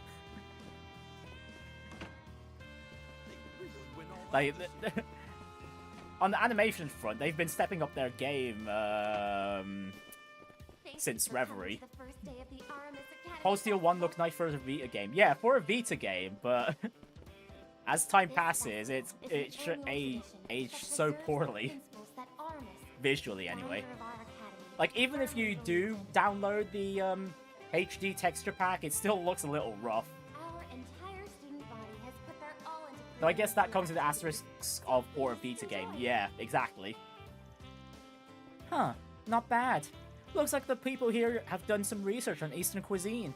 On the animation front, they've been stepping up their game since Reverie. Cold Steel 1 looked nice for a Vita game. Yeah, for a Vita game, but as time passes, it should age so poorly. Visually, anyway. Like, even if you do download the HD texture pack, it still looks a little rough. Though I guess that comes with the asterisks of for a Vita game. Yeah, exactly. Huh, not bad. Looks like the people here have done some research on Eastern cuisine.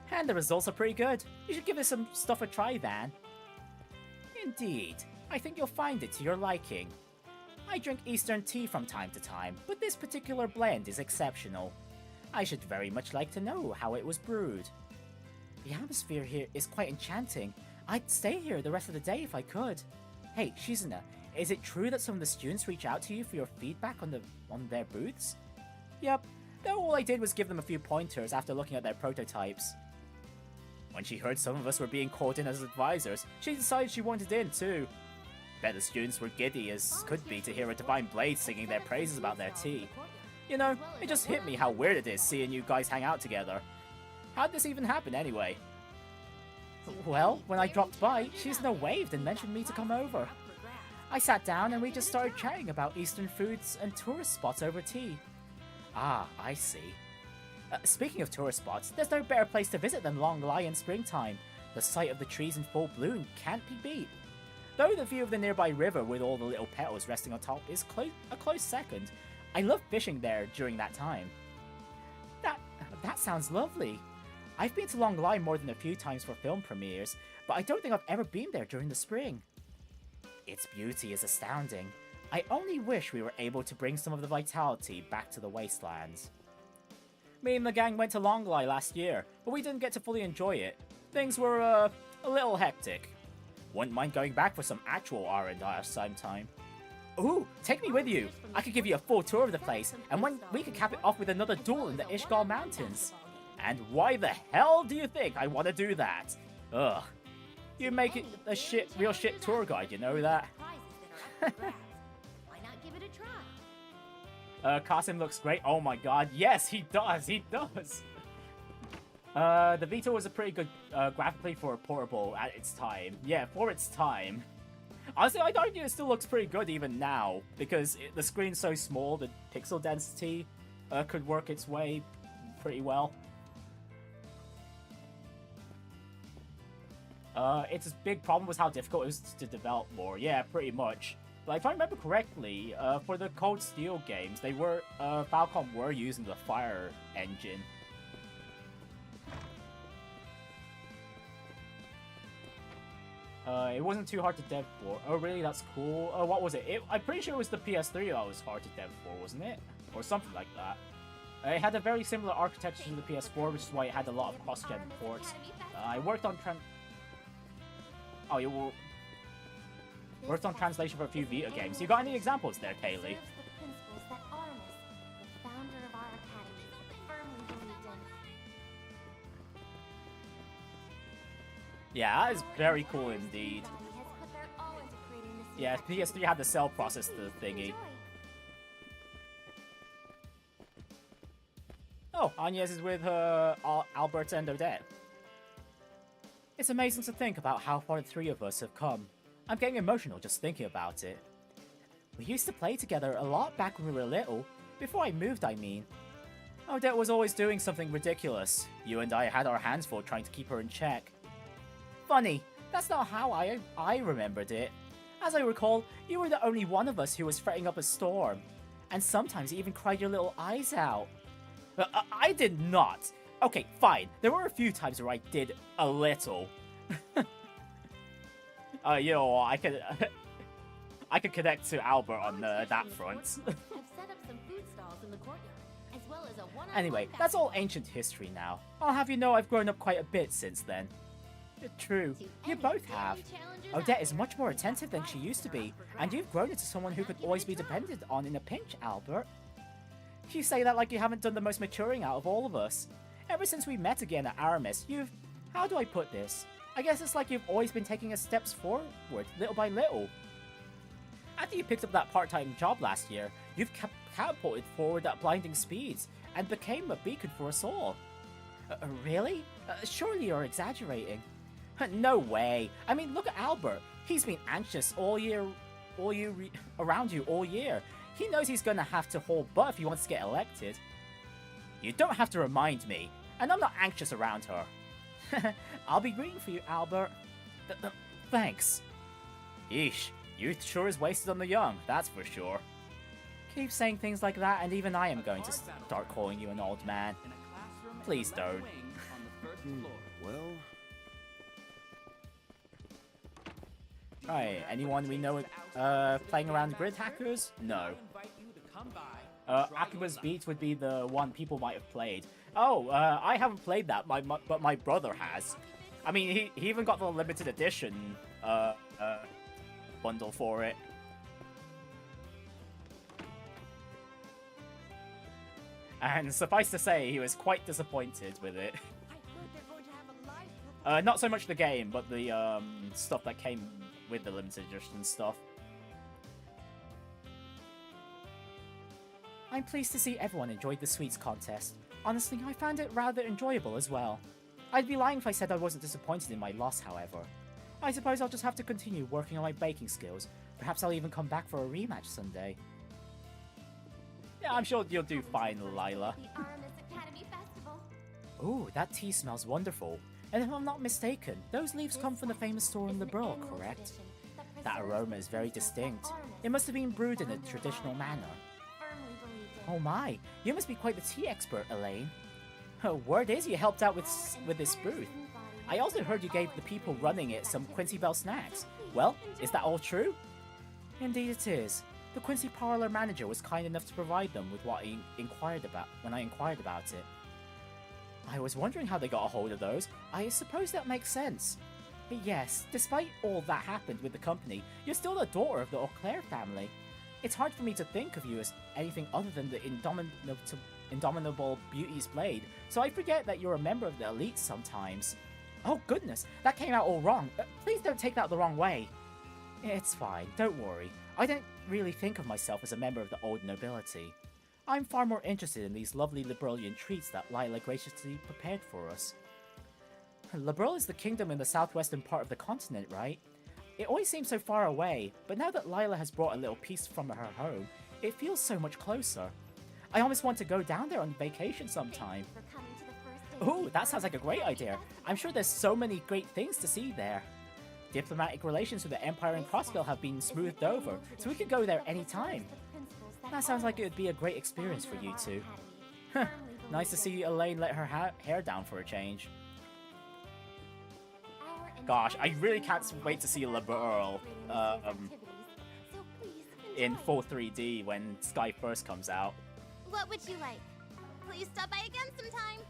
And the results are pretty good. You should give this some stuff a try, Van. Indeed. I think you'll find it to your liking. I drink Eastern tea from time to time, but this particular blend is exceptional. I should very much like to know how it was brewed. The atmosphere here is quite enchanting. I'd stay here the rest of the day if I could. Hey, Shizuna, is it true that some of the students reach out to you for your feedback on their booths? Yep, though all I did was give them a few pointers after looking at their prototypes. When she heard some of us were being called in as advisors, she decided she wanted in too. Bet the students were giddy as could be to hear a Divine Blade singing their praises about their tea. You know, it just hit me how weird it is seeing you guys hang out together. How'd this even happen anyway? Well, when I dropped by, Shizuna waved and mentioned me to come over. I sat down and we just started chatting about Eastern foods and tourist spots over tea. Ah, I see. Speaking of tourist spots, there's no better place to visit than Longlai in springtime. The sight of the trees in full bloom can't be beat. Though the view of the nearby river with all the little petals resting on top is a close second, I love fishing there during that time. That sounds lovely. I've been to Longlai more than a few times for film premieres, but I don't think I've ever been there during the spring. Its beauty is astounding. I only wish we were able to bring some of the vitality back to the wastelands. Me and the gang went to Longlai last year, but we didn't get to fully enjoy it. Things were, a little hectic. Wouldn't mind going back for some actual R&R sometime. Ooh, take me with you! I could give you a full tour of the place, and we could cap it off with another duel in the Ishgal Mountains. And why the hell do you think I want to do that? Ugh. You make it a real shit tour guide, you know that?
Why not give it a try?
Kasim looks great. Oh my god, yes, he does, he does! The Vita was a pretty good graphically for a portable at its time. Yeah, for its time. Honestly, I'd argue it still looks pretty good even now, because the screen's so small, the pixel density could work its way pretty well. Its big problem was how difficult it was to develop more. Yeah, pretty much. But if I remember correctly, for the Cold Steel games, they were Falcom were using the Fire engine. It wasn't too hard to dev for. Oh, really? That's cool. Oh, what was it? I'm pretty sure it was the PS3 that was hard to dev for, wasn't it? Or something like that. It had a very similar architecture to the PS4, which is why it had a lot of cross-gen ports. I worked on Oh, you worked on translation for a few Vita games. You got any examples there, Kaylee? Yeah, that is very cool indeed. Yeah, PS3 had the cell processor thingy. Oh, Agnès is with her Albert and Odette. It's amazing to think about how far the three of us have come. I'm getting emotional just thinking about it. We used to play together a lot back when we were little. Before I moved, I mean. Odette was always doing something ridiculous. You and I had our hands full trying to keep her in check. Funny, that's not how I remembered it. As I recall, you were the only one of us who was fretting up a storm. And sometimes you even cried your little eyes out. I did not. Okay, fine. There were a few times where I did a little. You know, I could connect to Albert on that front. Anyway, that's all ancient history now. I'll have you know I've grown up quite a bit since then. True, you both have. Odette is much more attentive than she used to be, and you've grown into someone who could always be depended on in a pinch, Albert. You say that like you haven't done the most maturing out of all of us. Ever since we met again at Aramis, you've... How do I put this? I guess it's like you've always been taking us steps forward, little by little. After you picked up that part-time job last year, you've catapulted forward at blinding speeds, and became a beacon for us all. Really? Surely you're exaggerating. No way. I mean, look at Albert. He's been anxious around you all year. He knows he's gonna have to hold butt if he wants to get elected. You don't have to remind me, and I'm not anxious around her. I'll be rooting for you, Albert. Thanks. Yeesh, youth sure is wasted on the young, that's for sure. Keep saying things like that, and even I am going to start calling you an old man. Please don't.
Well...
Right, anyone we know playing around grid hackers? No. Akiba's Beat would be the one people might have played. Oh, I haven't played that, but my brother has. I mean, he even got the limited edition bundle for it. And suffice to say, he was quite disappointed with it. Not so much the game, but the stuff that came with the limited edition stuff. I'm pleased to see everyone enjoyed the sweets contest. Honestly, I found it rather enjoyable as well. I'd be lying if I said I wasn't disappointed in my loss, however. I suppose I'll just have to continue working on my baking skills. Perhaps I'll even come back for a rematch someday. Yeah, I'm sure you'll do fine, Lila. Ooh, that tea smells wonderful. And if I'm not mistaken, those leaves come from the famous store in the Brill, correct? That aroma is very distinct. It must have been brewed in a traditional manner. Oh my, you must be quite the tea expert, Elaine. Word is you helped out with this booth. I also heard you gave the people running it some Quincy Bell snacks. Well, is that all true? Indeed it is. The Quincy Parlor manager was kind enough to provide them with what I inquired about when I inquired about it. I was wondering how they got a hold of those. I suppose that makes sense. But yes, despite all that happened with the company, you're still the daughter of the Auclair family. It's hard for me to think of you as anything other than the indomitable Beauty's Blade, so I forget that you're a member of the elite sometimes. Oh goodness, that came out all wrong. Please don't take that the wrong way. It's fine, don't worry. I don't really think of myself as a member of the old nobility. I'm far more interested in these lovely Liberalian treats that Lila graciously prepared for us. Liberal is the kingdom in the southwestern part of the continent, right? It always seems so far away, but now that Lila has brought a little piece from her home, it feels so much closer. I almost want to go down there on vacation sometime. Ooh, that sounds like a great idea. I'm sure there's so many great things to see there. Diplomatic relations with the Empire and Crossville have been smoothed over, so we could go there anytime. That sounds like it would be a great experience for you two. Nice to see Elaine let her hair down for a change. Gosh, I really can't wait to see Liberl in full 3D when Sky First comes out.
What would you like? Please stop by again sometime.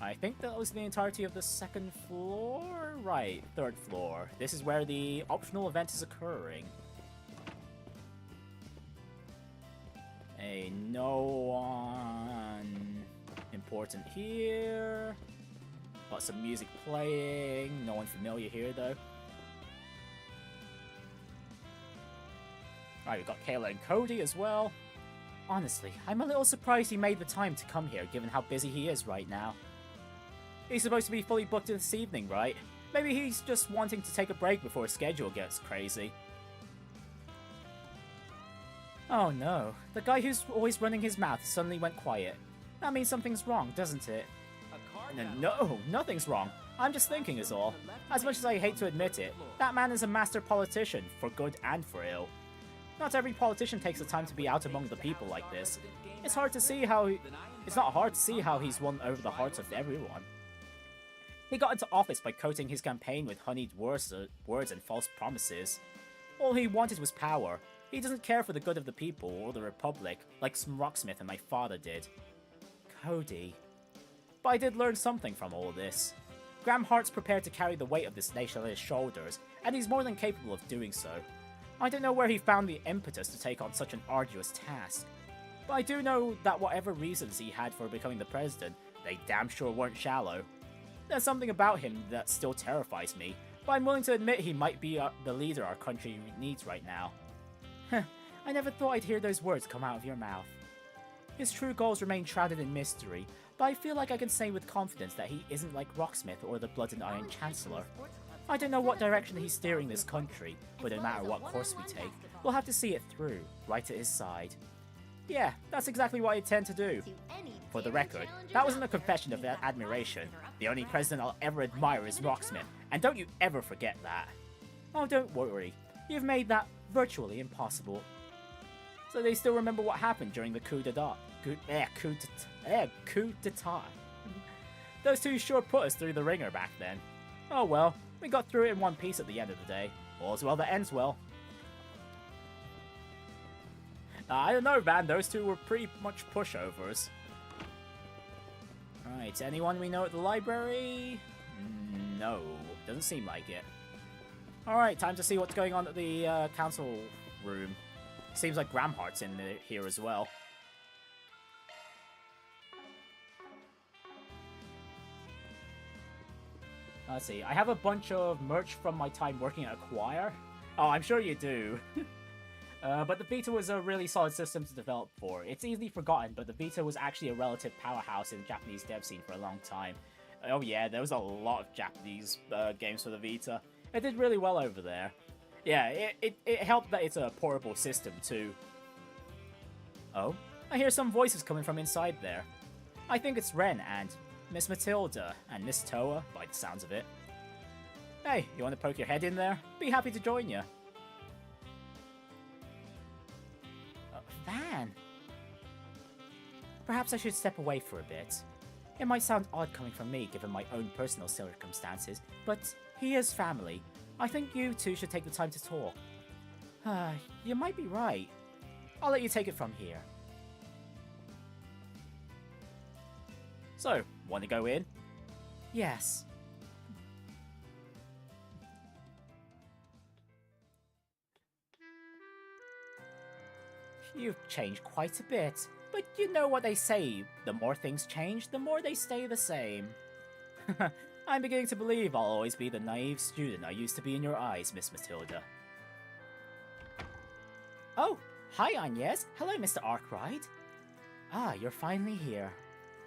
I think that was the entirety of the second floor? Right, third floor. This is where the optional event is occurring. Hey, no one important here. Got some music playing. No one familiar here, though. Alright, we've got Kayla and Cody as well. Honestly, I'm a little surprised he made the time to come here, given how busy he is right now. He's supposed to be fully booked this evening, right? Maybe he's just wanting to take a break before his schedule gets crazy. Oh no, the guy who's always running his mouth suddenly went quiet. That means something's wrong, doesn't it? No, nothing's wrong. I'm just thinking is all. As much as I hate to admit it, that man is a master politician, for good and for ill. Not every politician takes the time to be out among the people like this. It's not hard to see how he's won over the hearts of everyone. He got into office by coating his campaign with honeyed words and false promises. All he wanted was power. He doesn't care for the good of the people or the Republic, like Rocksmith and my father did. Cody. But I did learn something from all this. Graham Hart's prepared to carry the weight of this nation on his shoulders, and he's more than capable of doing so. I don't know where he found the impetus to take on such an arduous task, but I do know that whatever reasons he had for becoming the president, they damn sure weren't shallow. There's something about him that still terrifies me, but I'm willing to admit he might be the leader our country needs right now. I never thought I'd hear those words come out of your mouth. His true goals remain shrouded in mystery, but I feel like I can say with confidence that he isn't like Rocksmith or the Blood and Iron Chancellor. I don't know what direction he's steering this country, but no matter what course we take, we'll have to see it through, right at his side. Yeah, that's exactly what I intend to do. For the record, that wasn't a confession of admiration. The only president I'll ever admire is Rocksmith, and don't you ever forget that. Oh, don't worry. You've made that virtually impossible. So they still remember what happened during the coup d'etat. Coup d'etat. Those two sure put us through the ringer back then. Oh well, we got through it in one piece at the end of the day. All's well that ends well. I don't know, man. Those two were pretty much pushovers. Right, anyone we know at the library? No, doesn't seem like it. Alright, time to see what's going on at the council room. Seems like Gramhart's in here as well. Let's see, I have a bunch of merch from my time working at a choir. Oh, I'm sure you do. But the Vita was a really solid system to develop for. It's easily forgotten, but the Vita was actually a relative powerhouse in the Japanese dev scene for a long time. Oh yeah, there was a lot of Japanese games for the Vita. It did really well over there. Yeah, it helped that it's a portable system too. Oh, I hear some voices coming from inside there. I think it's Renne and Miss Matilda and Miss Toa, by the sounds of it. Hey, you want to poke your head in there? Be happy to join you. Van! Perhaps I should step away for a bit. It might sound odd coming from me given my own personal circumstances, but he is family. I think you two should take the time to talk. You might be right. I'll let you take it from here. So, want to go in? Yes. You've changed quite a bit, but you know what they say, the more things change, the more they stay the same. I'm beginning to believe I'll always be the naive student I used to be in your eyes, Miss Matilda. Oh, hi Agnès. Hello, Mr. Arkwright. Ah, you're finally here.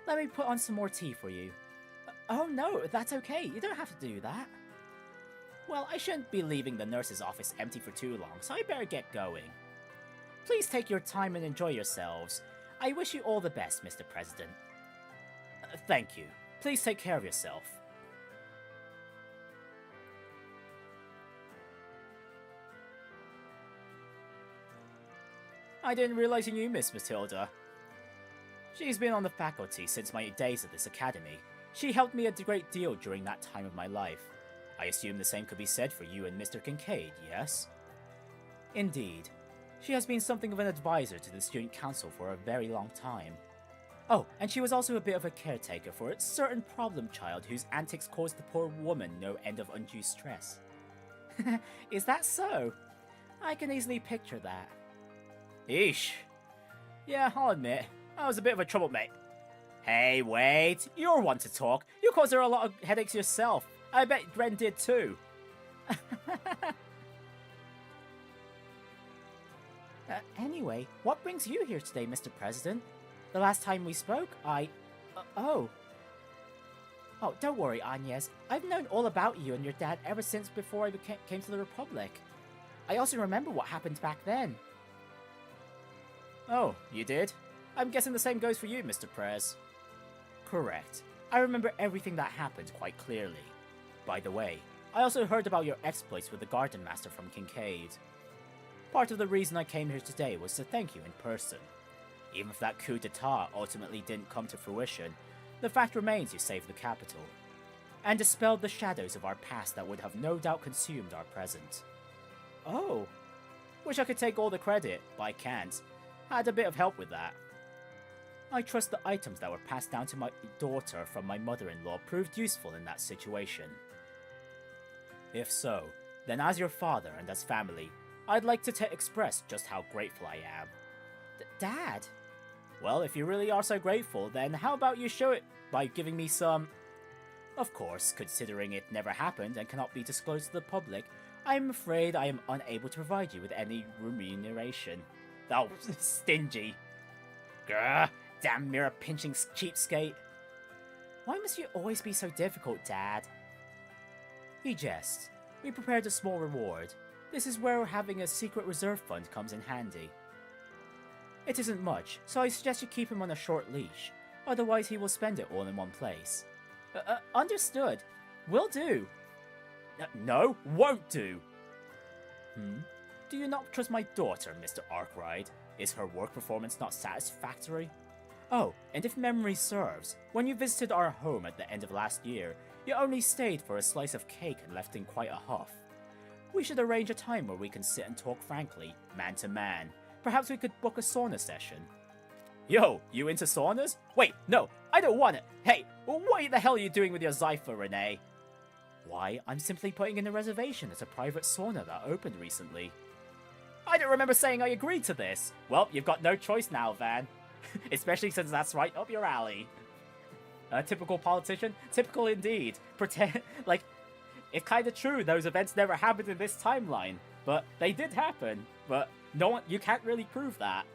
Let me put on some more tea for you. Oh no, that's okay. You don't have to do that. Well, I shouldn't be leaving the nurse's office empty for too long, so I better get going. Please take your time and enjoy yourselves. I wish you all the best, Mr. President. Thank you. Please take care of yourself. I didn't realize you knew Miss Matilda. She's been on the faculty since my days at this academy. She helped me a great deal during that time of my life. I assume the same could be said for you and Mr. Kincaid, yes? Indeed. She has been something of an advisor to the student council for a very long time. Oh, and she was also a bit of a caretaker for a certain problem child whose antics caused the poor woman no end of undue stress. Is that so? I can easily picture that. Eesh. Yeah, I'll admit, I was a bit of a troublemaker. Hey, wait, you're one to talk. You caused her a lot of headaches yourself. I bet Renne did too. Anyway, what brings you here today, Mr. President? The last time we spoke, oh, don't worry, Agnès. I've known all about you and your dad ever since before I came to the Republic. I also remember what happened back then. Oh, you did? I'm guessing the same goes for you, Mr. Prez. Correct. I remember everything that happened quite clearly. By the way, I also heard about your exploits with the Garden Master from Kincaid. Part of the reason I came here today was to thank you in person. Even if that coup d'etat ultimately didn't come to fruition, the fact remains you saved the capital, and dispelled the shadows of our past that would have no doubt consumed our present. Oh. Wish I could take all the credit, but I can't. I had a bit of help with that. I trust the items that were passed down to my daughter from my mother-in-law proved useful in that situation. If so, then as your father and as family, I'd like to express just how grateful I am. Dad? Well, if you really are so grateful, then how about you show it by giving me some... Of course, considering it never happened and cannot be disclosed to the public, I am afraid I am unable to provide you with any remuneration. Oh, stingy. Grr, damn mirror-pinching cheapskate. Why must you always be so difficult, Dad? He jests. We prepared a small reward. This is where having a secret reserve fund comes in handy. It isn't much, so I suggest you keep him on a short leash. Otherwise he will spend it all in one place. Understood. Will do. No, won't do. Do you not trust my daughter, Mr. Arkwright? Is her work performance not satisfactory? Oh, and if memory serves, when you visited our home at the end of last year, you only stayed for a slice of cake and left in quite a huff. We should arrange a time where we can sit and talk frankly, man to man. Perhaps we could book a sauna session. Yo, you into saunas? Wait, no, I don't want it. Hey, what the hell are you doing with your Zypher, Renne? Why, I'm simply putting in a reservation at a private sauna that opened recently. I don't remember saying I agreed to this. Well, you've got no choice now, Van. Especially since that's right up your alley. A typical politician? Typical indeed. Pretend, like, it's kinda true those events never happened in this timeline. But they did happen. But no one, you can't really prove that.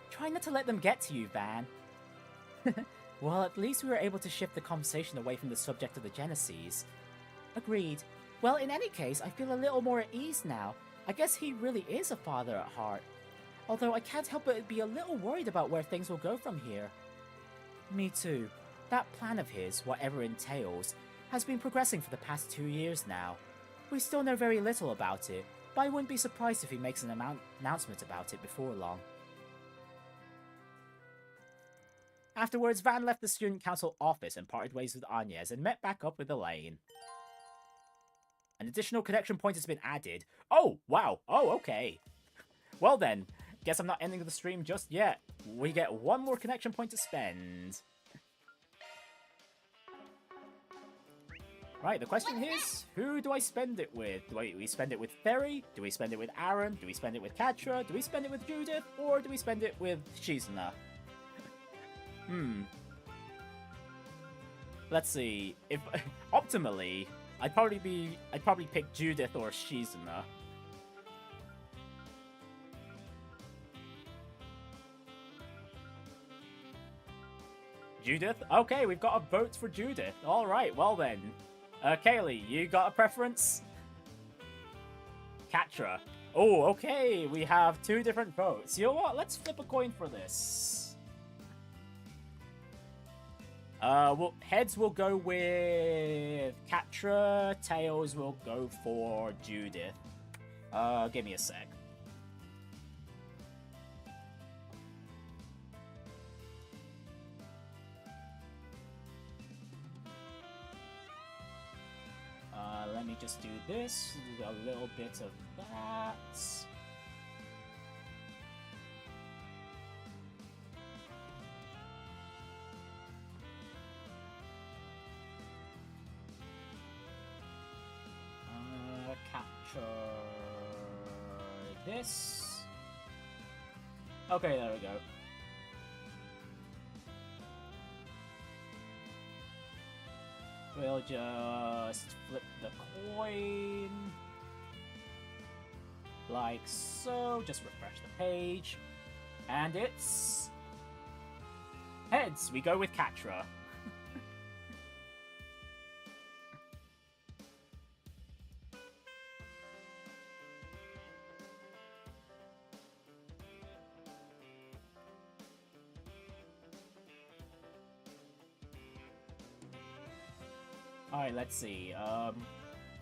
Try not to let them get to you, Van. Well, at least we were able to shift the conversation away from the subject of the Genesis. Agreed. Well, in any case, I feel a little more at ease now. I guess he really is a father at heart. Although I can't help but be a little worried about where things will go from here. Me too. That plan of his, whatever it entails, has been progressing for the past 2 years now. We still know very little about it, but I wouldn't be surprised if he makes an announcement about it before long. Afterwards, Van left the student council office and parted ways with Agnès and met back up with Elaine. An additional connection point has been added. Oh, wow. Oh, okay. Well then, guess I'm not ending the stream just yet. We get one more connection point to spend. Right, the question is, who do I spend it with? Do we spend it with Ferry? Do we spend it with Aaron? Do we spend it with Quatre? Do we spend it with Judith? Or do we spend it with Shizuna? Let's see. If optimally, I'd probably pick Judith or Shizuna. Judith? Okay, we've got a vote for Judith. Alright, well then. Kaylee, you got a preference? Quatre. Oh, okay, we have 2 different votes. You know what? Let's flip a coin for this. Well, heads will go with Quatre, tails will go for Judith. Give me a sec. Let me just do this, a little bit of that. Capture this. Okay, there we go. We'll just flip the coin like so. Just refresh the page. And it's heads. We go with Quatre. Alright, let's see. To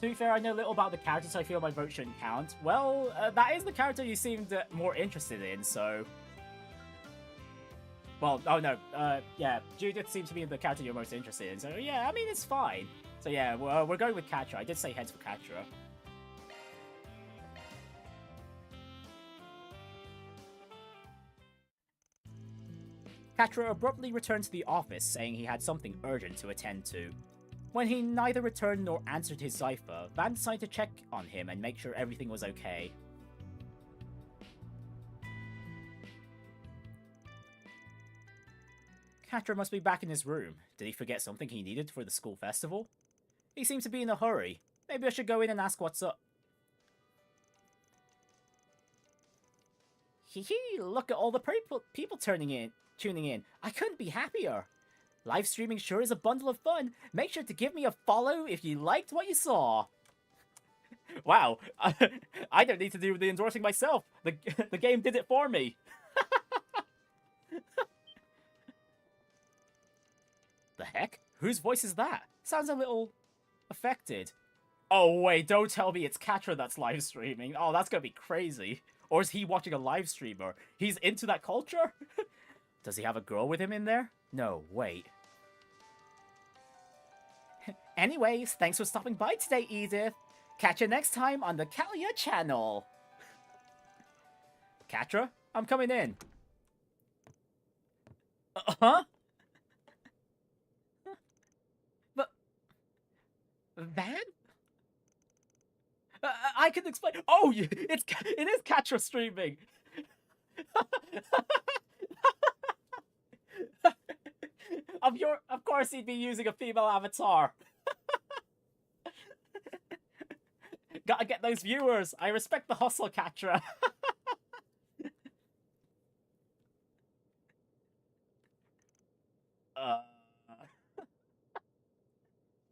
be fair, I know little about the character, so I feel my vote shouldn't count. Well, that is the character you seemed more interested in, so... Well, oh no, yeah, Judith seems to be the character you're most interested in, so yeah, I mean, it's fine. So yeah, we're going with Quatre. I did say heads for Quatre. Quatre abruptly returned to the office, saying he had something urgent to attend to. When he neither returned nor answered his cipher, Van decided to check on him and make sure everything was okay. Quatre must be back in his room. Did he forget something he needed for the school festival? He seems to be in a hurry. Maybe I should go in and ask what's up. Hee hee, look at all the people tuning in. I couldn't be happier. Live streaming sure is a bundle of fun. Make sure to give me a follow if you liked what you saw. Wow, I don't need to do the endorsing myself. The game did it for me. The heck? Whose voice is that? Sounds a little affected. Oh wait, don't tell me it's Quatre that's live streaming. Oh, that's gonna be crazy. Or is he watching a live streamer? He's into that culture? Does he have a girl with him in there? No, wait. Anyways, thanks for stopping by today, Edith. Catch you next time on the Kalia channel. Quatre, I'm coming in. Huh? But... Van? I can explain. Oh, it is Quatre streaming. Of course he'd be using a female avatar. Gotta get those viewers. I respect the hustle, Quatre.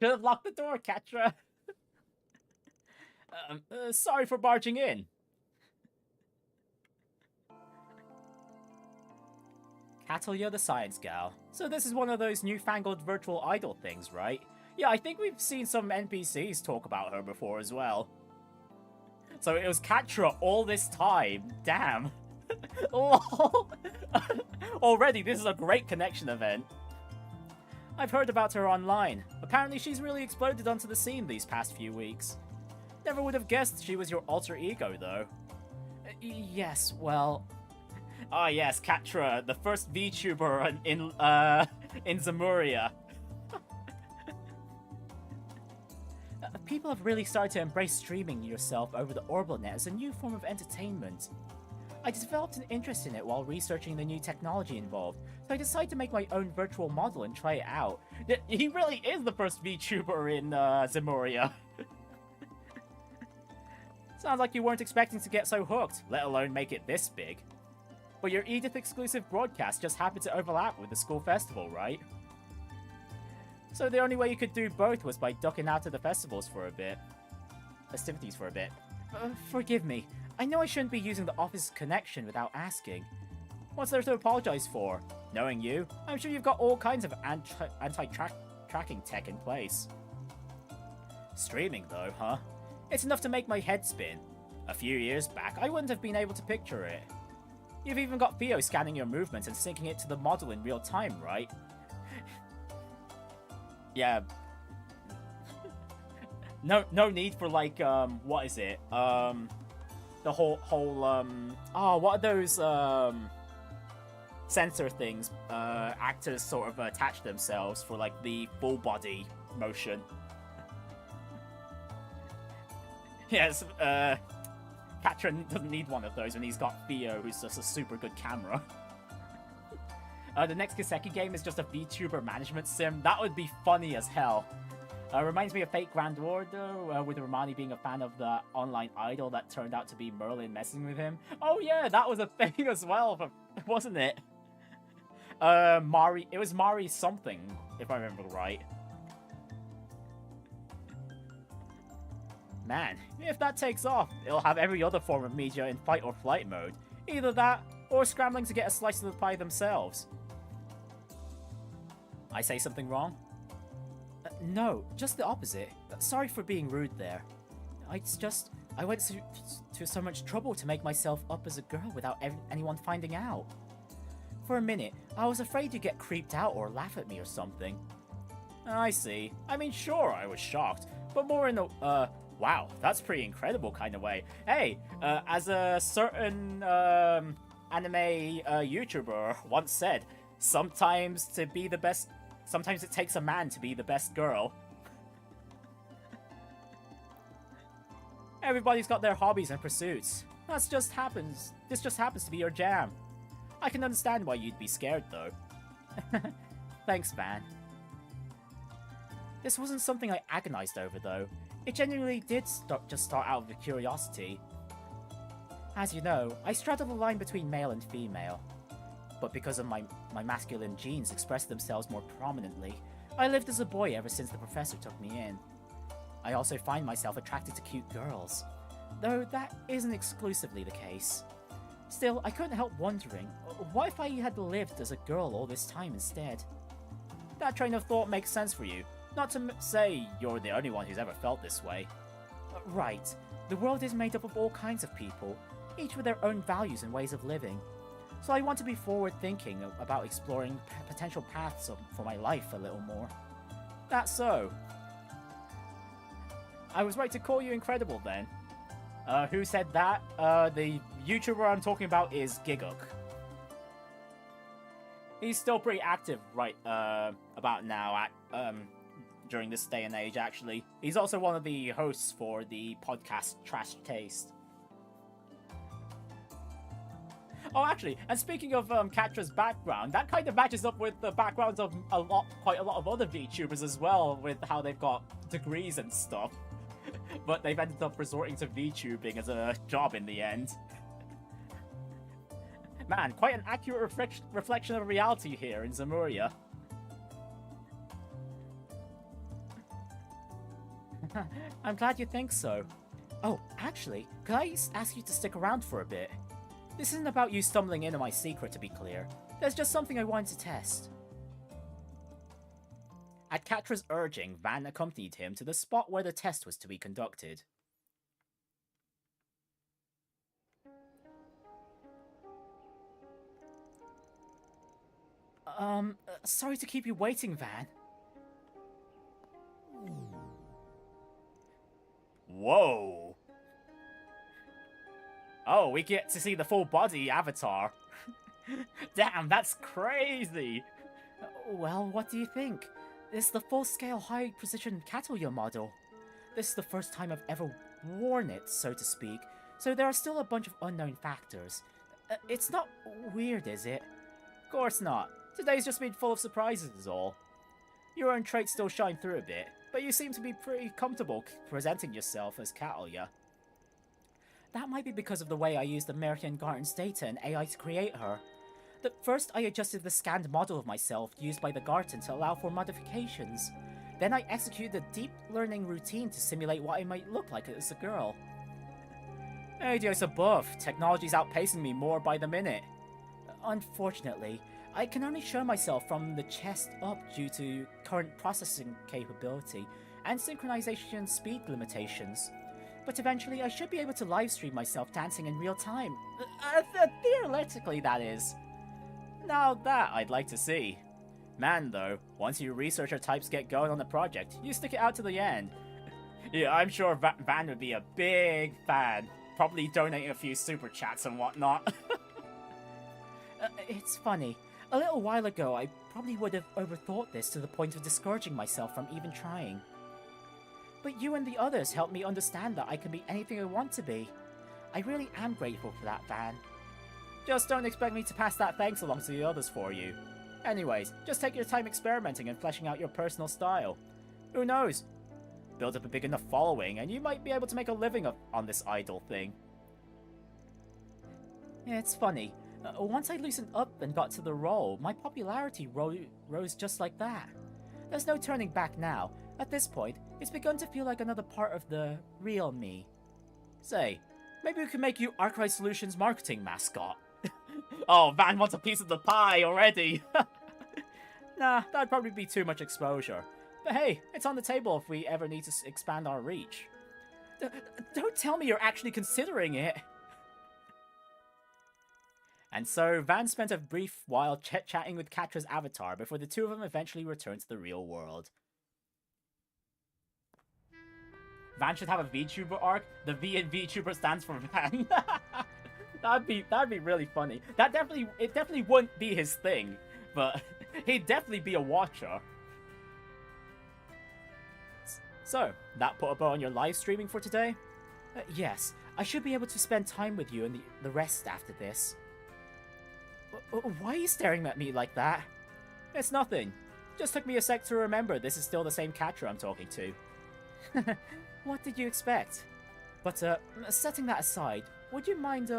Should have locked the door, Quatre. Sorry for barging in. Catalia the Science Gal. So this is one of those newfangled virtual idol things, right? Yeah, I think we've seen some NPCs talk about her before as well. So it was Quatre all this time. Damn. Lol. Already, this is a great connection event. I've heard about her online. Apparently she's really exploded onto the scene these past few weeks. Never would have guessed she was your alter ego, though. Yes, well... Ah, yes, Quatre, the first VTuber in Zemuria. People have really started to embrace streaming yourself over the OrbitalNet as a new form of entertainment. I developed an interest in it while researching the new technology involved, so I decided to make my own virtual model and try it out. He really is the first VTuber in Zemuria. Sounds like you weren't expecting to get so hooked, let alone make it this big. But your Edith exclusive broadcast just happened to overlap with the school festival, right? So the only way you could do both was by ducking out of the festivities for a bit. Forgive me. I know I shouldn't be using the office connection without asking. What's there to apologize for? Knowing you, I'm sure you've got all kinds of anti-tracking tech in place. Streaming though, huh? It's enough to make my head spin. A few years back, I wouldn't have been able to picture it. You've even got Theo scanning your movements and syncing it to the model in real time, right? Yeah. No need for like, what is it? The whole, oh, what are those, sensor things, actors sort of attach themselves for like the full body motion. Yes, Quatre doesn't need one of those when he's got Theo, who's just a super good camera. The next Kiseki game is just a VTuber management sim. That would be funny as hell. Reminds me of Fate Grand Order, with Romani being a fan of the online idol that turned out to be Merlin messing with him. Oh yeah, that was a thing as well, wasn't it? It was Mari something, if I remember right. Man, if that takes off, it'll have every other form of media in fight or flight mode. Either that, or scrambling to get a slice of the pie themselves. I say something wrong? No, just the opposite. Sorry for being rude there. I went to so much trouble to make myself up as a girl without anyone finding out. For a minute, I was afraid you'd get creeped out or laugh at me or something. I see. I mean, sure, I was shocked, but more in a, wow, that's pretty incredible kind of way. Hey, as a certain, anime, YouTuber once said, sometimes it takes a man to be the best girl. Everybody's got their hobbies and pursuits. This just happens to be your jam. I can understand why you'd be scared, though. Thanks, Van. This wasn't something I agonized over, though. It genuinely did just start out of curiosity. As you know, I straddle the line between male and female. But because of my masculine genes expressed themselves more prominently, I lived as a boy ever since the professor took me in. I also find myself attracted to cute girls, though that isn't exclusively the case. Still, I couldn't help wondering, what if I had lived as a girl all this time instead? That train of thought makes sense for you. Not to say you're the only one who's ever felt this way. Right, the world is made up of all kinds of people, each with their own values and ways of living. So I want to be forward-thinking about exploring potential paths for my life a little more. That's so. I was right to call you incredible then. Who said that? The YouTuber I'm talking about is Giguk. He's still pretty active right about now, during this day and age, actually. He's also one of the hosts for the podcast Trash Taste. Oh, actually, and speaking of Quatre's background, that kind of matches up with the backgrounds of quite a lot of other VTubers as well, with how they've got degrees and stuff. But they've ended up resorting to VTubing as a job in the end. Man, quite an accurate reflection of reality here in Zemuria. I'm glad you think so. Oh, actually, could I ask you to stick around for a bit? This isn't about you stumbling into my secret, to be clear. There's just something I wanted to test. At Quatre's urging, Van accompanied him to the spot where the test was to be conducted. Sorry to keep you waiting, Van. Whoa. Oh, we get to see the full body avatar. Damn, that's crazy. Well, what do you think? It's the full-scale high-precision Catalya model. This is the first time I've ever worn it, so to speak, so there are still a bunch of unknown factors. It's not weird, is it? Of course not. Today's just been full of surprises is all. Your own traits still shine through a bit, but you seem to be pretty comfortable presenting yourself as Catalya. That might be because of the way I used the Märchen Garten's data and AI to create her. First, I adjusted the scanned model of myself used by the Garten to allow for modifications. Then I executed a deep learning routine to simulate what I might look like as a girl. Hey, Dios above, technology's outpacing me more by the minute. Unfortunately, I can only show myself from the chest up due to current processing capability and synchronization speed limitations. But eventually I should be able to livestream myself dancing in real time. Theoretically, that is. Now that I'd like to see. Man, though, once you researcher types get going on the project, you stick it out to the end. Yeah, I'm sure Van would be a big fan. Probably donating a few super chats and whatnot. It's funny. A little while ago, I probably would have overthought this to the point of discouraging myself from even trying. But you and the others helped me understand that I can be anything I want to be. I really am grateful for that, Van. Just don't expect me to pass that thanks along to the others for you. Anyways, just take your time experimenting and fleshing out your personal style. Who knows? Build up a big enough following and you might be able to make a living on this idol thing. Yeah, it's funny. Once I loosened up and got to the role, my popularity rose just like that. There's no turning back now. At this point, it's begun to feel like another part of the real me. Say, maybe we can make you Archive Solutions marketing mascot. Oh, Van wants a piece of the pie already. Nah, that'd probably be too much exposure. But hey, it's on the table if we ever need to expand our reach. Don't tell me you're actually considering it. And so, Van spent a brief while chatting with Quatre's avatar before the two of them eventually returned to the real world. Van should have a VTuber arc. The V in VTuber stands for Van. that'd be really funny. It definitely wouldn't be his thing, but he'd definitely be a watcher. So, that put a bow on your live streaming for today? Yes, I should be able to spend time with you and the rest after this. Why are you staring at me like that? It's nothing. Just took me a sec to remember this is still the same Quatre I'm talking to. What did you expect? But, setting that aside, would you mind,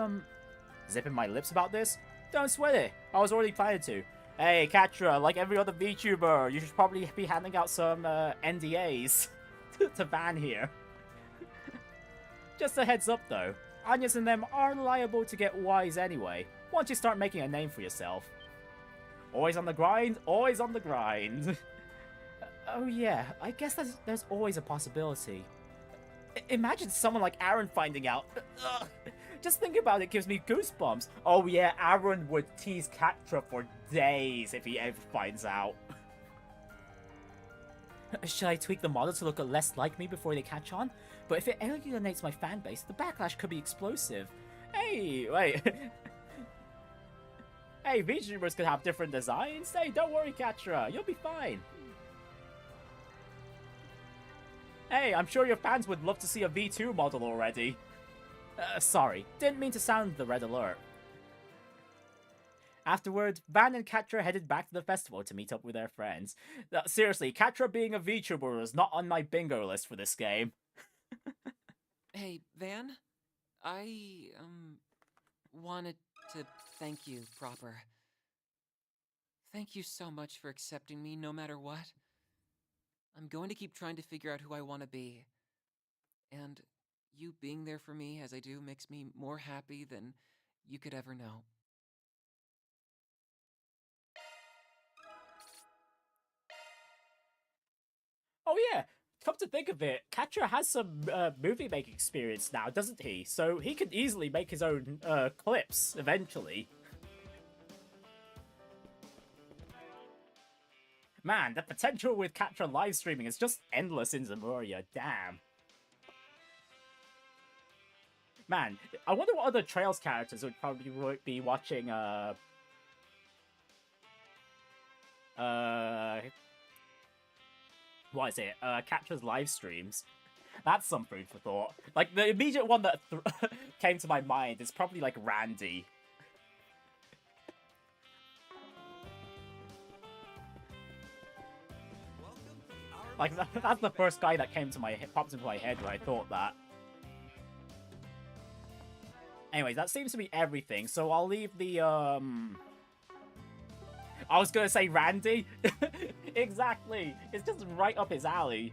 zipping my lips about this? Don't sweat it. I was already planning to. Hey, Quatre, like every other VTuber, you should probably be handing out some, NDAs to Van here. Just a heads up, though. Agnès and them are liable to get wise anyway, once you start making a name for yourself. Always on the grind, always on the grind. Oh yeah, I guess there's always a possibility. Imagine someone like Aaron finding out. Ugh. Just think about it, gives me goosebumps. Oh yeah, Aaron would tease Quatre for days if he ever finds out. Should I tweak the model to look less like me before they catch on? But if it alienates my fanbase, the backlash could be explosive. Hey, wait. Hey, VTubers could have different designs. Hey, don't worry, Quatre, you'll be fine. Hey, I'm sure your fans would love to see a V2 model already. Sorry, didn't mean to sound the red alert. Afterward, Van and Quatre headed back to the festival to meet up with their friends. Seriously, Quatre being a VTuber is not on my bingo list for this game.
Hey, Van? I, wanted to thank you proper. Thank you so much for accepting me no matter what. I'm going to keep trying to figure out who I want to be. And you being there for me as I do makes me more happy than you could ever know.
Oh yeah, come to think of it, Quatre has some movie making experience now, doesn't he? So he could easily make his own clips eventually. Man, the potential with Quatre live streaming is just endless in Zemuria, damn. Man, I wonder what other Trails characters would probably be watching, what is it? Quatre's live streams. That's some food for thought. Like, the immediate one that came to my mind is probably, like, Randy. Like, that's the first guy that came to my popped into my head when I thought that. Anyways, that seems to be everything, so I'll leave the, I was gonna say Randy. Exactly. It's just right up his alley.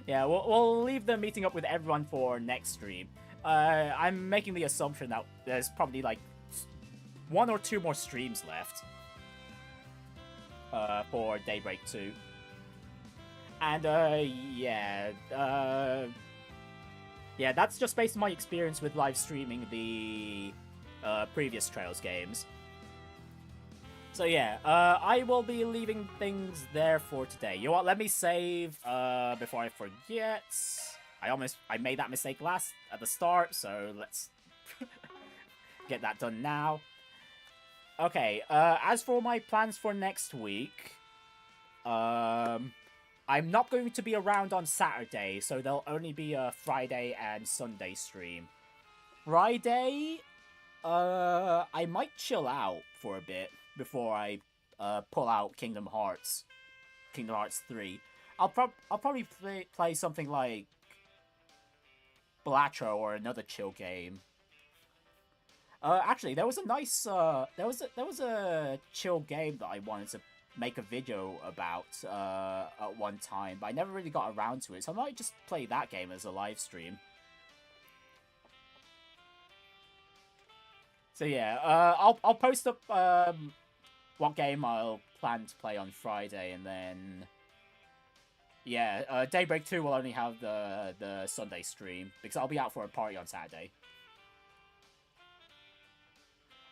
Yeah, we'll leave the meeting up with everyone for next stream. I'm making the assumption that there's probably like 1 or 2 more streams left for Daybreak 2. And yeah, that's just based on my experience with live streaming the previous Trails games. So yeah, I will be leaving things there for today. You know what? Let me save before I forget. I made that mistake at the start, so let's get that done now. Okay, as for my plans for next week, I'm not going to be around on Saturday, so there'll only be a Friday and Sunday stream. Friday, I might chill out for a bit before I pull out Kingdom Hearts 3. I'll probably play something like Blatro or another chill game. Actually, there was a nice there was a chill game that I wanted to make a video about at one time, but I never really got around to it, so I might just play that game as a live stream. So yeah, I'll post up what game I'll plan to play on Friday, and then yeah, Daybreak 2 will only have the Sunday stream because I'll be out for a party on Saturday.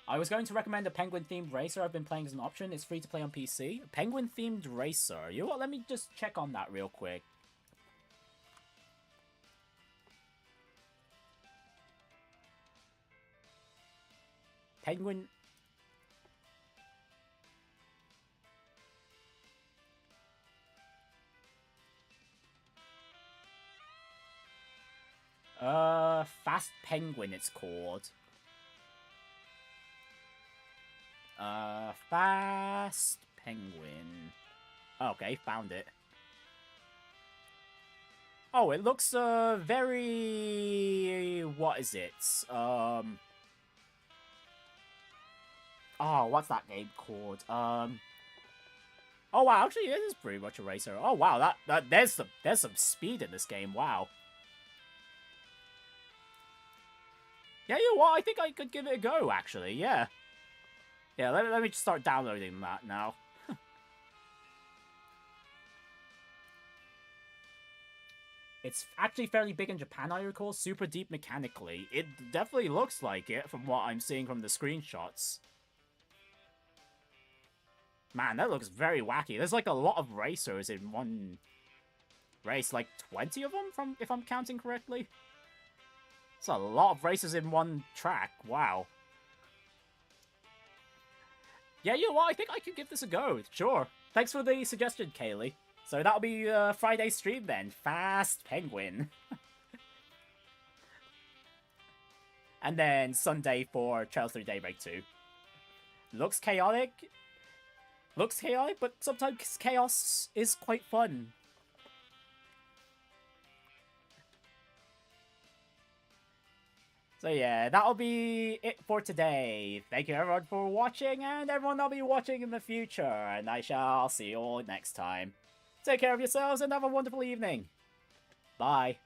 I was going to recommend a penguin-themed racer I've been playing as an option. It's free to play on PC. A penguin-themed racer. You know what? Let me just check on that real quick. Penguin... Fast Penguin it's called. Fast Penguin. Okay, found it. Oh, it looks, very... What is it? Oh, what's that game called? Oh, wow, actually, it is pretty much a racer. Oh, wow, there's some speed in this game, wow. Yeah, you know what? I think I could give it a go, actually, yeah. Yeah, let me just start downloading that now. It's actually fairly big in Japan, I recall. Super deep mechanically. It definitely looks like it from what I'm seeing from the screenshots. Man, that looks very wacky. There's like a lot of racers in one race. Like 20 of them, if I'm counting correctly. It's a lot of racers in one track. Wow. Yeah, you know what? I think I could give this a go. Sure. Thanks for the suggestion, Kaylee. So that'll be Friday's stream then. Fast Penguin. And then Sunday for Trails Through Daybreak 2. Looks chaotic. Looks chaotic, but sometimes chaos is quite fun. So yeah, that'll be it for today. Thank you everyone for watching, and everyone that'll be watching in the future, and I shall see you all next time. Take care of yourselves and have a wonderful evening. Bye.